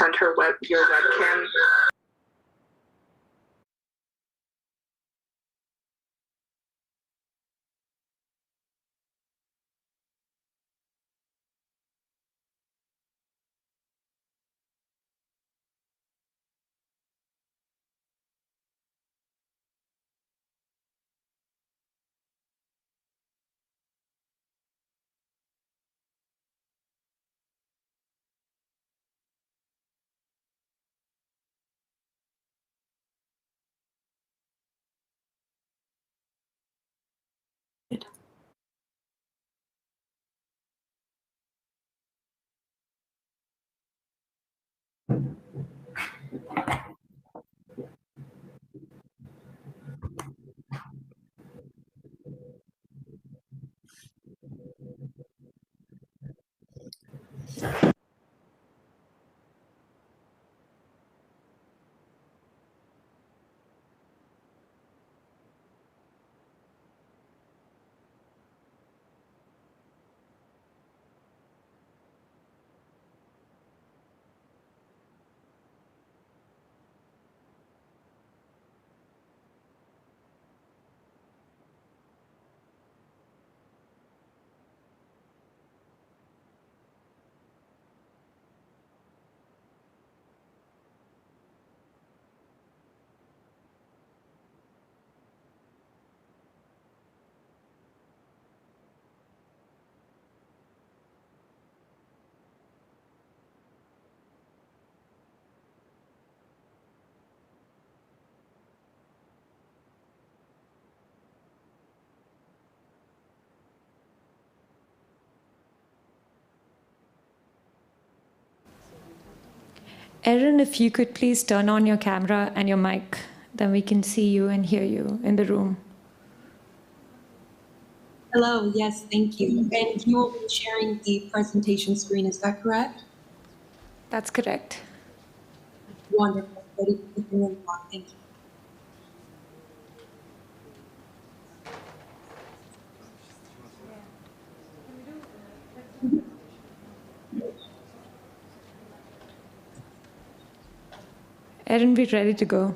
send her your webcam. Erin, if you could please turn on your camera and your mic, then we can see you and hear you in the room. Hello, yes, thank you. And you will be sharing the presentation screen, is that correct? That's correct. Wonderful. Thank you. Erin, we're ready to go.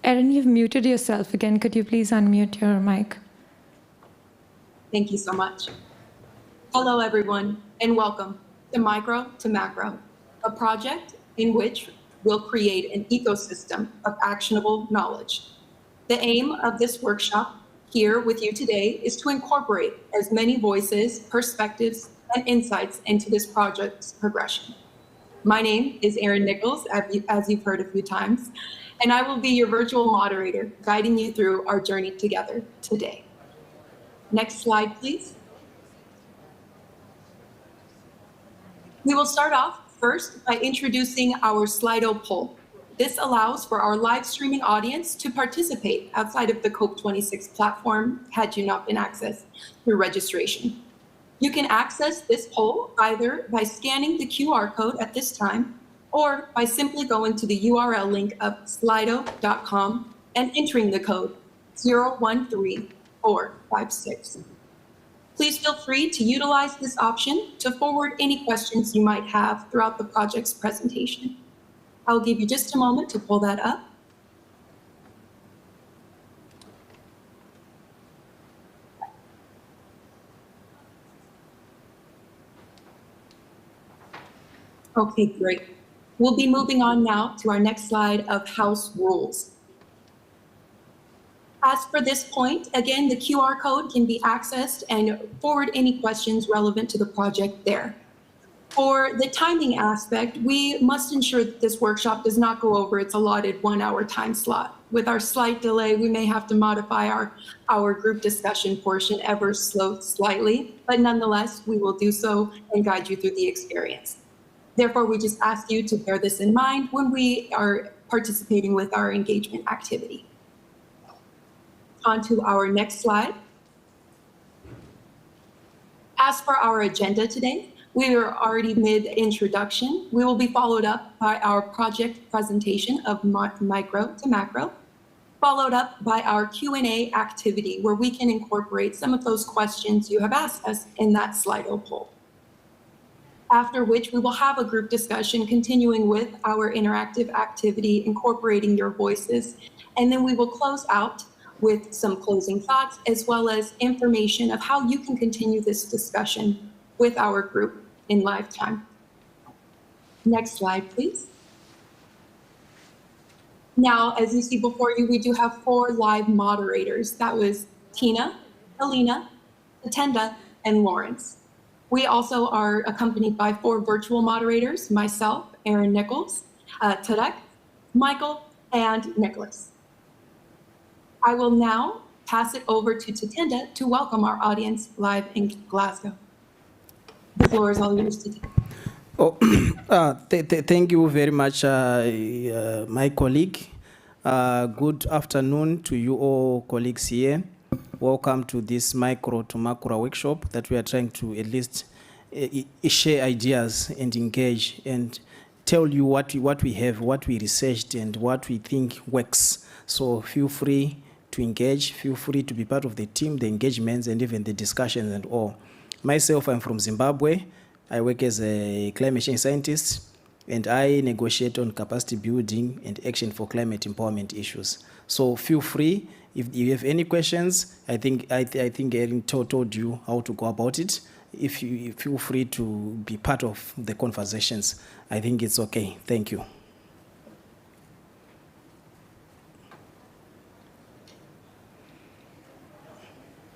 Erin, you've muted yourself again. Could you please unmute your mic? Thank you so much. Hello, everyone, and welcome to Micro to Macro, a project in which we'll create an ecosystem of actionable knowledge. The aim of this workshop here with you today is to incorporate as many voices, perspectives, and insights into this project's progression. My name is Erin Nichols, as you've heard a few times, and I will be your virtual moderator, guiding you through our journey together today. Next slide, please. We will start off first by introducing our Slido poll. This allows for our live streaming audience to participate outside of the COP26 platform had you not been accessed through registration. You can access this poll either by scanning the QR code at this time or by simply going to the URL link of slido.com and entering the code 013456. Please feel free to utilize this option to forward any questions you might have throughout the project's presentation. I'll give you just a moment to pull that up. Okay, great. We'll be moving on now to our next slide of house rules. As for this point, again, the QR code can be accessed and forward any questions relevant to the project there. For the timing aspect, we must ensure that this workshop does not go over its allotted 1 hour time slot. With our slight delay, we may have to modify our group discussion portion ever so slightly, but nonetheless, we will do so and guide you through the experience. Therefore, we just ask you to bear this in mind when we are participating with our engagement activity. On to our next slide. As for our agenda today, we are already mid-introduction. We will be followed up by our project presentation of micro to macro, followed up by our Q&A activity, where we can incorporate some of those questions you have asked us in that Slido poll. After which we will have a group discussion continuing with our interactive activity, incorporating your voices. And then we will close out with some closing thoughts, as well as information of how you can continue this discussion with our group in live time. Next slide, please. Now, as you see before you, we do have 4 live moderators. That was Tina, Helena, Atenda, and Lawrence. We also are accompanied by 4 virtual moderators, myself, Aaron Nichols, Tarek, Michael, and Nicholas. I will now pass it over to Tatenda to welcome our audience live in Glasgow. The floor is all yours, Tatenda. Oh, thank you very much, my colleague. Good afternoon to you all colleagues here. Welcome to this micro to macro workshop that we are trying to at least share ideas and engage and tell you what we have, what we researched, and what we think works. So feel free to engage, feel free to be part of the team, the engagements, and even the discussions and all. Myself, I'm from Zimbabwe. I work as a climate change scientist, and I negotiate on capacity building and action for climate empowerment issues. So feel free, if you have any questions, I think Erin told you how to go about it. If you feel free to be part of the conversations, I think it's okay. Thank you.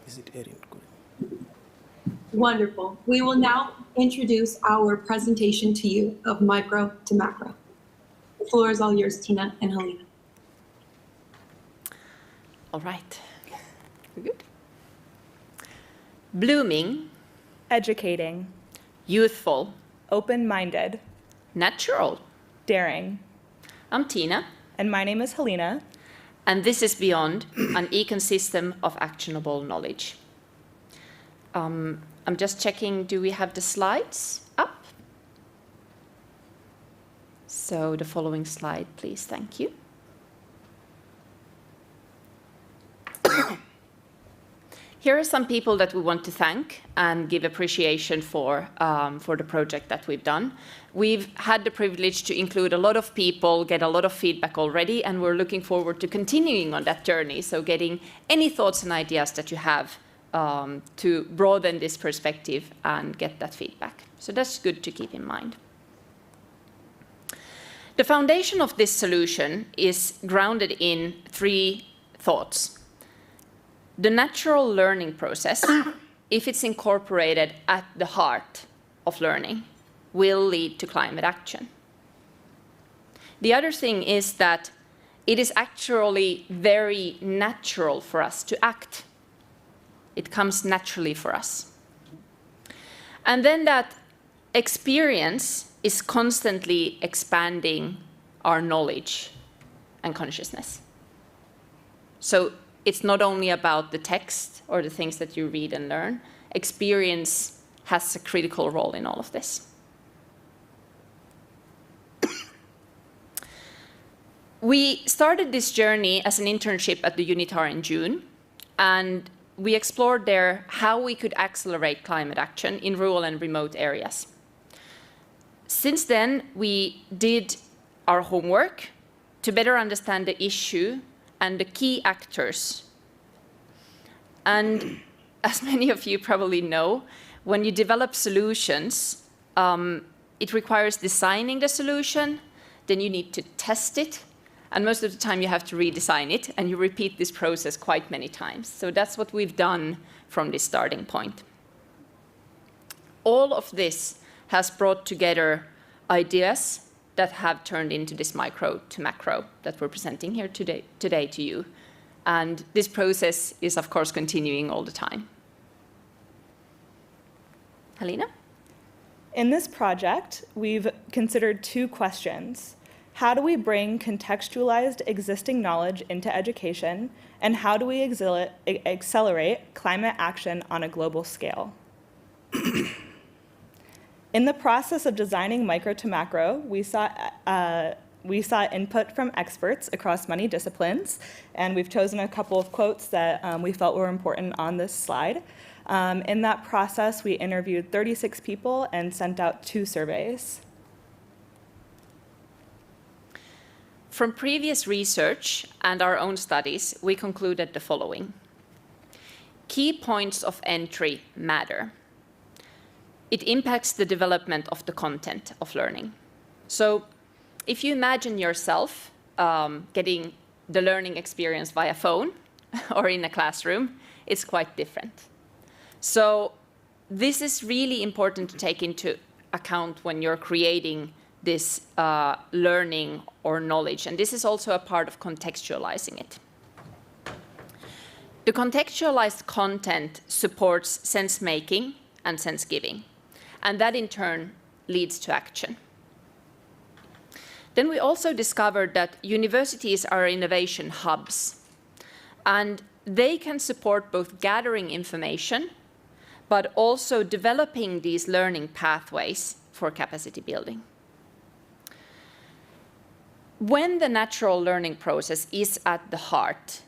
Is it Erin? Wonderful. We will now introduce our presentation to you of micro to macro. The floor is all yours, Tina and Helena. All right. We're good. Blooming. Educating. Youthful. Open-minded. Natural. Daring. I'm Tina. And my name is Helena. And this is Beyond, an ecosystem of actionable knowledge. I'm just checking, do we have the slides up? So the following slide, please. Thank you. Here are some people that we want to thank and give appreciation for the project that we've done. We've had the privilege to include a lot of people, get a lot of feedback already, and we're looking forward to continuing on that journey. So getting any thoughts and ideas that you have to broaden this perspective and get that feedback. So that's good to keep in mind. The foundation of this solution is grounded in 3 thoughts. The natural learning process, if it's incorporated at the heart of learning, will lead to climate action. The other thing is that it is actually very natural for us to act. It comes naturally for us. And then that experience is constantly expanding our knowledge and consciousness. So it's not only about the text or the things that you read and learn. Experience has a critical role in all of this. We started this journey as an internship at the UNITAR in June, and we explored there how we could accelerate climate action in rural and remote areas. Since then, we did our homework to better understand the issue and the key actors. And as many of you probably know, when you develop solutions, it requires designing the solution, then you need to test it, and most of the time you have to redesign it, and you repeat this process quite many times. So that's what we've done from this starting point. All of this has brought together ideas that have turned into this micro to macro that we're presenting here today to you. And this process is, of course, continuing all the time. Helena? In this project, we've considered 2 questions. How do we bring contextualized existing knowledge into education? And how do we accelerate climate action on a global scale? In the process of designing micro to macro, we We sought input from experts across many disciplines, and we've chosen a couple of quotes that we felt were important on this slide. In that process, we interviewed 36 people and sent out 2 surveys. From previous research and our own studies, we concluded the following. Key points of entry matter. It impacts the development of the content of learning. So if you imagine yourself getting the learning experience via phone or in a classroom, it's quite different. So this is really important to take into account when you're creating this learning or knowledge, and this is also a part of contextualizing it. The contextualized content supports sense-making and sense-giving, and that in turn leads to action. Then we also discovered that universities are innovation hubs, and they can support both gathering information, but also developing these learning pathways for capacity building. When the natural learning process is at the heart,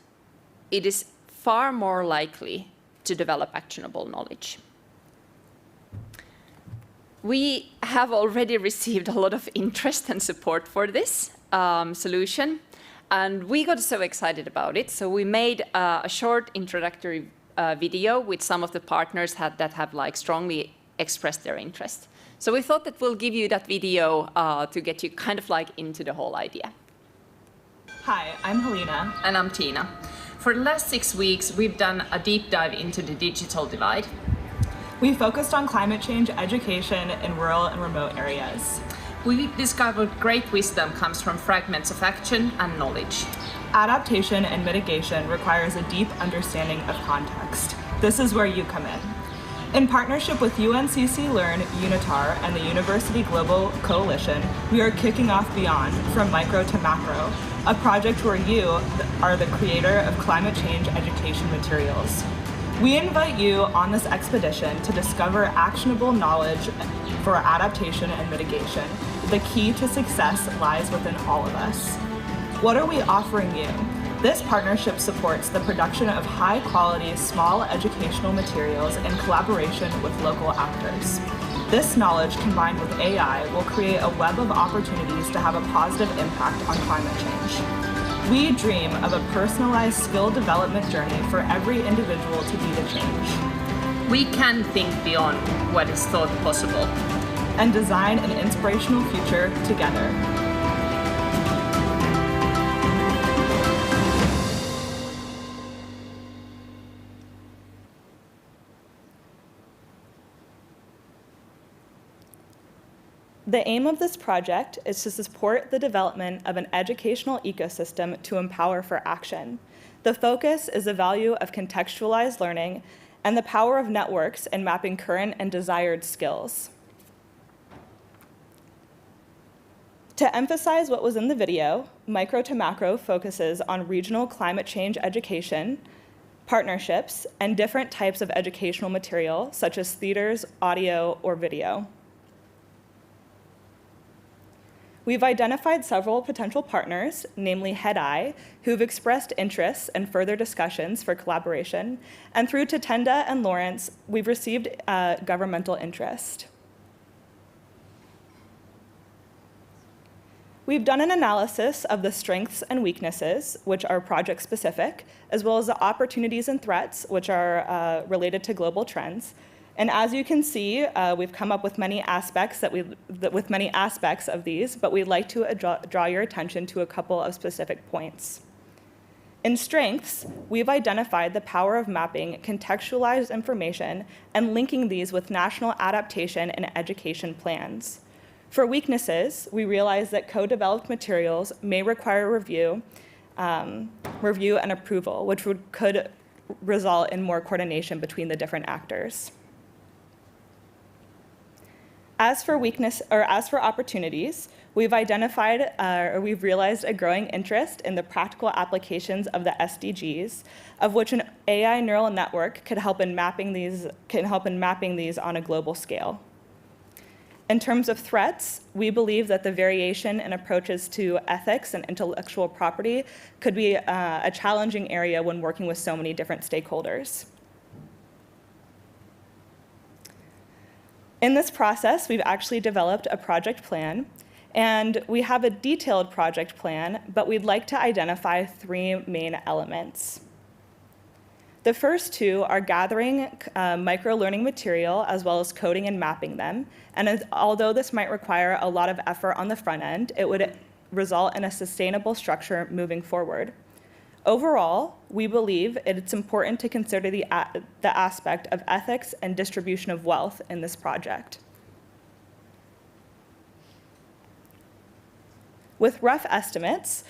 it is far more likely to develop actionable knowledge. We have already received a lot of interest and support for this solution, and we got so excited about it. So we made a short introductory video with some of the partners that have strongly expressed their interest. So we thought that we'll give you that video to get you kind of into the whole idea. Hi, I'm Helena. And I'm Tina. For the last 6 weeks, we've done a deep dive into the digital divide. We focused on climate change education in rural and remote areas. We discovered great wisdom comes from fragments of action and knowledge. Adaptation and mitigation requires a deep understanding of context. This is where you come in. In partnership with UNCC Learn, UNITAR, and the University Global Coalition, we are kicking off Beyond, From Micro to Macro, a project where you are the creator of climate change education materials. We invite you on this expedition to discover actionable knowledge for adaptation and mitigation. The key to success lies within all of us. What are we offering you? This partnership supports the production of high-quality, small educational materials in collaboration with local actors. This knowledge, combined with AI, will create a web of opportunities to have a positive impact on climate change. We dream of a personalized skill development journey for every individual to be the change. We can think beyond what is thought possible. And design an inspirational future together. The aim of this project is to support the development of an educational ecosystem to empower for action. The focus is the value of contextualized learning and the power of networks in mapping current and desired skills. To emphasize what was in the video, Micro to Macro focuses on regional climate change education, partnerships, and different types of educational material, such as theaters, audio, or video. We've identified several potential partners, namely HEDI, who've expressed interest in further discussions for collaboration, and through Tatenda and Lawrence, we've received governmental interest. We've done an analysis of the strengths and weaknesses, which are project-specific, as well as the opportunities and threats, which are related to global trends. And as you can see, we've come up with many aspects of these, but we'd like to draw your attention to a couple of specific points. In strengths, we've identified the power of mapping contextualized information and linking these with national adaptation and education plans. For weaknesses, we realize that co-developed materials may require review and approval, which could result in more coordination between the different actors. As for opportunities, we've identified we've realized a growing interest in the practical applications of the SDGs, of which an AI neural network could help in mapping these on a global scale. In terms of threats, we believe that the variation in approaches to ethics and intellectual property could be a challenging area when working with so many different stakeholders. In this process, we've actually developed a project plan, and we have a detailed project plan, but we'd like to identify 3 main elements. The first 2 are gathering micro-learning material as well as coding and mapping them. And although this might require a lot of effort on the front end, it would result in a sustainable structure moving forward. Overall, we believe it's important to consider the aspect of ethics and distribution of wealth in this project. With rough estimates,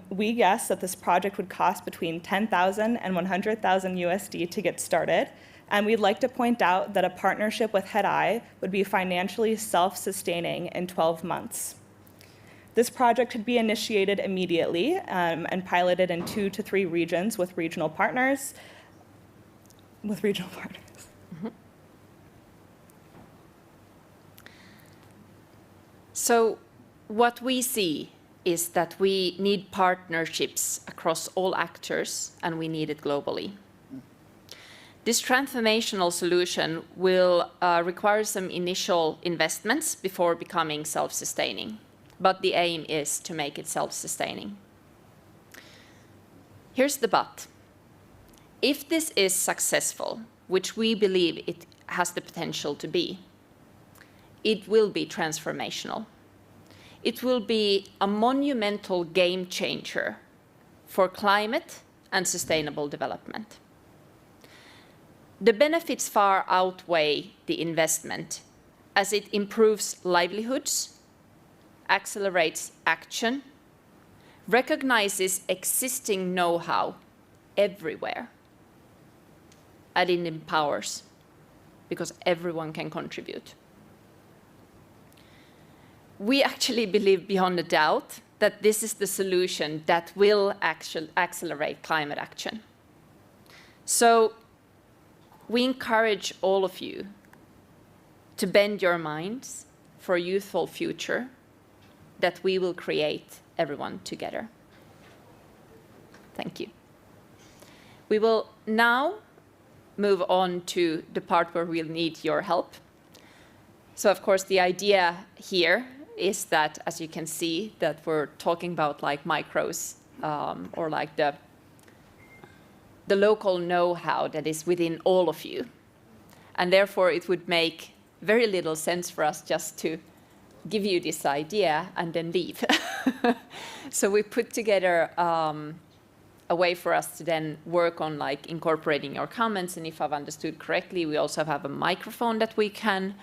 we guess that this project would cost between 10,000 and 100,000 USD to get started, and we'd like to point out that a partnership with HEDI would be financially self-sustaining in 12 months. This project could be initiated immediately and piloted in 2 to 3 regions with regional partners. Mm-hmm. So what we see is that we need partnerships across all actors, and we need it globally. This transformational solution will require some initial investments before becoming self-sustaining, but the aim is to make it self-sustaining. Here's the but. If this is successful, which we believe it has the potential to be, it will be transformational. It will be a monumental game changer for climate and sustainable development. The benefits far outweigh the investment, as it improves livelihoods, accelerates action, recognizes existing know-how everywhere, and it empowers, because everyone can contribute. We actually believe beyond a doubt that this is the solution that will accelerate climate action. So we encourage all of you to bend your minds for a youthful future that we will create, everyone together. Thank you. We will now move on to the part where we'll need your help. So of course the idea here is that, as you can see, that we're talking about like micros or like the local know-how that is within all of you. And therefore it would make very little sense for us just to give you this idea and then leave. So we put together a way for us to then work on like incorporating your comments. And if I've understood correctly, we also have a microphone that we can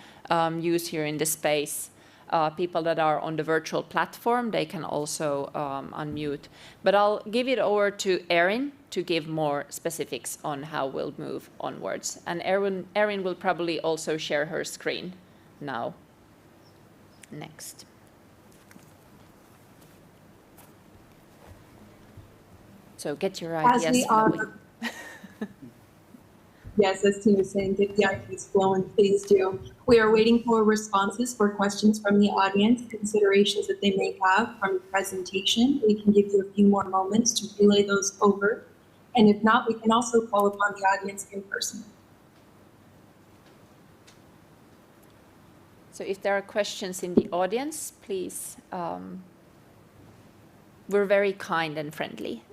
use here in the space. People that are on the virtual platform, they can also unmute. But I'll give it over to Erin to give more specifics on how we'll move onwards. And Erin will probably also share her screen now. Next. So get your ideas. As we are, yes, as Tina was saying, get the ideas flowing, please do. We are waiting for responses for questions from the audience, considerations that they may have from the presentation. We can give you a few more moments to relay those over. And if not, we can also call upon the audience in person. So if there are questions in the audience, please, we're very kind and friendly.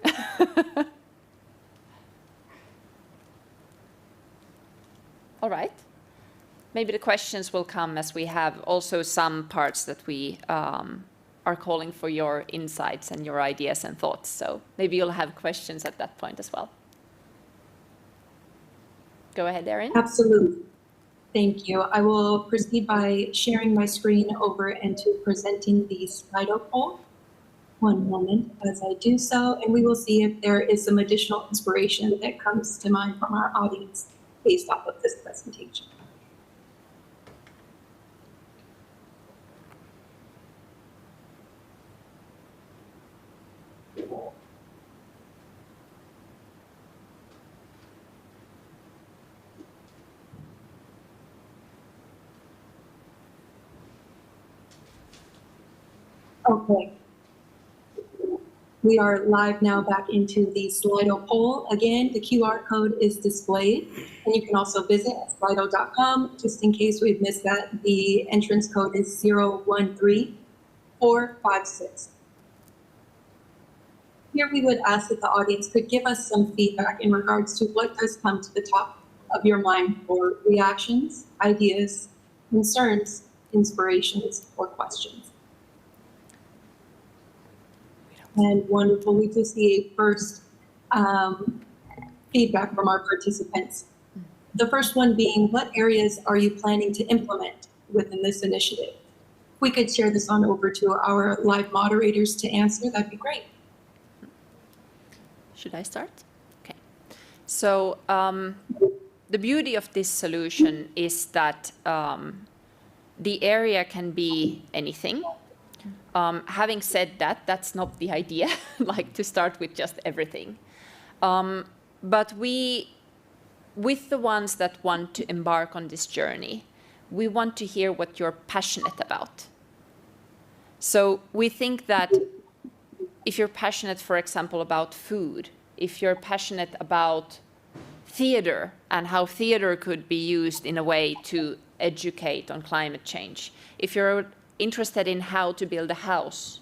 All right. Maybe the questions will come as we have also some parts that we are calling for your insights and your ideas and thoughts. So maybe you'll have questions at that point as well. Go ahead, Erin. Absolutely. Thank you. I will proceed by sharing my screen over and to presenting the Slido poll. One moment as I do so, and we will see if there is some additional inspiration that comes to mind from our audience based off of this presentation. Okay. We are live now back into the Slido poll. Again, the QR code is displayed, and you can also visit slido.com. Just in case we've missed that, the entrance code is 013456. Here we would ask that the audience could give us some feedback in regards to what does come to the top of your mind for reactions, ideas, concerns, inspirations, or questions. And wonderful, we do see a first feedback from our participants. The first one being, what areas are you planning to implement within this initiative? If we could share this on over to our live moderators to answer, that'd be great. Should I start? Okay. So the beauty of this solution is that the area can be anything. Having said that, that's not the idea, like to start with just everything. But with the ones that want to embark on this journey, we want to hear what you're passionate about. So we think that if you're passionate, for example, about food, if you're passionate about theater and how theater could be used in a way to educate on climate change, if you're interested in how to build a house,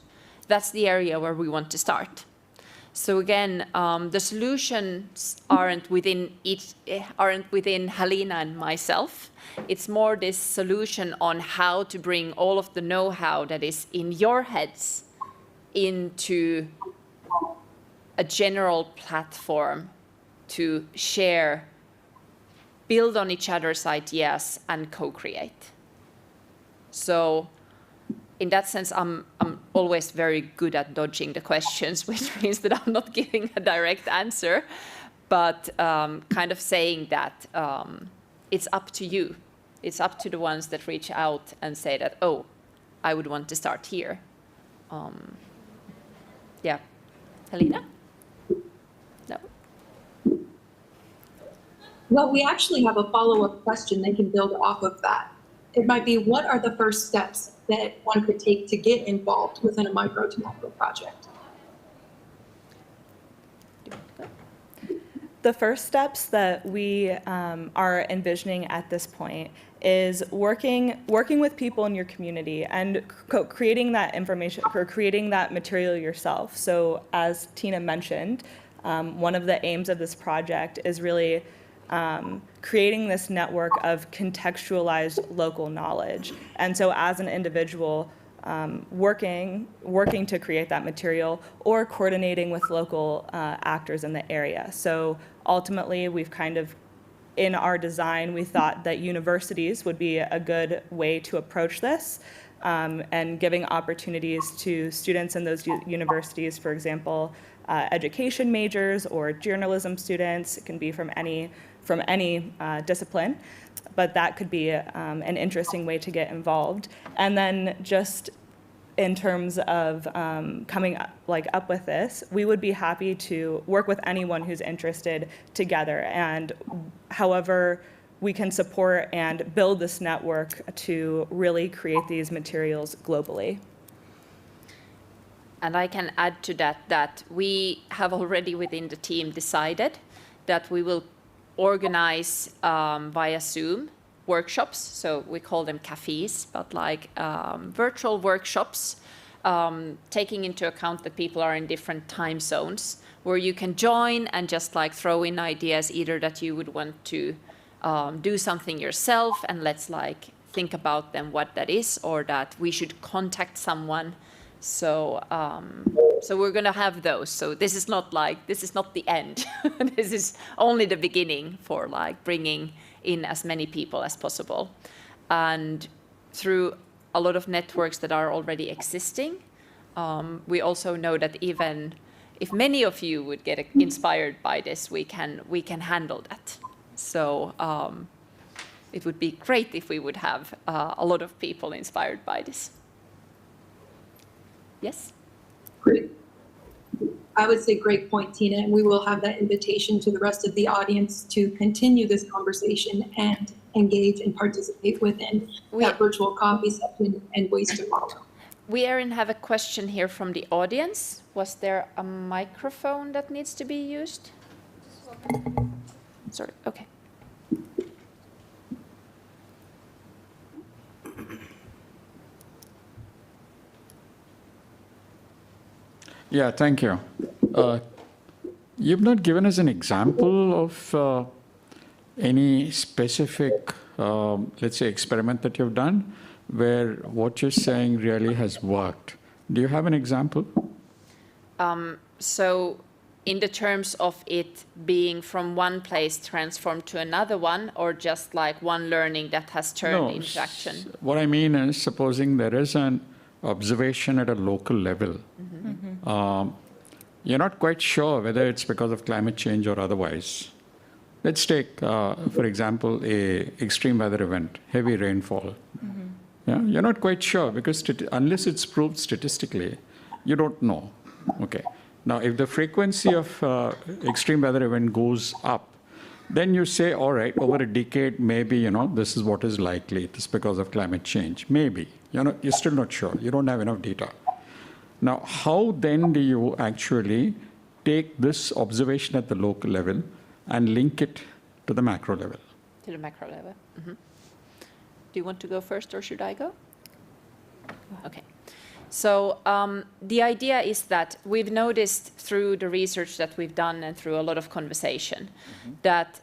that's the area where we want to start. So again, the solutions aren't within Helena and myself. It's more this solution on how to bring all of the know-how that is in your heads into a general platform to share, build on each other's ideas, and co-create. So in that sense, I'm always very good at dodging the questions, which means that I'm not giving a direct answer, but kind of saying that it's up to you. It's up to the ones that reach out and say that, oh, I would want to start here. Yeah. Helena? No? Well, we actually have a follow-up question they can build off of that. It might be, what are the first steps that one could take to get involved within a micro to macro project? The first steps that we are envisioning at this point is working with people in your community and creating that information, or creating that material yourself. So as Tina mentioned, one of the aims of this project is really creating this network of contextualized local knowledge. And so as an individual, working to create that material or coordinating with local actors in the area. So ultimately, we've kind of, in our design, we thought that universities would be a good way to approach this, and giving opportunities to students in those universities, for example, education majors or journalism students. It can be from any discipline, but that could be an interesting way to get involved. And then just in terms of coming up with this, we would be happy to work with anyone who's interested together, and however we can support and build this network to really create these materials globally. And I can add to that we have already within the team decided that we will organize via Zoom workshops. So we call them cafes, but like virtual workshops, taking into account that people are in different time zones, where you can join and just like throw in ideas, either that you would want to do something yourself and let's like think about them what that is, or that we should contact someone. So so we're going to have those. So this is not the end. This is only the beginning for like bringing in as many people as possible. And through a lot of networks that are already existing, we also know that even if many of you would get inspired by this, we can handle that. So it would be great if we would have a lot of people inspired by this. Yes? Great. I would say great point, Tina, and we will have that invitation to the rest of the audience to continue this conversation and engage and participate within that virtual coffee session and ways to follow. we, Erin, have a question here from the audience. Was there a microphone that needs to be used? Sorry, okay. Yeah, thank you. You've not given us an example of any specific, let's say, experiment that you've done where what you're saying really has worked. Do you have an example? So in the terms of it being from one place transformed to another one, or just like one learning that has turned into action? What I mean is, supposing there is an observation at a local level, you're not quite sure whether it's because of climate change or otherwise. Let's take, for example, a extreme weather event, heavy rainfall. Yeah, you're not quite sure because unless it's proved statistically, you don't know. Okay. Now, if the frequency of extreme weather event goes up, then you say, all right, over a decade, maybe, this is what is likely. It's because of climate change. Maybe. You're still not sure. You don't have enough data. Now, how then do you actually take this observation at the local level and link it to the macro level? To the macro level. Mm-hmm. Do you want to go first, or should I go? Okay. So the idea is that we've noticed through the research that we've done and through a lot of conversation that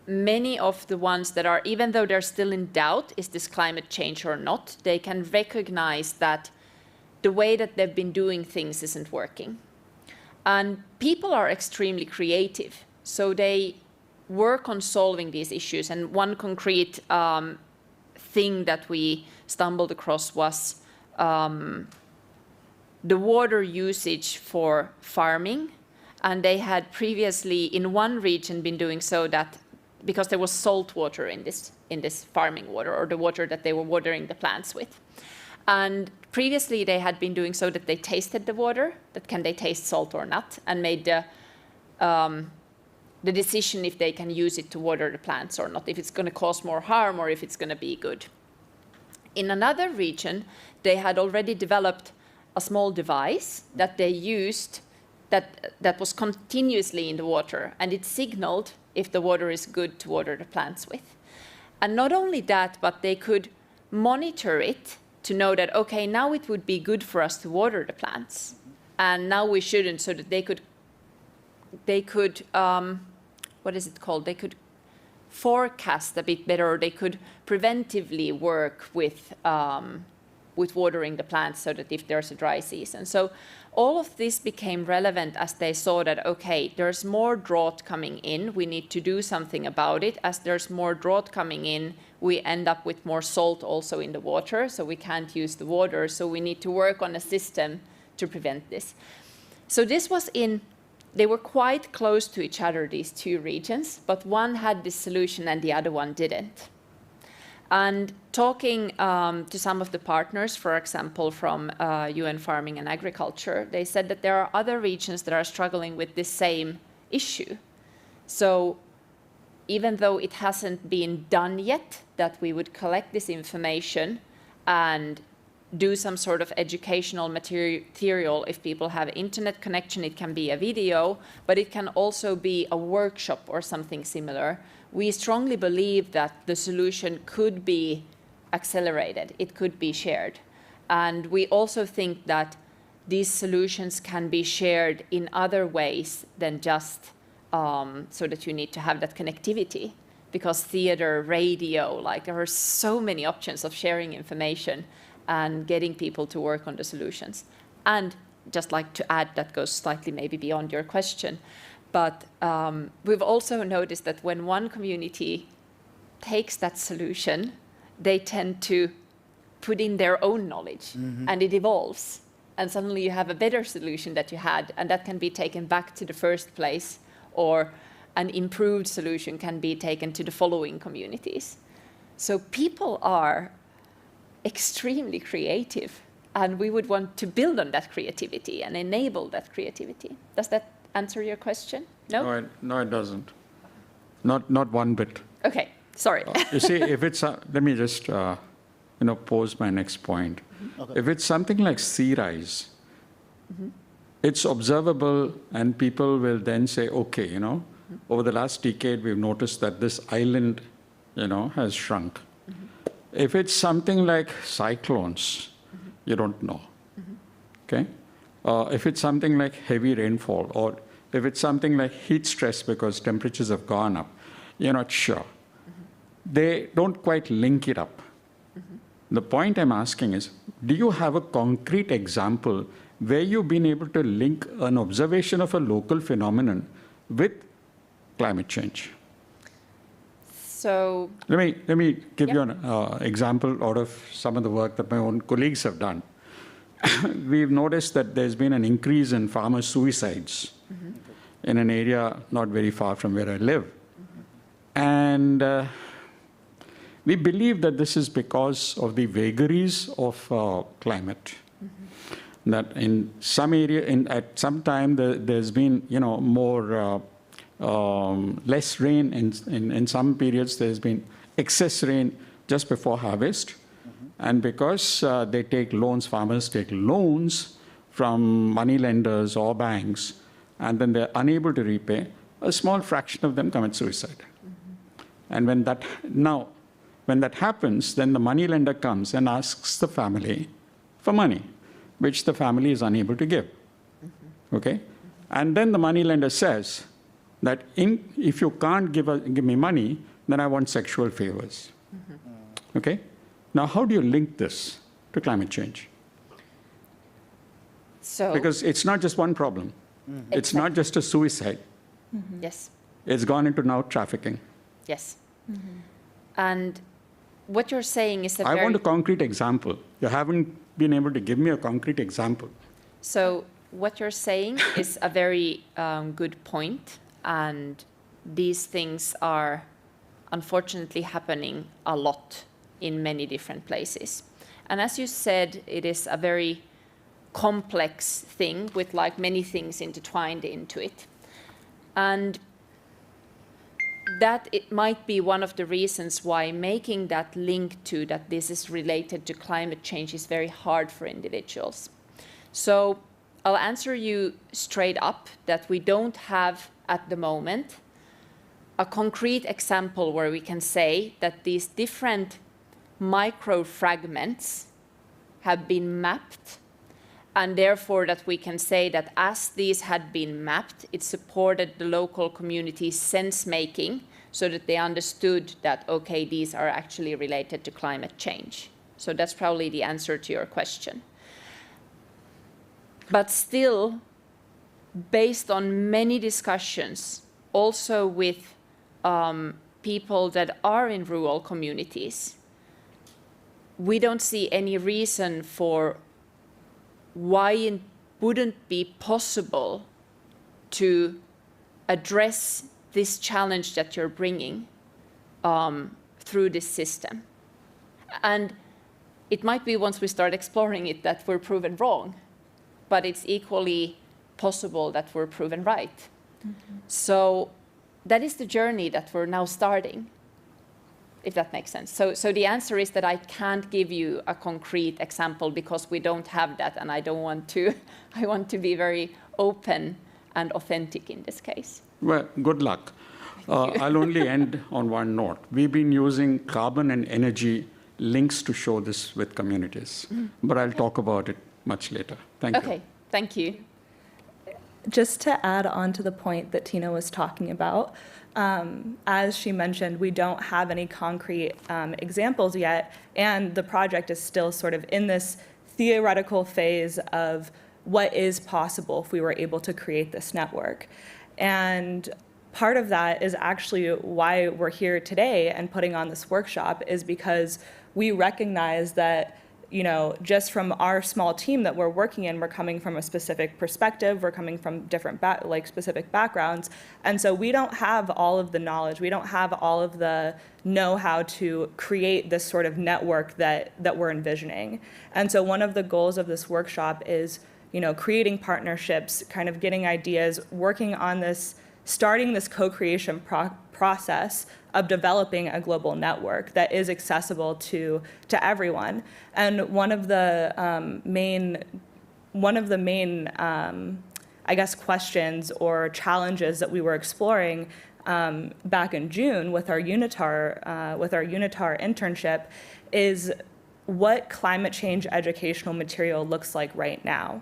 many of the ones that are, even though they're still in doubt, is this climate change or not, they can recognize that the way that they've been doing things isn't working. And people are extremely creative. So they work on solving these issues. And one concrete thing that we stumbled across was the water usage for farming. And they had previously in one region been doing so that because there was salt water in this farming water, or the water that they were watering the plants with. And previously they had been doing so that they tasted the water, that can they taste salt or not, and made the decision if they can use it to water the plants or not, if it's going to cause more harm or if it's going to be good. In another region, they had already developed a small device that they used that was continuously in the water, and it signaled if the water is good to water the plants with. And not only that, but they could monitor it to know that, okay, now it would be good for us to water the plants, and now we shouldn't, so that they could what is it called? They could forecast a bit better, or they could preventively work with watering the plants so that if there's a dry season. So all of this became relevant as they saw that, okay, there's more drought coming in, we need to do something about it. As there's more drought coming in, we end up with more salt also in the water, so we can't use the water, so we need to work on a system to prevent this. So this was they were quite close to each other, these two regions, but one had this solution and the other one didn't. And talking to some of the partners, for example, from UN Farming and Agriculture, they said that there are other regions that are struggling with this same issue. So even though it hasn't been done yet, that we would collect this information and do some sort of educational material. If people have internet connection, it can be a video, but it can also be a workshop or something similar. We strongly believe that the solution could be accelerated, it could be shared. And we also think that these solutions can be shared in other ways than just so that you need to have that connectivity, because theater, radio, like there are so many options of sharing information and getting people to work on the solutions. And just like to add, that goes slightly maybe beyond your question, but we've also noticed that when one community takes that solution, they tend to put in their own knowledge, and it evolves. And suddenly you have a better solution that you had, and that can be taken back to the first place, or an improved solution can be taken to the following communities. So people are extremely creative, and we would want to build on that creativity and enable that creativity. Does that answer your question? No? No, it doesn't. Not one bit. Okay, sorry. You see, if it's let me just pose my next point. Okay. If it's something like sea rise, it's observable, and people will then say, okay, over the last decade, we've noticed that this island, has shrunk. If it's something like cyclones, you don't know, okay? If it's something like heavy rainfall, or if it's something like heat stress because temperatures have gone up, you're not sure. They don't quite link it up. The point I'm asking is, do you have a concrete example where you've been able to link an observation of a local phenomenon with climate change? So let me give you an example out of some of the work that my own colleagues have done. We've noticed that there's been an increase in farmer suicides in an area not very far from where I live. And we believe that this is because of the vagaries of climate. That in some area, at some time, there's been more less rain. In some periods, there's been excess rain just before harvest. And because they take loans, farmers take loans from money lenders or banks, and then they're unable to repay, a small fraction of them commit suicide. And when that happens, then the money lender comes and asks the family for money, which the family is unable to give. Okay? And then the money lender says that if you can't give me money, then I want sexual favors. Okay? Now, how do you link this to climate change? Because it's not just one problem. It's not just a suicide. Yes. It's gone into now trafficking. Yes. And what you're saying is I want a concrete example. You haven't been able to give me a concrete example. So what you're saying is a very good point, and these things are unfortunately happening a lot in many different places. And as you said, it is a very complex thing with many things intertwined into it. And that it might be one of the reasons why making that link to that this is related to climate change is very hard for individuals. So I'll answer you straight up that we don't have at the moment a concrete example where we can say that these different micro fragments have been mapped, and therefore that we can say that as these had been mapped, it supported the local community's sense-making so that they understood that, okay, these are actually related to climate change. So that's probably the answer to your question. But still, based on many discussions, also with people that are in rural communities, we don't see any reason for why it wouldn't be possible to address this challenge that you're bringing through this system. And it might be once we start exploring it that we're proven wrong, but it's equally possible that we're proven right. So that is the journey that we're now starting, if that makes sense. So the answer is that I can't give you a concrete example because we don't have that, and I don't want to. I want to be very open and authentic in this case. Well, good luck. I'll only end on one note. We've been using carbon and energy links to show this with communities, but I'll talk about it much later. Thank you. Okay, thank you. Just to add on to the point that Tina was talking about, as she mentioned, we don't have any concrete examples yet, and the project is still sort of in this theoretical phase of what is possible if we were able to create this network. And part of that is actually why we're here today and putting on this workshop, is because we recognize that, you know, just from our small team that we're working in, we're coming from a specific perspective, we're coming from different specific backgrounds, and so we don't have all of the knowledge, we don't have all of the know-how to create this sort of network that we're envisioning. And so one of the goals of this workshop is, you know, creating partnerships, kind of getting ideas, working on this starting this co-creation process of developing a global network that is accessible to everyone. And one of the main I guess, questions or challenges that we were exploring back in June with our UNITAR internship is what climate change educational material looks like right now.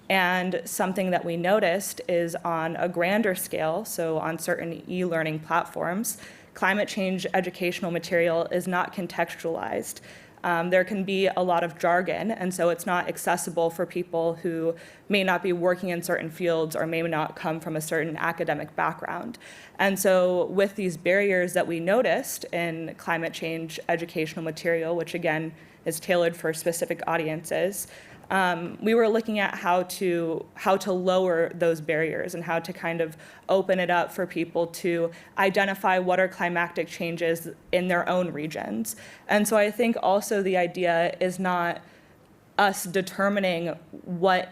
And something that we noticed is on a grander scale, so on certain e-learning platforms, climate change educational material is not contextualized. There can be a lot of jargon, and so it's not accessible for people who may not be working in certain fields or may not come from a certain academic background. And so with these barriers that we noticed in climate change educational material, which again is tailored for specific audiences, we were looking at how to lower those barriers and how to kind of open it up for people to identify what are climatic changes in their own regions. And so I think also the idea is not us determining what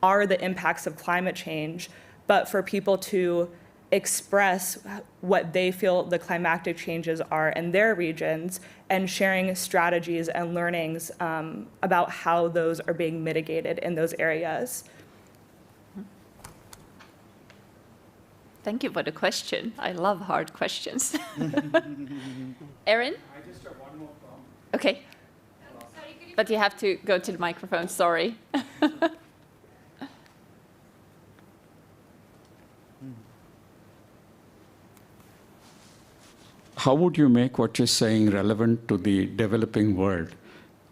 are the impacts of climate change, but for people to express what they feel the climatic changes are in their regions and sharing strategies and learnings about how those are being mitigated in those areas. Thank you for the question. I love hard questions. Erin? I just have one more comment. Okay. But you have to go to the microphone, sorry. How would you make what you're saying relevant to the developing world?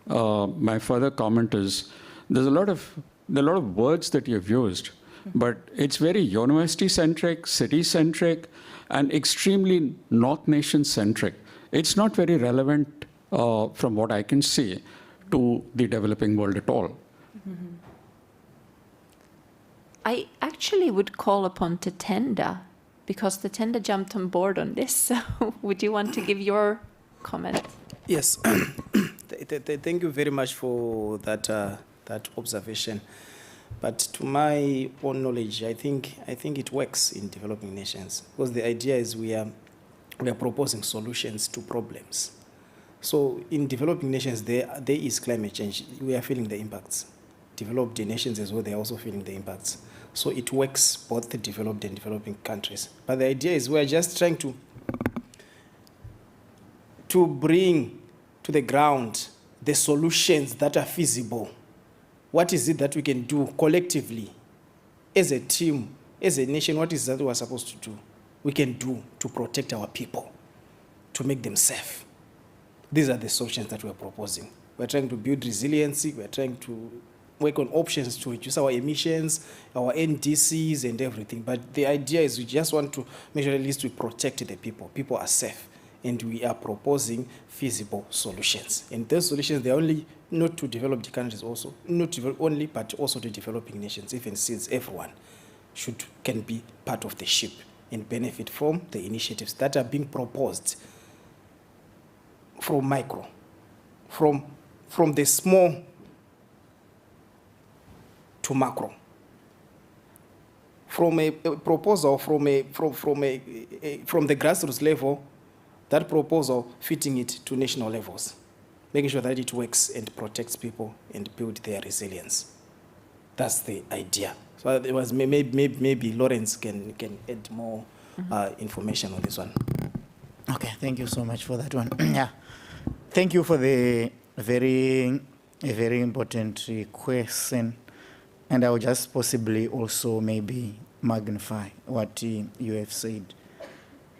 My further comment is there are a lot of words that you've used, but it's very university-centric, city-centric, and extremely North Nation-centric. It's not very relevant, from what I can see, to the developing world at all. Mm-hmm. I actually would call upon Tatenda, because Tatenda jumped on board on this. So would you want to give your comment? Yes. Thank you very much for that observation. But to my own knowledge, I think it works in developing nations, because the idea is we are proposing solutions to problems. So in developing nations, there is climate change. We are feeling the impacts. Developed nations as well, they are also feeling the impacts. So it works both the developed and developing countries. But the idea is we're just trying to bring to the ground the solutions that are feasible. What is it that we can do collectively as a team, as a nation? What is that we're supposed to do? We can do to protect our people, to make them safe. These are the solutions that we're proposing. We're trying to build resiliency. We're trying to work on options to reduce our emissions, our NDCs and everything. But the idea is we just want to make sure at least we protect the people. People are safe. And we are proposing feasible solutions. And those solutions, they're only not to developed countries also, not to only, but also to developing nations, even since everyone can be part of the ship and benefit from the initiatives that are being proposed from micro, from the small to macro, from a proposal from the grassroots level, that proposal fitting it to national levels, making sure that it works and protects people and build their resilience. That's the idea. So it was maybe Lawrence can add more information on this one. Okay, thank you so much for that one. Yeah, thank you for the very important question. And I will just possibly also maybe magnify what you have said.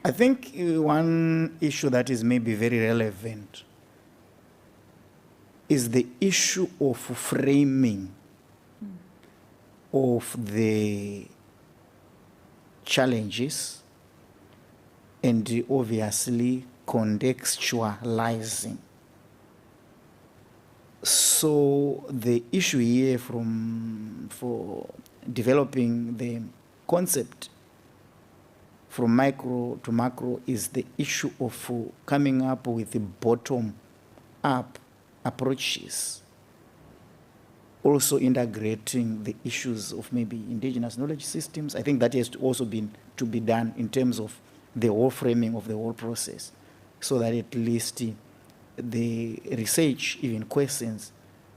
I think one issue that is maybe very relevant is the issue of framing of the challenges and obviously contextualizing. So the issue here for developing the concept from micro to macro is the issue of coming up with the bottom-up approaches also integrating the issues of maybe indigenous knowledge systems. I think that has to also be done in terms of the whole framing of the whole process, so that at least the research, even questions,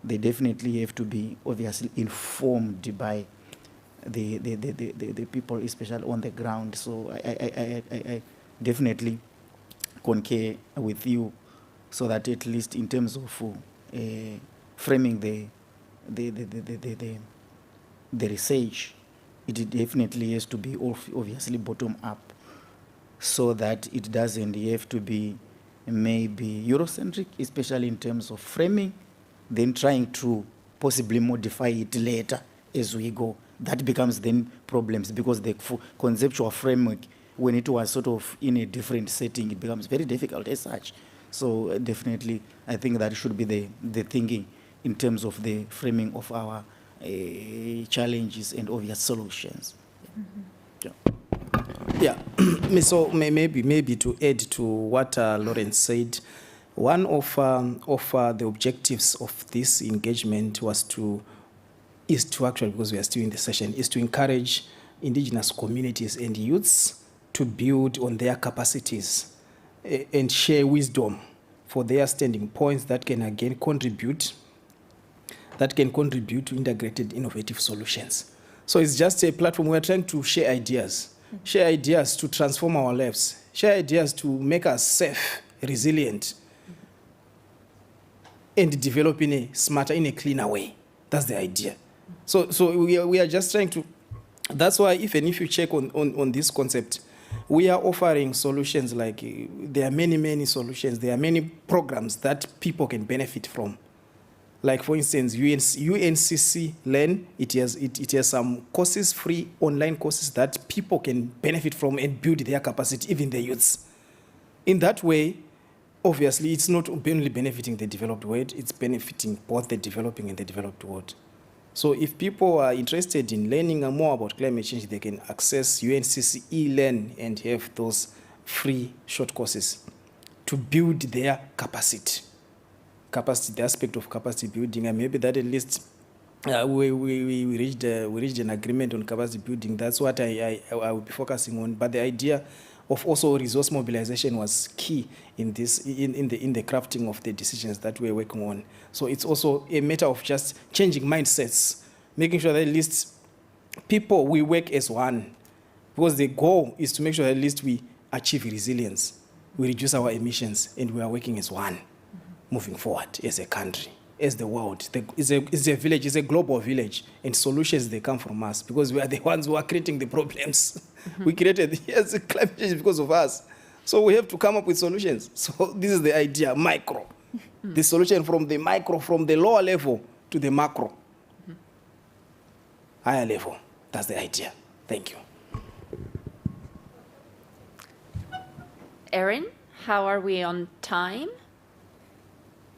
they definitely have to be obviously informed by the people, especially on the ground. So I definitely concur with you, so that at least in terms of framing the research, it definitely has to be obviously bottom up, so that it doesn't have to be maybe Eurocentric, especially in terms of framing, then trying to possibly modify it later as we go. That becomes then problems, because the conceptual framework, when it was sort of in a different setting, it becomes very difficult as such. So definitely, I think that should be the thinking in terms of the framing of our challenges and obvious solutions. Yeah, so maybe to add to what Lawrence said, one of the objectives of this engagement is to actually, because we are still in the session, is to encourage indigenous communities and youths to build on their capacities and share wisdom for their standing points that can again contribute to integrated innovative solutions. So it's just a platform. We're trying to share ideas to transform our lives, share ideas to make us safe, resilient, and develop in a smarter, in a cleaner way. That's the idea. So we are just trying to, that's why even if you check on this concept, we are offering solutions like, there are many solutions, there are many programs that people can benefit from. Like for instance, UNCCC Learn, it has some courses, free online courses that people can benefit from and build their capacity, even the youths. In that way, obviously, it's not only benefiting the developed world, it's benefiting both the developing and the developed world. So if people are interested in learning more about climate change, they can access UNCCC eLearn and have those free short courses to build their capacity, the aspect of capacity building, and maybe that at least we reached an agreement on capacity building. That's what I will be focusing on. But the idea of also resource mobilization was key in this in the crafting of the decisions that we're working on. So it's also a matter of just changing mindsets, making sure that at least people, we work as one, because the goal is to make sure that at least we achieve resilience, we reduce our emissions, and we are working as one, moving forward as a country, as the world. It's a village, it's a global village, and solutions, they come from us, because we are the ones who are creating the problems. We created climate change because of us. So we have to come up with solutions. So this is the idea, micro. The solution from the micro, from the lower level to the macro. Higher level. That's the idea. Thank you. Erin, how are we on time?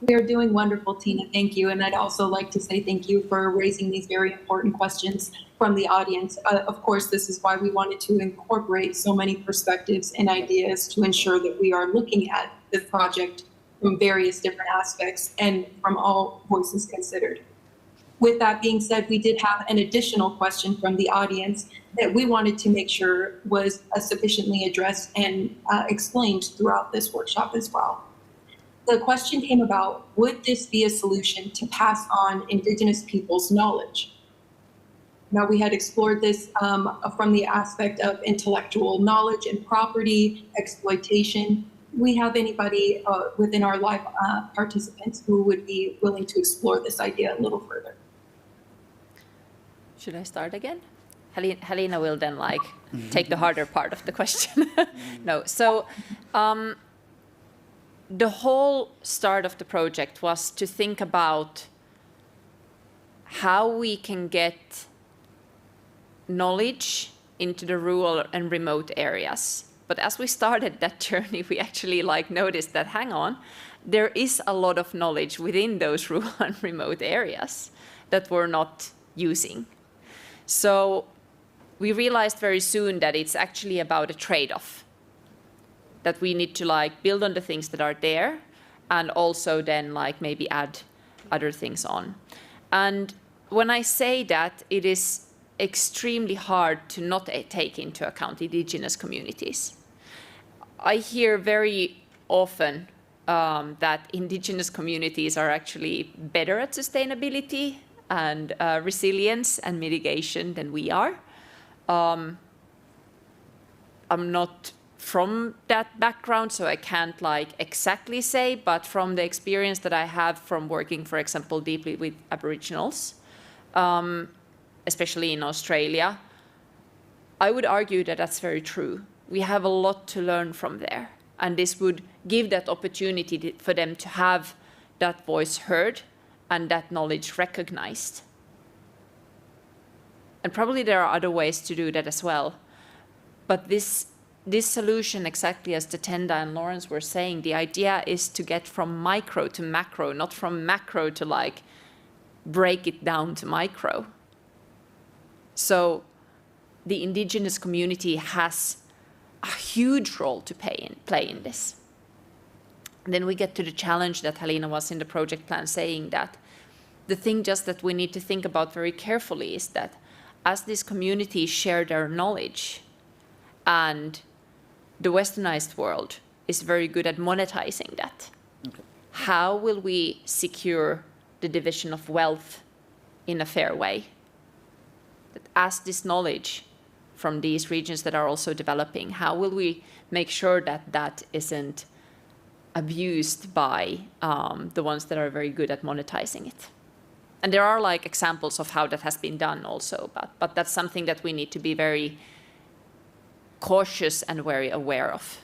We are doing wonderful, Tina. Thank you. And I'd also like to say thank you for raising these very important questions from the audience. Of course, this is why we wanted to incorporate so many perspectives and ideas to ensure that we are looking at the project from various different aspects and from all voices considered. With that being said, we did have an additional question from the audience that we wanted to make sure was sufficiently addressed and explained throughout this workshop as well. The question came about, would this be a solution to pass on Indigenous people's knowledge? Now, we had explored this from the aspect of intellectual knowledge and property, exploitation. We have anybody within our live participants who would be willing to explore this idea a little further? Should I start again? Helena will then take the harder part of the question. No, so the whole start of the project was to think about how we can get knowledge into the rural and remote areas. But as we started that journey, we actually noticed that, hang on, there is a lot of knowledge within those rural and remote areas that we're not using. So we realized very soon that it's actually about a trade-off, that we need to build on the things that are there and also then maybe add other things on. And when I say that, it is extremely hard to not take into account indigenous communities. I hear very often that indigenous communities are actually better at sustainability and resilience and mitigation than we are. I'm not from that background, so I can't like exactly say, but from the experience that I have from working, for example, deeply with Aboriginals, especially in Australia, I would argue that that's very true. We have a lot to learn from there, and this would give that opportunity for them to have that voice heard and that knowledge recognized. And probably there are other ways to do that as well. But this solution, exactly as Tatenda and Lawrence were saying, the idea is to get from micro to macro, not from macro to like break it down to micro. So the indigenous community has a huge role to play in this. And then we get to the challenge that Helena was in the project plan saying, that the thing just that we need to think about very carefully is that as these communities share their knowledge, and the westernized world is very good at monetizing that, how will we secure the division of wealth in a fair way? That as this knowledge from these regions that are also developing, how will we make sure that that isn't abused by the ones that are very good at monetizing it? And there are like examples of how that has been done also, but that's something that we need to be very cautious and very aware of.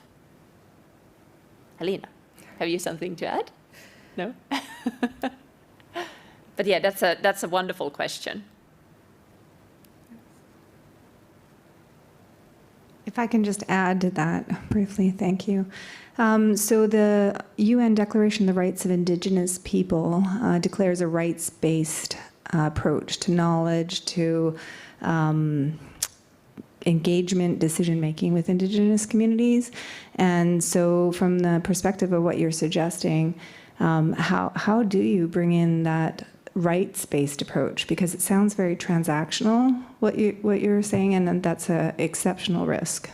Helena, have you something to add? No? But yeah, that's a wonderful question. If I can just add to that briefly, thank you. So the UN Declaration of the Rights of Indigenous People declares a rights-based approach to knowledge, to engagement, decision-making with Indigenous communities. And so from the perspective of what you're suggesting, how do you bring in that rights-based approach? Because it sounds very transactional, what you're saying, and that's an exceptional risk.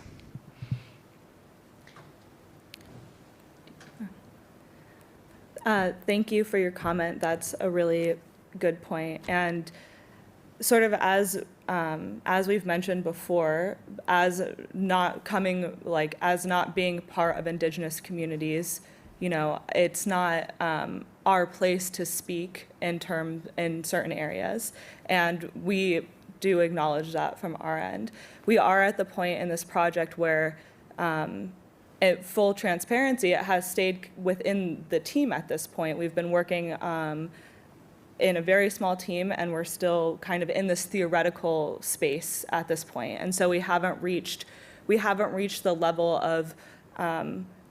Thank you for your comment. That's a really good point. And sort of as we've mentioned before, as not being part of Indigenous communities, it's not our place to speak in certain areas, and we do acknowledge that from our end. We are at the point in this project where, at full transparency, it has stayed within the team at this point. We've been working in a very small team, and we're still kind of in this theoretical space at this point. And so we haven't reached the level of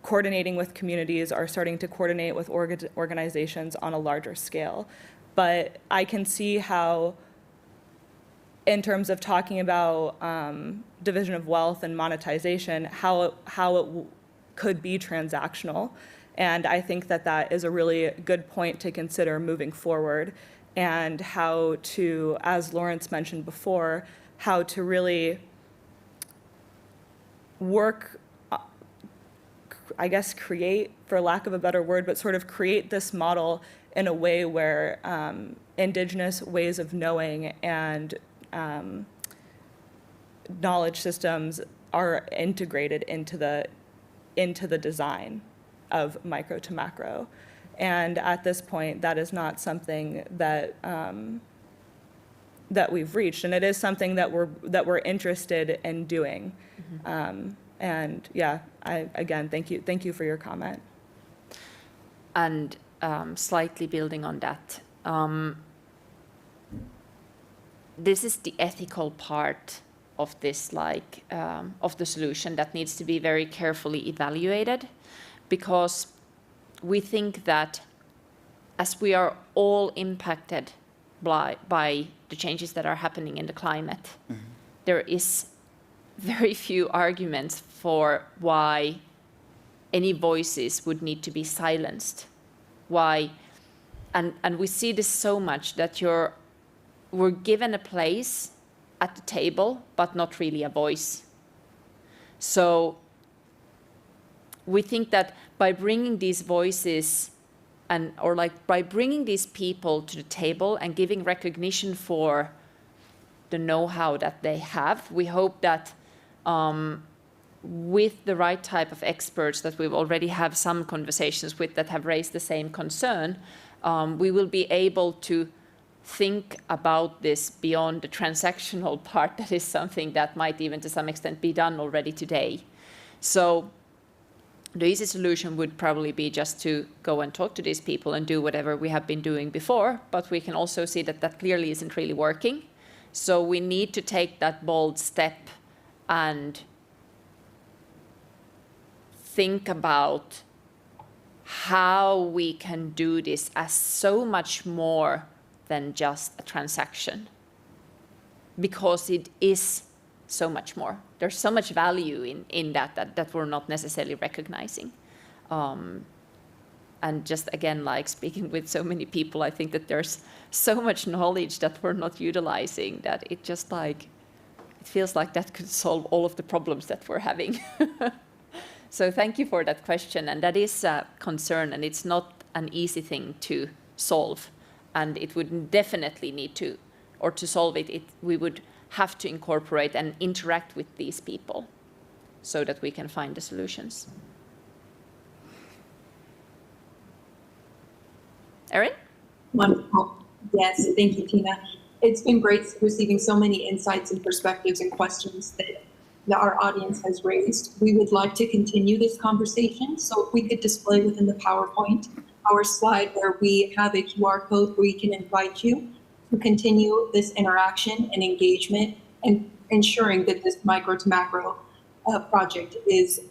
coordinating with communities or starting to coordinate with organizations on a larger scale. But I can see how, in terms of talking about division of wealth and monetization, how it could be transactional. And I think that is a really good point to consider moving forward, and how to, as Lawrence mentioned before, how to really work, I guess create, for lack of a better word, but sort of create this model in a way where Indigenous ways of knowing and knowledge systems are integrated into the design of micro to macro. And at this point, that is not something that that we've reached, and it is something that we're interested in doing. Mm-hmm. And yeah, again, thank you for your comment. And slightly building on that, this is the ethical part of this, of the solution that needs to be very carefully evaluated, because we think that as we are all impacted by the changes that are happening in the climate, mm-hmm. there is very few arguments for why any voices would need to be silenced. Why, and we see this so much, that you're were given a place at the table, but not really a voice. So we think that by bringing these voices by bringing these people to the table and giving recognition for the know-how that they have, we hope that with the right type of experts that we already have some conversations with that have raised the same concern, we will be able to think about this beyond the transactional part. That is something that might even to some extent be done already today. So the easy solution would probably be just to go and talk to these people and do whatever we have been doing before, but we can also see that that clearly isn't really working. So we need to take that bold step and think about how we can do this as so much more than just a transaction, because it is so much more. There's so much value in that we're not necessarily recognizing. And just again, like speaking with so many people, I think that there's so much knowledge that we're not utilizing that it just like, it feels like that could solve all of the problems that we're having. So thank you for that question. And that is a concern, and it's not an easy thing to solve. And it would definitely need to, or to solve it, we would have to incorporate and interact with these people so that we can find the solutions. Erin? Wonderful. Yes, thank you, Tina. It's been great receiving so many insights and perspectives and questions that our audience has raised. We would like to continue this conversation, so if we could display within the PowerPoint our slide where we have a QR code where we can invite you to continue this interaction and engagement and ensuring that this micro to macro project is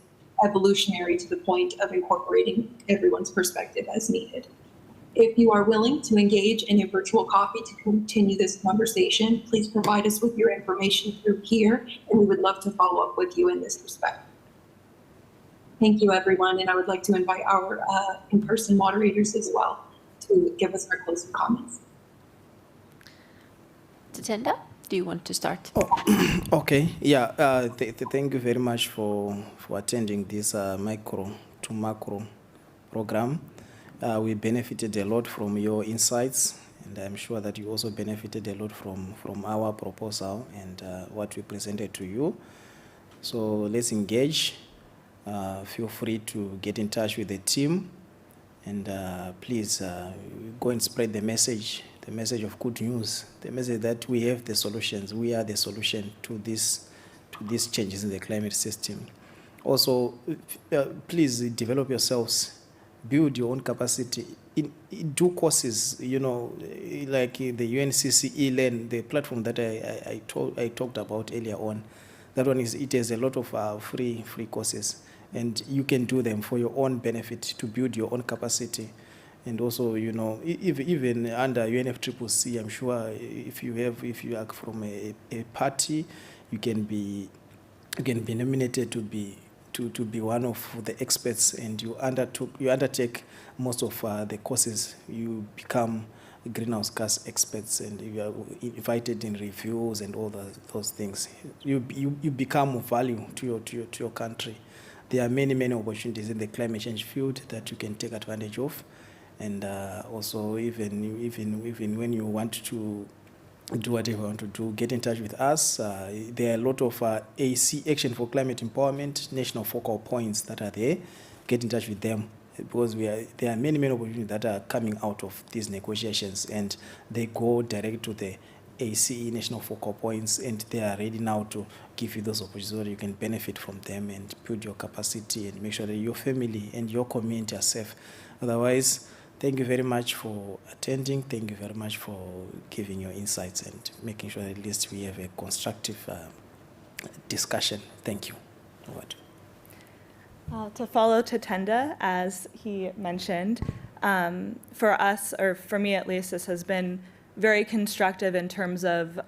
evolutionary to the point of incorporating everyone's perspective as needed. If you are willing to engage in a virtual coffee to continue this conversation, please provide us with your information through here, and we would love to follow up with you in this respect. Thank you, everyone, and I would like to invite our in-person moderators as well to give us our closing comments. Tatenda, do you want to start? Okay, yeah, thank you very much for attending this micro to macro program. We benefited a lot from your insights, and I'm sure that you also benefited a lot from our proposal and what we presented to you. So let's engage. Feel free to get in touch with the team, and please go and spread the message of good news, the message that we have the solutions. We are the solution to these changes in the climate system. Also, please develop yourselves. Build your own capacity. Do courses, you know, like the UNFCCC Learn, the platform that I talked about earlier on. That one it has a lot of free courses, and you can do them for your own benefit to build your own capacity. And also, you know, even under UNFCCC, I'm sure if you are from a party, you can be nominated to be one of the experts, and you undertake most of the courses. You become greenhouse gas experts, and you are invited in reviews and all those things. You become of value to your country. There are many opportunities in the climate change field that you can take advantage of, and also even when you want to do whatever you want to do, get in touch with us. There are a lot of AC, Action for Climate Empowerment, national focal points that are there. Get in touch with them, because there are many opportunities that are coming out of these negotiations, and they go direct to the ACE national focal points, and they are ready now to give you those opportunities so that you can benefit from them and build your capacity and make sure that your family and your community are safe. Otherwise, thank you very much for attending. Thank you very much for giving your insights and making sure that at least we have a constructive discussion. Thank you. To follow Tatenda, as he mentioned, for us, or for me at least, this has been very constructive in terms of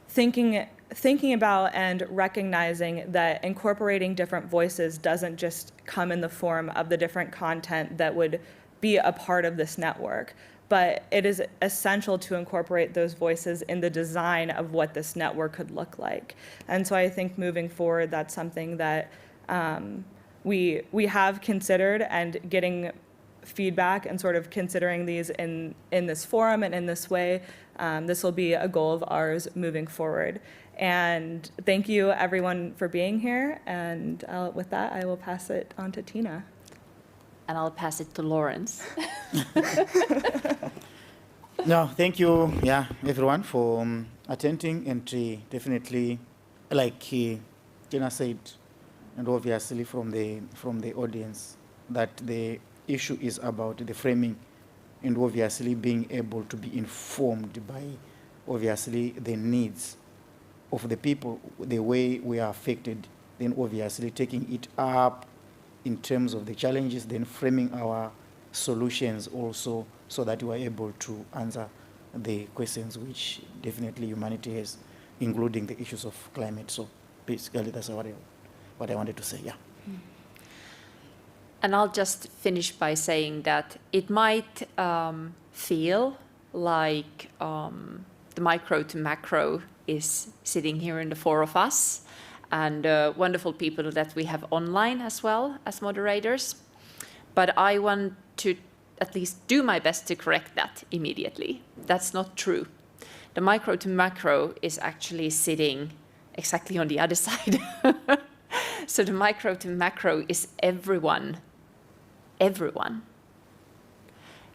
thinking about and recognizing that incorporating different voices doesn't just come in the form of the different content that would be a part of this network, but it is essential to incorporate those voices in the design of what this network could look like. And so I think moving forward, that's something that we have considered, and getting feedback and sort of considering these in this forum and in this way. This will be a goal of ours moving forward. And thank you everyone for being here. And with that, I will pass it on to Tina. And I'll pass it to Lawrence. No, thank you, everyone for attending, and definitely, like Tina said, and obviously from the audience, that the issue is about the framing, and obviously being able to be informed by obviously the needs of the people, the way we are affected, then obviously taking it up in terms of the challenges, then framing our solutions also, so that we are able to answer the questions which definitely humanity has, including the issues of climate. So basically that's what I wanted to say, And I'll just finish by saying that it might feel like the micro to macro is sitting here in the four of us, and wonderful people that we have online as well as moderators. But I want to at least do my best to correct that immediately. That's not true. The micro to macro is actually sitting exactly on the other side. So the micro to macro is everyone. Everyone.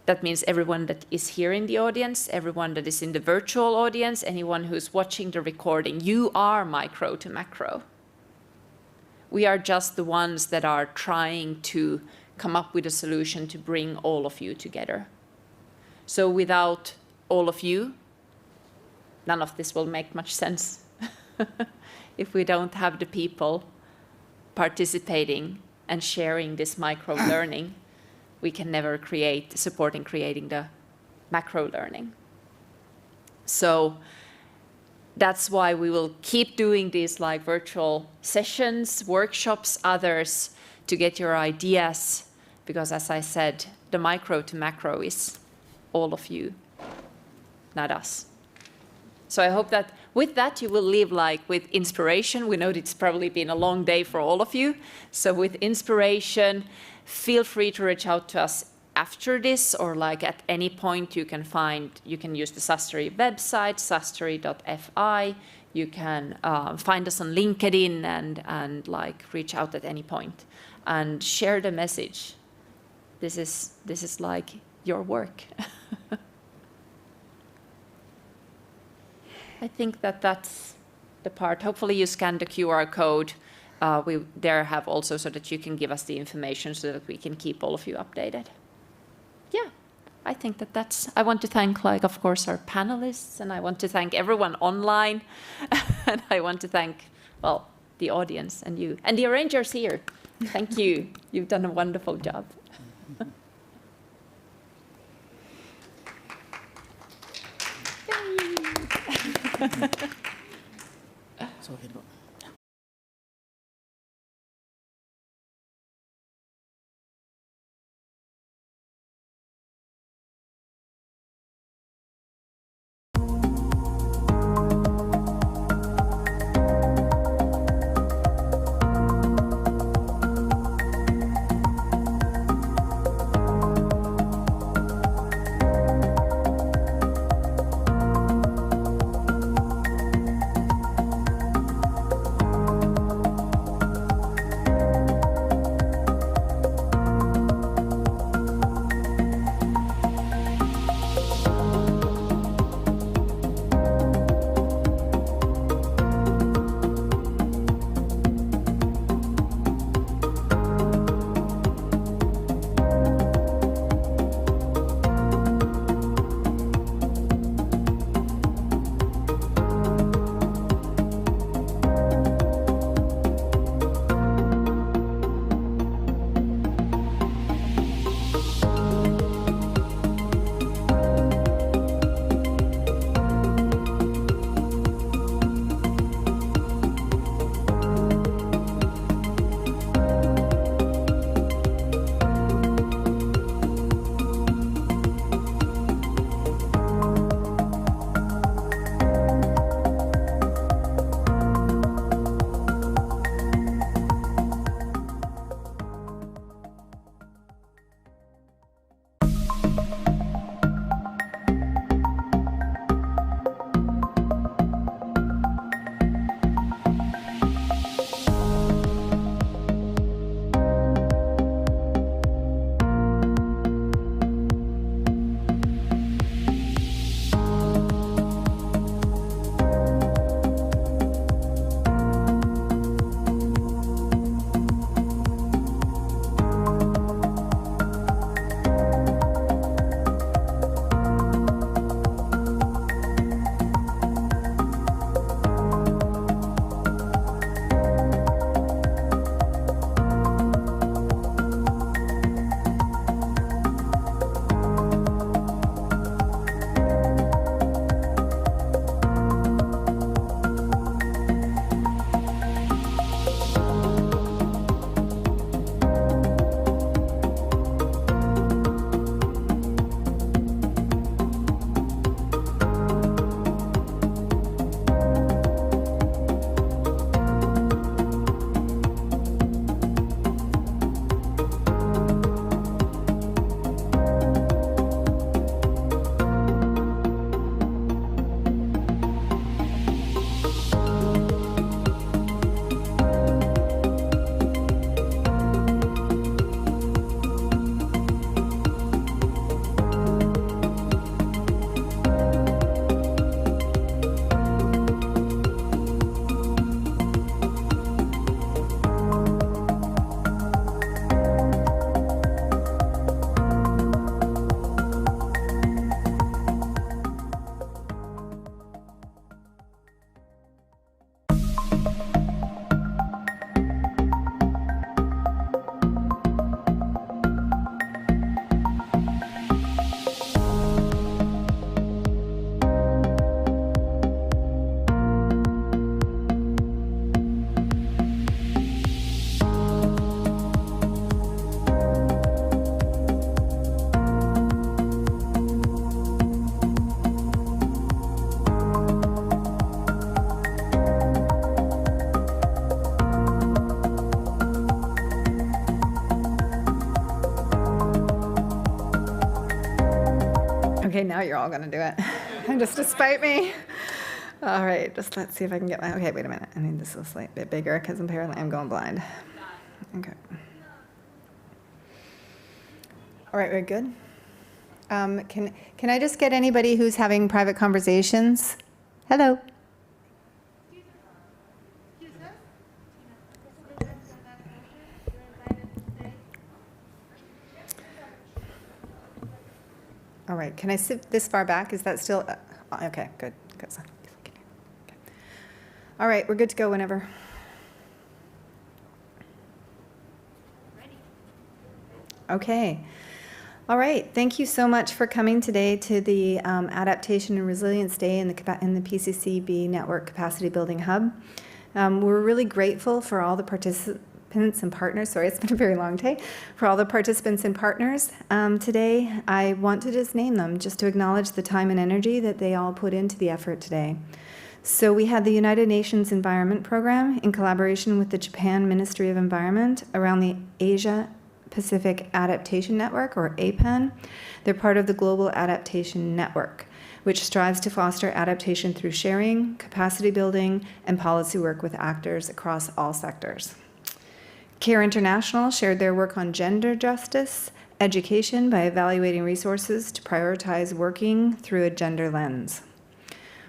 That means everyone that is here in the audience, everyone that is in the virtual audience, anyone who's watching the recording. You are micro to macro. We are just the ones that are trying to come up with a solution to bring all of you together. So without all of you, none of this will make much sense. If we don't have the people participating and sharing this micro learning, we can never support in creating the macro learning. So that's why we will keep doing these like virtual sessions, workshops, others, to get your ideas, because as I said, the micro to macro is all of you, not us. So I hope that with that you will leave like with inspiration. We know it's probably been a long day for all of you. So with inspiration, feel free to reach out to us after this, or like at any point you can use the Sustory website, sustory.fi. You can find us on LinkedIn and like reach out at any point and share the message. This is like your work. I think that's the part. Hopefully you scan the QR code. We there have also so that you can give us the information so that we can keep all of you updated. Yeah, I think that's. I want to thank, like, of course, our panelists, and I want to thank everyone online, and I want to thank, well, the audience and you and the arrangers here. Thank you. You've done a wonderful job. So, Okay, now you're all going to do it. Just to spite me. All right, just let's see if I can get my, okay, wait a minute. I need this a slight bit bigger because apparently I'm going blind. Okay. All right, we're good. Can I just get anybody who's having private conversations? Hello. All right, can I sit this far back? Is that still, okay, good. Okay. All right, we're good to go whenever. Okay. All right, thank you so much for coming today to the Adaptation and Resilience Day in the PCCB Network Capacity Building Hub. We're really grateful for all the participants and partners. Sorry, it's been a very long day. For all the participants and partners today, I want to just name them just to acknowledge the time and energy that they all put into the effort today. So we had the United Nations Environment Program in collaboration with the Japan Ministry of Environment around the Asia Pacific Adaptation Network, or APAN. They're part of the Global Adaptation Network, which strives to foster adaptation through sharing, capacity building, and policy work with actors across all sectors. CARE International shared their work on gender justice, education by evaluating resources to prioritize working through a gender lens.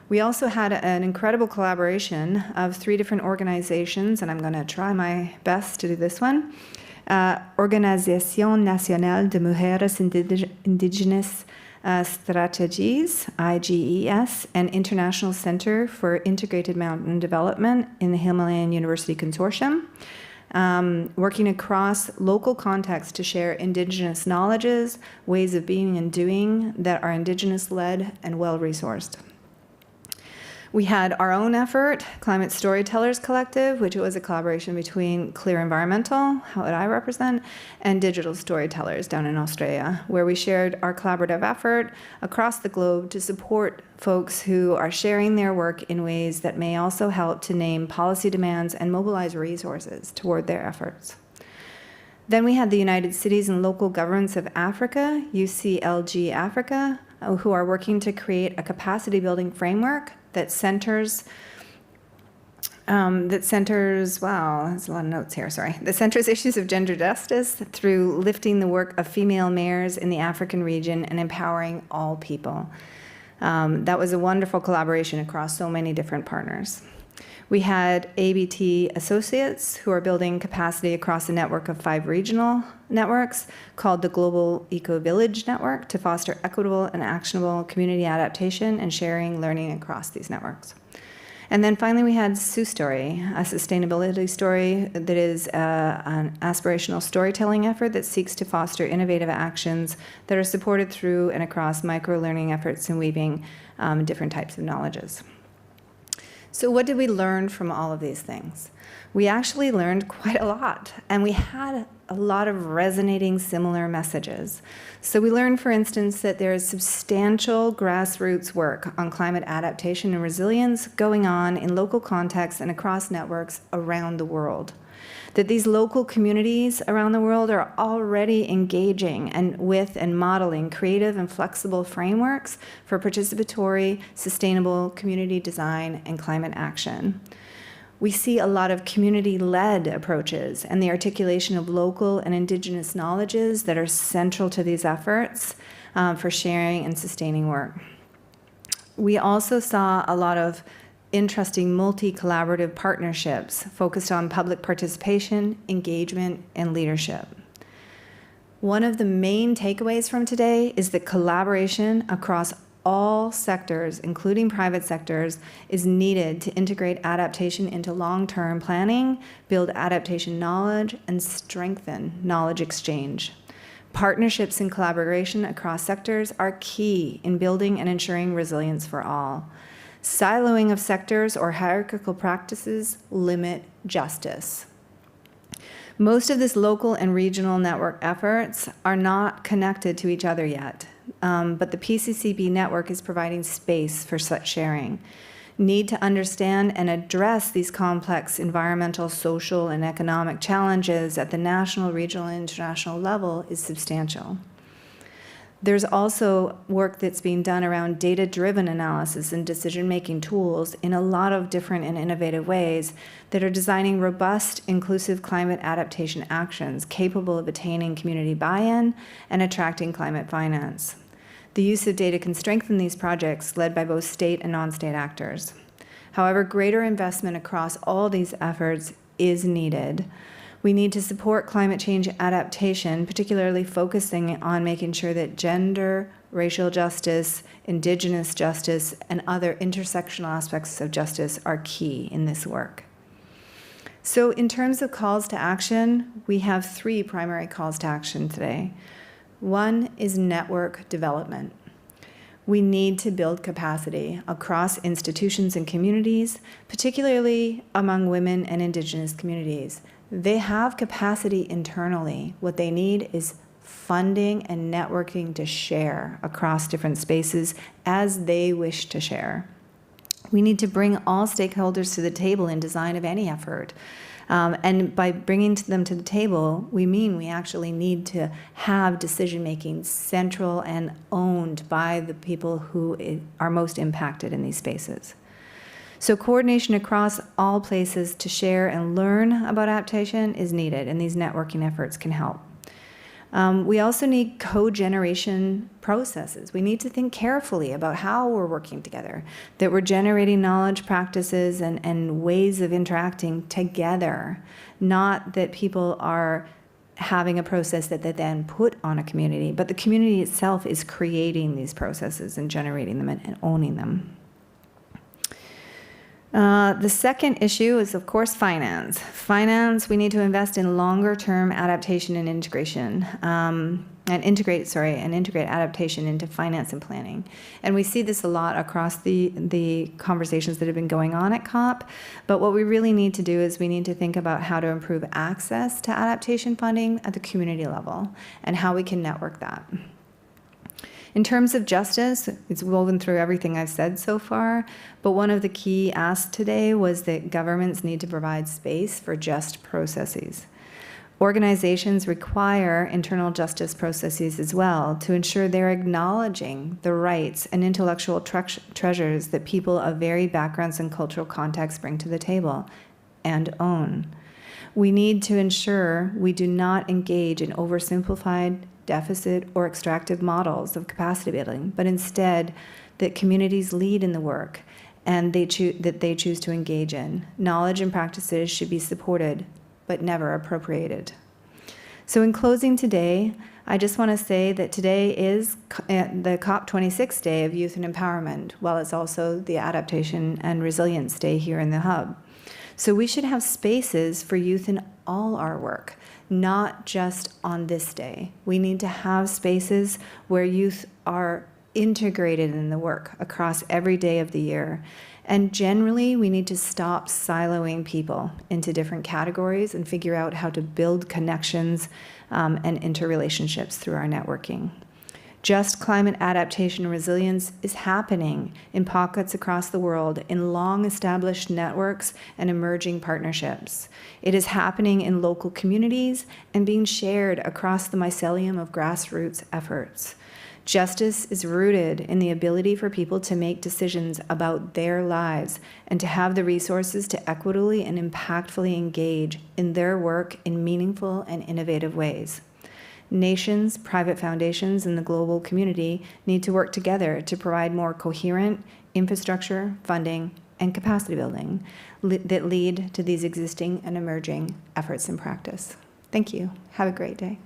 We also had an incredible collaboration of 3 different organizations, and I'm going to try my best to do this one. Organización Nacional de Mujeres Indigenous Strategies, IGES, and International Center for Integrated Mountain Development in the Himalayan University Consortium, working across local contexts to share Indigenous knowledges, ways of being and doing that are Indigenous-led and well-resourced. We had our own effort, Climate Storytellers Collective, which was a collaboration between Clear Environmental, how would I represent, and Digital Storytellers down in Australia, where we shared our collaborative effort across the globe to support folks who are sharing their work in ways that may also help to name policy demands and mobilize resources toward their efforts. Then we had the United Cities and Local Governments of Africa, UCLG-Africa, who are working to create a capacity building framework that centers, wow, there's a lot of notes here, sorry. That centers issues of gender justice through lifting the work of female mayors in the African region and empowering all people. That was a wonderful collaboration across so many different partners. We had ABT Associates, who are building capacity across a network of 5 regional networks called the Global Ecovillage Network to foster equitable and actionable community adaptation and sharing learning across these networks. And then finally, we had Sustory, a sustainability story that is an aspirational storytelling effort that seeks to foster innovative actions that are supported through and across micro-learning efforts and weaving different types of knowledges. So what did we learn from all of these things? We actually learned quite a lot, and we had a lot of resonating similar messages. So we learned, for instance, that there is substantial grassroots work on climate adaptation and resilience going on in local contexts and across networks around the world. That these local communities around the world are already engaging with and modeling creative and flexible frameworks for participatory, sustainable community design and climate action. We see a lot of community-led approaches and the articulation of local and Indigenous knowledges that are central to these efforts for sharing and sustaining work. We also saw a lot of interesting multi-collaborative partnerships focused on public participation, engagement, and leadership. One of the main takeaways from today is that collaboration across all sectors, including private sectors, is needed to integrate adaptation into long-term planning, build adaptation knowledge, and strengthen knowledge exchange. Partnerships and collaboration across sectors are key in building and ensuring resilience for all. Siloing of sectors or hierarchical practices limit justice. Most of this local and regional network efforts are not connected to each other yet, but the PCCB network is providing space for such sharing. Need to understand and address these complex environmental, social, and economic challenges at the national, regional, and international level is substantial. There's also work that's being done around data-driven analysis and decision-making tools in a lot of different and innovative ways that are designing robust, inclusive climate adaptation actions capable of attaining community buy-in and attracting climate finance. The use of data can strengthen these projects led by both state and non-state actors. However, greater investment across all these efforts is needed. We need to support climate change adaptation, particularly focusing on making sure that gender, racial justice, Indigenous justice, and other intersectional aspects of justice are key in this work. So in terms of calls to action, we have 3 primary calls to action today. One is network development. We need to build capacity across institutions and communities, particularly among women and Indigenous communities. They have capacity internally. What they need is funding and networking to share across different spaces as they wish to share. We need to bring all stakeholders to the table in design of any effort. And by bringing them to the table, we mean we actually need to have decision-making central and owned by the people who are most impacted in these spaces. So coordination across all places to share and learn about adaptation is needed, and these networking efforts can help. We also need co-generation processes. We need to think carefully about how we're working together, that we're generating knowledge, practices, and ways of interacting together, not that people are having a process that they then put on a community, but the community itself is creating these processes and generating them and owning them. The second issue is, of course, finance. Finance, we need to invest in longer-term adaptation and integration, and integrate adaptation into finance and planning. And we see this a lot across the conversations that have been going on at COP. But what we really need to do is we need to think about how to improve access to adaptation funding at the community level and how we can network that. In terms of justice, it's woven through everything I've said so far, but one of the key asks today was that governments need to provide space for just processes. Organizations require internal justice processes as well to ensure they're acknowledging the rights and intellectual treasures that people of varied backgrounds and cultural contexts bring to the table and own. We need to ensure we do not engage in oversimplified, deficit, or extractive models of capacity building, but instead that communities lead in the work and that they choose to engage in. Knowledge and practices should be supported, but never appropriated. So in closing today, I just want to say that today is the COP26 Day of Youth and Empowerment, while it's also the Adaptation and Resilience Day here in the Hub. So we should have spaces for youth in all our work, not just on this day. We need to have spaces where youth are integrated in the work across every day of the year. And generally, we need to stop siloing people into different categories and figure out how to build connections and interrelationships through our networking. Just climate adaptation and resilience is happening in pockets across the world in long-established networks and emerging partnerships. It is happening in local communities and being shared across the mycelium of grassroots efforts. Justice is rooted in the ability for people to make decisions about their lives and to have the resources to equitably and impactfully engage in their work in meaningful and innovative ways. Nations, private foundations, and the global community need to work together to provide more coherent infrastructure, funding, and capacity building that lead to these existing and emerging efforts in practice. Thank you. Have a great day.